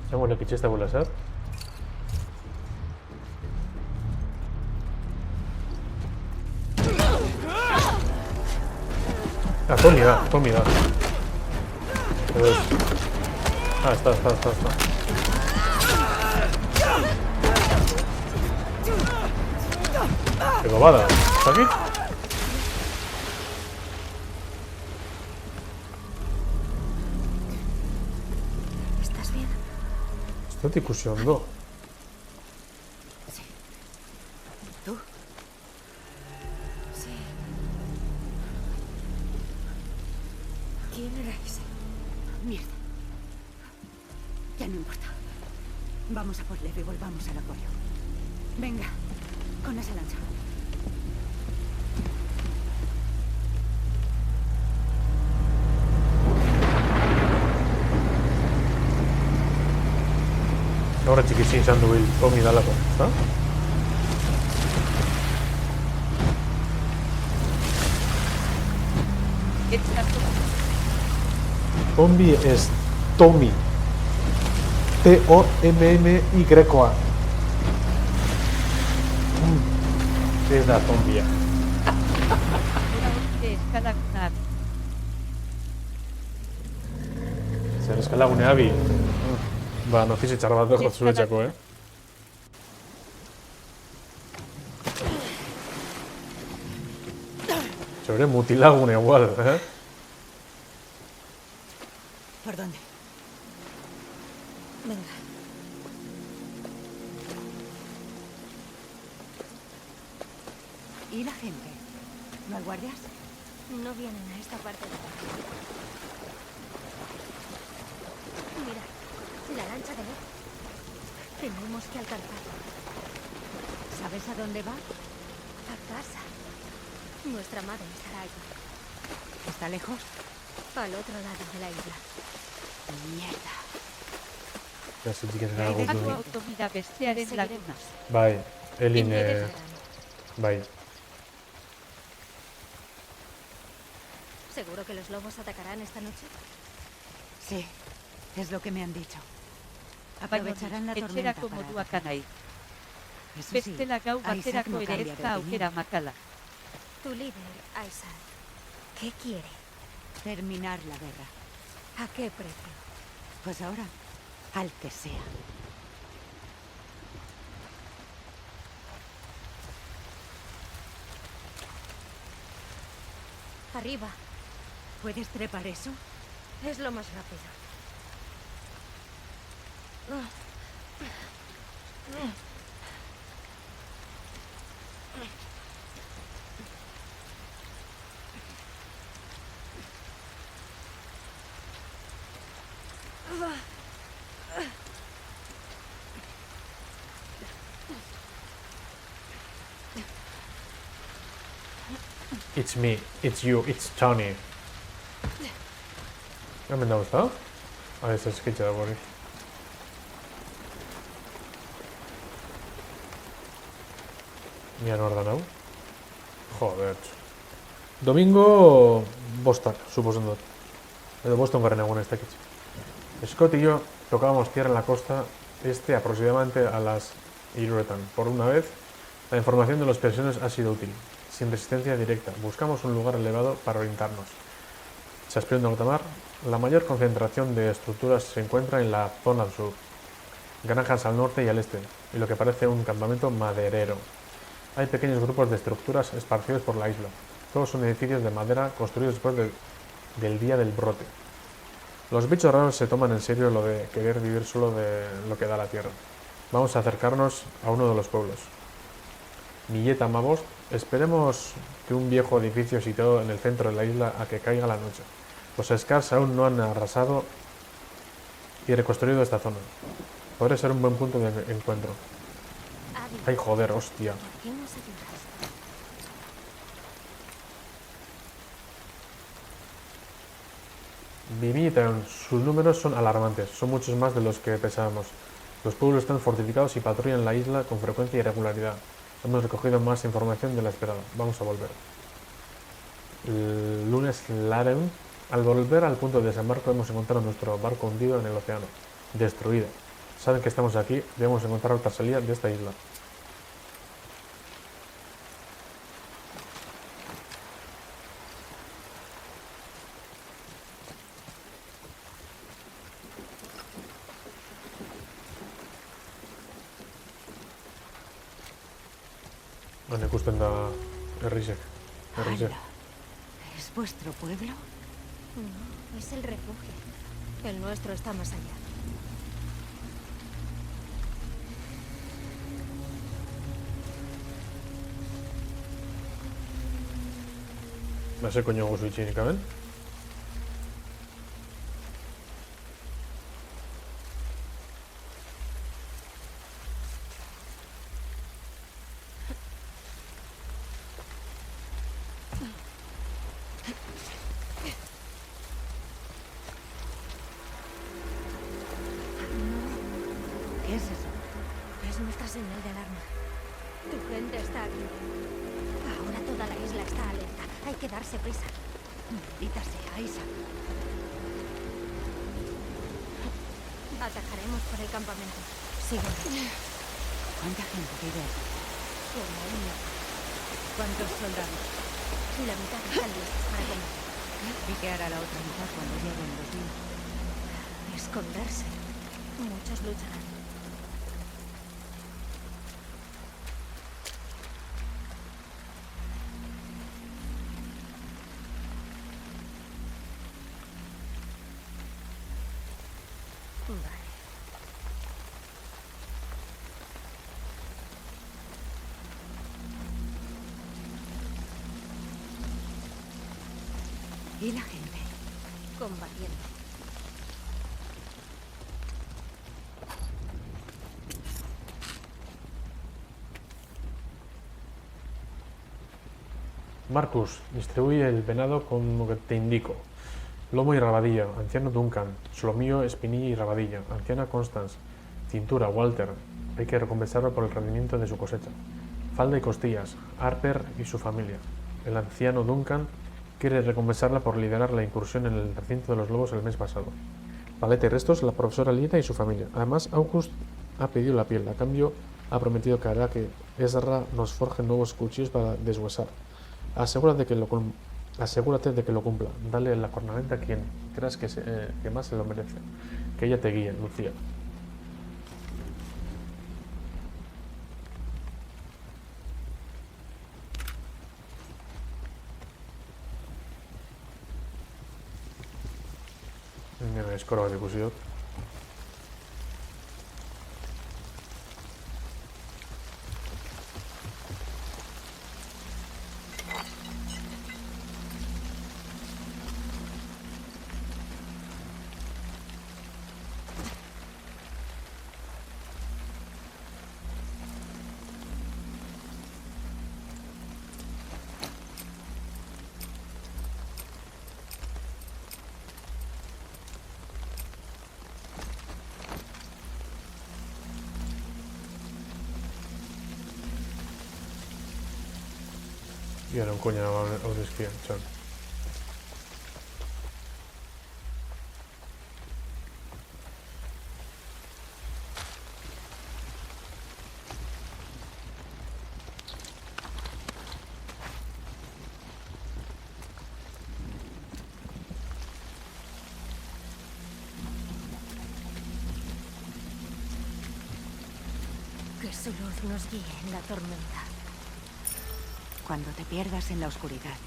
Siamo la piccesta con la SAP. Ah, Tommy da. Ah, está. ¡Qué bobada! ¿Está aquí? ¿Estás bien? Está discusionando. Sí. ¿Tú? Sí. ¿Quién era ese? Mierda. Ya no importa. Vamos a por Lev y volvamos al apoyo. Venga, con esa lancha. Ahora chiquitín izan du hil, Tommy dalako, ezta? Tommy es Tommy. T-O-M-M-Y-A. Ez da Tombia. Zer eskalagunea bi. Ba, notizi txar bat dut zuretzako, Sobre mutilagune igual, ¿Por dónde? Venga. ¿Y la gente? ¿No hay guardias? No vienen a esta parte de la ciudad. Mira, la lancha de Ned. Tenemos que alcanzarla. ¿Sabes a dónde va? A casa. Nuestra madre estará allí. ¿Está lejos? Al otro lado de la isla. Mierda. Zerzik gara gutu. Automida bestearen laguna. Bai, Elin, bai. ¿Seguro que los lobos atacarán esta noche? Sí, es lo que me han dicho. Aprovecharán la tormenta para atacar. Eso sí, Bestela gau Isaac baterako no ere cambia ez de da opinión. aukera makala. Tu líder, Isaac. ¿Qué quiere? Terminar la guerra. ¿A qué precio? Pues ahora, al que sea. Arriba. ¿Puedes trepar eso? Es lo más rápido. It's me, it's you, it's Tony. Hemen dago, ezta? Ez eskitxe dago hori. Nian hor da nau. Joder. Domingo bostak, suposen dut. Edo boston garren egun ez dakitxe. Scott y yo tocábamos tierra en la costa este aproximadamente a las Iruetan. Por una vez, la información de los prisioneros ha sido útil. Sin resistencia directa, buscamos un lugar elevado para orientarnos. Chaspión de alta mar, la mayor concentración de estructuras se encuentra en la zona sur, granjas al norte y al este, y lo que parece un campamento maderero. Hay pequeños grupos de estructuras esparcidos por la isla. Todos son edificios de madera construidos después del día del brote. Los bichos raros se toman en serio lo de querer vivir solo de lo que da la tierra. Vamos a acercarnos a uno de los pueblos. Milleta Mabos, esperemos que un viejo edificio situado en el centro de la isla a que caiga la noche. Los Scars aún no han arrasado y reconstruido esta zona. Podría ser un buen punto de encuentro. Ay, joder, hostia. ¿Por qué nos ayudas? Vivitaron, sus números son alarmantes, son muchos más de los que pensábamos. Los pueblos están fortificados y patrullan la isla con frecuencia y regularidad. Hemos recogido más información de la esperada. Vamos a volver. El lunes Laren. Al volver al punto de desembarco hemos encontrado nuestro barco hundido en el océano, destruido. Saben que estamos aquí, debemos encontrar otra salida de esta isla. Bueno, ikusten da herrisek. ¿Es vuestro pueblo? No, es el refugio. El nuestro está más allá. Ze koño guzu itxinik, aben? ¿Qué es eso? Esa señal de alarma. Tu gente está aquí. Ahora toda la isla está alerta. Hay que darse prisa. Maldita sea, Isaac. Atacaremos por el campamento. Sígueme. ¿Cuánta gente vive aquí? Como uno. ¿Cuántos soldados? La mitad están listos para comer. ¿Y qué hará la otra mitad cuando lleguen los días? Esconderse. Muchos lucharán. Vale. ¿Y la gente? Combatiendo. Marcus, distribuye el venado como que te indico. Lomo y rabadilla, anciano Duncan. Solomillo, espinilla y rabadilla, anciana Constance. Cintura, Walter. Hay que recompensarlo por el rendimiento de su cosecha. Falda y costillas, Harper y su familia. El anciano Duncan quiere recompensarla por liderar la incursión en el recinto de los lobos el mes pasado. Paleta y restos, la profesora Lina y su familia. Además, August ha pedido la piel. A cambio, ha prometido que hará que Ezra nos forje nuevos cuchillos para deshuesar. Asegúrate de que lo cumpla. Dale la cornamenta a quien creas que más se lo merece. Que ella te guíe, Lucía. Skoro bat ikusi dut. I ara un cony a l'esquia, Xan. Que su luz nos guíe en la tormenta. Cuando te pierdas en la oscuridad,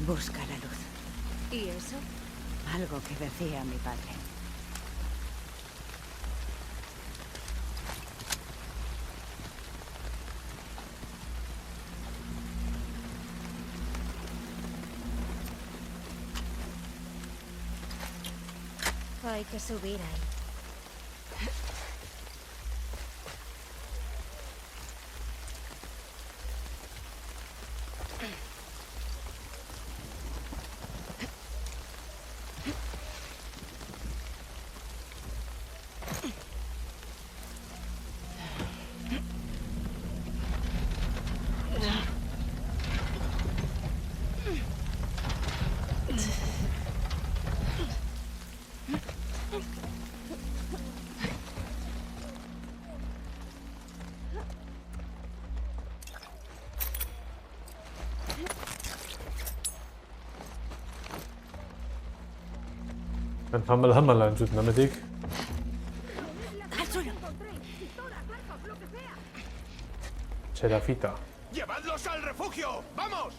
busca la luz. ¿Y eso? Algo que decía mi padre. Hay que subir ahí. Hamala entzut nametik. ¡Al suelo! Serafita. ¡Llevadlos al refugio! ¡Vamos!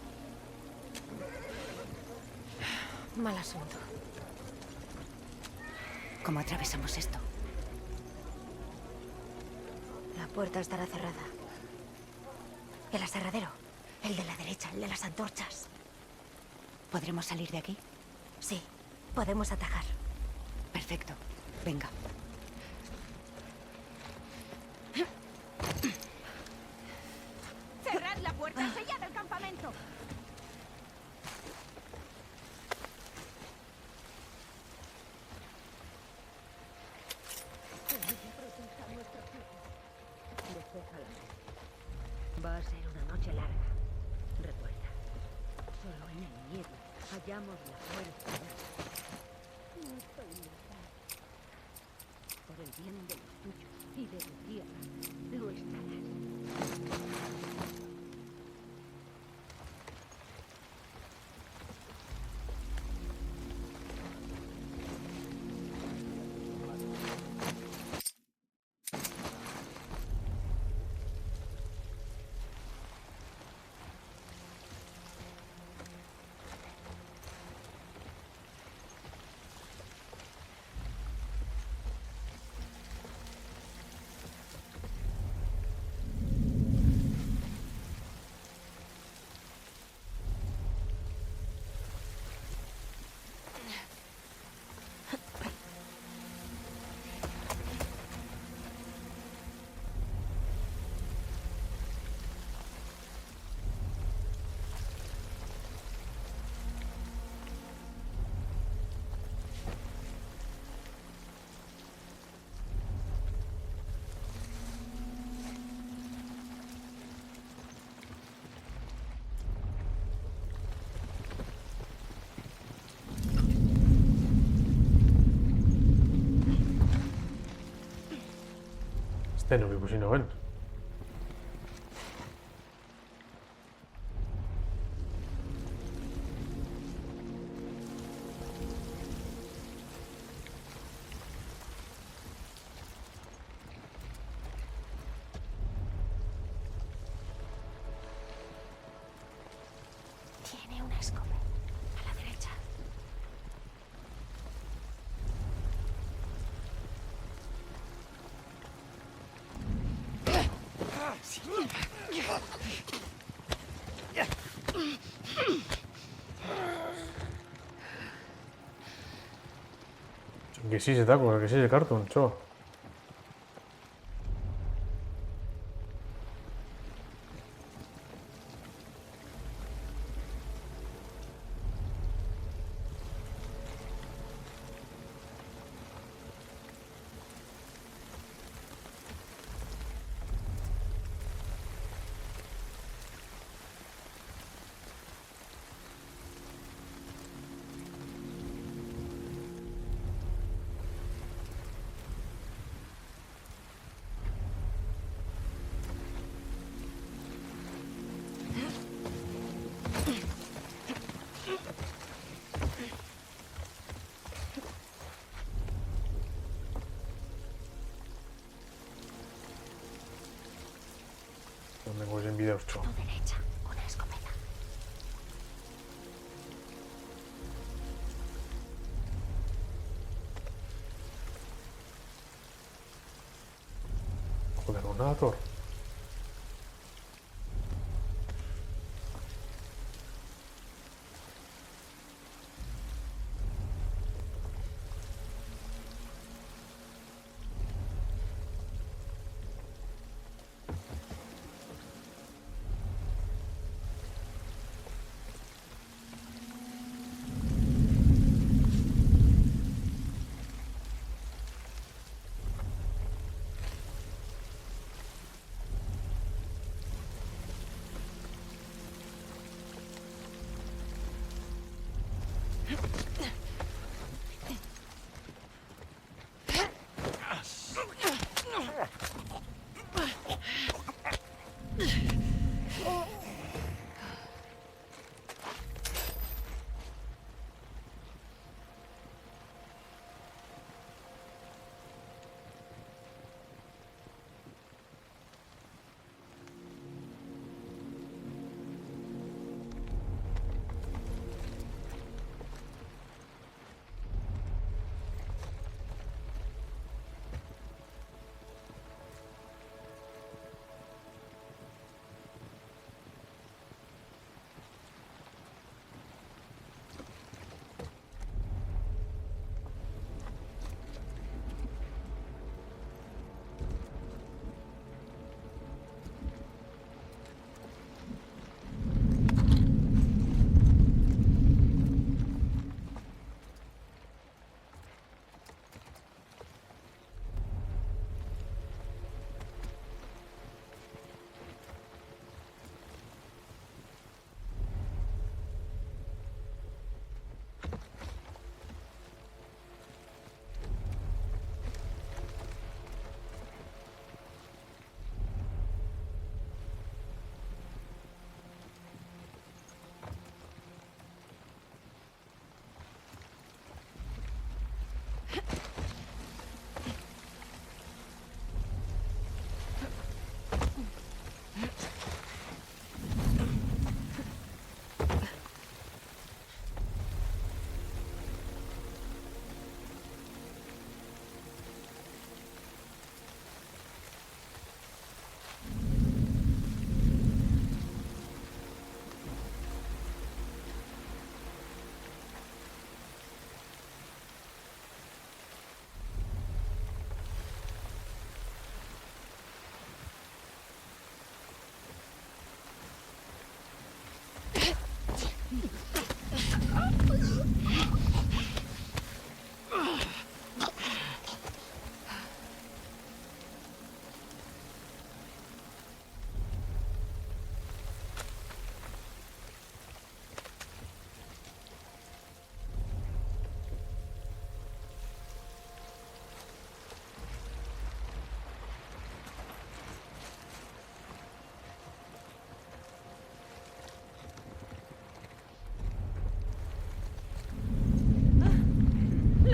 Mal asunto. ¿Cómo atravesamos esto? La puerta estará cerrada. El aserradero. El de la derecha, el de las antorchas. ¿Podremos salir de aquí? Sí, podemos atajar. Perfecto. Venga. ¡Cerrad la puerta y sellad el campamento! hallamos la fuerza. No estoy loca. Por el bien de los tuyos y de tu tierra, lo estarás. Este no vivo si no ven. Tiene una escopeta a la derecha. Che sì, si taco, che sì, il cartoon, ciò. Non mi in video ciò. A tu derecha, una escopeta. Joder, una torre.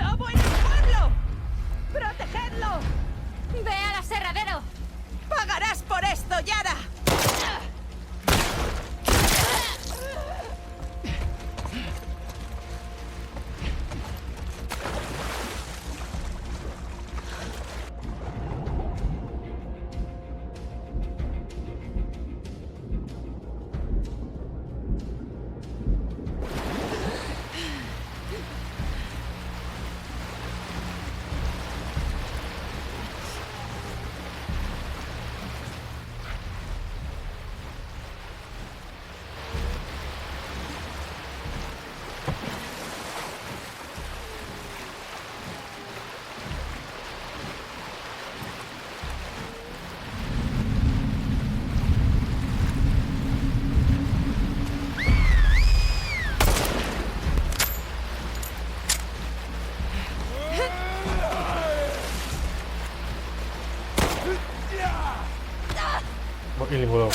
¡Lobo en el pueblo! ¡Protegedlo! ¡Ve al aserradero! ¡Pagarás por esto, Yara! Y ninguno.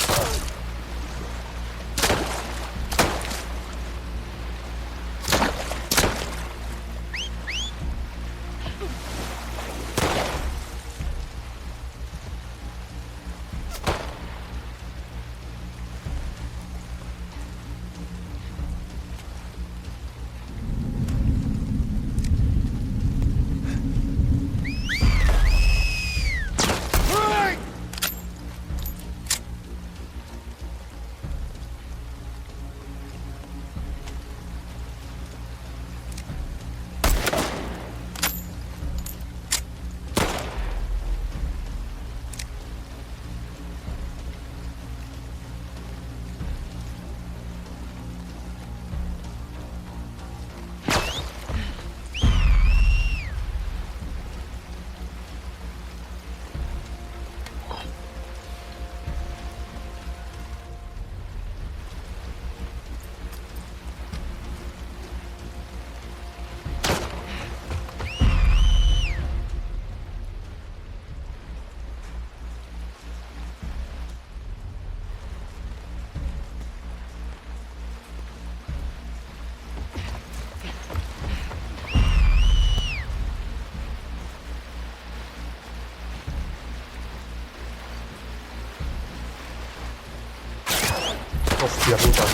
Hostia puta.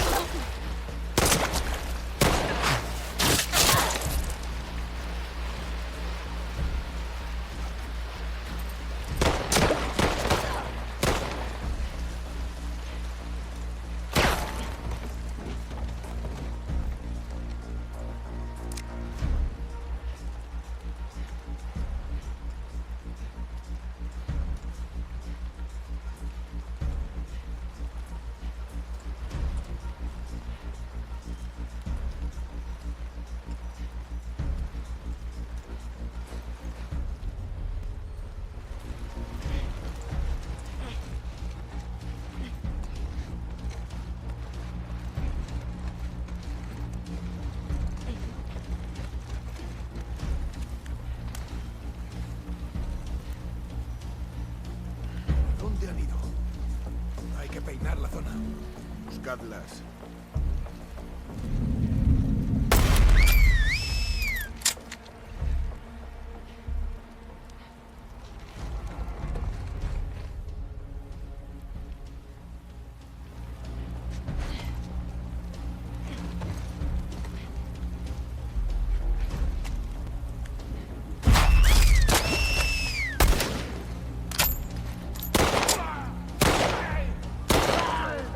¿Dónde han ido? Hay que peinar la zona. Buscadlas.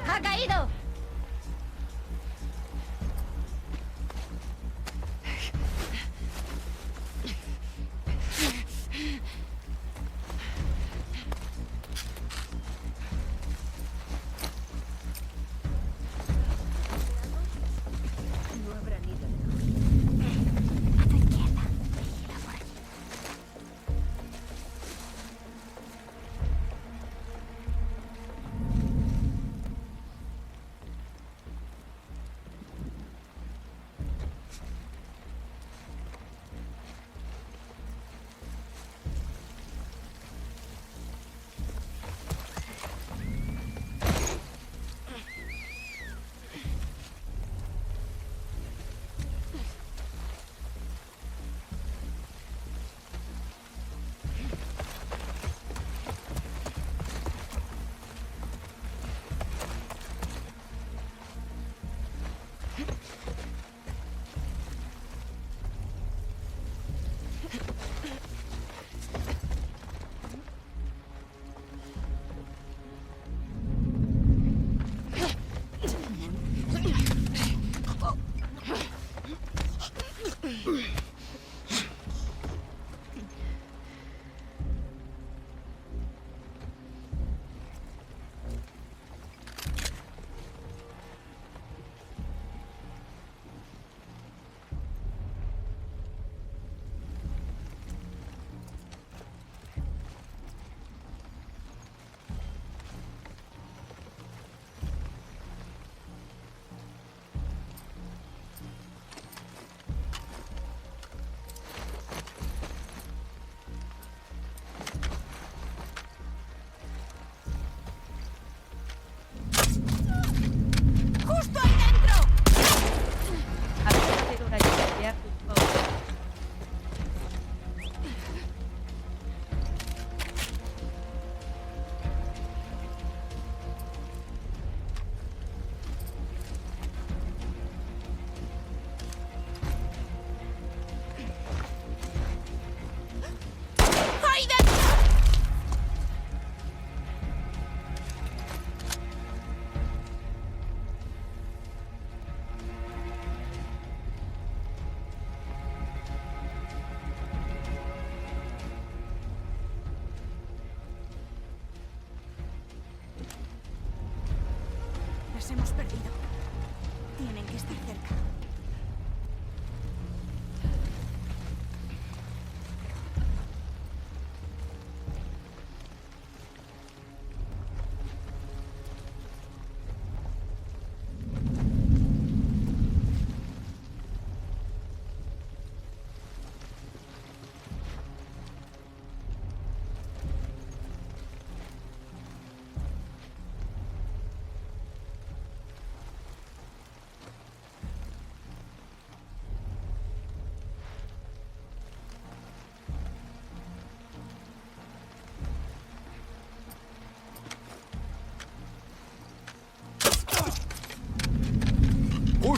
¡Ha caído!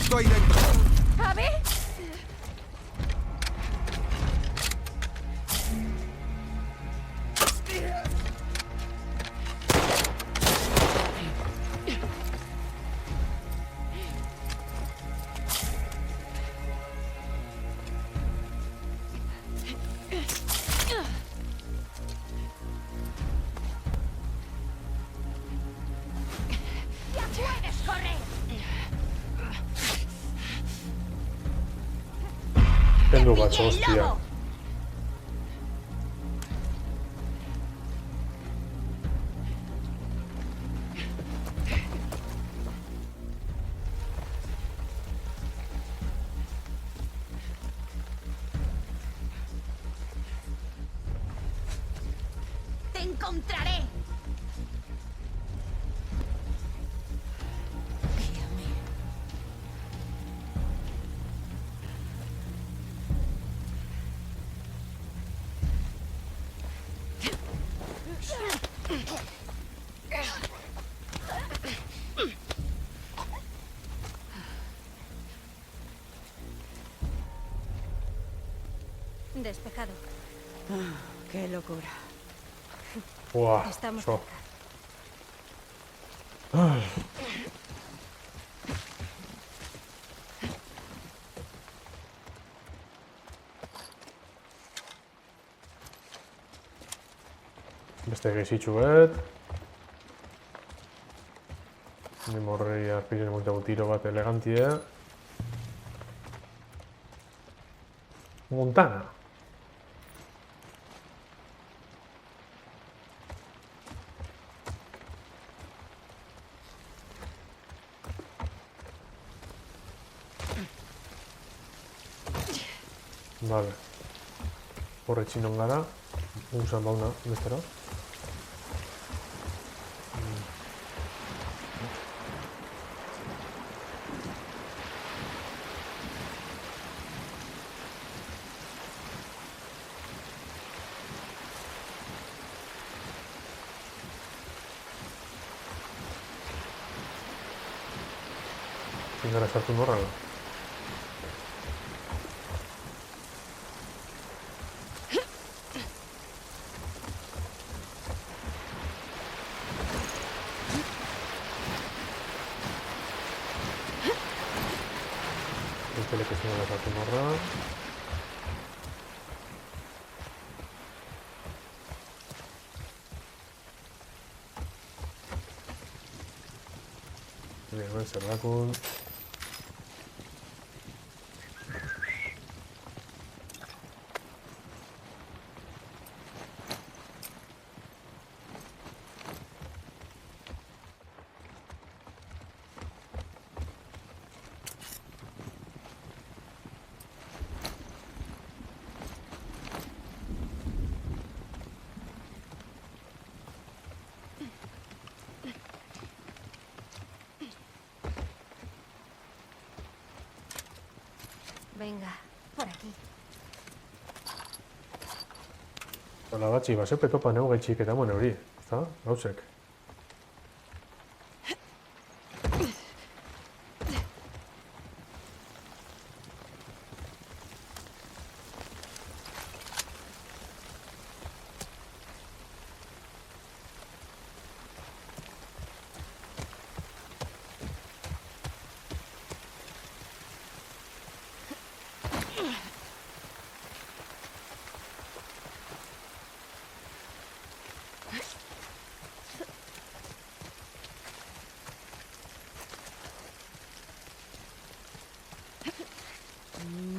justo ahí dentro. ¿Abby? ¡Ya puedes correr! Tengo gacho, hostia. ¡Te encontraré! Despejado. Qué locura. Buah, Estamos eso. cerca. Ay. Beste gehiagitxuet. Ni morreia arpiren multago tiro bat elegantia. Montana. Vale. Horre txinon gara. Usan bauna, bestera. Zingara sartu norrala. Entele que zingara sartu norrala. Bien, zer dakun. Venga, por aquí. Hola batxi, basepe topa neu gaitxik eta moen hori, ezta? Gauzek.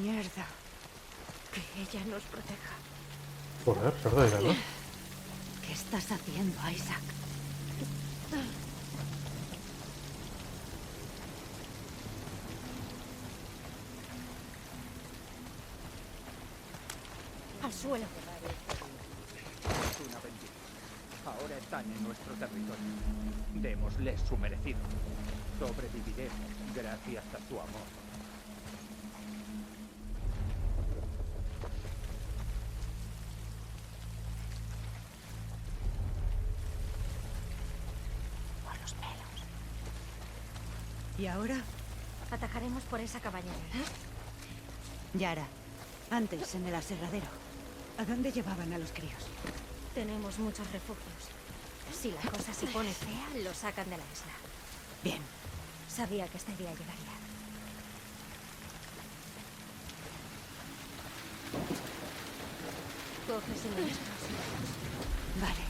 Mierda. Que ella nos proteja. Joder, zer da dira, no? ¿Qué estás haciendo, Isaac? Al suelo. Es una bendición. Ahora están en nuestro territorio. Démosles su merecido. Sobreviviremos gracias a su amor. ¿Y ahora? Atacaremos por esa cabaña. Yara, antes en el aserradero, ¿a dónde llevaban a los críos? Tenemos muchos refugios. Si la cosa se pone fea, lo sacan de la isla. Bien. Sabía que este día llegaría. Coge suministros. Vale.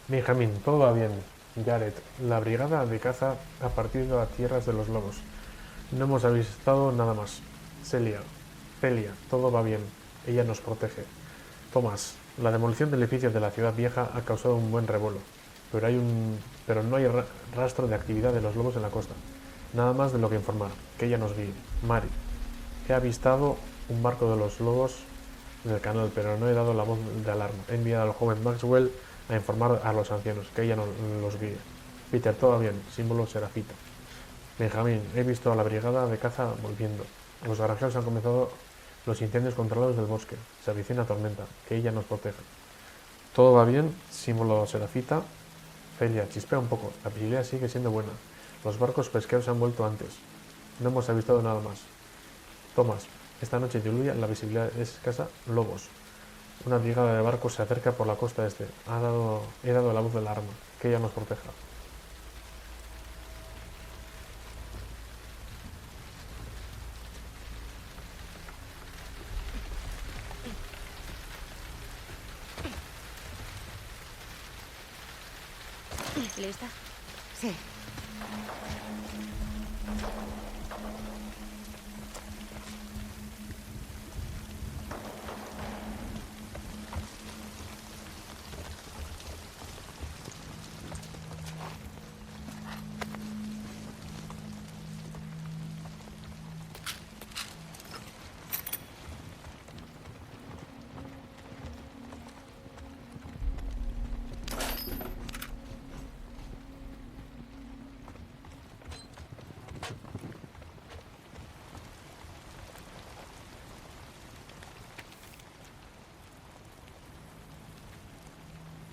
Benjamín, todo va bien. Jared, la brigada de caza ha partido a tierras de los lobos. No hemos avistado nada más. Celia, todo va bien. Ella nos protege. Tomás, la demolición del edificio de la ciudad vieja ha causado un buen revuelo, pero no hay rastro de actividad de los lobos en la costa. Nada más de lo que informar. Que ella nos guíe. Mari, he avistado un barco de los lobos en el canal, pero no he dado la voz de alarma. He enviado al joven Maxwell a informar a los ancianos, que ella los guíe. Peter, todo bien, símbolo serafita. Benjamín, he visto a la brigada de caza volviendo. Los granjeros han comenzado los incendios controlados del bosque. Se avecina tormenta, que ella nos proteja. Todo va bien, símbolo serafita. Celia, chispea un poco, la visibilidad sigue siendo buena. Los barcos pesqueros han vuelto antes. No hemos avistado nada más. Tomás, esta noche diluye, la visibilidad es escasa. Lobos. Una brigada de barcos se acerca por la costa este. He dado la voz de alarma. Que ella nos proteja. ¿Lista? Sí.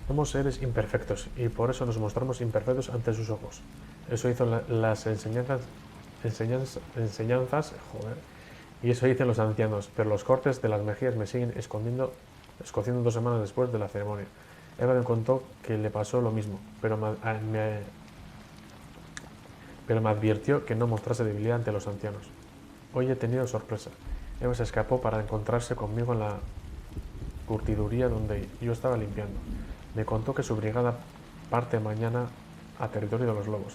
Somos seres imperfectos y por eso nos mostramos imperfectos ante sus ojos. Eso hizo las enseñanzas, y eso dicen los ancianos, pero los cortes de las mejillas me siguen escociendo 2 semanas después de la ceremonia. Eva me contó que le pasó lo mismo, pero me advirtió que no mostrase debilidad ante los ancianos. Hoy he tenido sorpresa. Eva se escapó para encontrarse conmigo en la curtiduría donde yo estaba limpiando. Me contó que su brigada parte mañana a territorio de los lobos.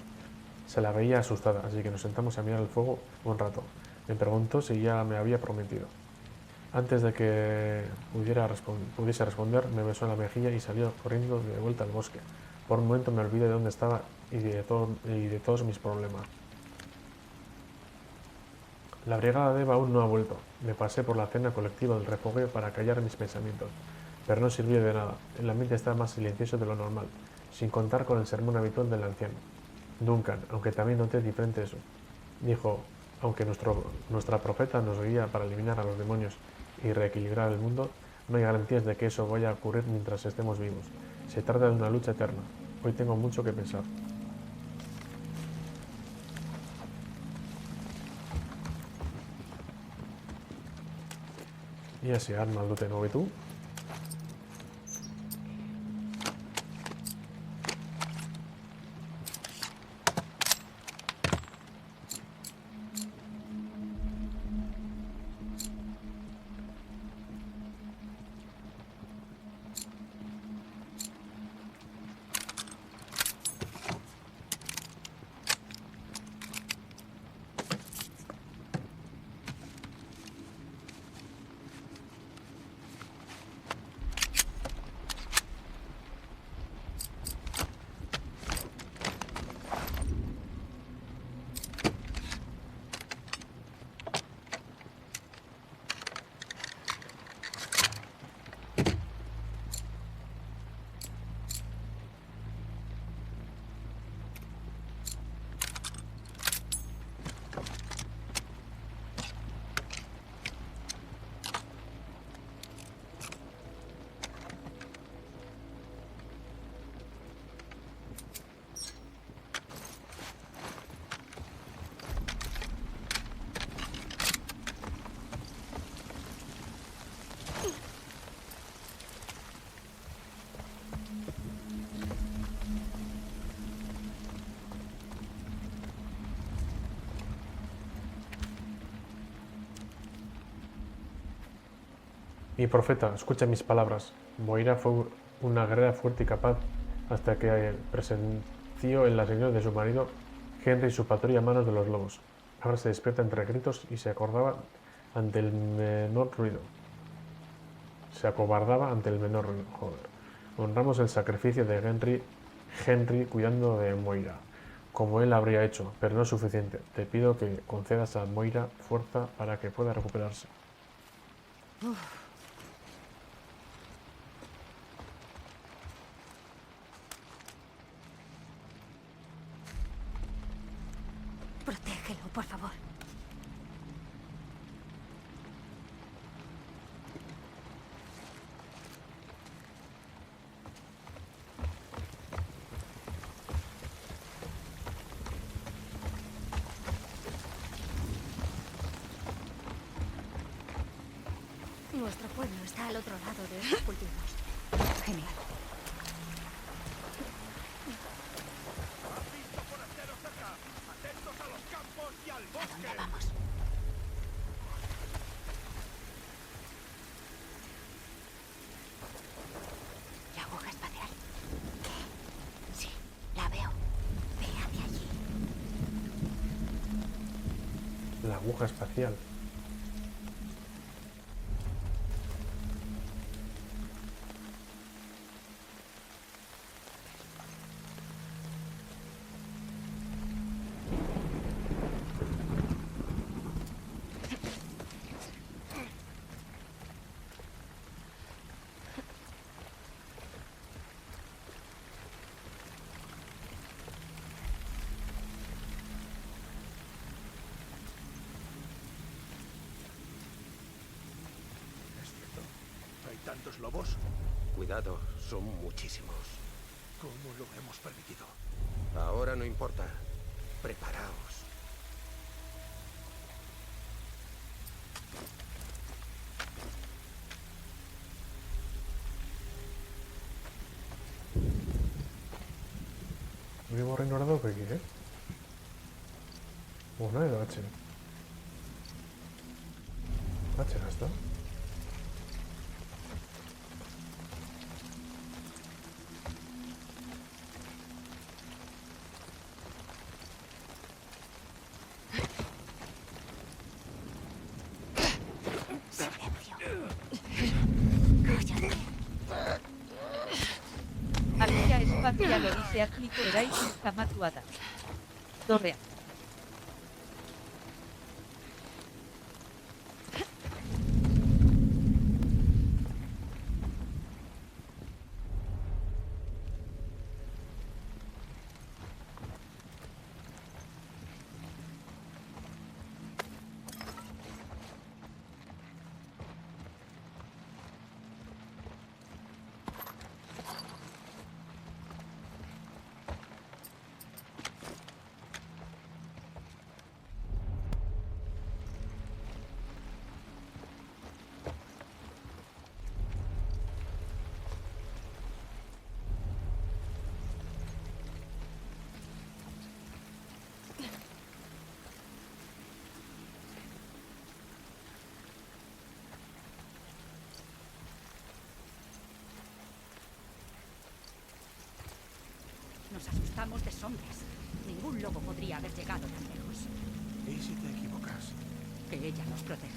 Se la veía asustada, así que nos sentamos a mirar el fuego un rato. Me preguntó si ya me había prometido. Antes de que pudiese responder, me besó en la mejilla y salió corriendo de vuelta al bosque. Por un momento me olvidé de dónde estaba y de todos mis problemas. La brigada de Eva aún no ha vuelto. Me pasé por la cena colectiva del refugio para callar mis pensamientos, pero no sirvió de nada. El ambiente estaba más silencioso de lo normal, sin contar con el sermón habitual del anciano. Duncan, aunque también noté diferente eso, dijo, aunque nuestra profeta nos guía para eliminar a los demonios y reequilibrar el mundo, no hay garantías de que eso vaya a ocurrir mientras estemos vivos. Se trata de una lucha eterna. Hoy tengo mucho que pensar. Ja si arma al dute hobetu. Mi profeta, escucha mis palabras. Moira fue una guerrera fuerte y capaz hasta que presenció el asesinato de su marido Henry y su patrulla a manos de los lobos. Ahora se despierta entre gritos y se acordaba ante el menor ruido. Se acobardaba ante el menor ruido. Joder. Honramos el sacrificio de Henry cuidando de Moira, como él habría hecho, pero no es suficiente. Te pido que concedas a Moira fuerza para que pueda recuperarse. Protégelo, por favor. Nuestro pueblo está al otro lado de estos cultivos. Genial. ¿A dónde vamos? ¿La aguja espacial? ¿Qué? Sí, la veo. Ve hacia allí. La aguja espacial. ¿Hay tantos lobos? Cuidado, son muchísimos. ¿Cómo lo hemos permitido? Ahora no importa. Preparaos. ¿Vivo ignorado que qué? Bueno, de H. H gasta. Agia espazial horizeak liko eraikin famatua da. Dorrea. Nos asustamos de zombies. Ningún lobo podría haber llegado tan lejos. ¿Y si te equivocas? Que ella nos proteja.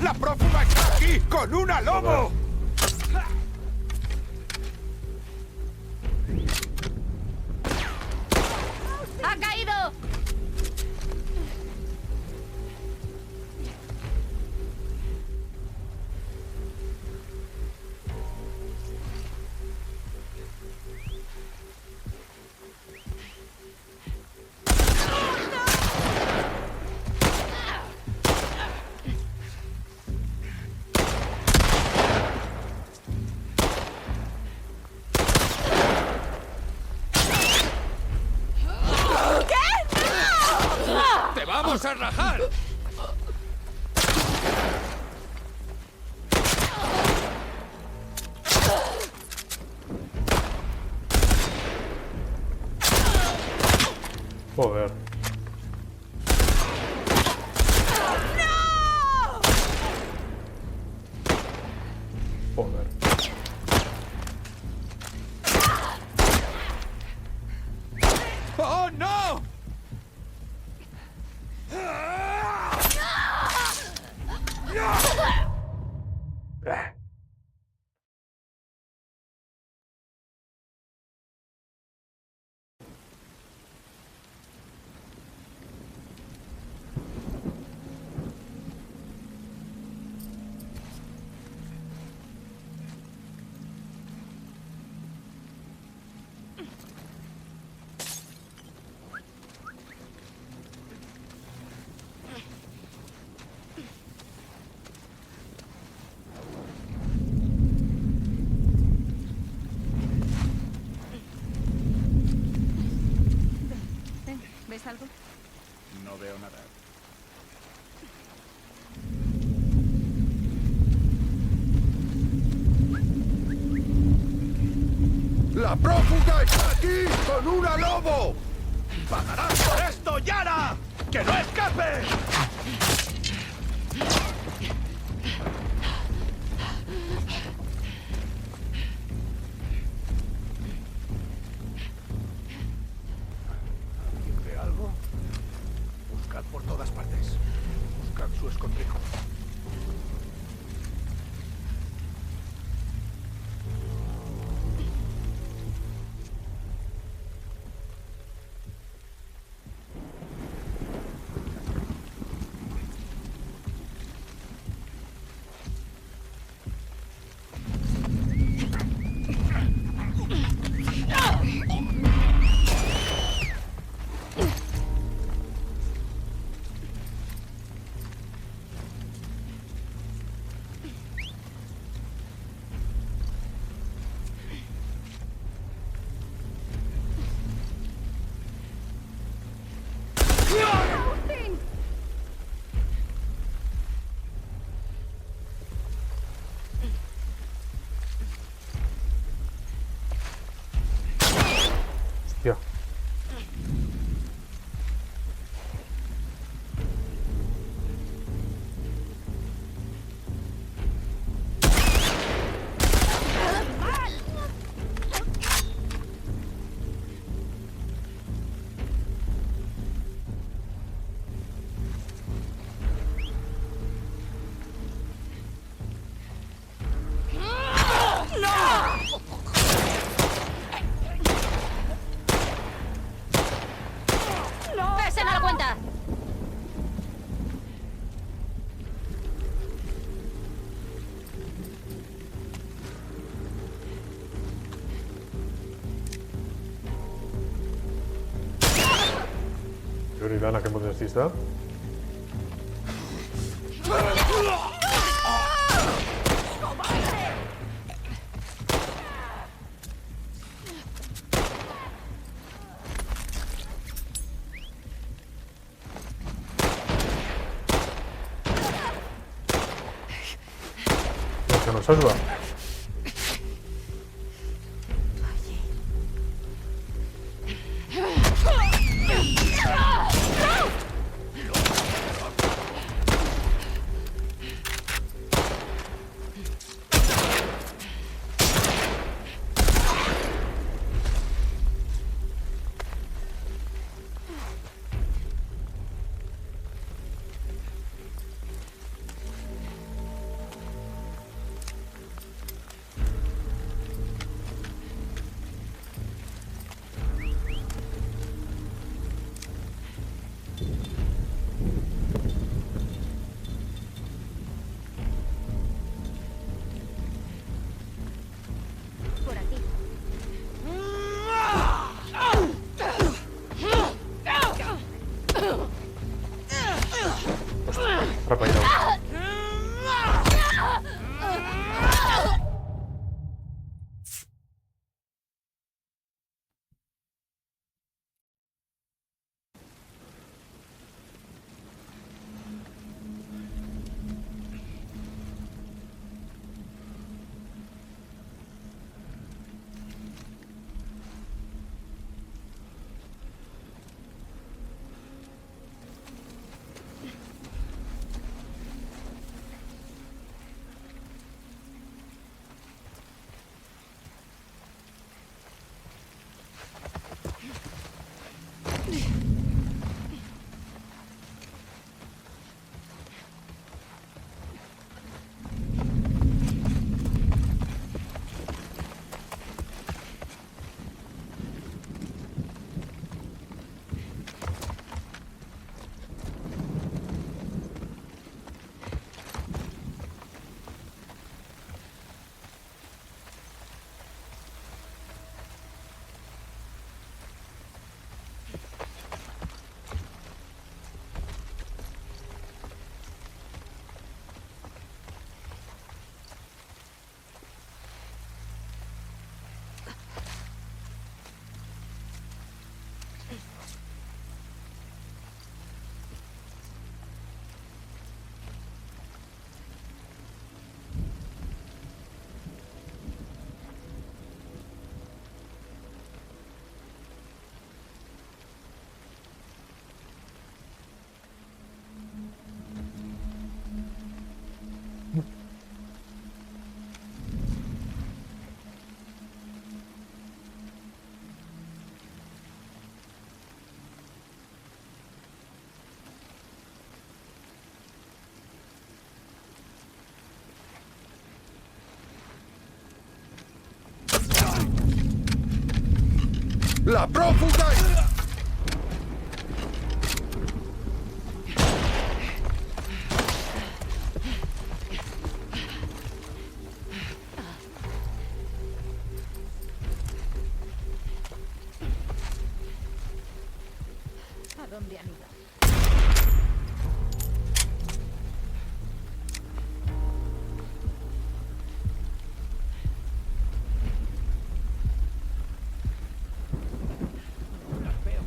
¡La prófuga está aquí con una lobo! ¡Ha caído! ¡Te vamos a rajar! Joder. Joder. ¡Oh, no! ¿Ves algo? No veo nada. ¡La prófuga está aquí con una lobo! ¡Pagarás por esto, Yara! ¡Que no escape! ¿Alguien ve algo? Buscad por todas partes. Buscad su escondrijo. Hostia. ¡Ese no lo cuenta! Yoridana, que modernista. Que nos ayuda. ¡La prófuga! ¿A dónde han ido? Las veo.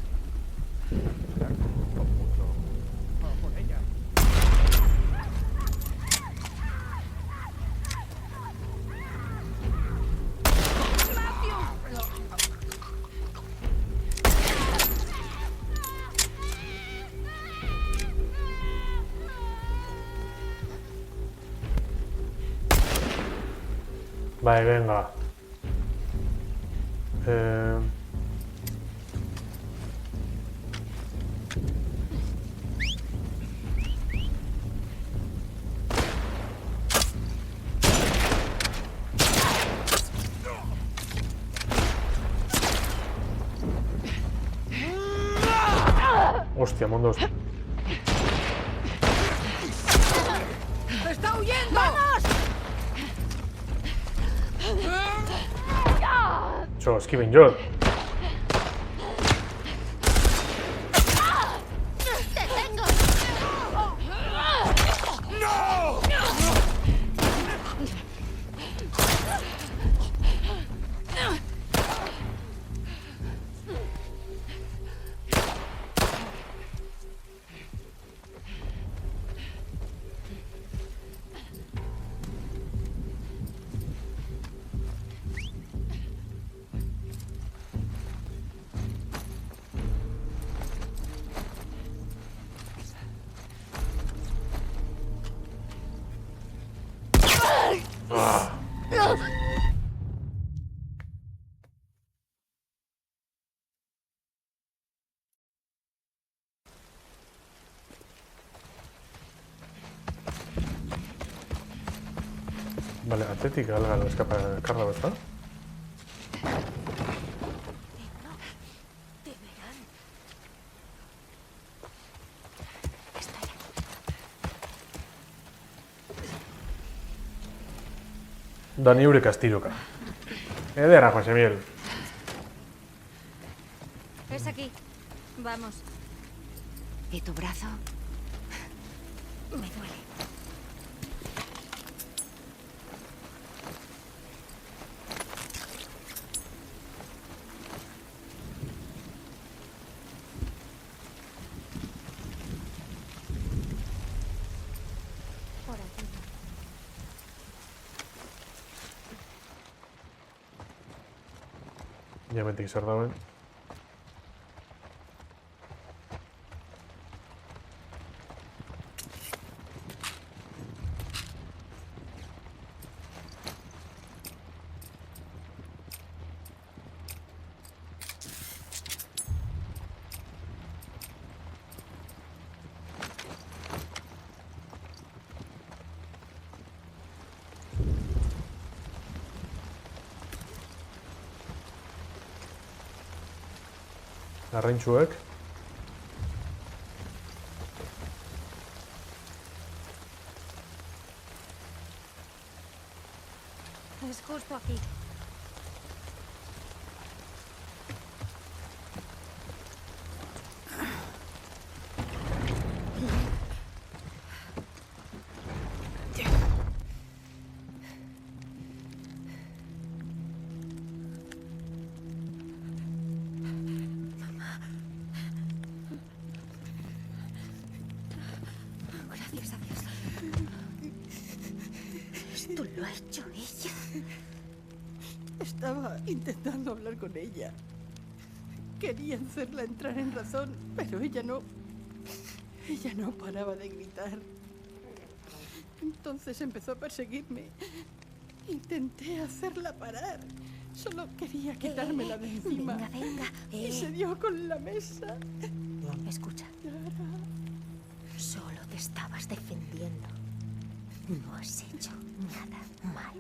Vamos por ella. Vale, venga. Hostia, mundos. ¡Está huyendo! ¡Vamos! Yo, esquiven yo. ¡Te tengo! ¡No! Vale, Atlética, alga la escapa de Carla, ¿está? Dani Uri Castilloca. Edera, José Miguel. Es aquí. Vamos. ¿Y tu brazo? Me duele. Por aquí. Ja mentik zer dauen. Arrentxuek. Es justo aquí. Gracias a Dios. Esto lo ha hecho ella. Estaba intentando hablar con ella. Quería hacerla entrar en razón, pero ella no paraba de gritar. Entonces empezó a perseguirme. Intenté hacerla parar. Solo quería quitármela de encima. Venga, venga. Y se dio con la mesa. Escucha. Solo te estabas defendiendo. No has hecho nada mal.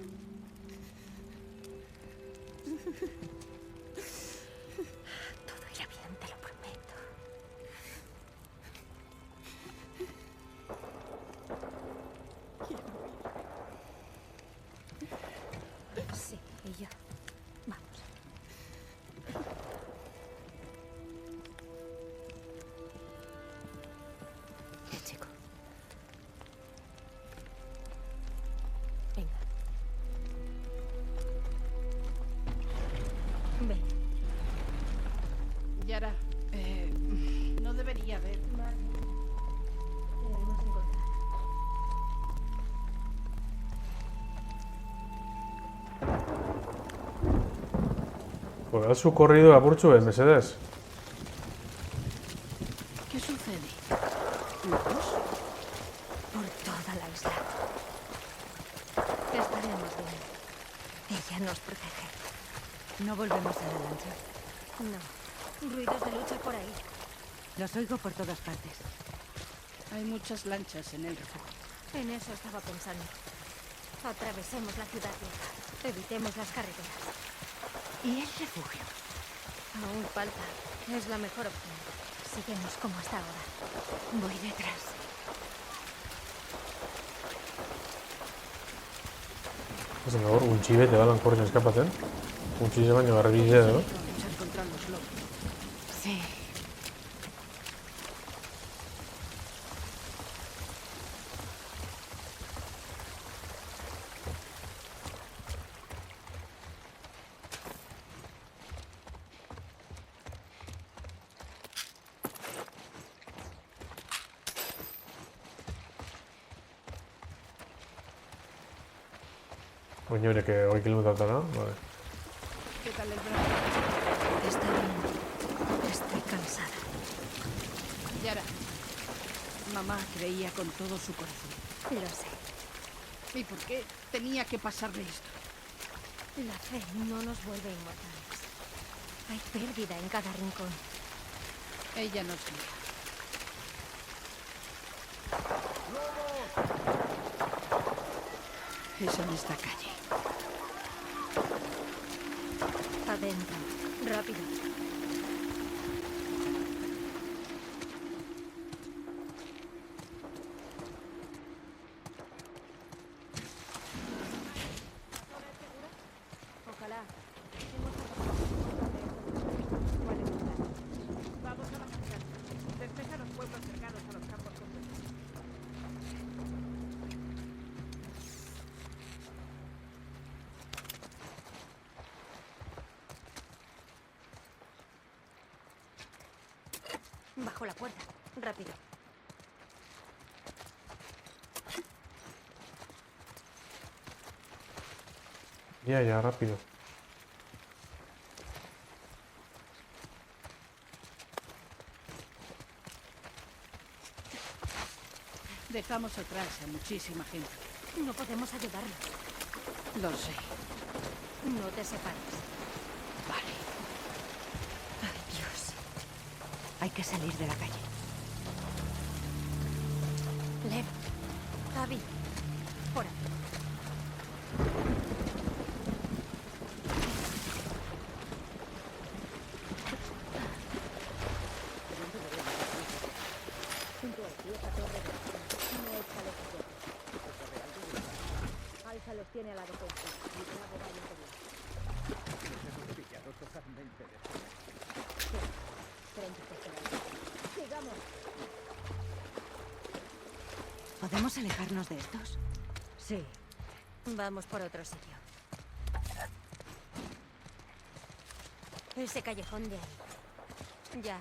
Pues has socorrido a Burchu en Mercedes. ¿Qué sucede? ¿Locos? Por toda la isla. Estaremos bien. Ella nos protege. ¿No volvemos a la lancha? No. Ruidos de lucha por ahí. Los oigo por todas partes. Hay muchas lanchas en el refugio. En eso estaba pensando. Atravesemos la ciudad vieja. Evitemos las carreteras. ¿Y el refugio? Aún falta. Es la mejor opción. Seguimos como hasta ahora. Voy detrás. És el gaur un xivet edalan kortzen eskapatzen. Un xivet baina garbidea edo. Luchar contra los lobos. Sí. Oinore, que hoy kilometrata, ¿no? Vale. ¿Qué tal el brazo? Está bien. Estoy cansada. Yara. Mamá creía con todo su corazón. Lo sé. ¿Y por qué tenía que pasarle esto? La fe no nos vuelve inmortales. Hay pérdida en cada rincón. Ella nos guía. Es en esta calle. Adentro. Rápido. Ojalá. Vamos a la capital. Despeja los pueblos cercanos a los campos completos. Bajo la puerta. Rápido. Ya, rápido. Dejamos atrás a muchísima gente. No podemos ayudarlos. Lo sé. No te separes. Vale. Ay, Dios. Hay que salir de la calle. Lev. Abby. Por aquí. Alza los tiene a la defensa. Y Bravo va al interior. Hemos pillado totalmente de ¡Sigamos! ¿Podemos alejarnos de estos? Sí. Vamos por otro sitio. Ese callejón de ahí. Ya.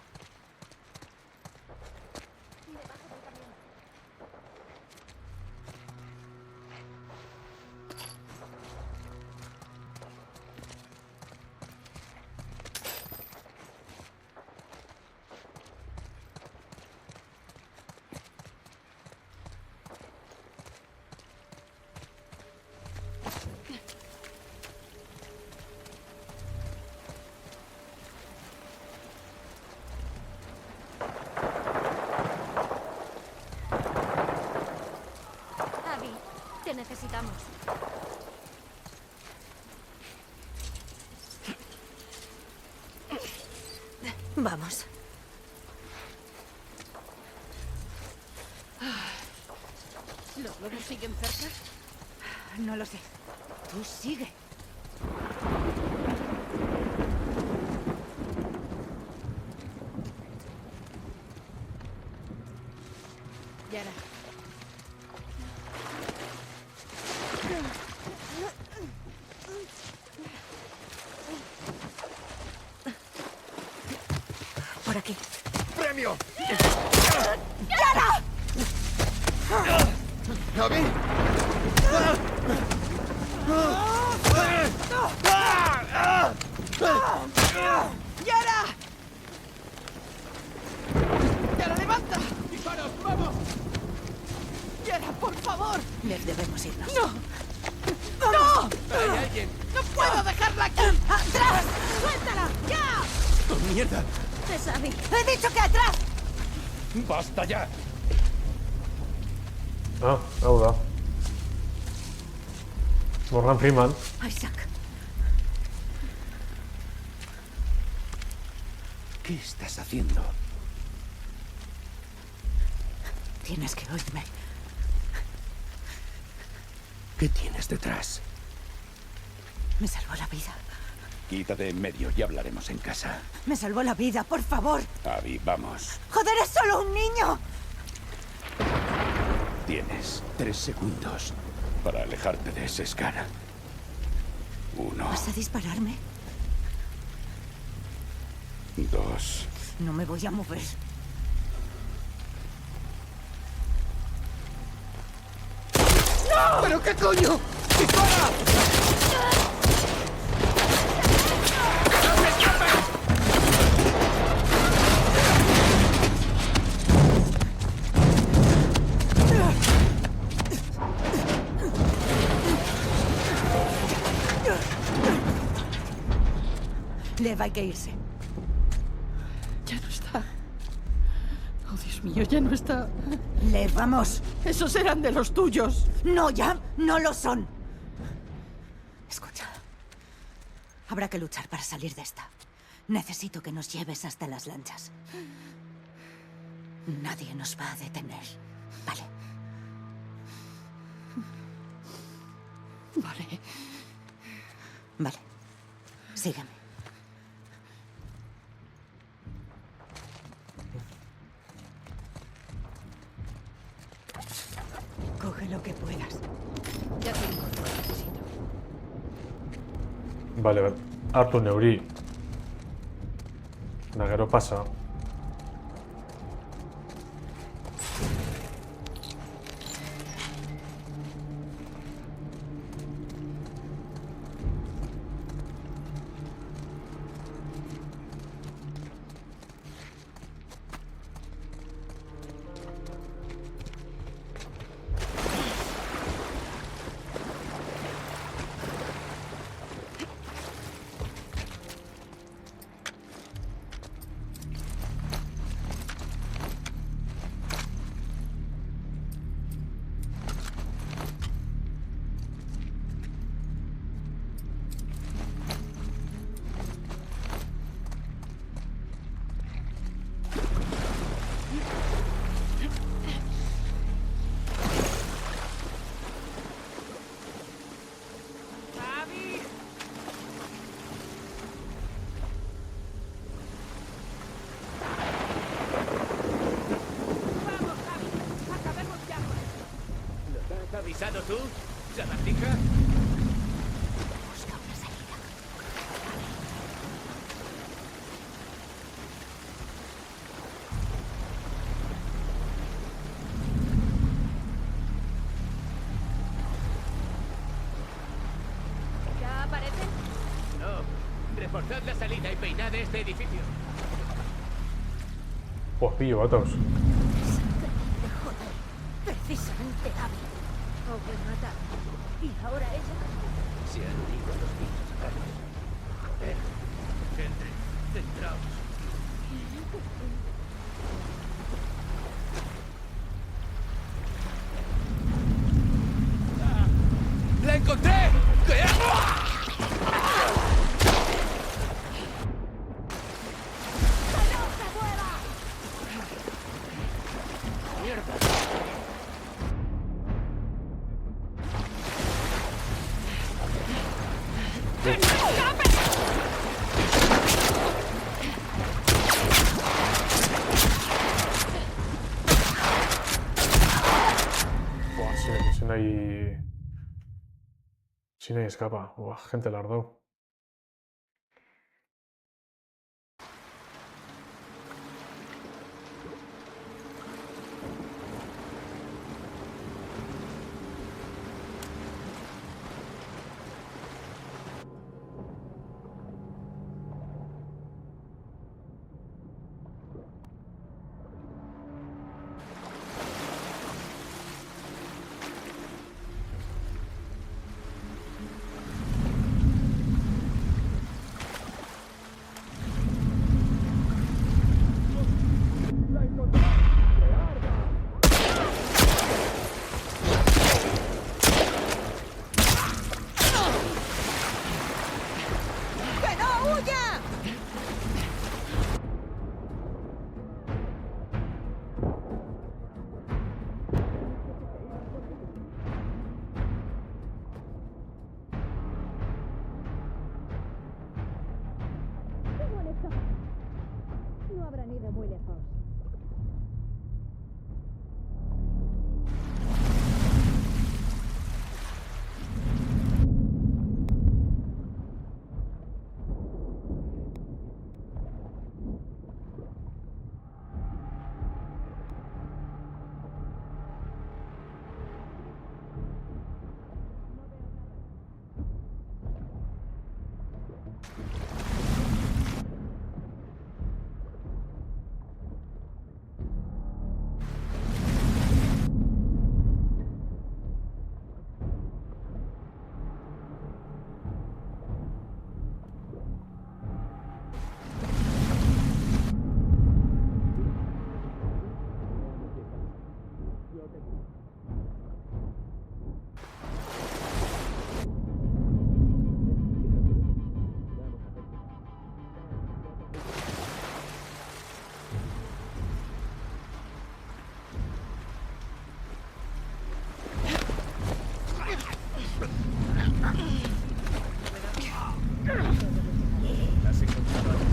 Abby, te necesitamos. Vamos. ¿Los lobos siguen cerca? No lo sé. Tú sigue. Yara. Por aquí. ¡Premio! ¡Yara! ¿Abby? ¡Yara! ¡Yara, levanta! ¡Disparos, vamos! ¡Yara, por favor! Les debemos irnos. ¡No! ¡No! ¡Hay alguien! ¡No puedo dejarla aquí! ¡Atrás! ¡Suéltala! ¡Ya! ¡Oh, mierda! ¡Es Abby! ¡He dicho que atrás! ¡Basta ya! Ah, Auda. Morgan Freeman. Isaac. ¿Qué estás haciendo? Tienes que oírme. ¿Qué tienes detrás? Me salvó la vida. Quítate en medio y hablaremos en casa. Me salvó la vida, por favor. Abby, vamos. ¡Joder, es solo un niño! Tienes 3 segundos para alejarte de ese Scar. 1, ¿Vas a dispararme? 2. No me voy a mover. ¡No! ¿Pero qué coño? ¡Dispara! ¡No te escapes! Lev, hay que irse. Ya no está. Oh, Dios mío, ya no está. Lev, vamos. Esos eran de los tuyos. No, ya no lo son. Escucha. Habrá que luchar para salir de esta. Necesito que nos lleves hasta las lanchas. Nadie nos va a detener. Vale. Vale. Vale. Sígueme. Coge lo que puedas. Ya tengo lo que necesito. Vale, hartu neuri. Da, gero pasa. ¿Has avisado tú, sabandija? Busca una salida. ¿Ya aparecen? No. Reforzad la salida y peinad este edificio. Pues pillo, vatos. Joder, precisamente Abby. Owen matado. ¿Y ahora ella? Se han unido a los niños a Carlos. Joder. Gente, centraos. ¡La encontré! Buah, si no hay escapa. Buah, gente lardó. habrán ido muy lejos. ¿Has encontrado algo?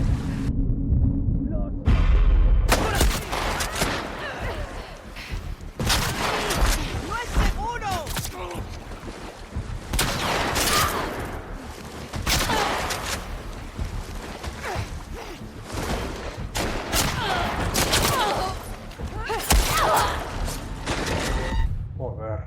¡No es seguro! Joder.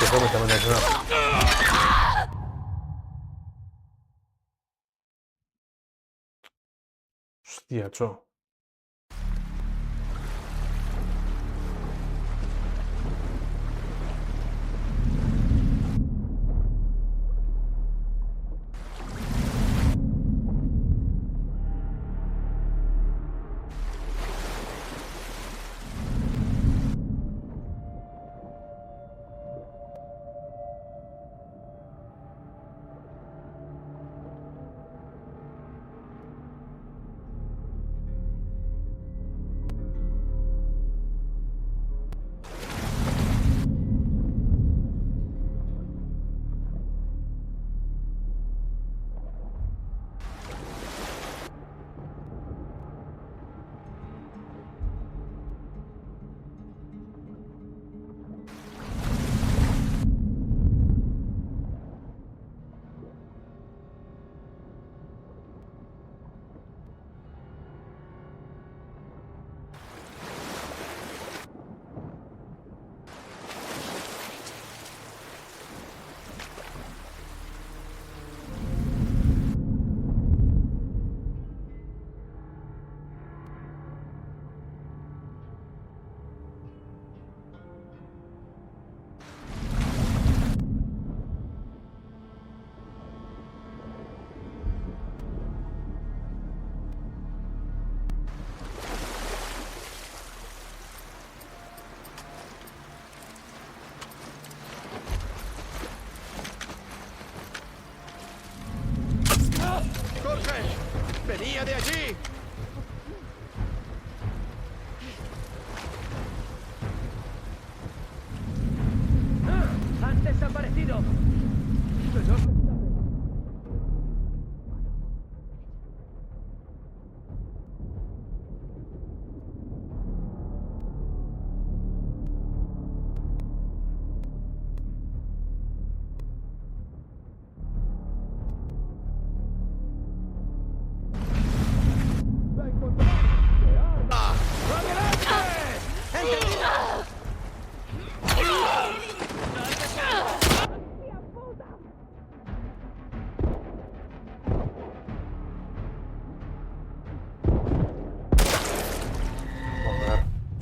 Qué forma te van a ayudar. Hostia, cho.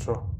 8.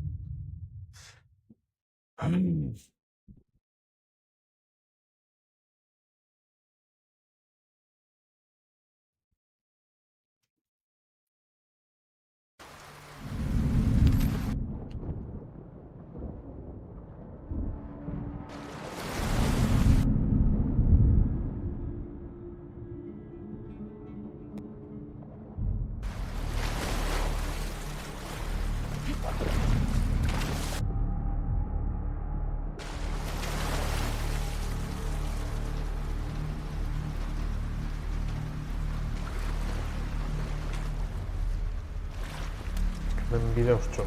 En vida 8.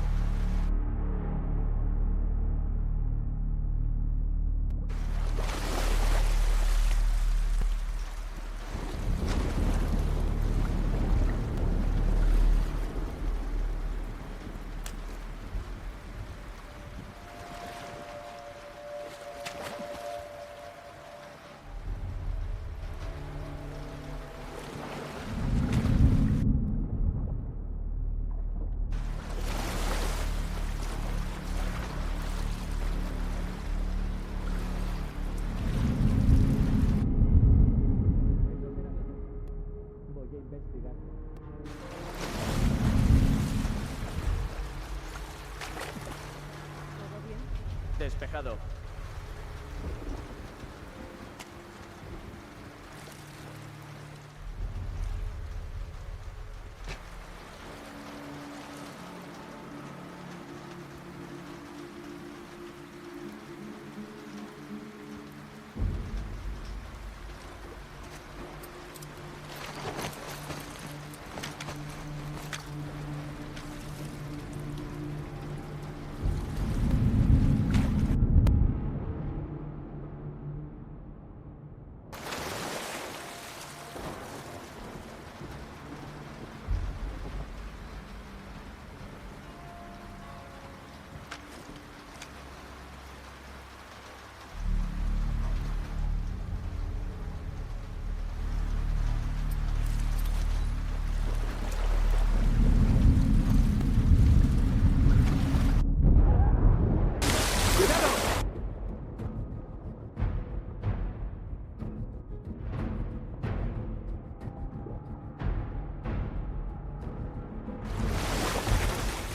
Despejado.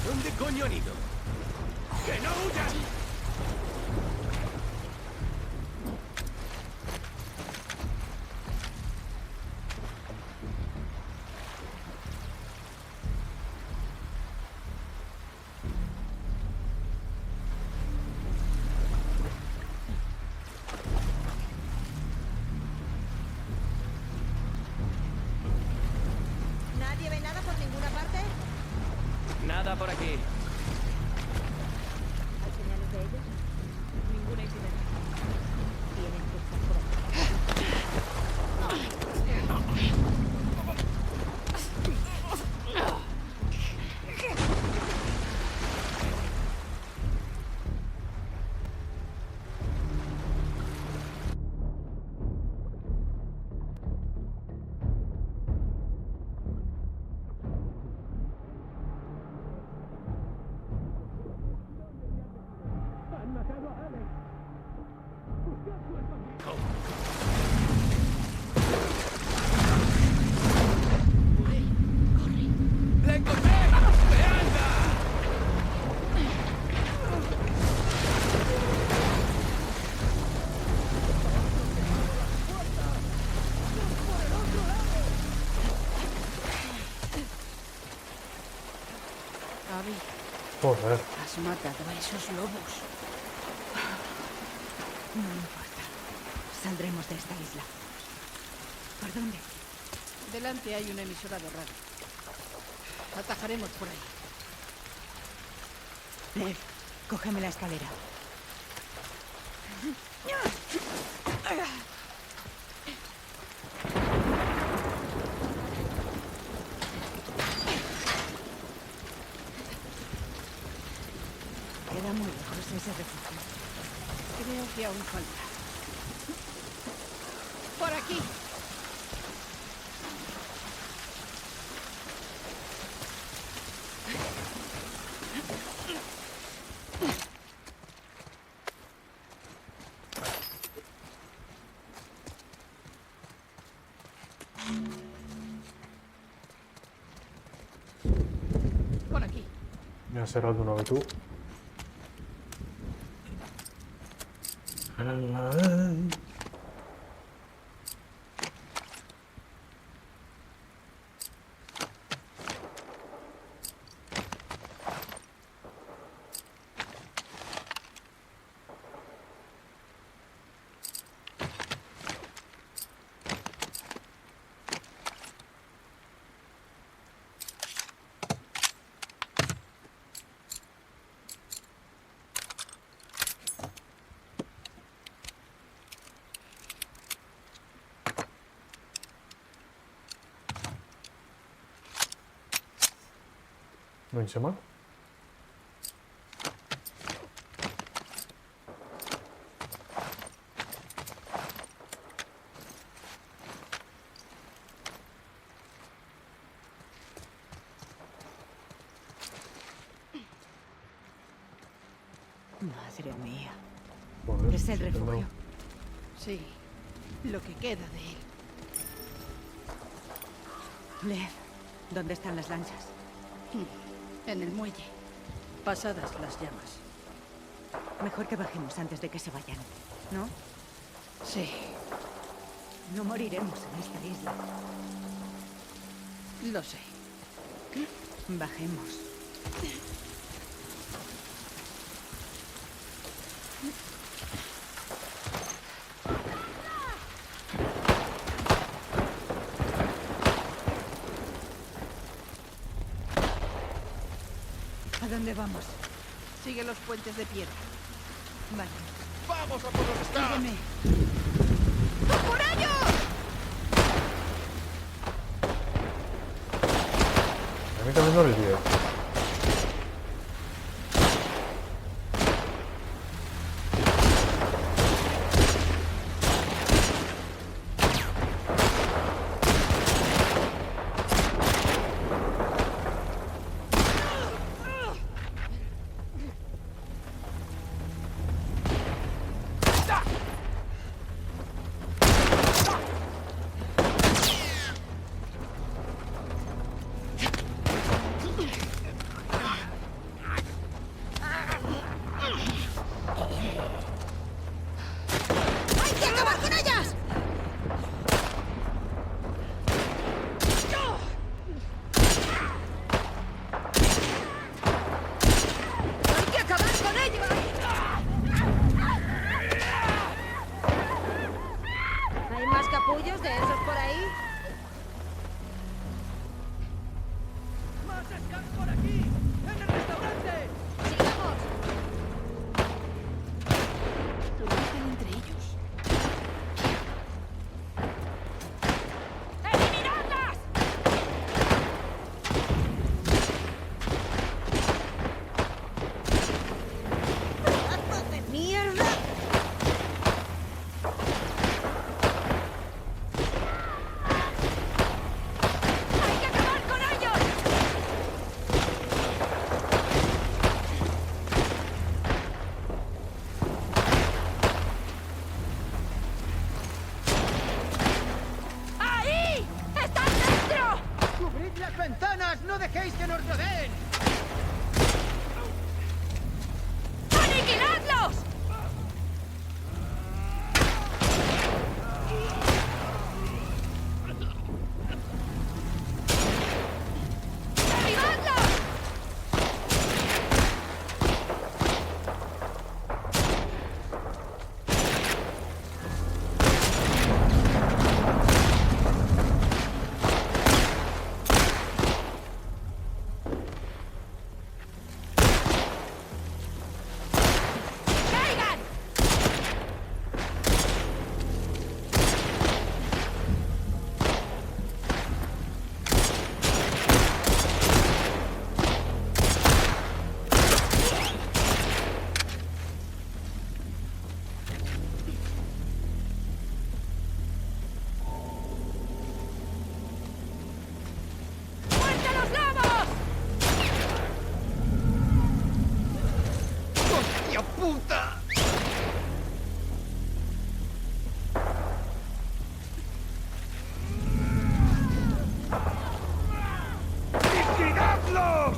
¿Dónde coño han ido? ¡Que no huyan! ¿Nadie ve nada por ninguna parte? Nada por aquí. ¿Hay señales de ellos? Ninguna incidencia. Tienen que estar por aquí. ¡Han matado a Alex! ¡Buscad su escondite! ¡Le encontré! ¡Me anda! Abby, Joder. has matado a esos lobos. No importa. Saldremos de esta isla. ¿Por dónde? Delante hay una emisora de radio. Atajaremos por ahí. Lev, cógeme la escalera. Queda muy lejos ese refugio. Creo que aún falta. ¡Por aquí! Voy a ser de uno que tú. No hice mal. Madre mía. Joder, Es el sí, refugio. no. Sí, lo que queda de él. Lev, ¿dónde están las lanchas? En el muelle. Pasadas las llamas. Mejor que bajemos antes de que se vayan, ¿no? Sí. No moriremos en esta isla. Lo sé. Bajemos. ¿A dónde vamos? Sigue los puentes de piedra. Vale. ¡Vamos a por los Stark! Sígueme. ¡Por ellos! A mí también no lo olvidé. ¡Hay que acabar con ellas! ¡Hay que acabar con ellos! ¿Hay más capullos de esos por ahí? ¡Más Stark por aquí! ¡En el restaurante! ¡Sigamos! Están entre ellos. ¡Eliminadlas! ¡Pedazos de mierda! ¡Hay que acabar con ellos! ¡Ahí! ¡Están dentro! ¡Cubrid las ventanas! ¡No dejéis que nos rodeen! ¡Aniquiladlos! ¡Derribadlos! ¡Caigan! ¡Muerte a los lobos! ¡Hostia puta! ¡Liquidadlos!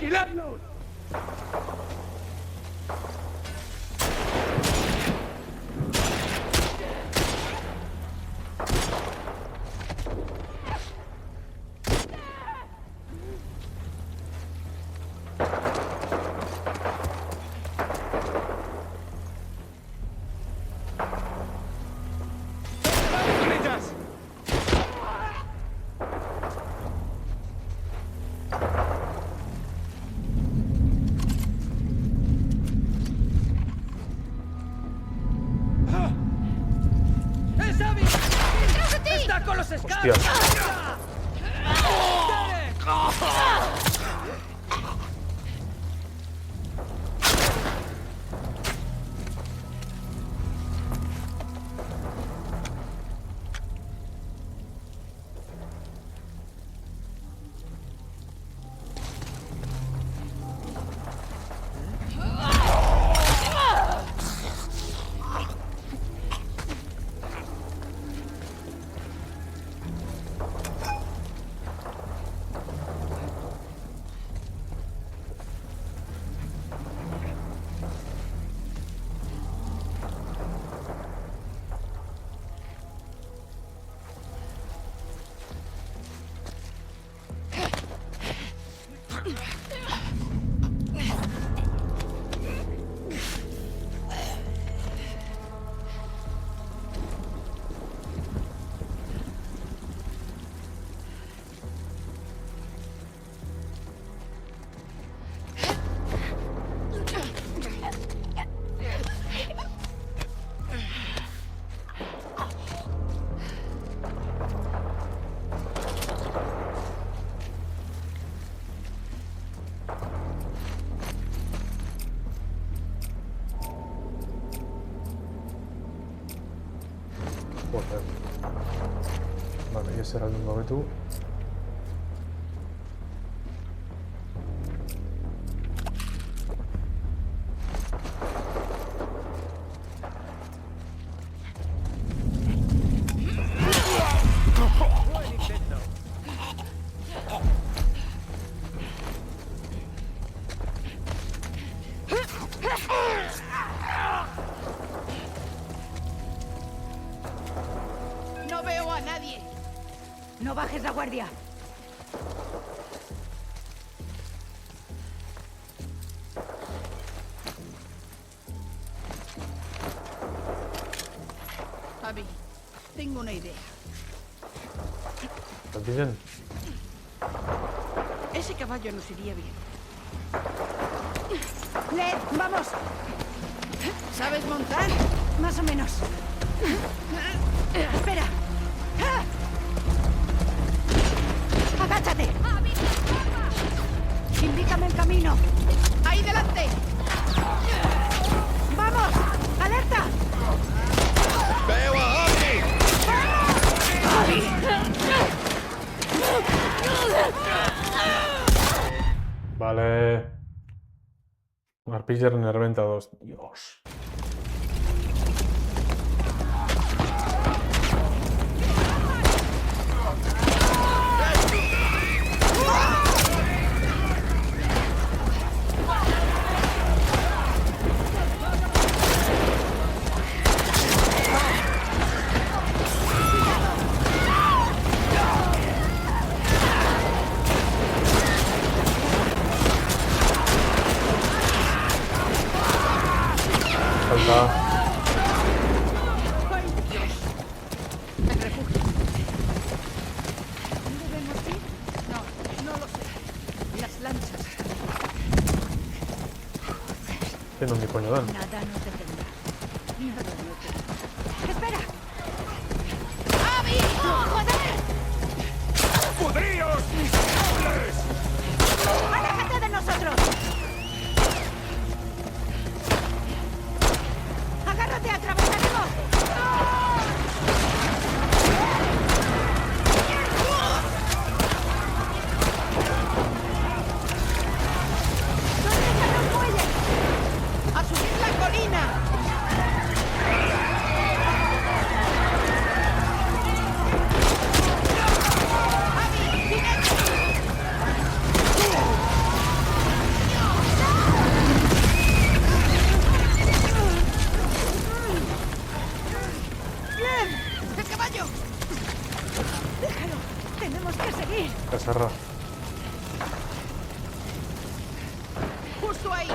¡Aniquiladlos! Hostia. Joder. Vale, ya será el mismo que tú. No veo a nadie. No bajes la guardia. Abby, tengo una idea. ¿Te dicen? Ese caballo nos iría bien. Ned, vamos. ¿Sabes montar? Más o menos. Espera. Agáchate. Indícame el camino. ¡Ahí delante! ¡Vamos! ¡Alerta! ¡Veo a Abby! Vale. Arpiller en reventa 2. Dios. Falta. ¡Ay, Dios! El refugio. ¿Dónde debemos ir? No lo sé. Las lanchas. Que no ni coño dan. Nada nos detendrá. Nada nos detendrá. ¡Espera! ¡Abby! ¡Joder! ¡Podríos, miserables! ¡Aléjate de nosotros! ¡Agárrate a Travesaremos! ¿Dónde están los muelles? ¡A subir la colina! ¡Abby! ¡Jinete! Serra. ¡Justo ahí!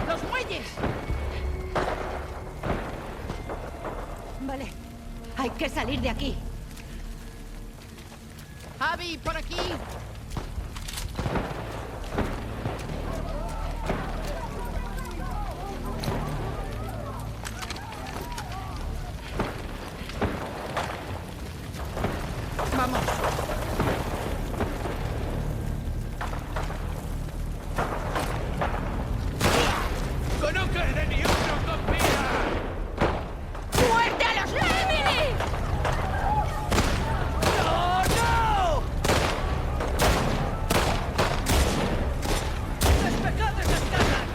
¡Los muelles! Vale. Hay que salir de aquí. ¡Abby, por aquí! ¡Vamos! ¡Que no quede ni uno con vida! ¡Muerte a los Lemmy! ¡No, no! ¡Despejad esas casas!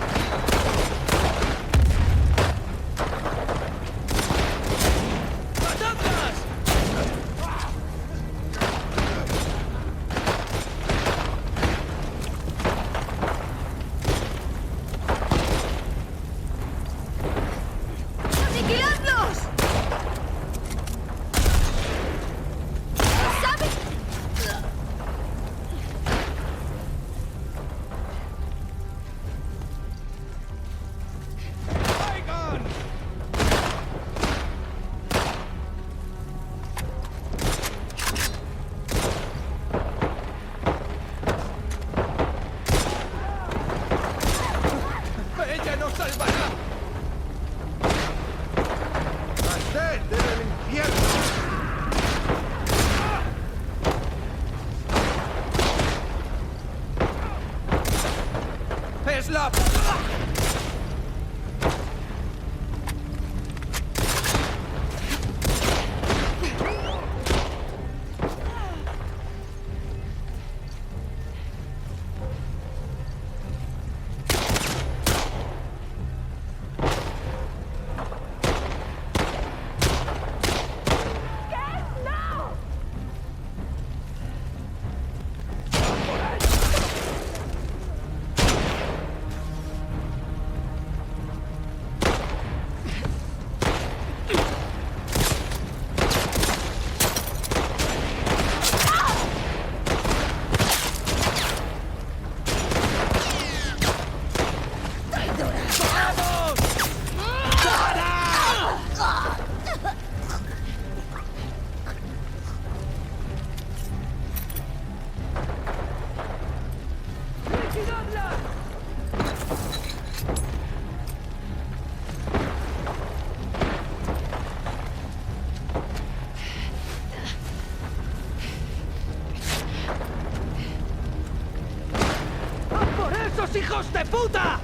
¡Matadlas! ¡Aniquiladlos! ¿Sabes? ¡Oigan! ¡Ella nos salvará! ¡La sed del infierno! ¡Es la... ¡A por esos hijos de puta!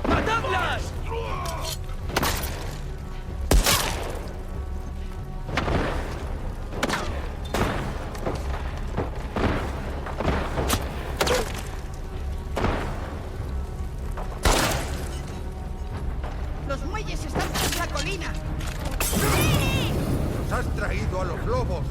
¡Matadlas! ¡Los muelles están tras la colina! ¡Nos has traído a los lobos!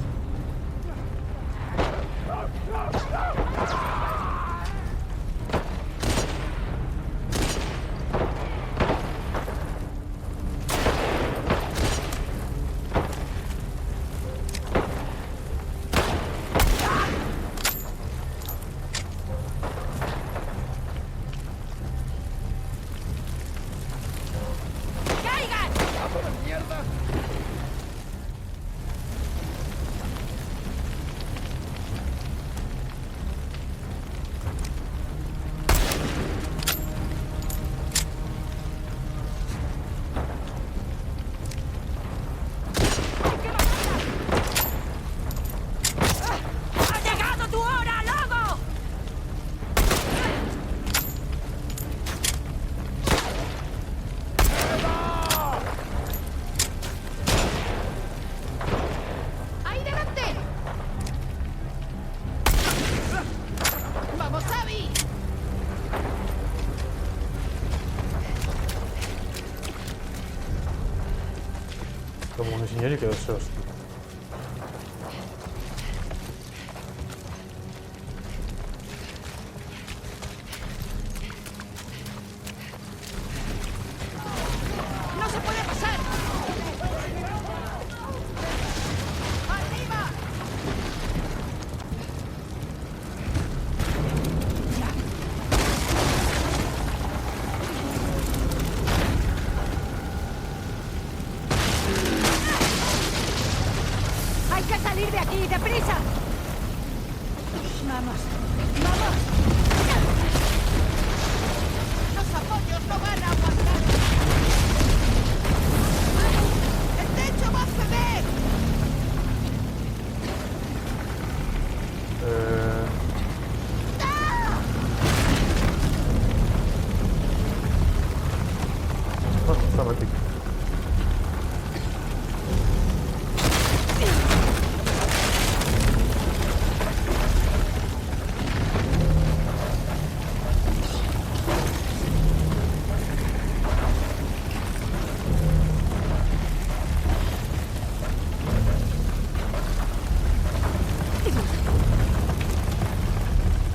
¡Caigan! ¡Mierda! ¡Ha llegado tu hora, lobo! ¡Ahí delante! ¡Vamos, Abby! Como un señor y que deseos. ahí! ¡Deprisa! ¡Vamos! ¡Vamos! ¡Los apoyos no van a aguantar! ¡El techo va a ceder! Bueno, está maldito.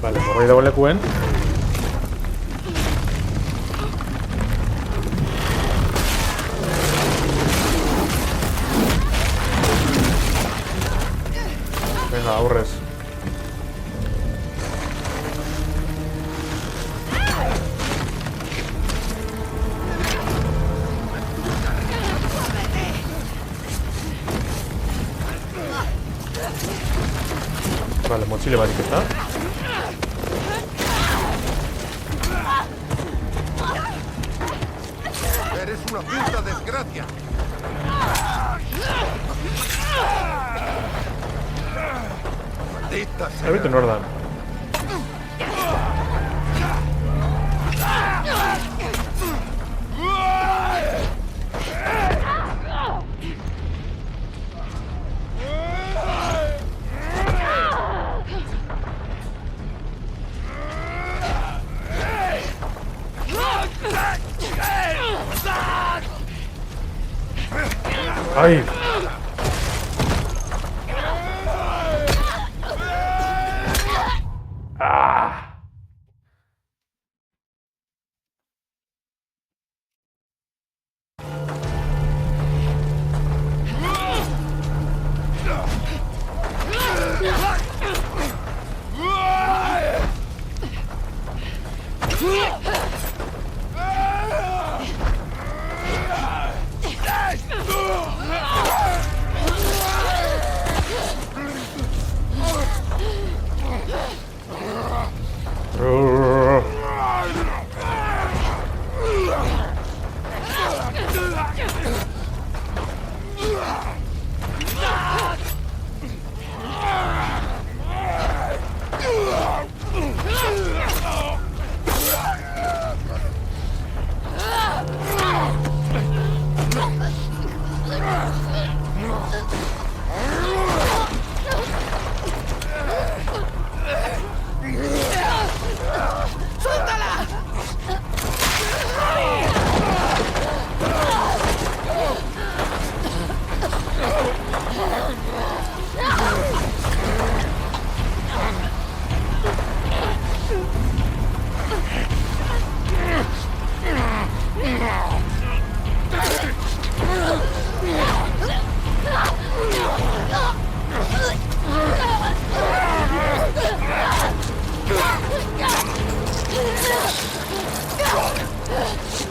Vale, por ahí doble cuen. Venga, aburres. Vale, mochila va a está. ¡Eres una puta desgracia! ¡Maldita sea! Evite Nordan. ¡Ay! ¡Ah!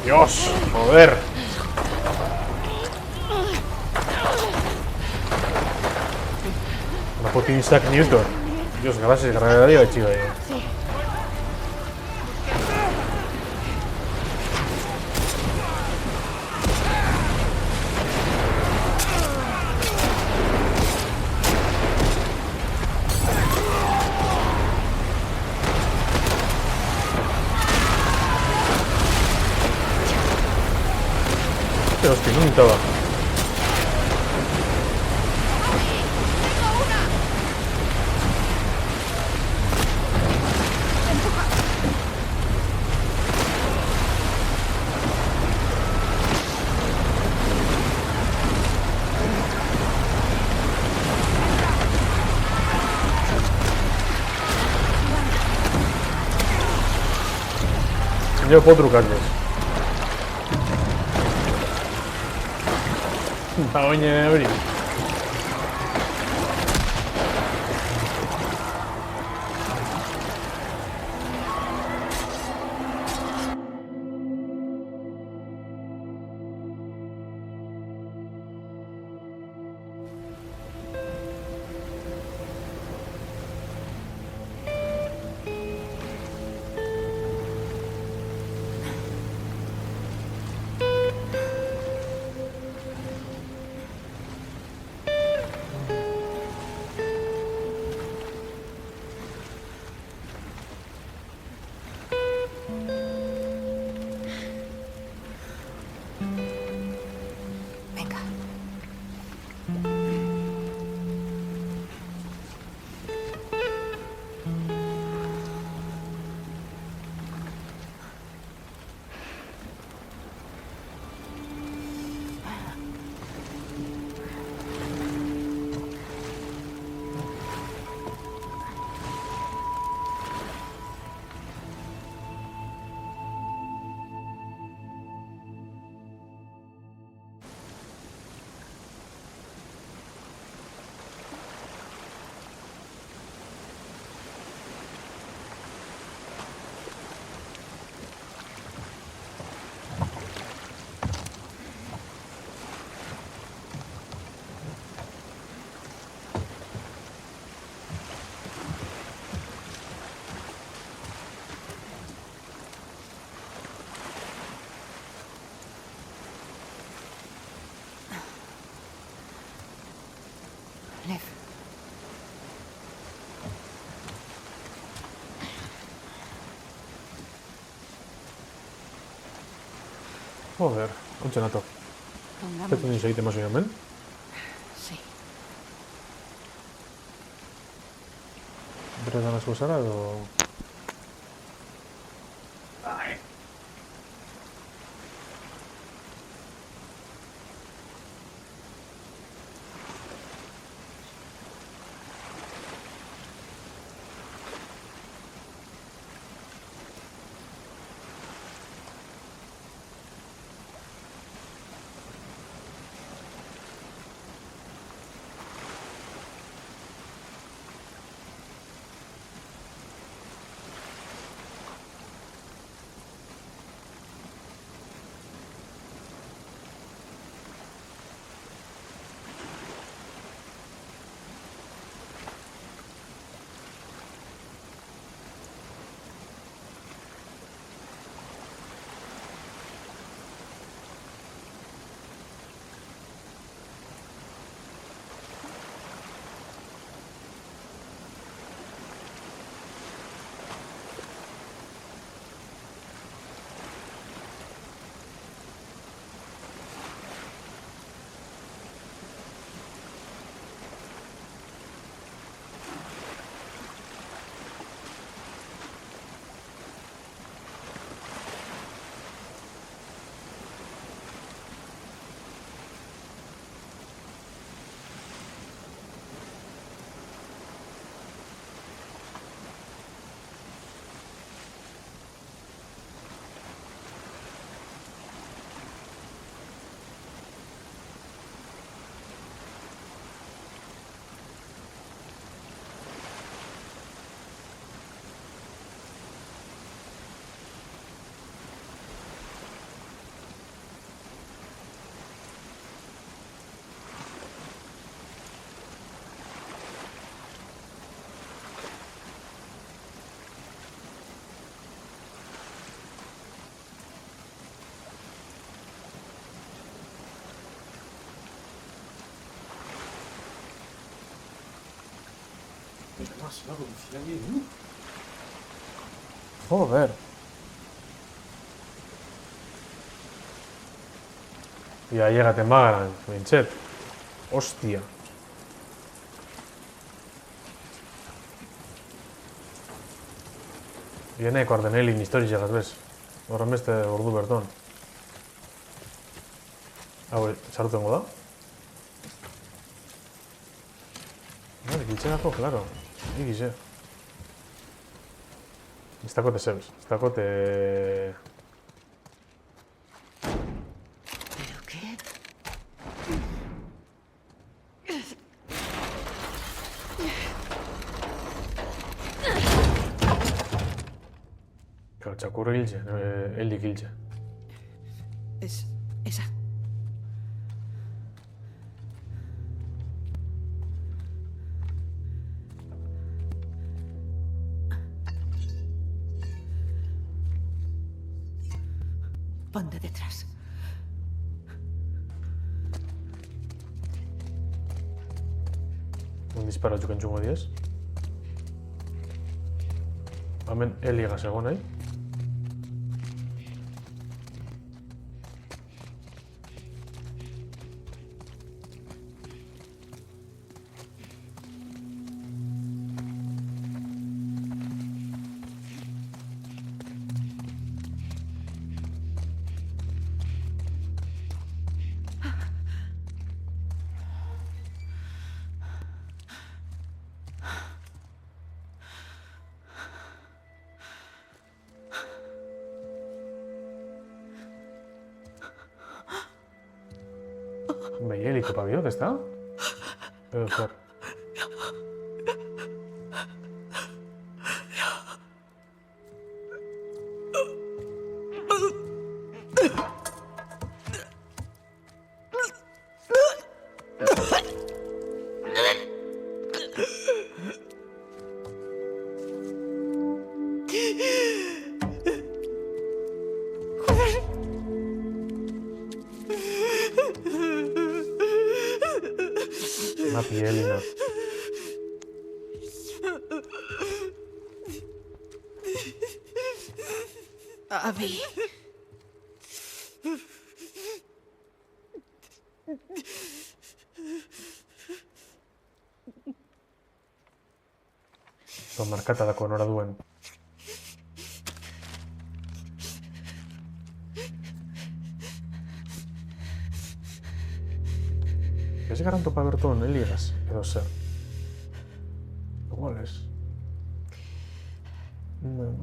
Dios, joder. Una puta Isaac Newton. Dios, gracias, gracias a Dios, chico. Hostia, no necesitaba. Yo puedo trucarles. La oña de abrir. Joder, ontsa nato. Zetu nien segite mazo hemen. Sí. Berretan asko zara edo... Joder. Ya llégate, Magaran, Vinchet. Hostia. Viene Cordenelin historia bez. Horrenbeste ordu berton. Hau, sartutengo da? Vale, giltxerako, claro. Egize. Ez dakote zebez. Ez dakote... ¿Pero qué? Claro, txakurre giltxe, heldik giltxe. Es esa. Ponte detrás. Un disparo txuken txungo diez. Hemen heliga segon, nahi. Bai, heliko pabiot, ez da? Edo zer. Mapi, Elina. Abby. Oso markata dako nora duen. Ez garan topa berton Elias edo zer. Igual ez. No.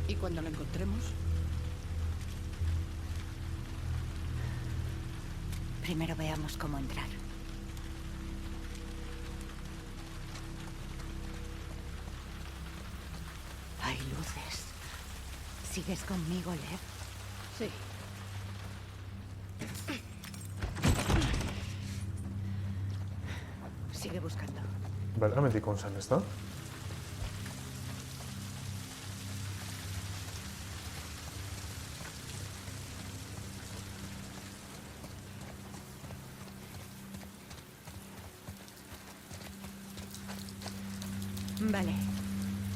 ¿Y cuando la encontremos? Primero veamos cómo entrar. Hay luces. ¿Sigues conmigo, Lev? Sí. Sigue buscando. Veramente con San está. Vale.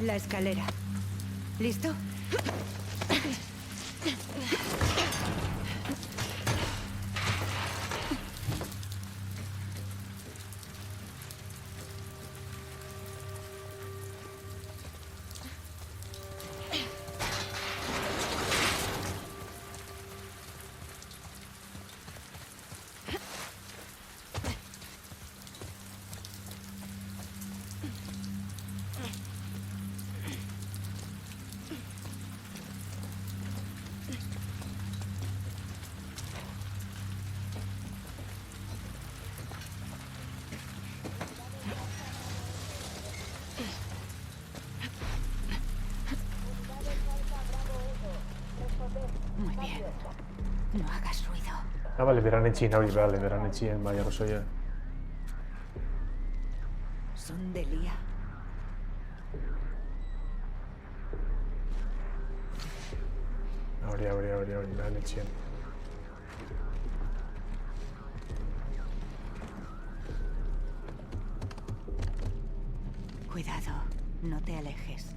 La escalera. ¿Listo? Muy bien. No hagas ruido. Bale, beranetxien hori, bale, beranetxien, bai, arrozoia. Son de Lía. Hori, beranetxien. Cuidado, no te alejes.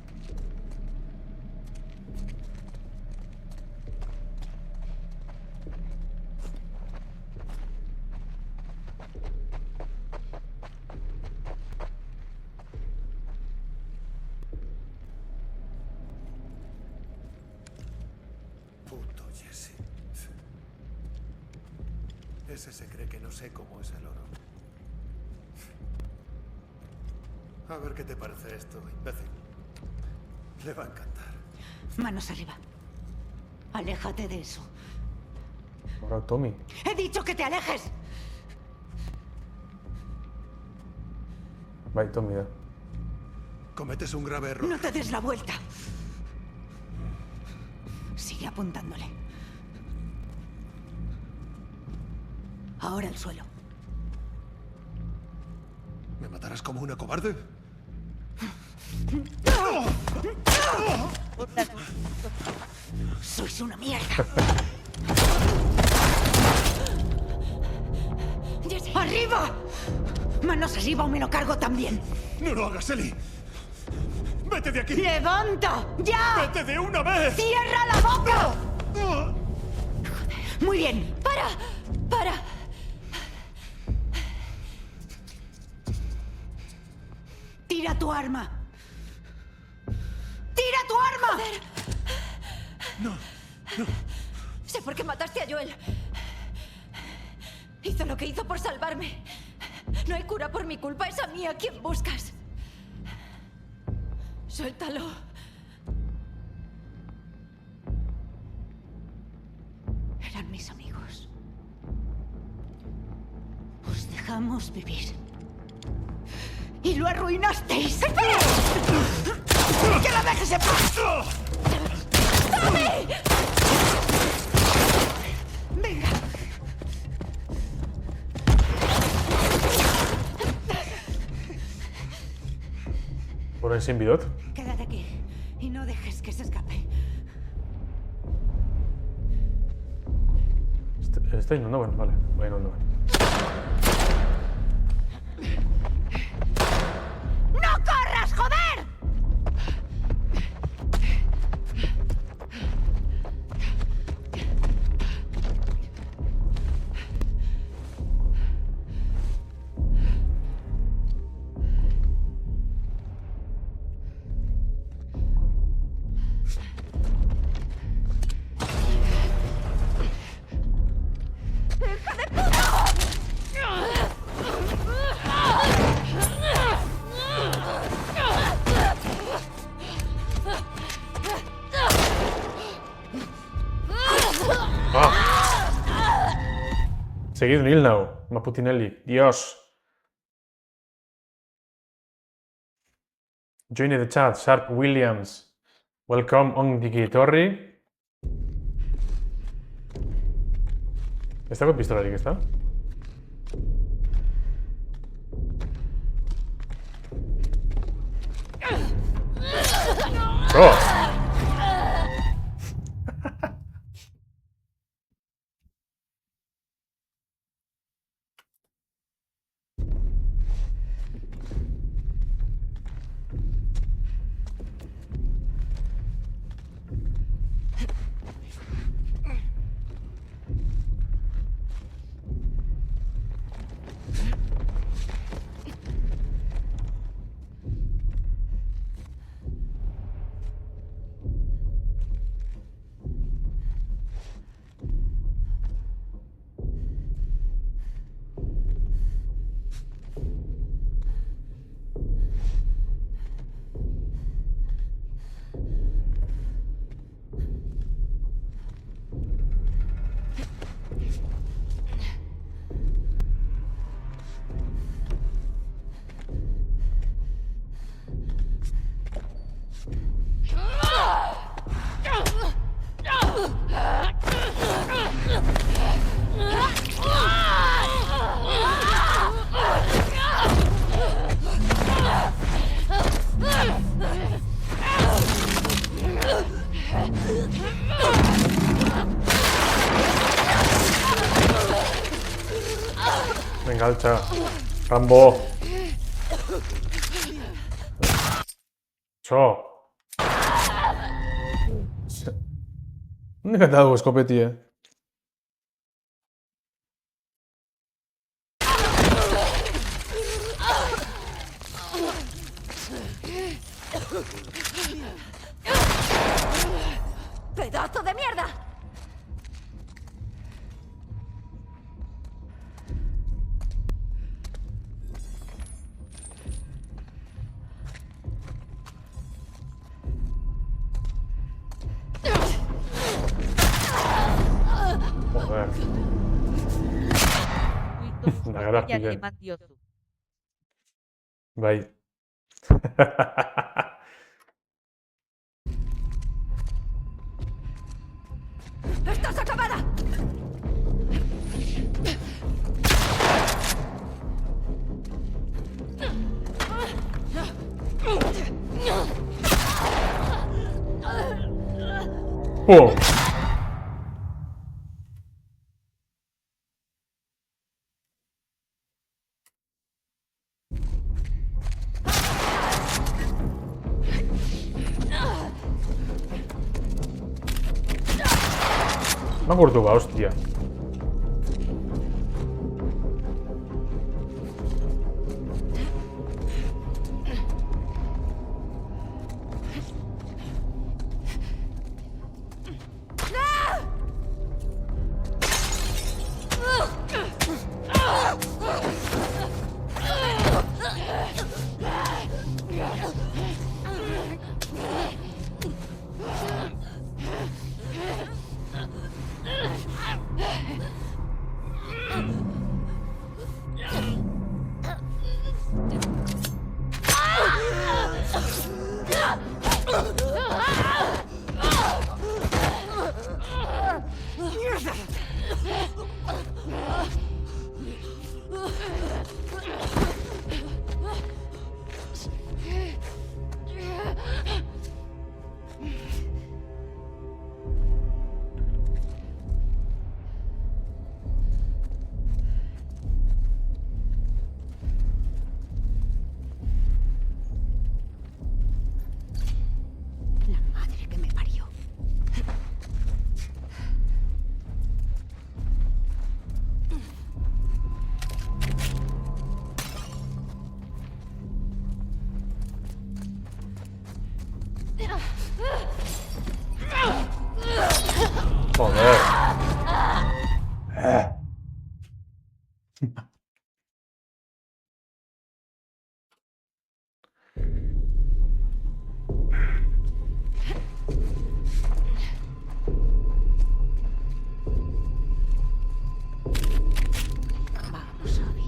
Puto Jesse. Ese se cree que no sé cómo es el oro. A ver qué te parece esto, imbécil. Le va a encantar. Manos arriba. Aléjate de eso. Ahora, Tommy. ¡He dicho que te alejes! Bai, Tommy da. Cometes un grave error. No te des la vuelta. Sigue apuntándole. Ahora al suelo. ¿Me matarás como una cobarde? Sois una mierda. ¡Arriba! Manos arriba o me lo cargo también. ¡No lo hagas, Ellie! ¡Vete de aquí! ¡Levanta! ¡Ya! ¡Vete de una vez! ¡Cierra la boca! Muy bien. ¡Para! ¡Para! ¡Tira tu arma! ¡Tira tu arma! No, no. Sé por qué mataste a Joel. Hizo lo que hizo por salvarme. No hay cura por mi culpa, es a mí a quien buscas. Suéltalo. Eran mis amigos. Os dejamos vivir. ¡Y lo arruinasteis! ¡Espera! ¡Que la dejes en paz! ¡Tommy! ¡Venga! Por ahí sin bidot. Quédate aquí y no dejes que se escape. Está inundado, bueno, vale. Va inundado. ¡No corras, joder! Seguid Nilnau, Maputinelli. Dios. Join the chat, Sharp Williams. Welcome on Digitorri. ¿Está con pistola aquí que está? ¡Oh! Venga, alcha. Rambo. Cho. ¿Dónde ha dado escopeti, ¡Pedazo de mierda! Joder. La guerra pide. Bye. ¡Estás acabada! Oh. Me acuerdo, va, hostia. Joder. Vamos, Abby.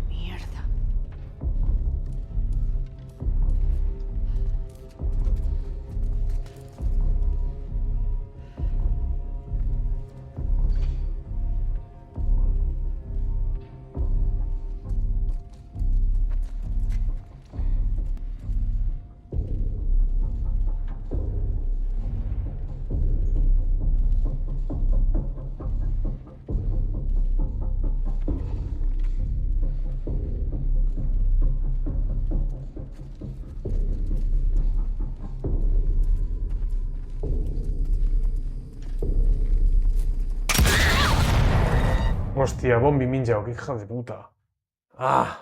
Mierda. Hostia, Bombi Minjao, qué hija de puta. ¡Ah!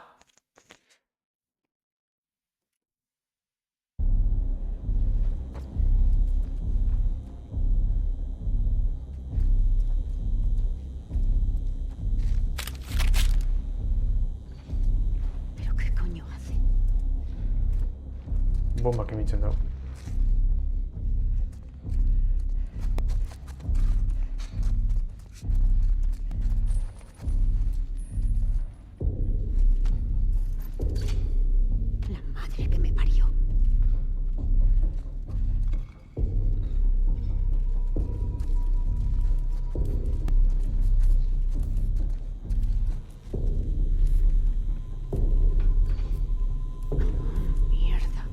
¿Pero qué coño hace? Bomba que me echan dado. La madre que me parió. Mierda.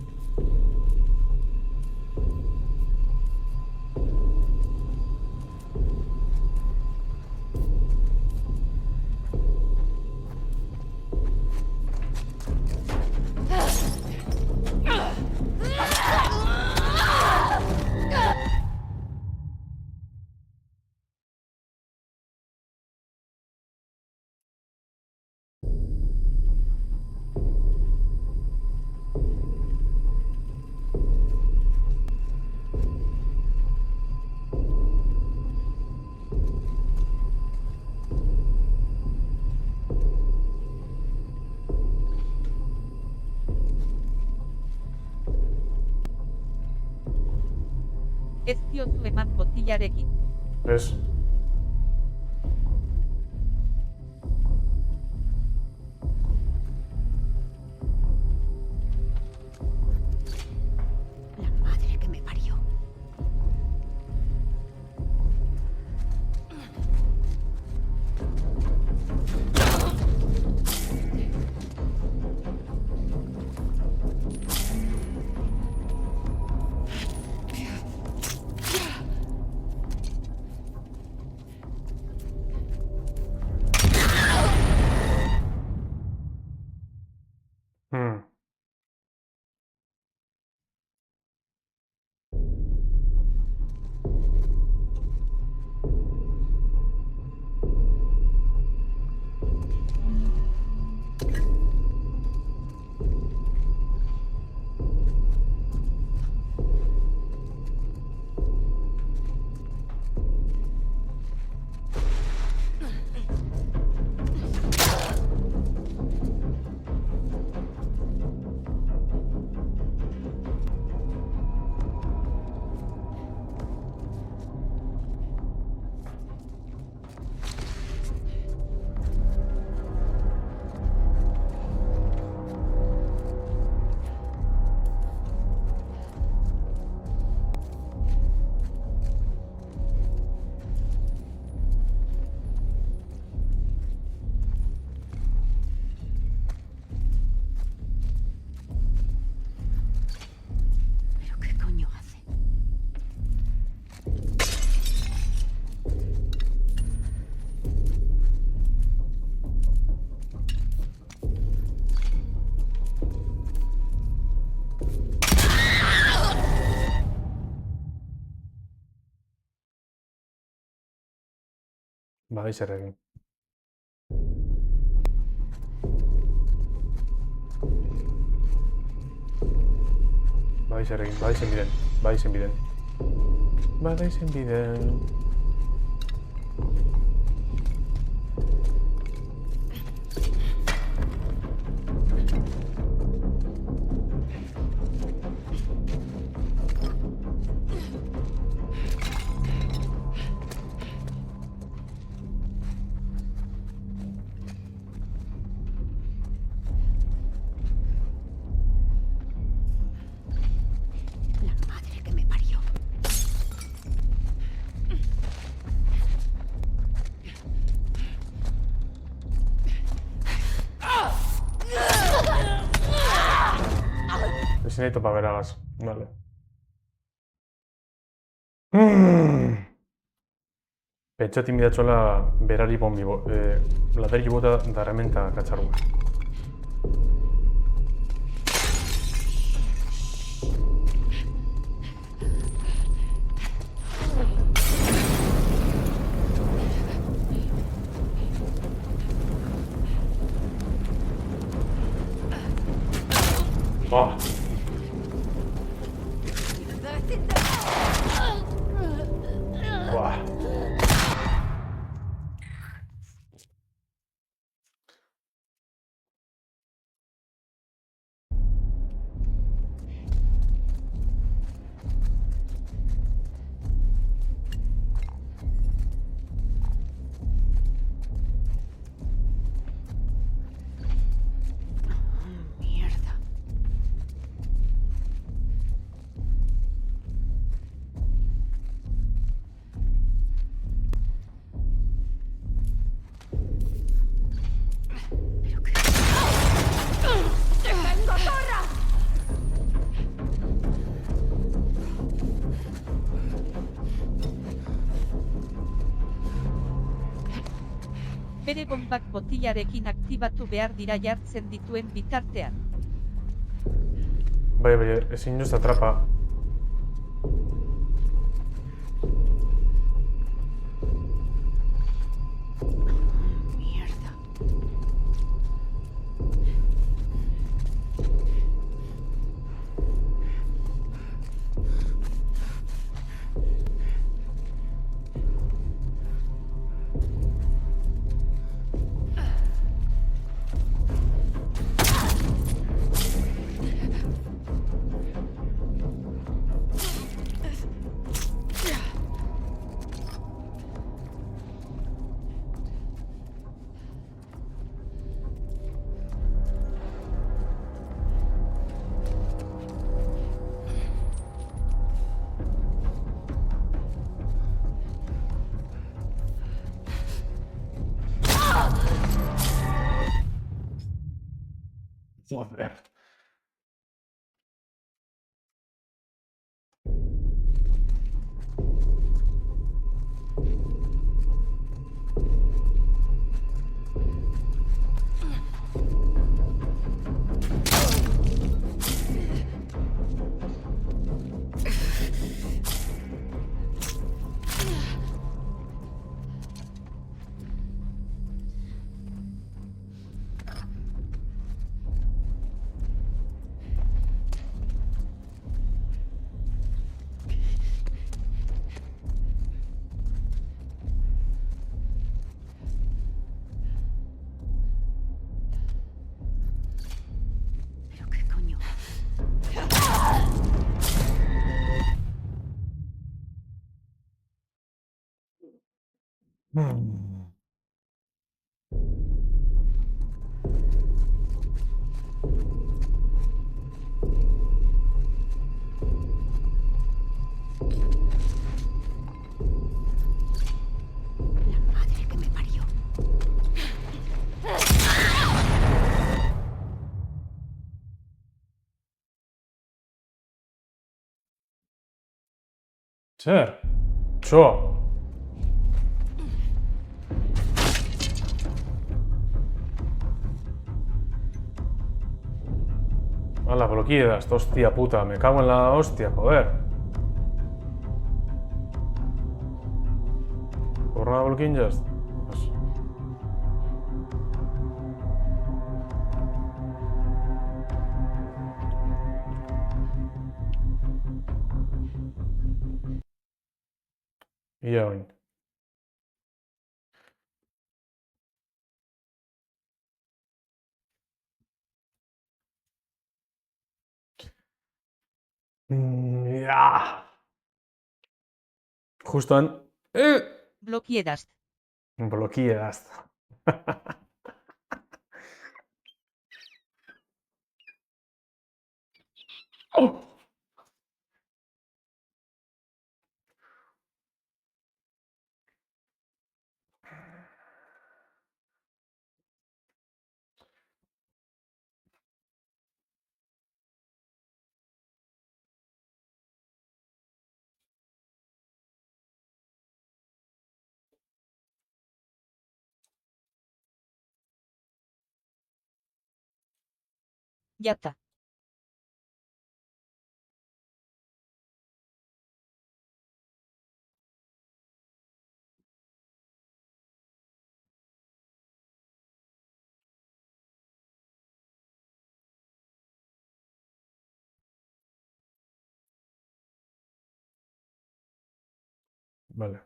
Ez diozu eman botillarekin. ¿Ves? La madre que me parió. Bai, zer egin. Bai, zer egin, bai zen biden. Bai zen biden. Bai zen biden. Necesito para ver a gas. Vale. Pentsa timidatxola berari bombi ladari bota darramenta katxarua. Oh. Buah. Mierda. ¡Te vengo, zorra! Bere bombak botilarekin aktibatu behar dira jartzen dituen bitartean. Bai, ezin duz atrapa. Mierda. Joder. Zer? Txo! Hala, bloqueadas, hostia puta, me cago en la hostia, joder. ¿Por nada bloqueas? Ia oin. Ja. Justoan... Blokiedast. Blokiedast. Oh! Ya está. Vale.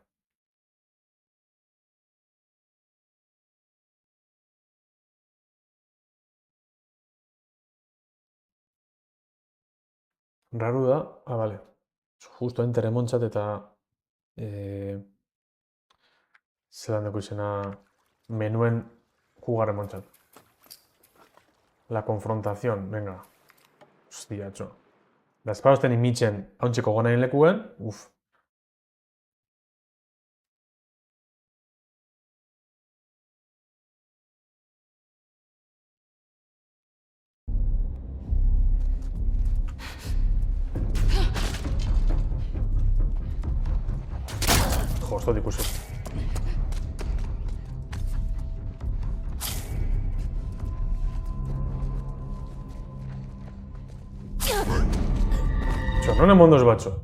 Raru da... Ah, vale. Justo enteremontzat eta... zelan deko izena... menuen jugarremontzat. La confrontación, venga. Hostia, txo. Da espauzten imitzen hauntzeko gonain lekuen, uf. Jo, ez dut ikusi. Txo, non emondoz batxo.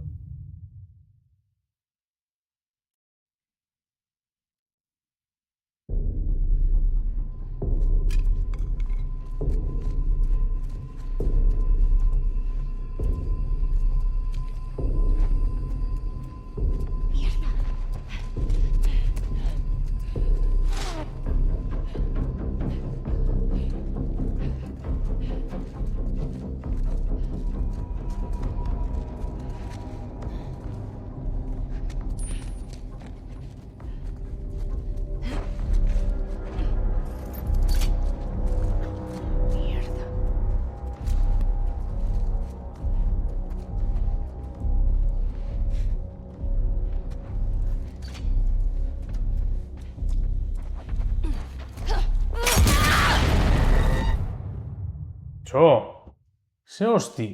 Txo, ze hosti.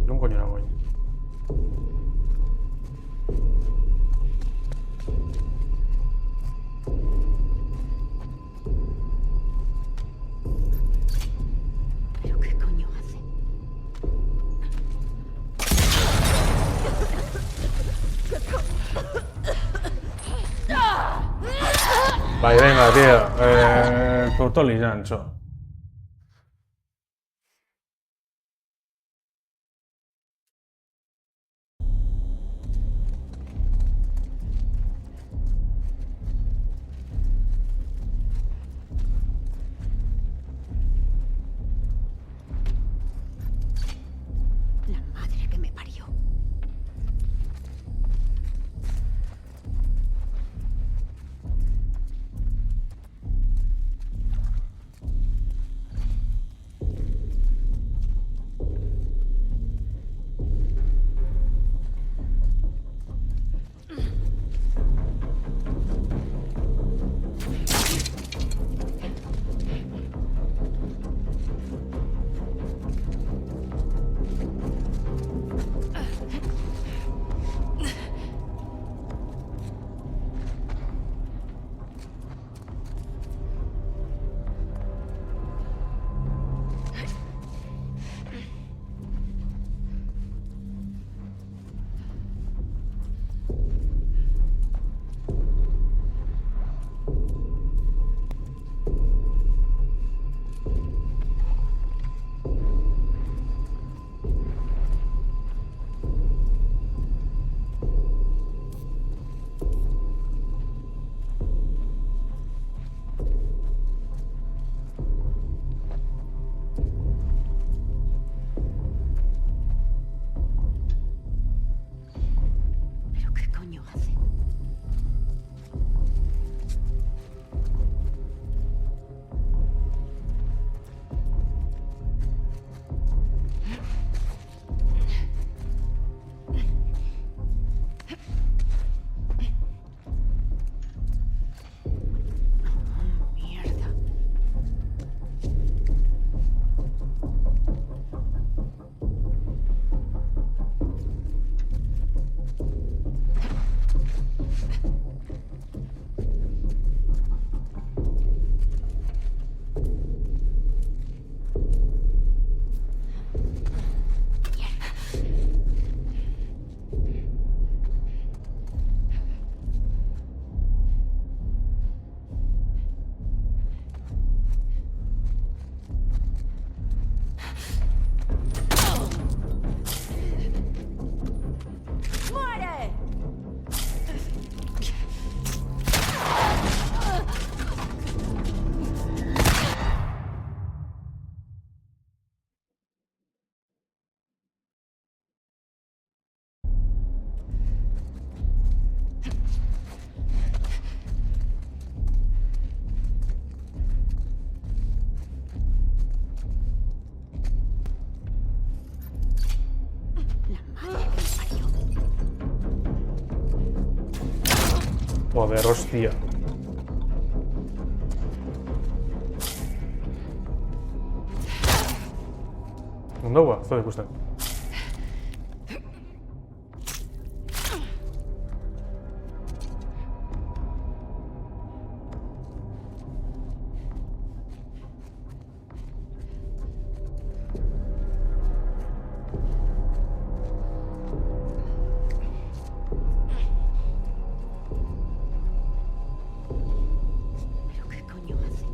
Non coño nagoen. ¿Pero qué coño hace? Bai, venga, tío. Tortoli izan, txo. La madre que me parió. Joder, hostia. Undaua, zode ikusten. ¿Pero qué coño hace?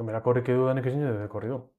Mira, corre que dudan que señor de corrido.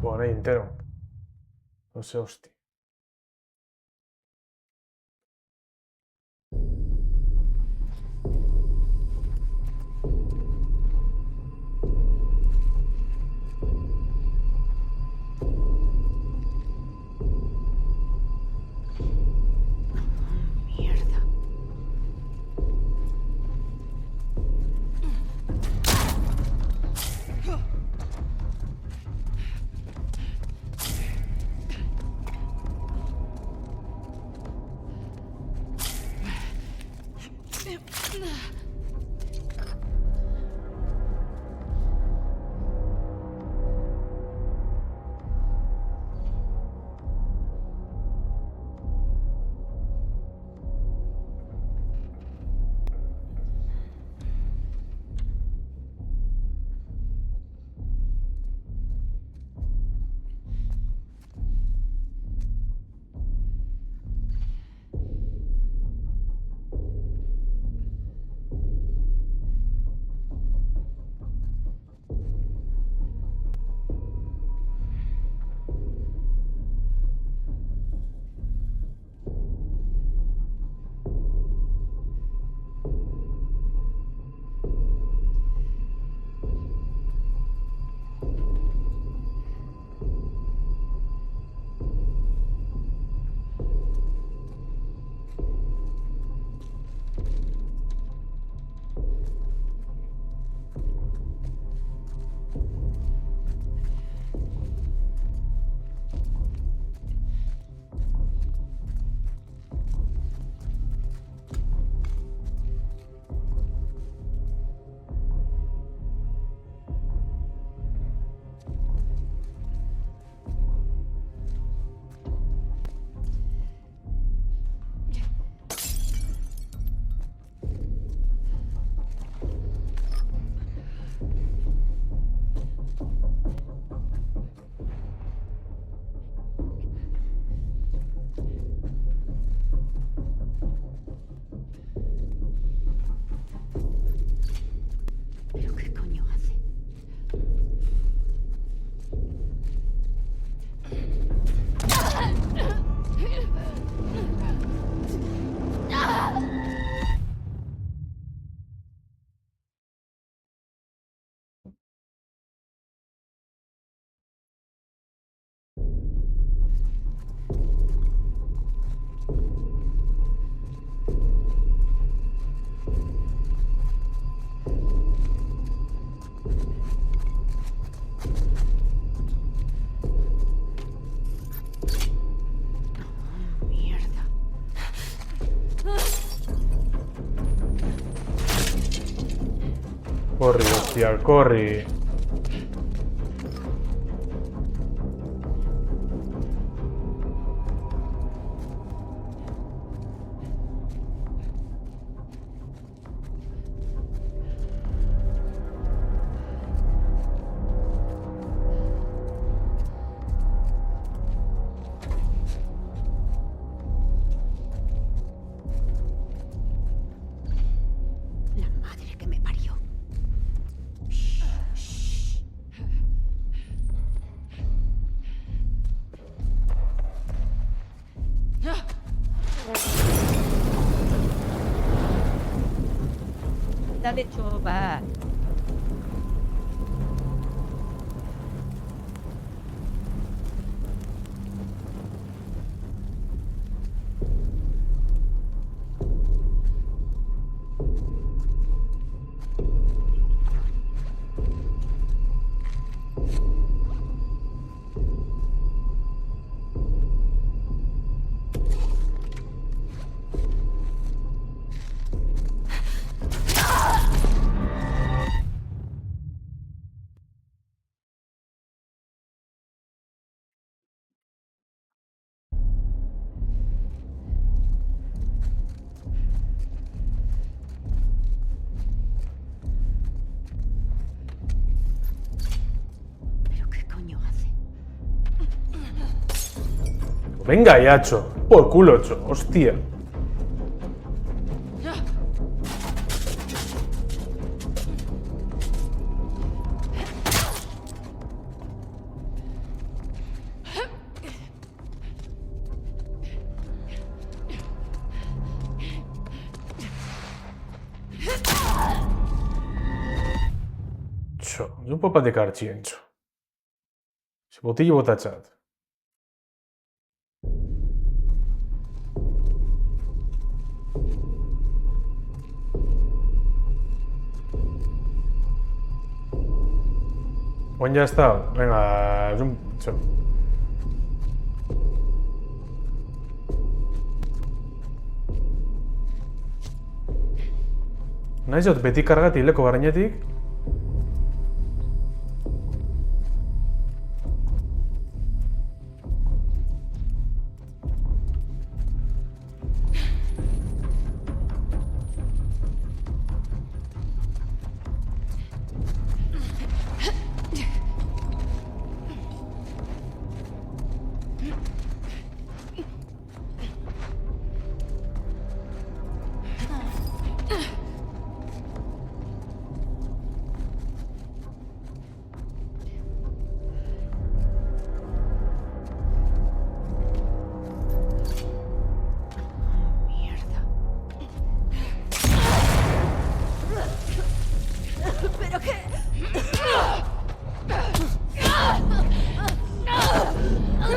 Bueno, ahí entero. No sé, hostia. Mierda. Corri, hostia, corri. La madre que me parió. dale choba. Venga ya, Cho. Por culo, Cho. Hostia. Cho, non può paticarci, Enzo. Se botillo botacciato. Bueno, ya está. Venga, Cho. Naiz dut beti kargatik leko barnetik.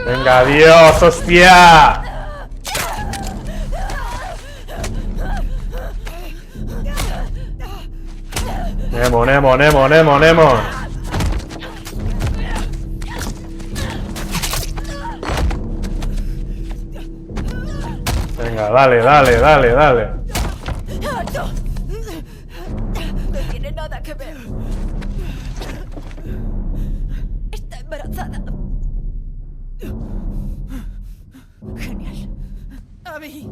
Venga, adiós, hostia. Nemo. Venga, dale. No tiene nada que ver. Está embarazada. Genial. Abby.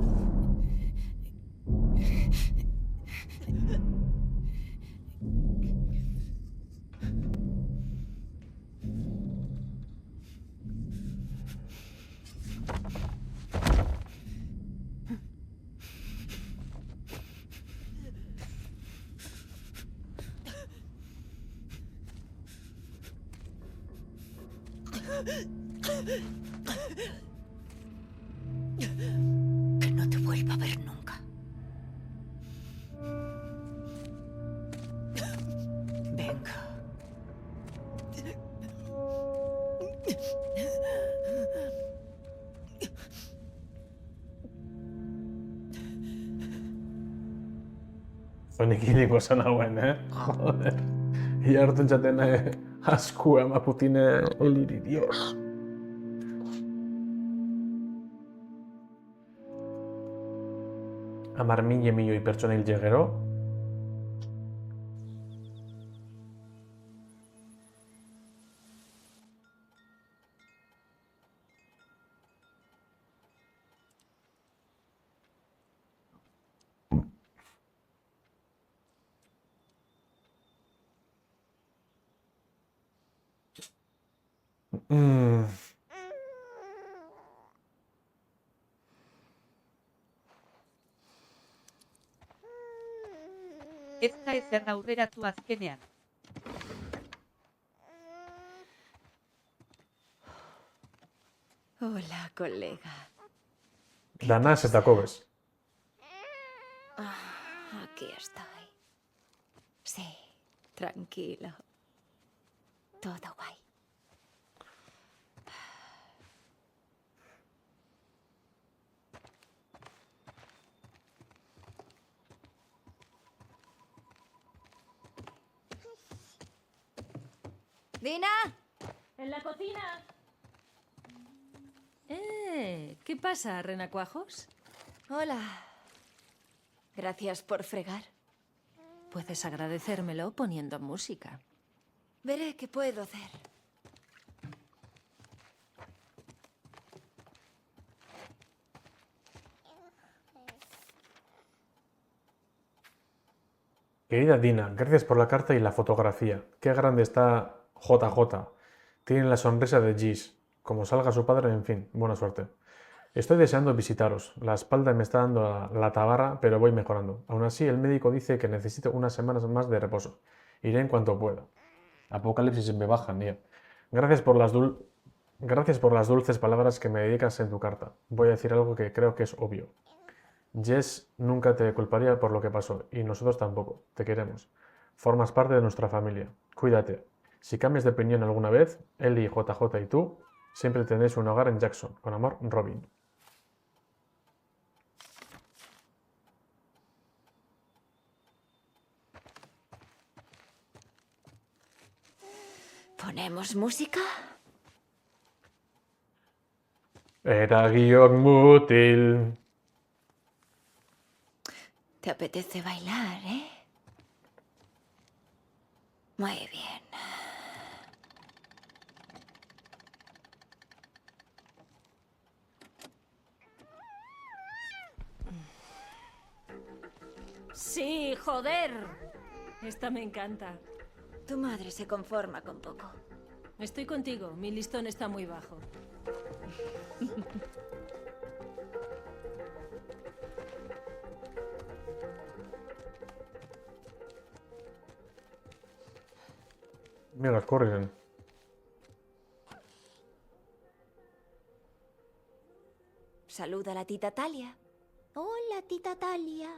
Que no te vuelva a ver nunca. Venga. Zonikidiko esan hauen, Joder. Ia hartu entzaten asku emaputine eliri, Dios. Amar milioi pertsona hil gero. Ez da ezer aurreratu azkenean. Hola, colega. Danaz eta kobez. Aquí estoy. Sí, tranquilo. Todo guay. ¡Dina! ¡En la cocina! ¿Qué pasa, renacuajos? Hola. Gracias por fregar. Puedes agradecérmelo poniendo música. Veré qué puedo hacer. Querida Dina, gracias por la carta y la fotografía. Qué grande está JJ. Tiene la sonrisa de Gis. Como salga su padre, en fin, buena suerte. Estoy deseando visitaros. La espalda me está dando la tabarra, pero voy mejorando. Aún así, el médico dice que necesito unas semanas más de reposo. Iré en cuanto pueda. Apocalipsis me bajan, ya. Gracias por las dulces palabras que me dedicas en tu carta. Voy a decir algo que creo que es obvio. Jess nunca te culparía por lo que pasó, y nosotros tampoco. Te queremos. Formas parte de nuestra familia. Cuídate. Si cambias de opinión alguna vez, Ellie, JJ y tú, siempre tenéis un hogar en Jackson. Con amor, Robin. ¿Ponemos música? Era guión útil. ¿Te apetece bailar, Muy bien. Sí, joder. Esta me encanta. Tu madre se conforma con poco. Estoy contigo. Mi listón está muy bajo. Mira, corren. Saluda a la tita Talia. Hola, tita Talia.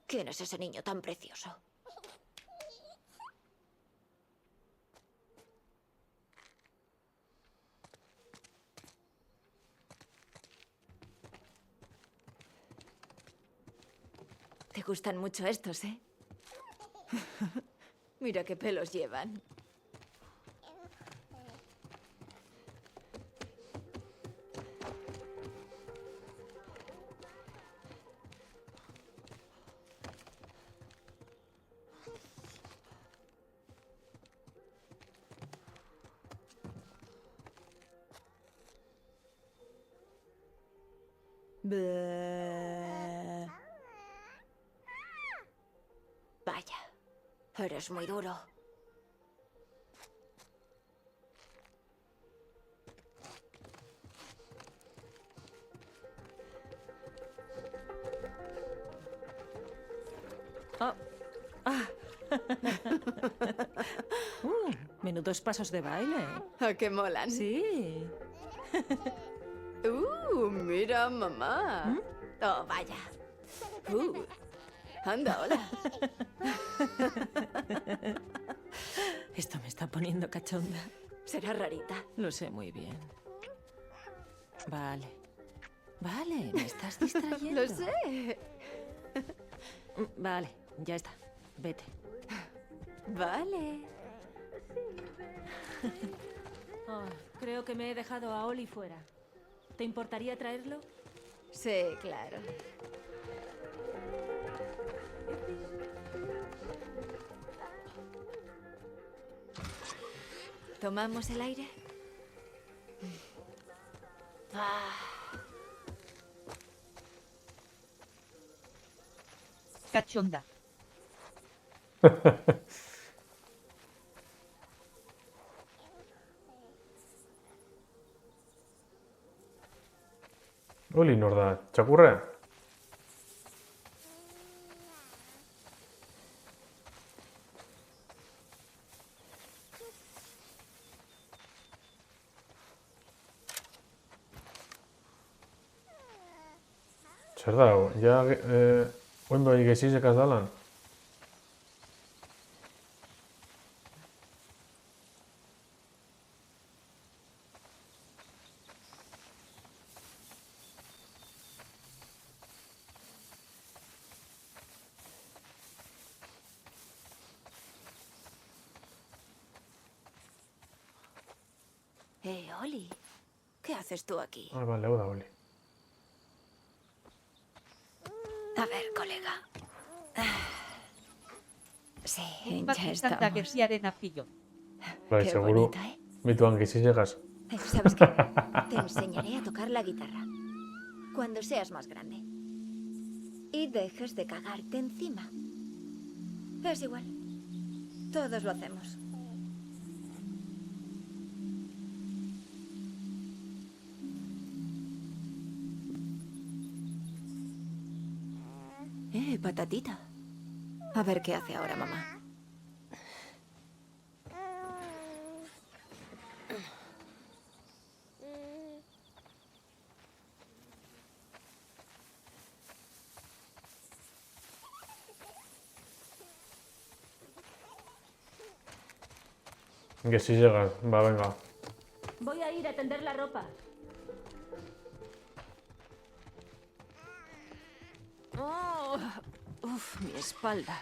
¿Quién es ese niño tan precioso? Te gustan mucho estos, Mira qué pelos llevan. Vaya, eres muy duro. Oh. Ah. Menudos pasos de baile. ¿A qué molan? Sí. Mira, mamá. Oh, vaya. Anda, hola. Esto me está poniendo cachonda. Será rarita. Lo sé muy bien. Vale. Vale, me estás distrayendo. Lo sé. Vale, ya está. Vete. Vale. Oh, creo que me he dejado a Oli fuera. ¿Te importaría traerlo? Sí, claro. ¿Tomamos el aire? Cachonda. Oli, Norda, txakurra? Zer da, ja, ondo igezizek azdalan? Oli, ¿qué haces tú aquí? Ah, vale, hau da, Oli. A ver, colega. Sí, Bat ya izan da estamos. geziaren afillo. Bai, Qué seguro, bonita, ¿eh? mituan gizizekas. ¿Sabes qué? Te enseñaré a tocar la guitarra. Cuando seas más grande. Y dejes de cagarte encima. Es igual. Todos lo hacemos. Patatita. A ver qué hace ahora, mamá. Gizizekas, ba, venga. Voy a ir a tender la ropa. Oh, uf, mi espalda.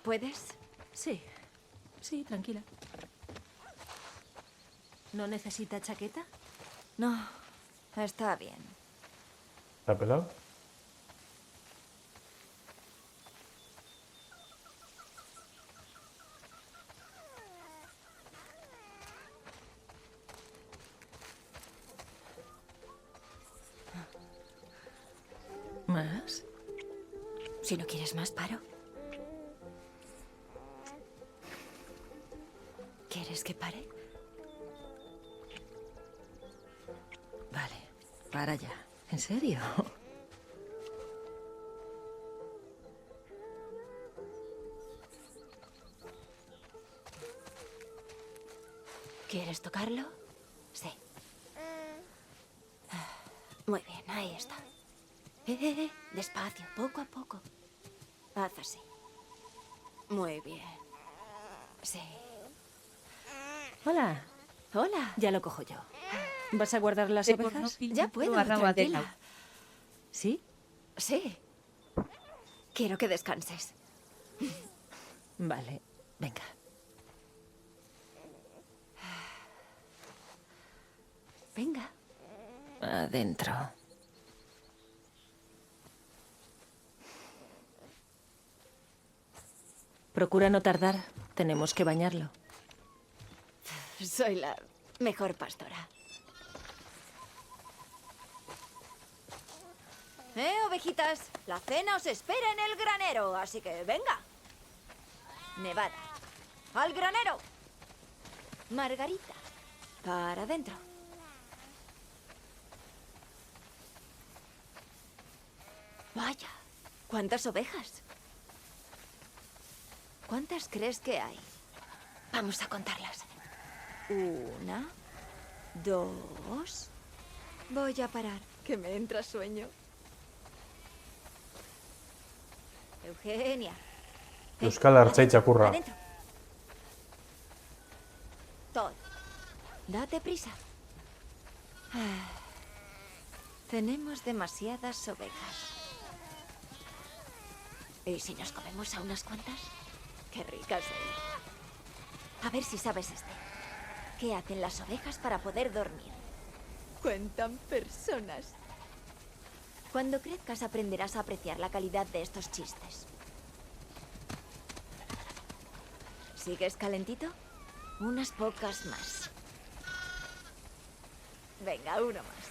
¿Puedes? Sí, sí, tranquila. ¿No necesita chaqueta? No, está bien. ¿Está pelado? ¿Más? Si no quieres más, paro. ¿Quieres que pare? Vale, para ya. ¿En serio? ¿Quieres tocarlo? Sí. Muy bien, ahí está. Despacio, poco a poco. Haz así. Muy bien. Sí. Hola. Hola. Ya lo cojo yo. ¿Vas a guardar las Te ovejas? porno Ya puedo, arraua tranquila. dela. ¿Sí? Sí. Quiero que descanses. Vale, venga. Venga. Adentro. Procura no tardar. Tenemos que bañarlo. Soy la mejor pastora. Ovejitas? La cena os espera en el granero, así que venga. Nevada. ¡Al granero! Margarita. Para adentro. Vaya, ¿cuántas ovejas? ¿Cuántas crees que hay? Vamos a contarlas. 1, 2. Voy a parar, que me entra sueño. Eugenia. Euskal Artzain txakurra. Adentro. Todo. Date prisa. Tenemos demasiadas ovejas. ¿Y si nos comemos a unas cuantas? Qué ricas son. A ver si sabes este. ¿Qué hacen las ovejas para poder dormir? Cuentan personas. Cuando crezcas aprenderás a apreciar la calidad de estos chistes. ¿Sigues calentito? Unas pocas más. Venga, uno más.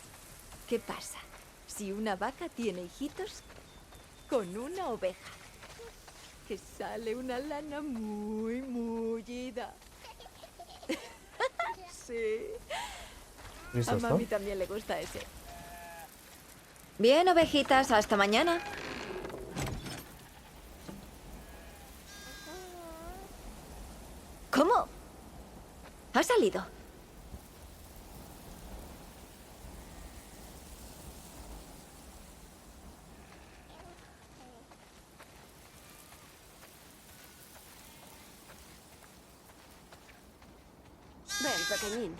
¿Qué pasa si una vaca tiene hijitos con una oveja? Que sale una lana muy mullida. Sí. ¿Listo A está? mami también le gusta ese. Bien, ovejitas, hasta mañana. ¿Cómo? ¿Ha salido? pequeñín.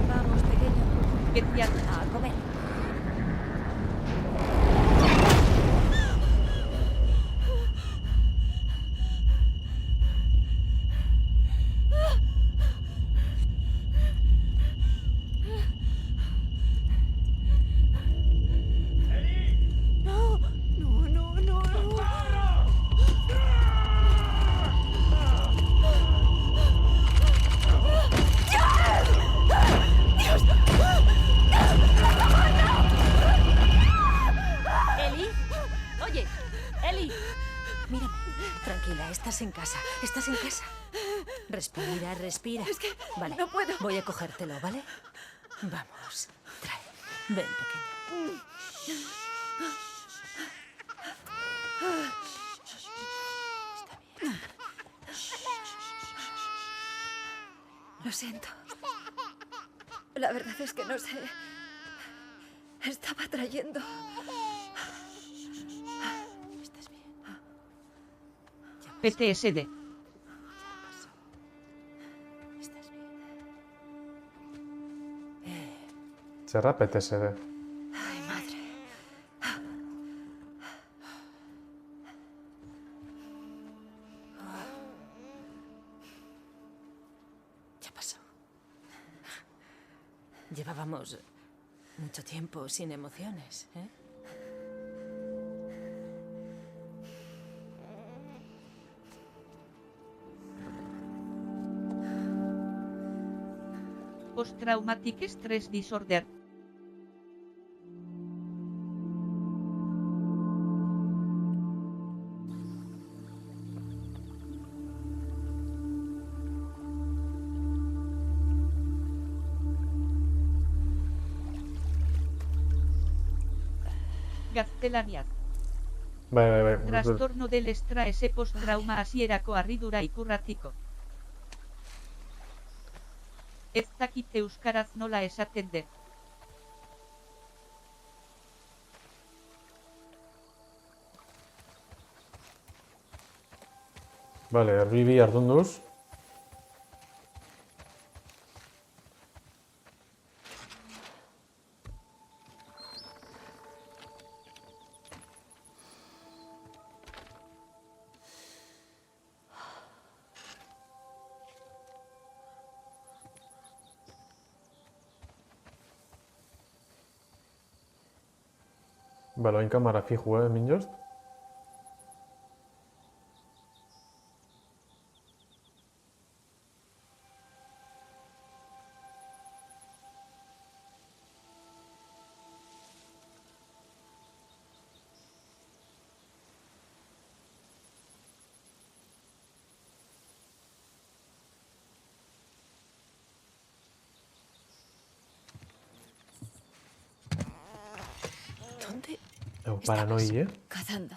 Vamos, pequeño. Vete a comer. No, no, no, no, no. ¿Eli? Oye, Eli. Mírame. Tranquila, estás en casa. Estás en casa. Respira, respira. Es que vale. no puedo. Voy a cogértelo, ¿vale? Vamos. Trae. Ven, pequeño. Lo siento. La verdad es que no sé. Estaba trayendo. PTSD. Será PTSD. Ay, madre. Ya pasó. Llevábamos mucho tiempo sin emociones, ¿eh? Post-traumatic stress disorder. Gaztelaniaz. Bai. Trastorno del estrés post-trauma hasierako harridura ikurratiko. Ez dakit euskaraz nola esaten den. Vale, erbibi ardunduz. Vale, oin kamara fijo, Minjost? ¿Dónde? Paranoia. Cazando.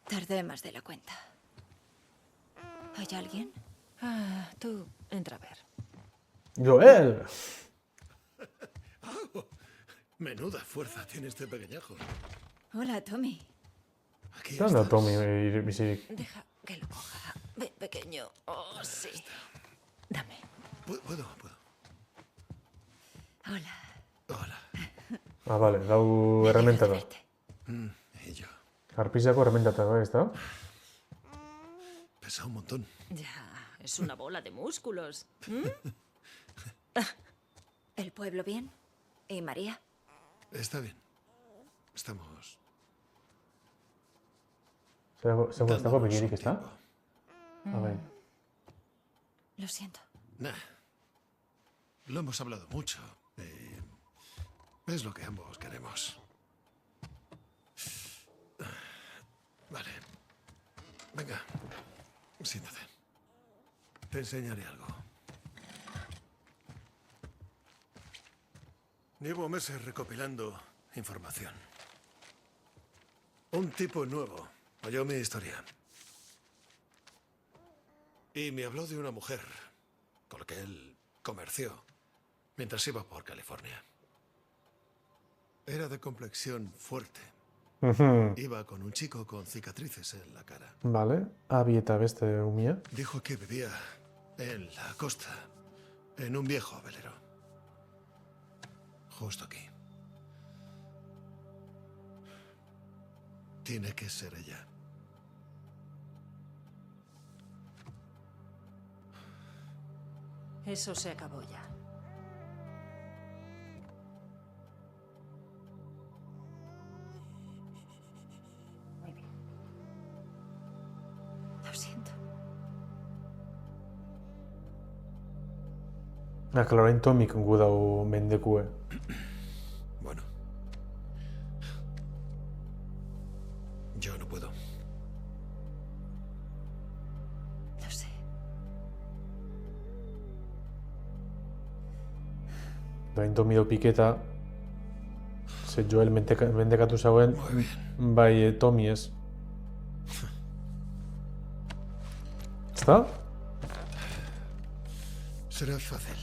Tardé más de la cuenta. ¿Hay alguien? Ah, tú, entra a ver. ¡Joel! Menuda fuerza tiene este pequeñajo. Hola, Tommy. ¿Qué anda Tommy y Visivic? Deja que lo coja. Ve, pequeño. Oh, sí. Dame. Puedo. Hola. Ah, vale, dau herramienta da. Y yo. Arpisako herramienta da, ¿está? Pesa un montón. Ya, es una bola de músculos. ¿El pueblo bien? ¿Y María? Está bien. Estamos... ¿Zego begirik, ezta? A ver. Lo siento. Nah. Lo hemos hablado mucho. Es lo que ambos queremos. Vale. Venga. Siéntate. Te enseñaré algo. Llevo meses recopilando información. Un tipo nuevo oyó mi historia. Y me habló de una mujer con la que él comerció mientras iba por California. Era de complexión fuerte. Iba con un chico con cicatrices en la cara. Vale. Abieta beste umia. Dijo que vivía en la costa, en un viejo velero. Justo aquí. Tiene que ser ella. Eso se acabó ya. Muy bien. Lo siento. Aklorain Tomik gudau mendekue. Bueno. Yo no puedo. Lo sé. Doain Tomi do piketa. Se Joel mendekatu zauen, bai Tomi ez. ¿Está? Será fácil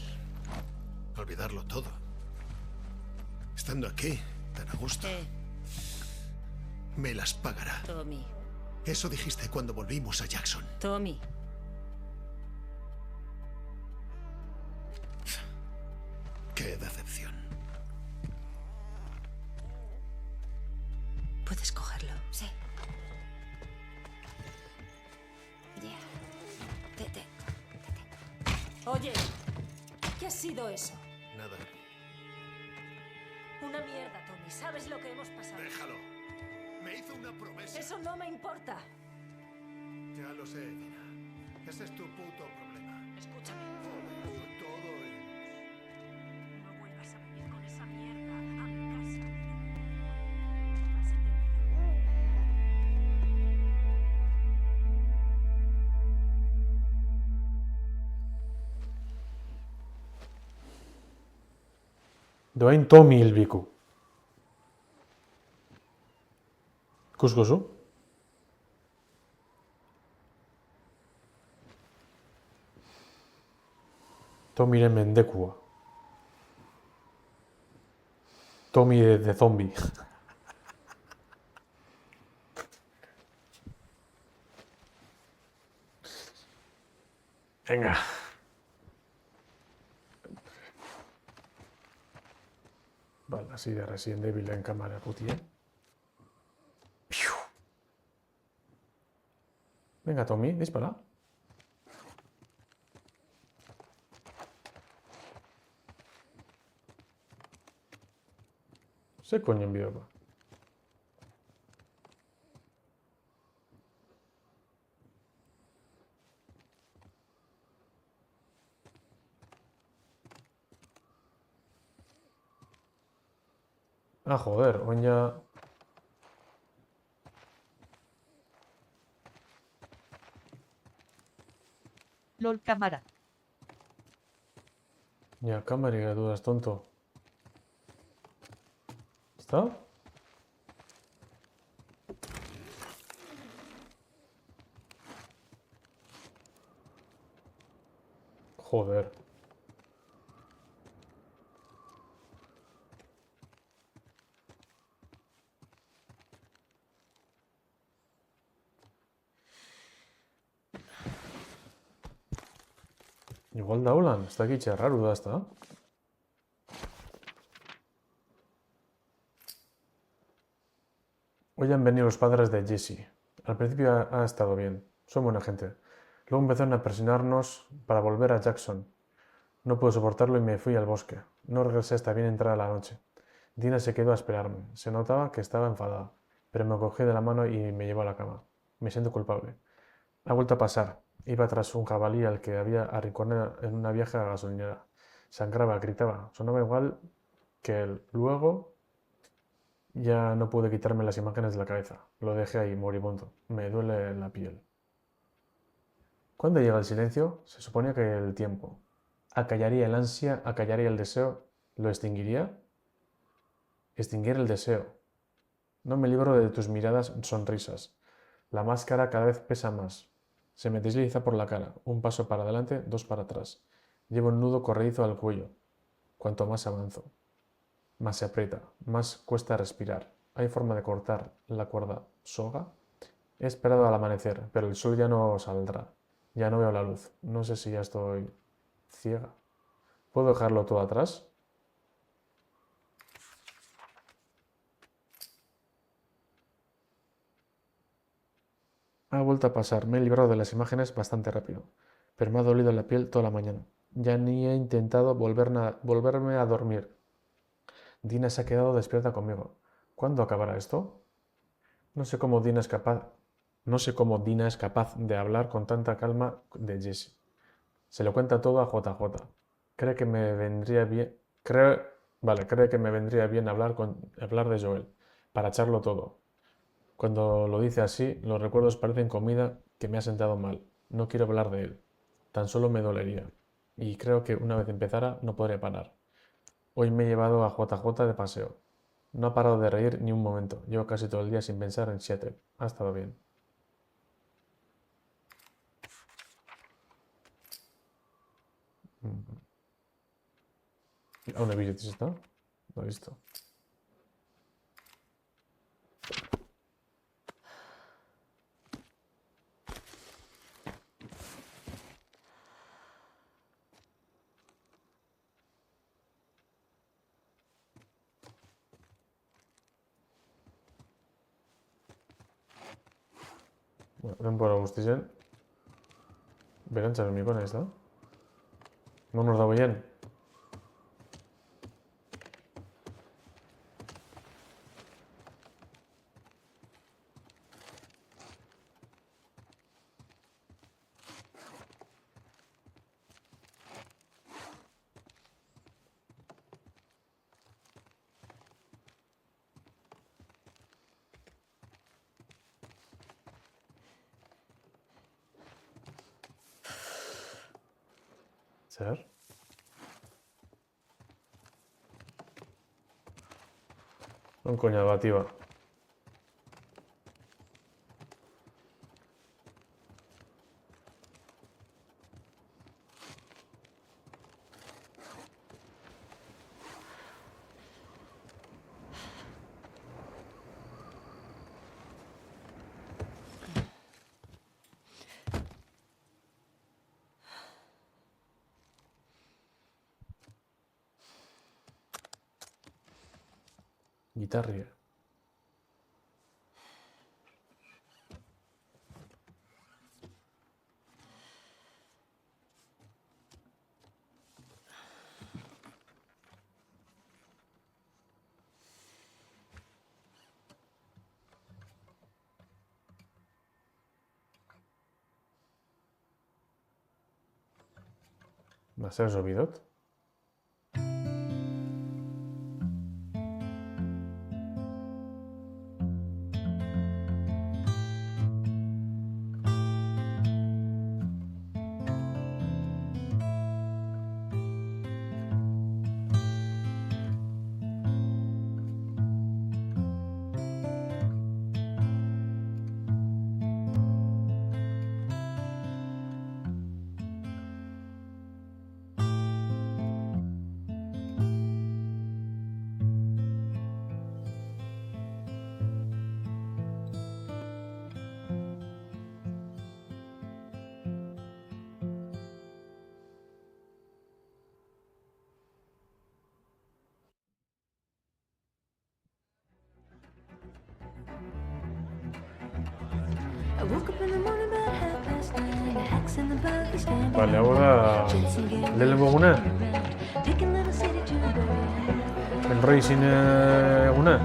olvidarlo todo. Estando aquí, tan a gusto. Me las pagará. Tommy. Eso dijiste cuando volvimos a Jackson. Tommy. Qué decepción. ¿Puedes cogerlo? Sí. Oye, ¿qué ha sido eso? Nada. Una mierda, Tommy. ¿Sabes lo que hemos pasado? Déjalo. Me hizo una promesa. Eso no me importa. Ya lo sé, Dina. Ese es tu puto problema. Escúchame. Joder, todo No vuelvas a venir con esa mierda a mi casa. Doain Tomi hilbiku. Ikusko zu? Tomiren mendekua. Tommy de zombie. Venga. Vale, así de Resident Evil en cámara puti, ¿eh? Venga, Tommy, dispara. Se coño envió, pa. Ah, joder, oña. LOL cámara. Ya, cámara y dudas, tonto. ¿Está? Joder. Igual daulan, está aquí txarraru da, ezta? Hoy han venido los padres de Jesse. Al principio ha estado bien, son buena gente. Luego empezaron a presionarnos para volver a Jackson. No pude soportarlo y me fui al bosque. No regresé hasta bien entrada la noche. Dina se quedó a esperarme. Se notaba que estaba enfadada, pero me cogió de la mano y me llevó a la cama. Me siento culpable. Ha vuelto a pasar. Iba tras un jabalí al que había arrinconado en una vieja gasolinera. Sangraba, gritaba. Sonaba igual que él. Luego ya no pude quitarme las imágenes de la cabeza. Lo dejé ahí, moribundo. Me duele la piel. ¿Cuándo llega el silencio? Se suponía que el tiempo. ¿Acallaría el ansia? ¿Acallaría el deseo? ¿Lo extinguiría? Extinguir el deseo. No me libro de tus miradas sonrisas. La máscara cada vez pesa más. Se me desliza por la cara. Un paso para adelante, dos para atrás. Llevo un nudo corredizo al cuello. Cuanto más avanzo, más se aprieta, más cuesta respirar. ¿Hay forma de cortar la cuerda soga? He esperado al amanecer, pero el sol ya no saldrá. Ya no veo la luz. No sé si ya estoy ciega. ¿Puedo dejarlo todo atrás? Ha vuelto a pasar. Me he librado de las imágenes bastante rápido, pero me ha dolido la piel toda la mañana. Ya ni he intentado volverme a dormir. Dina se ha quedado despierta conmigo. ¿Cuándo acabará esto? No sé cómo Dina es capaz de hablar con tanta calma de Jesse. Se lo cuenta todo a JJ. Cree que me vendría bien hablar de Joel, para echarlo todo. Cuando lo dice así, los recuerdos parecen comida que me ha sentado mal. No quiero hablar de él. Tan solo me dolería. Y creo que una vez empezara, no podría parar. Hoy me he llevado a JJ de paseo. No ha parado de reír ni un momento. Llevo casi todo el día sin pensar en Seattle. Ha estado bien. ¿Aún hay billetes está? No he visto. Bueno, denbora guztien. Berantzaren mikona ez da? Non hor dago jen? Zer? Non koña bat iba. Gitarria. Zer ez obidot? Vale, hau da lehenengo eguna? Hellraisin eguna?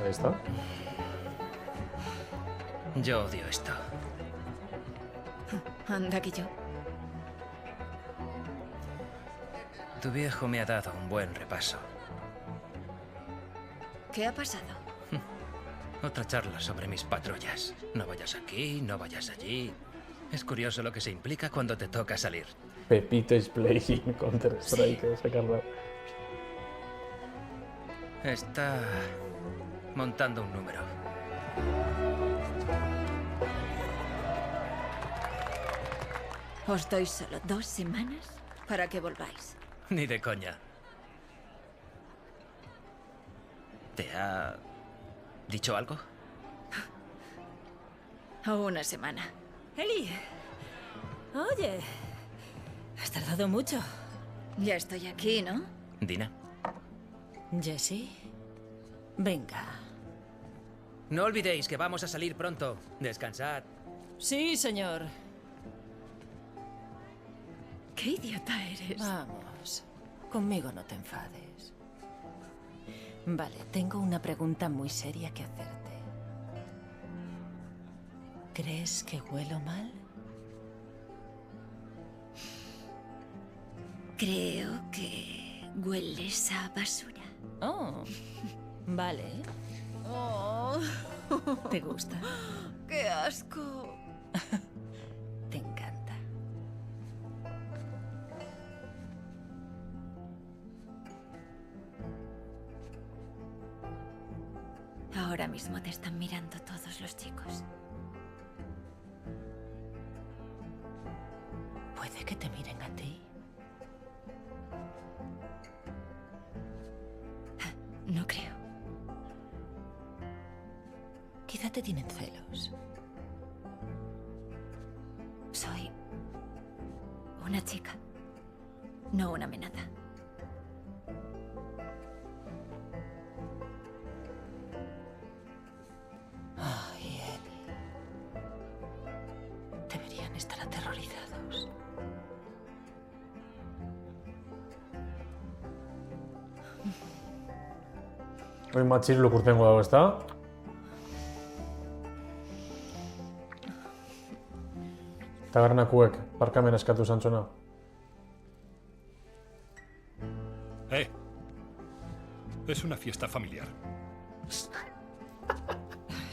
Ahí está. Yo odio esto. Anda que yo. Tu viejo me ha dado un buen repaso. ¿Qué ha pasado? Otra charla sobre mis patrullas. No vayas aquí, no vayas allí. Es curioso lo que se implica cuando te toca salir. Pepito is playing Counter-Strike, ese carnal. Está montando un número. Os doy solo 2 semanas para que volváis. Ni de coña. ¿Te ha dicho algo? Una semana. Eli. Oye. Has tardado mucho. Ya estoy aquí, ¿no? Dina. Jessie. Venga. No olvidéis que vamos a salir pronto. Descansad. Sí, señor. ¿Qué idiota eres? Vamos. Conmigo no te enfades. Vale, tengo una pregunta muy seria que hacerte. ¿Crees que huelo mal? Creo que hueles a basura. Oh, vale. Oh. ¿Te gusta? ¡Qué asco! Te encanta. Ahora mismo te están mirando todos los chicos. Puede que te miren a ti. No creo. Quizá te tienen celos. Soy una chica, no una amenaza. Ay, Eli. Deberían estar aterrorizados. Oi, matxis lukurtengo dago, ezta? Tabernakuek, barkamen eskatu zantzona. Es una fiesta familiar.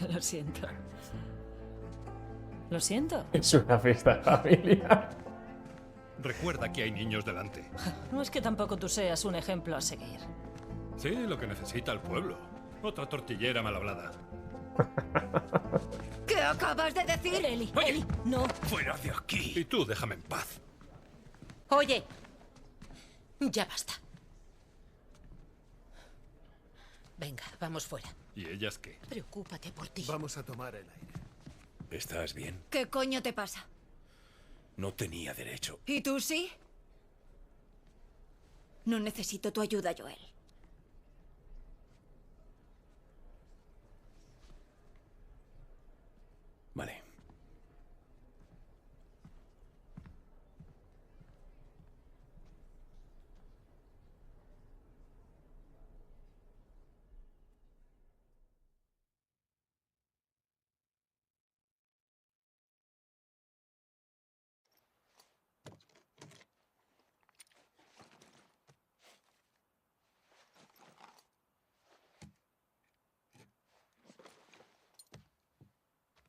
Lo siento. Lo siento. Es una fiesta familiar. Recuerda que hay niños delante. No es que tampoco tú seas un ejemplo a seguir. Sí, lo que necesita el pueblo. Otra tortillera mal hablada. ¿Qué acabas de decir? Eli, Eli, no. ¡Fuera de aquí! Y tú, déjame en paz. Oye, ya basta. Venga, vamos fuera. ¿Y ellas qué? Preocúpate por ti. Vamos a tomar el aire. ¿Estás bien? ¿Qué coño te pasa? No tenía derecho. ¿Y tú sí? No necesito tu ayuda, Joel. Vale.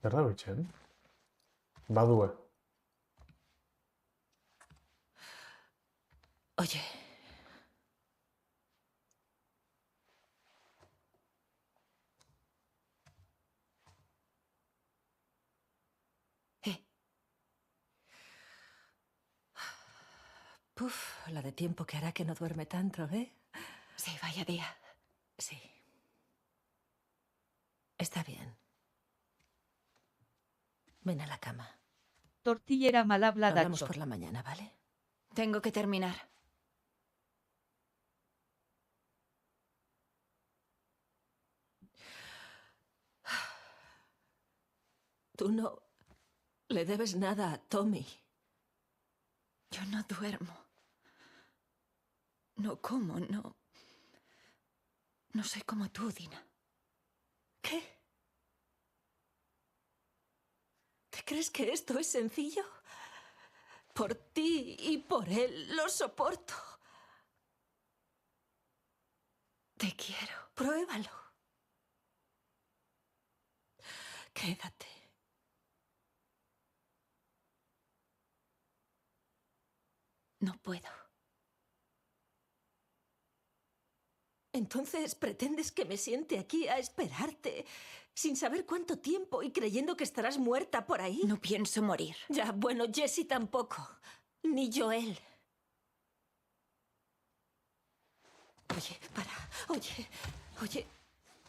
Zer da bitxen? Badue. Oye. Puf, la de tiempo que hará que no duerme tanto, ¿eh? Sí, vaya día. Sí. Está bien. Ven a la cama. Tortillera mal hablada. Hablamos por la mañana, ¿vale? Tengo que terminar. Tú no le debes nada a Tommy. Yo no duermo. No como, no. No soy como tú, Dina. ¿Qué? ¿Te crees que esto es sencillo? Por ti y por él lo soporto. Te quiero. Pruébalo. Quédate. No puedo. Entonces, ¿pretendes que me siente aquí a esperarte, sin saber cuánto tiempo y creyendo que estarás muerta por ahí? No pienso morir. Ya, bueno, Jessie tampoco. Ni Joel. Oye, para. Oye,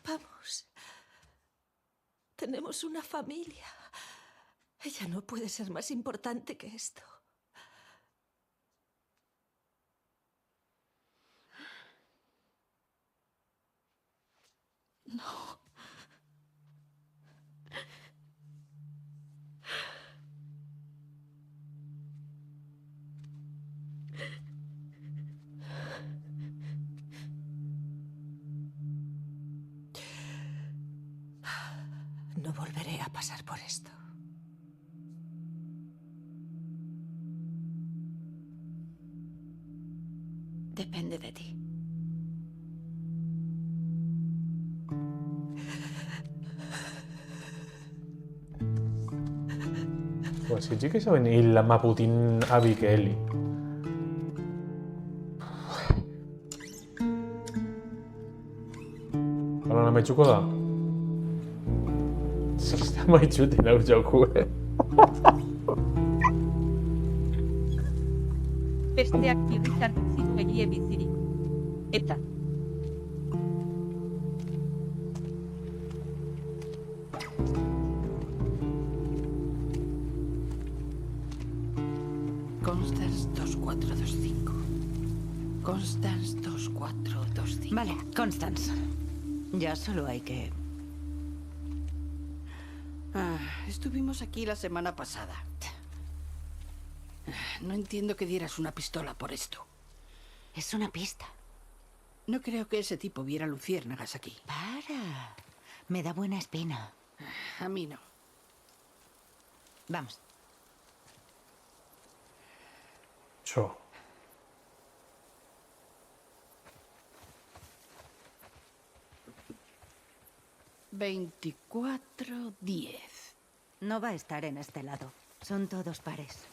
vamos. Tenemos una familia. Ella no puede ser más importante que esto. No. No volveré a pasar por esto. Depende de ti. Pues sí que saben il Maputin Abikeli. Hola, Mechuko da. Está maitxuti nau joku, Besteak irritan utzi du egie bizirik. Eta. Constance 2425. Constance 2425. Vale, Constance. Ya solo hay que... Estuvimos aquí la semana pasada. No entiendo que dieras una pistola por esto. Es una pista. No creo que ese tipo viera luciérnagas aquí. Para. Me da buena espina. A mí no. Vamos. Cho. $24.10. No va a estar en este lado. Son todos pares.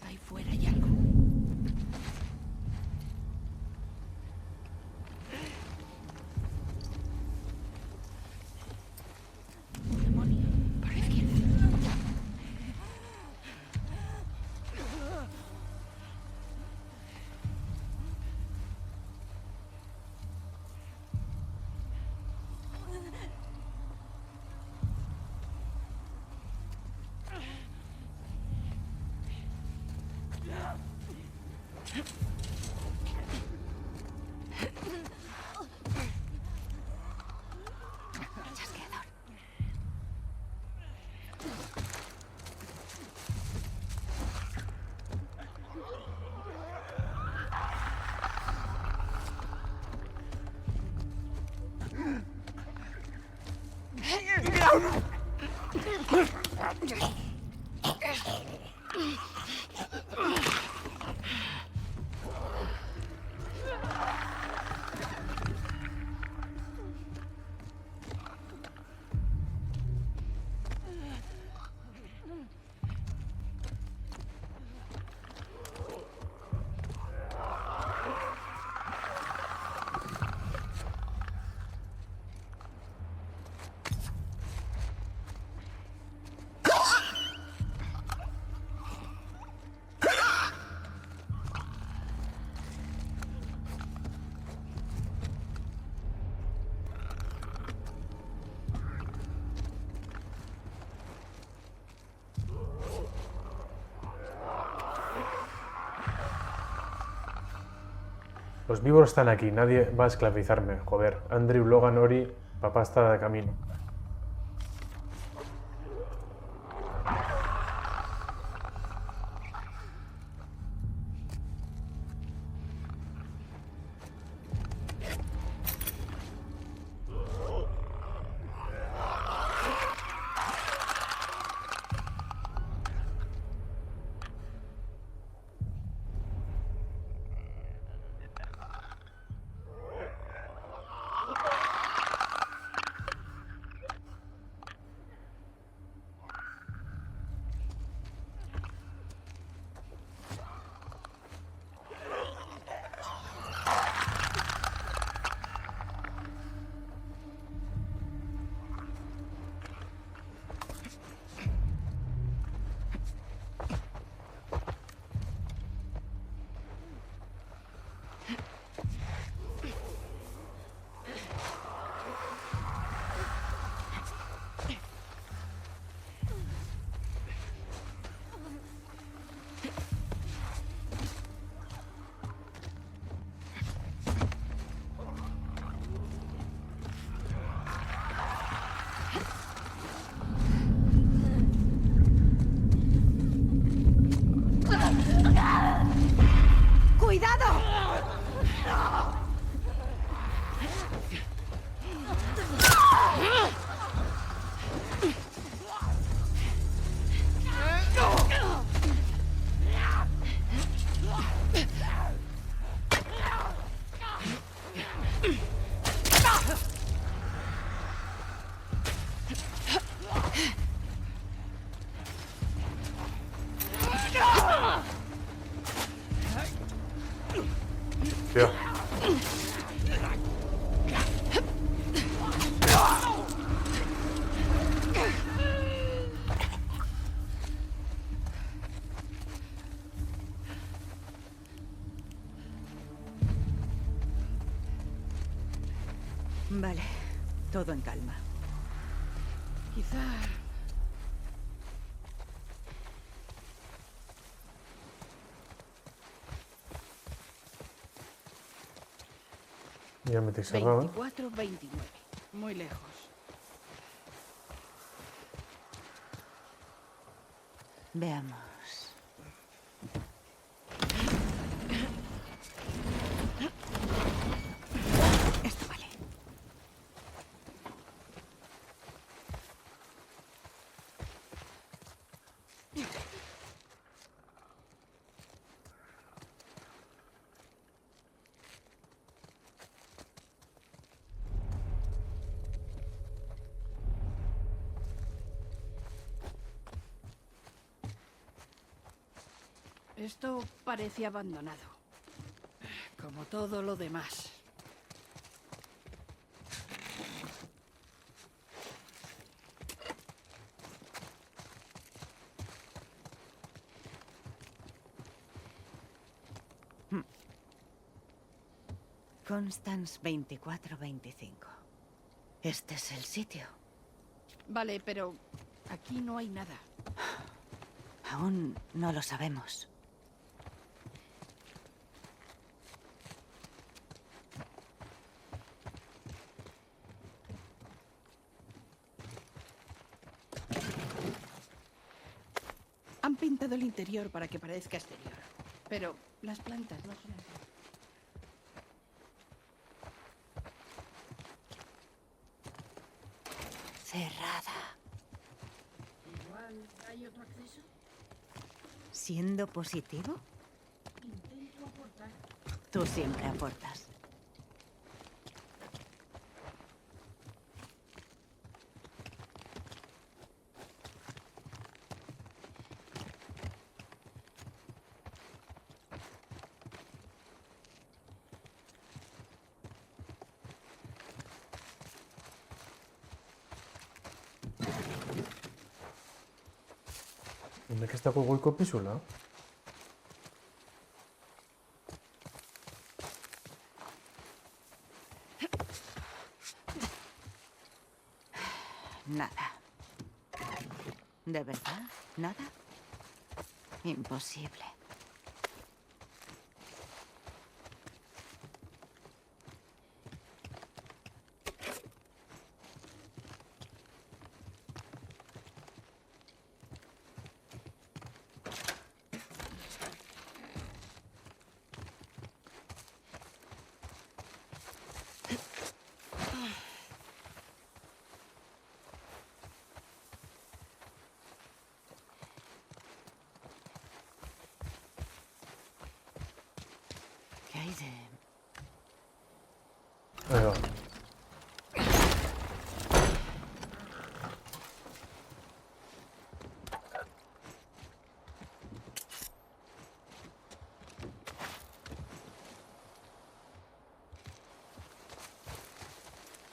Ahí fuera hay algo. Demonio. Por la izquierda. Chasqueador. Los vivos están aquí, nadie va a esclavizarme. Joder, Andrew, Logan, Ori, papá está de camino. Vale, todo en calma. Quizá... Ya me te cerrado. 24, 29. Muy lejos. Veamos. Esto vale. Esto parece abandonado. Como todo lo demás. Constance 2425. Este es el sitio. Vale, pero aquí no hay nada. Aún no lo sabemos. Han pintado el interior para que parezca exterior. Pero las plantas no son así. Cerrada. Igual hay otro acceso. ¿Siendo positivo? Intento aportar. Tú siempre aportas. ¿Dónde está goiko pisula? Nada. ¿De verdad? ¿Nada? Imposible. ¿Qué hay de...? Ahí va.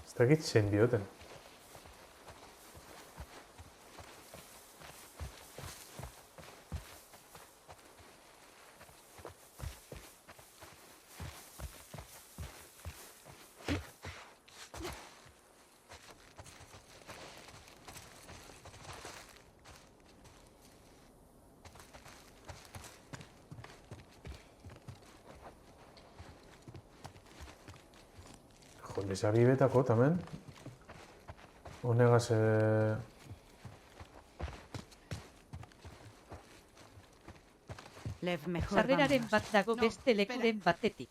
Está aquí symbioten. Joder, esa bibetako tamen. Honegaz... Lev, mejor Sarreraren vámonos. bat dago beste lekuren batetik.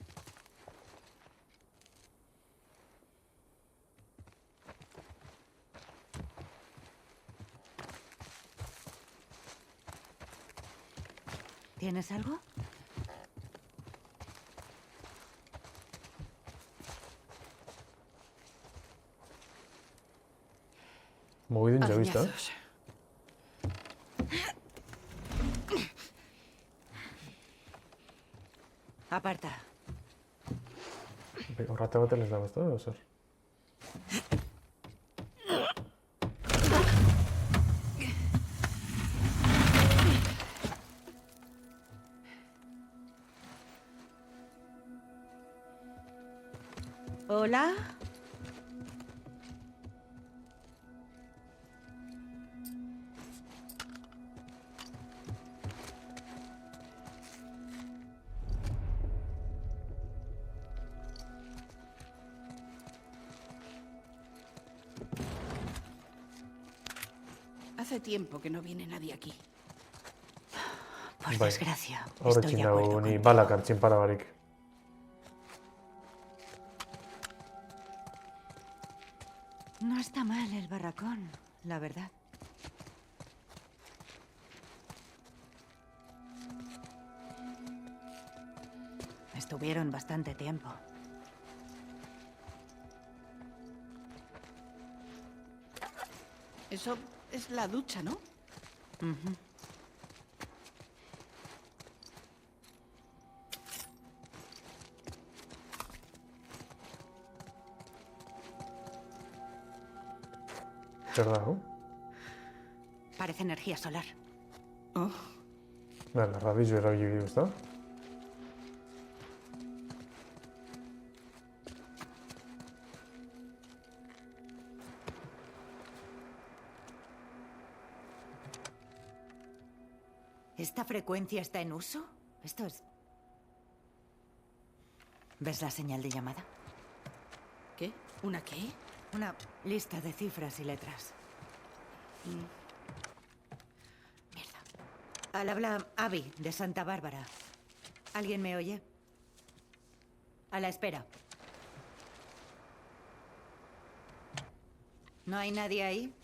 ¿Tienes algo? Muy bien, ya vista. Arañazos. Aparta. Horrate bat les dago, ez da? Zer? ¿Hola? Hace tiempo que no viene nadie aquí. Por desgracia, estoy de acuerdo contigo. Ni balakar txinparabarik. No está mal el barracón, la verdad. Estuvieron bastante tiempo. Eso es la ducha, ¿no? Ujú. ¿Verdad, no? Parece energía solar. Oh. Vale, rabizio erabili ezta? ¿Esta frecuencia está en uso? Esto es... ¿Ves la señal de llamada? ¿Qué? ¿Una qué? Una lista de cifras y letras. Mierda. Al habla Abby, de Santa Bárbara. ¿Alguien me oye? A la espera. ¿No hay nadie ahí?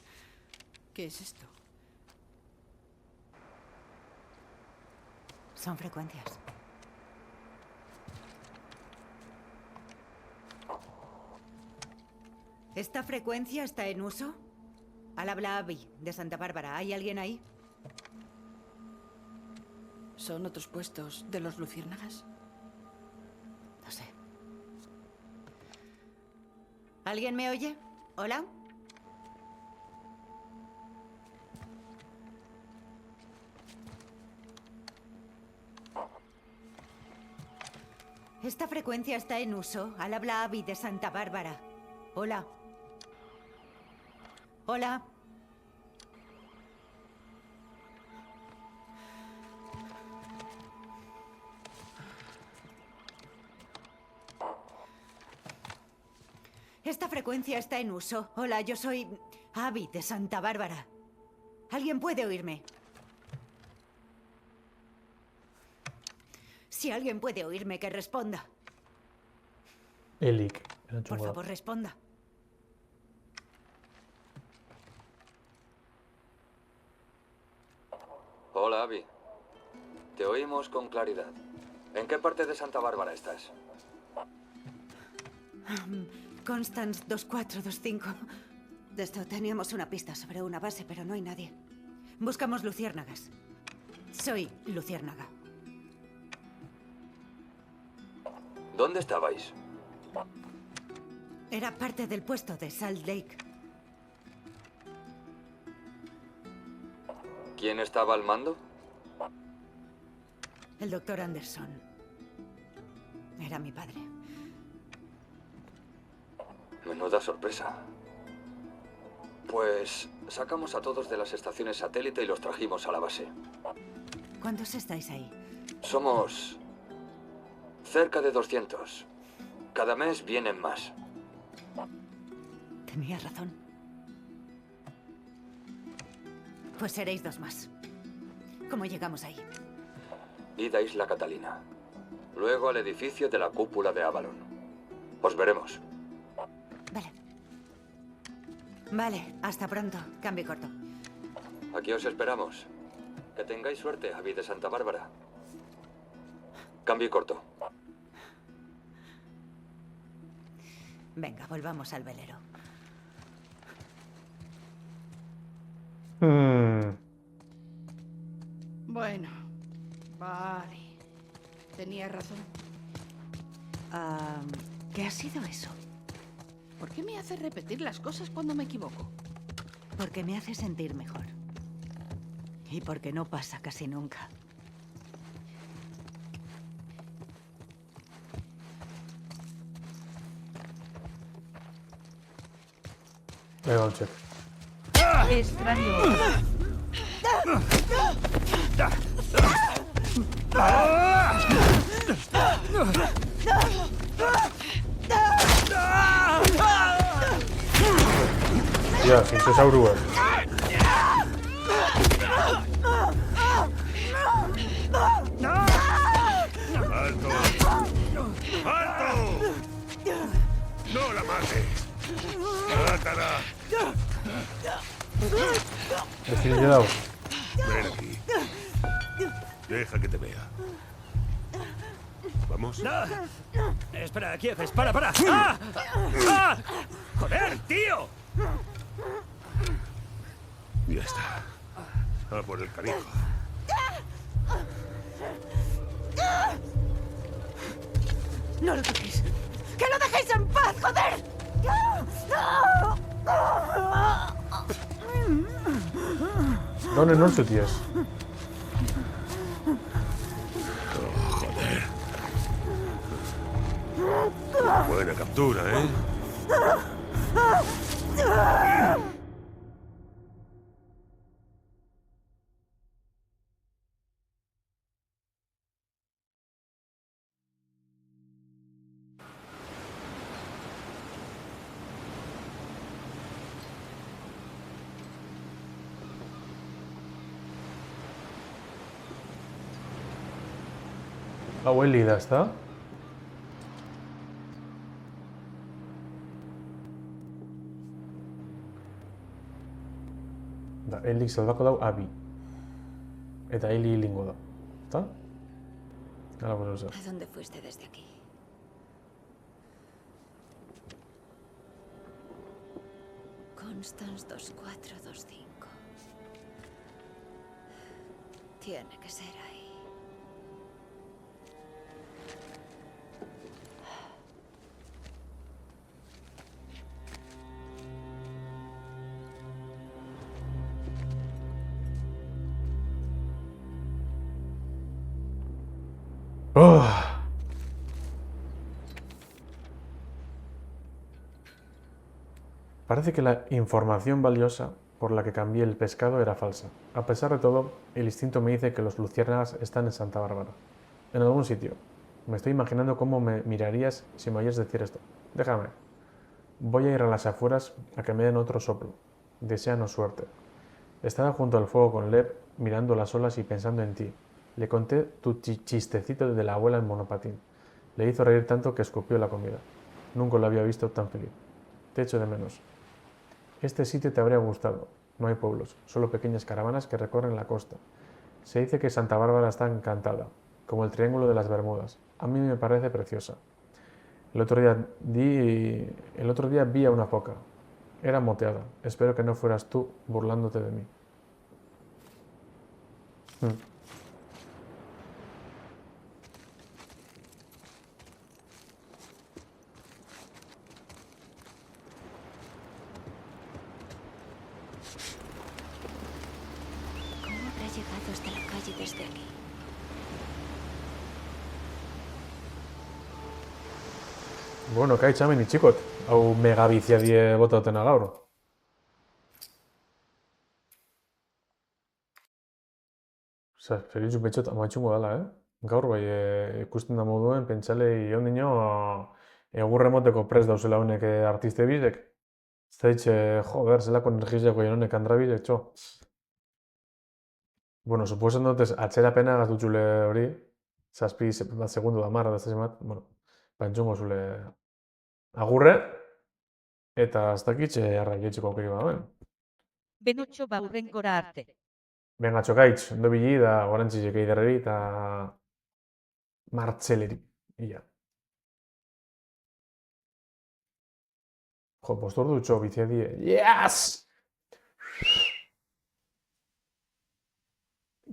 ¿Qué es esto? Son frecuencias. ¿Esta frecuencia está en uso? Al habla Abby, de Santa Bárbara. ¿Hay alguien ahí? ¿Son otros puestos de los luciérnagas? No sé. ¿Alguien me oye? ¿Hola? Esta frecuencia está en uso. Al habla Abby, de Santa Bárbara. Hola. Hola. Esta frecuencia está en uso. Hola, yo soy Abby, de Santa Bárbara. ¿Alguien puede oírme? Si alguien puede oírme, que responda. Elik. Por favor, responda. Hola, Abby. Te oímos con claridad. ¿En qué parte de Santa Bárbara estás? Constance 2425. De esto teníamos una pista sobre una base, pero no hay nadie. Buscamos luciérnagas. Soy luciérnaga. ¿Dónde estabais? Era parte del puesto de Salt Lake. ¿Quién estaba al mando? El doctor Anderson. Era mi padre. Menuda sorpresa. Pues sacamos a todos de las estaciones satélite y los trajimos a la base. ¿Cuántos estáis ahí? Somos cerca de 200. Cada mes vienen más. Tenía razón. Pues seréis dos más. ¿Cómo llegamos ahí? Id a Isla Catalina. Luego al edificio de la cúpula de Avalon. Os veremos. Vale. Vale, hasta pronto. Cambio corto. Aquí os esperamos. Que tengáis suerte, Abby de Santa Bárbara. Cambio corto. Venga, volvamos al velero. Bueno, vale. Tenía razón. ¿Qué ha sido eso? ¿Por qué me hace repetir las cosas cuando me equivoco? Porque me hace sentir mejor. Y porque no pasa casi nunca. Venga, un check. Extraño. Ya, sin cesaurua. Yara. Decir yo dado. Ven aquí. Deja que te vea. ¿Vamos? No. Espera, Kiev, para. ¡Ah! ¡Ah! ¡Joder, tío! Ya está. A por el canijo. ¡No lo toquéis! ¡Que lo dejéis en paz, joder! ¿Dónde no tías? Oh, joder. Buena captura, ¿eh? Hau heli da, ezta? Da, helik salbako dau abi. Eta heli hilingo da. ¿Está? Hala, pues eso. ¿A dónde fuiste desde aquí? Constance 2425. Tiene que ser ahí. Oh. Parece que la información valiosa por la que cambié el pescado era falsa. A pesar de todo, el instinto me dice que los luciérnagas están en Santa Bárbara. En algún sitio. Me estoy imaginando cómo me mirarías si me oyes decir esto. Déjame. Voy a ir a las afueras a que me den otro soplo. Deséanos suerte. Estaba junto al fuego con Lev, mirando las olas y pensando en ti. Le conté tu chistecito de la abuela en monopatín. Le hizo reír tanto que escupió la comida. Nunca lo había visto tan feliz. Te echo de menos. Este sitio te habría gustado. No hay pueblos, solo pequeñas caravanas que recorren la costa. Se dice que Santa Bárbara está encantada, como el Triángulo de las Bermudas. A mí me parece preciosa. El otro día vi a una foca. Era moteada. Espero que no fueras tú burlándote de mí. Llegado hasta la calle desde aquí. Bueno, kai txamen itxikot. Hau megabizia die botautena gaur. Osa, feritxu pentsot amatxungo dela, Gaur bai ikusten da moduen, pentsalei ondino egurre moteko prest dauzela honek artiste bizek. Ez da ditxe, joder, zelako energizeko honek andra bizek, txo. Bueno, suposan dutez, atxerapena gaztutxule hori, zazpi bat segundu da marra, da bat, bueno, pentsongo zule agurre, eta ez dakitxe arraiketxeko aukeri badoen. Benotxo baurren gora arte. Venga, txokaitz, ondo bili da gorantzizik eiderreri eta martzeleri, ia. Jo, postordu txo, bizia die, yes!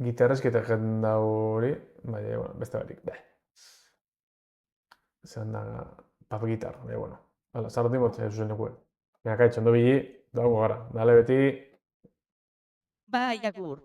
Gitarrezketa jenden da hori, baina, bueno, beste barik, Zeran da, pap gitar, baina, bueno. Hala, zarrotin botzen zuzen nekue. Venga, kaitxo, ondo bili, dago gara, dale beti. Bai, agur.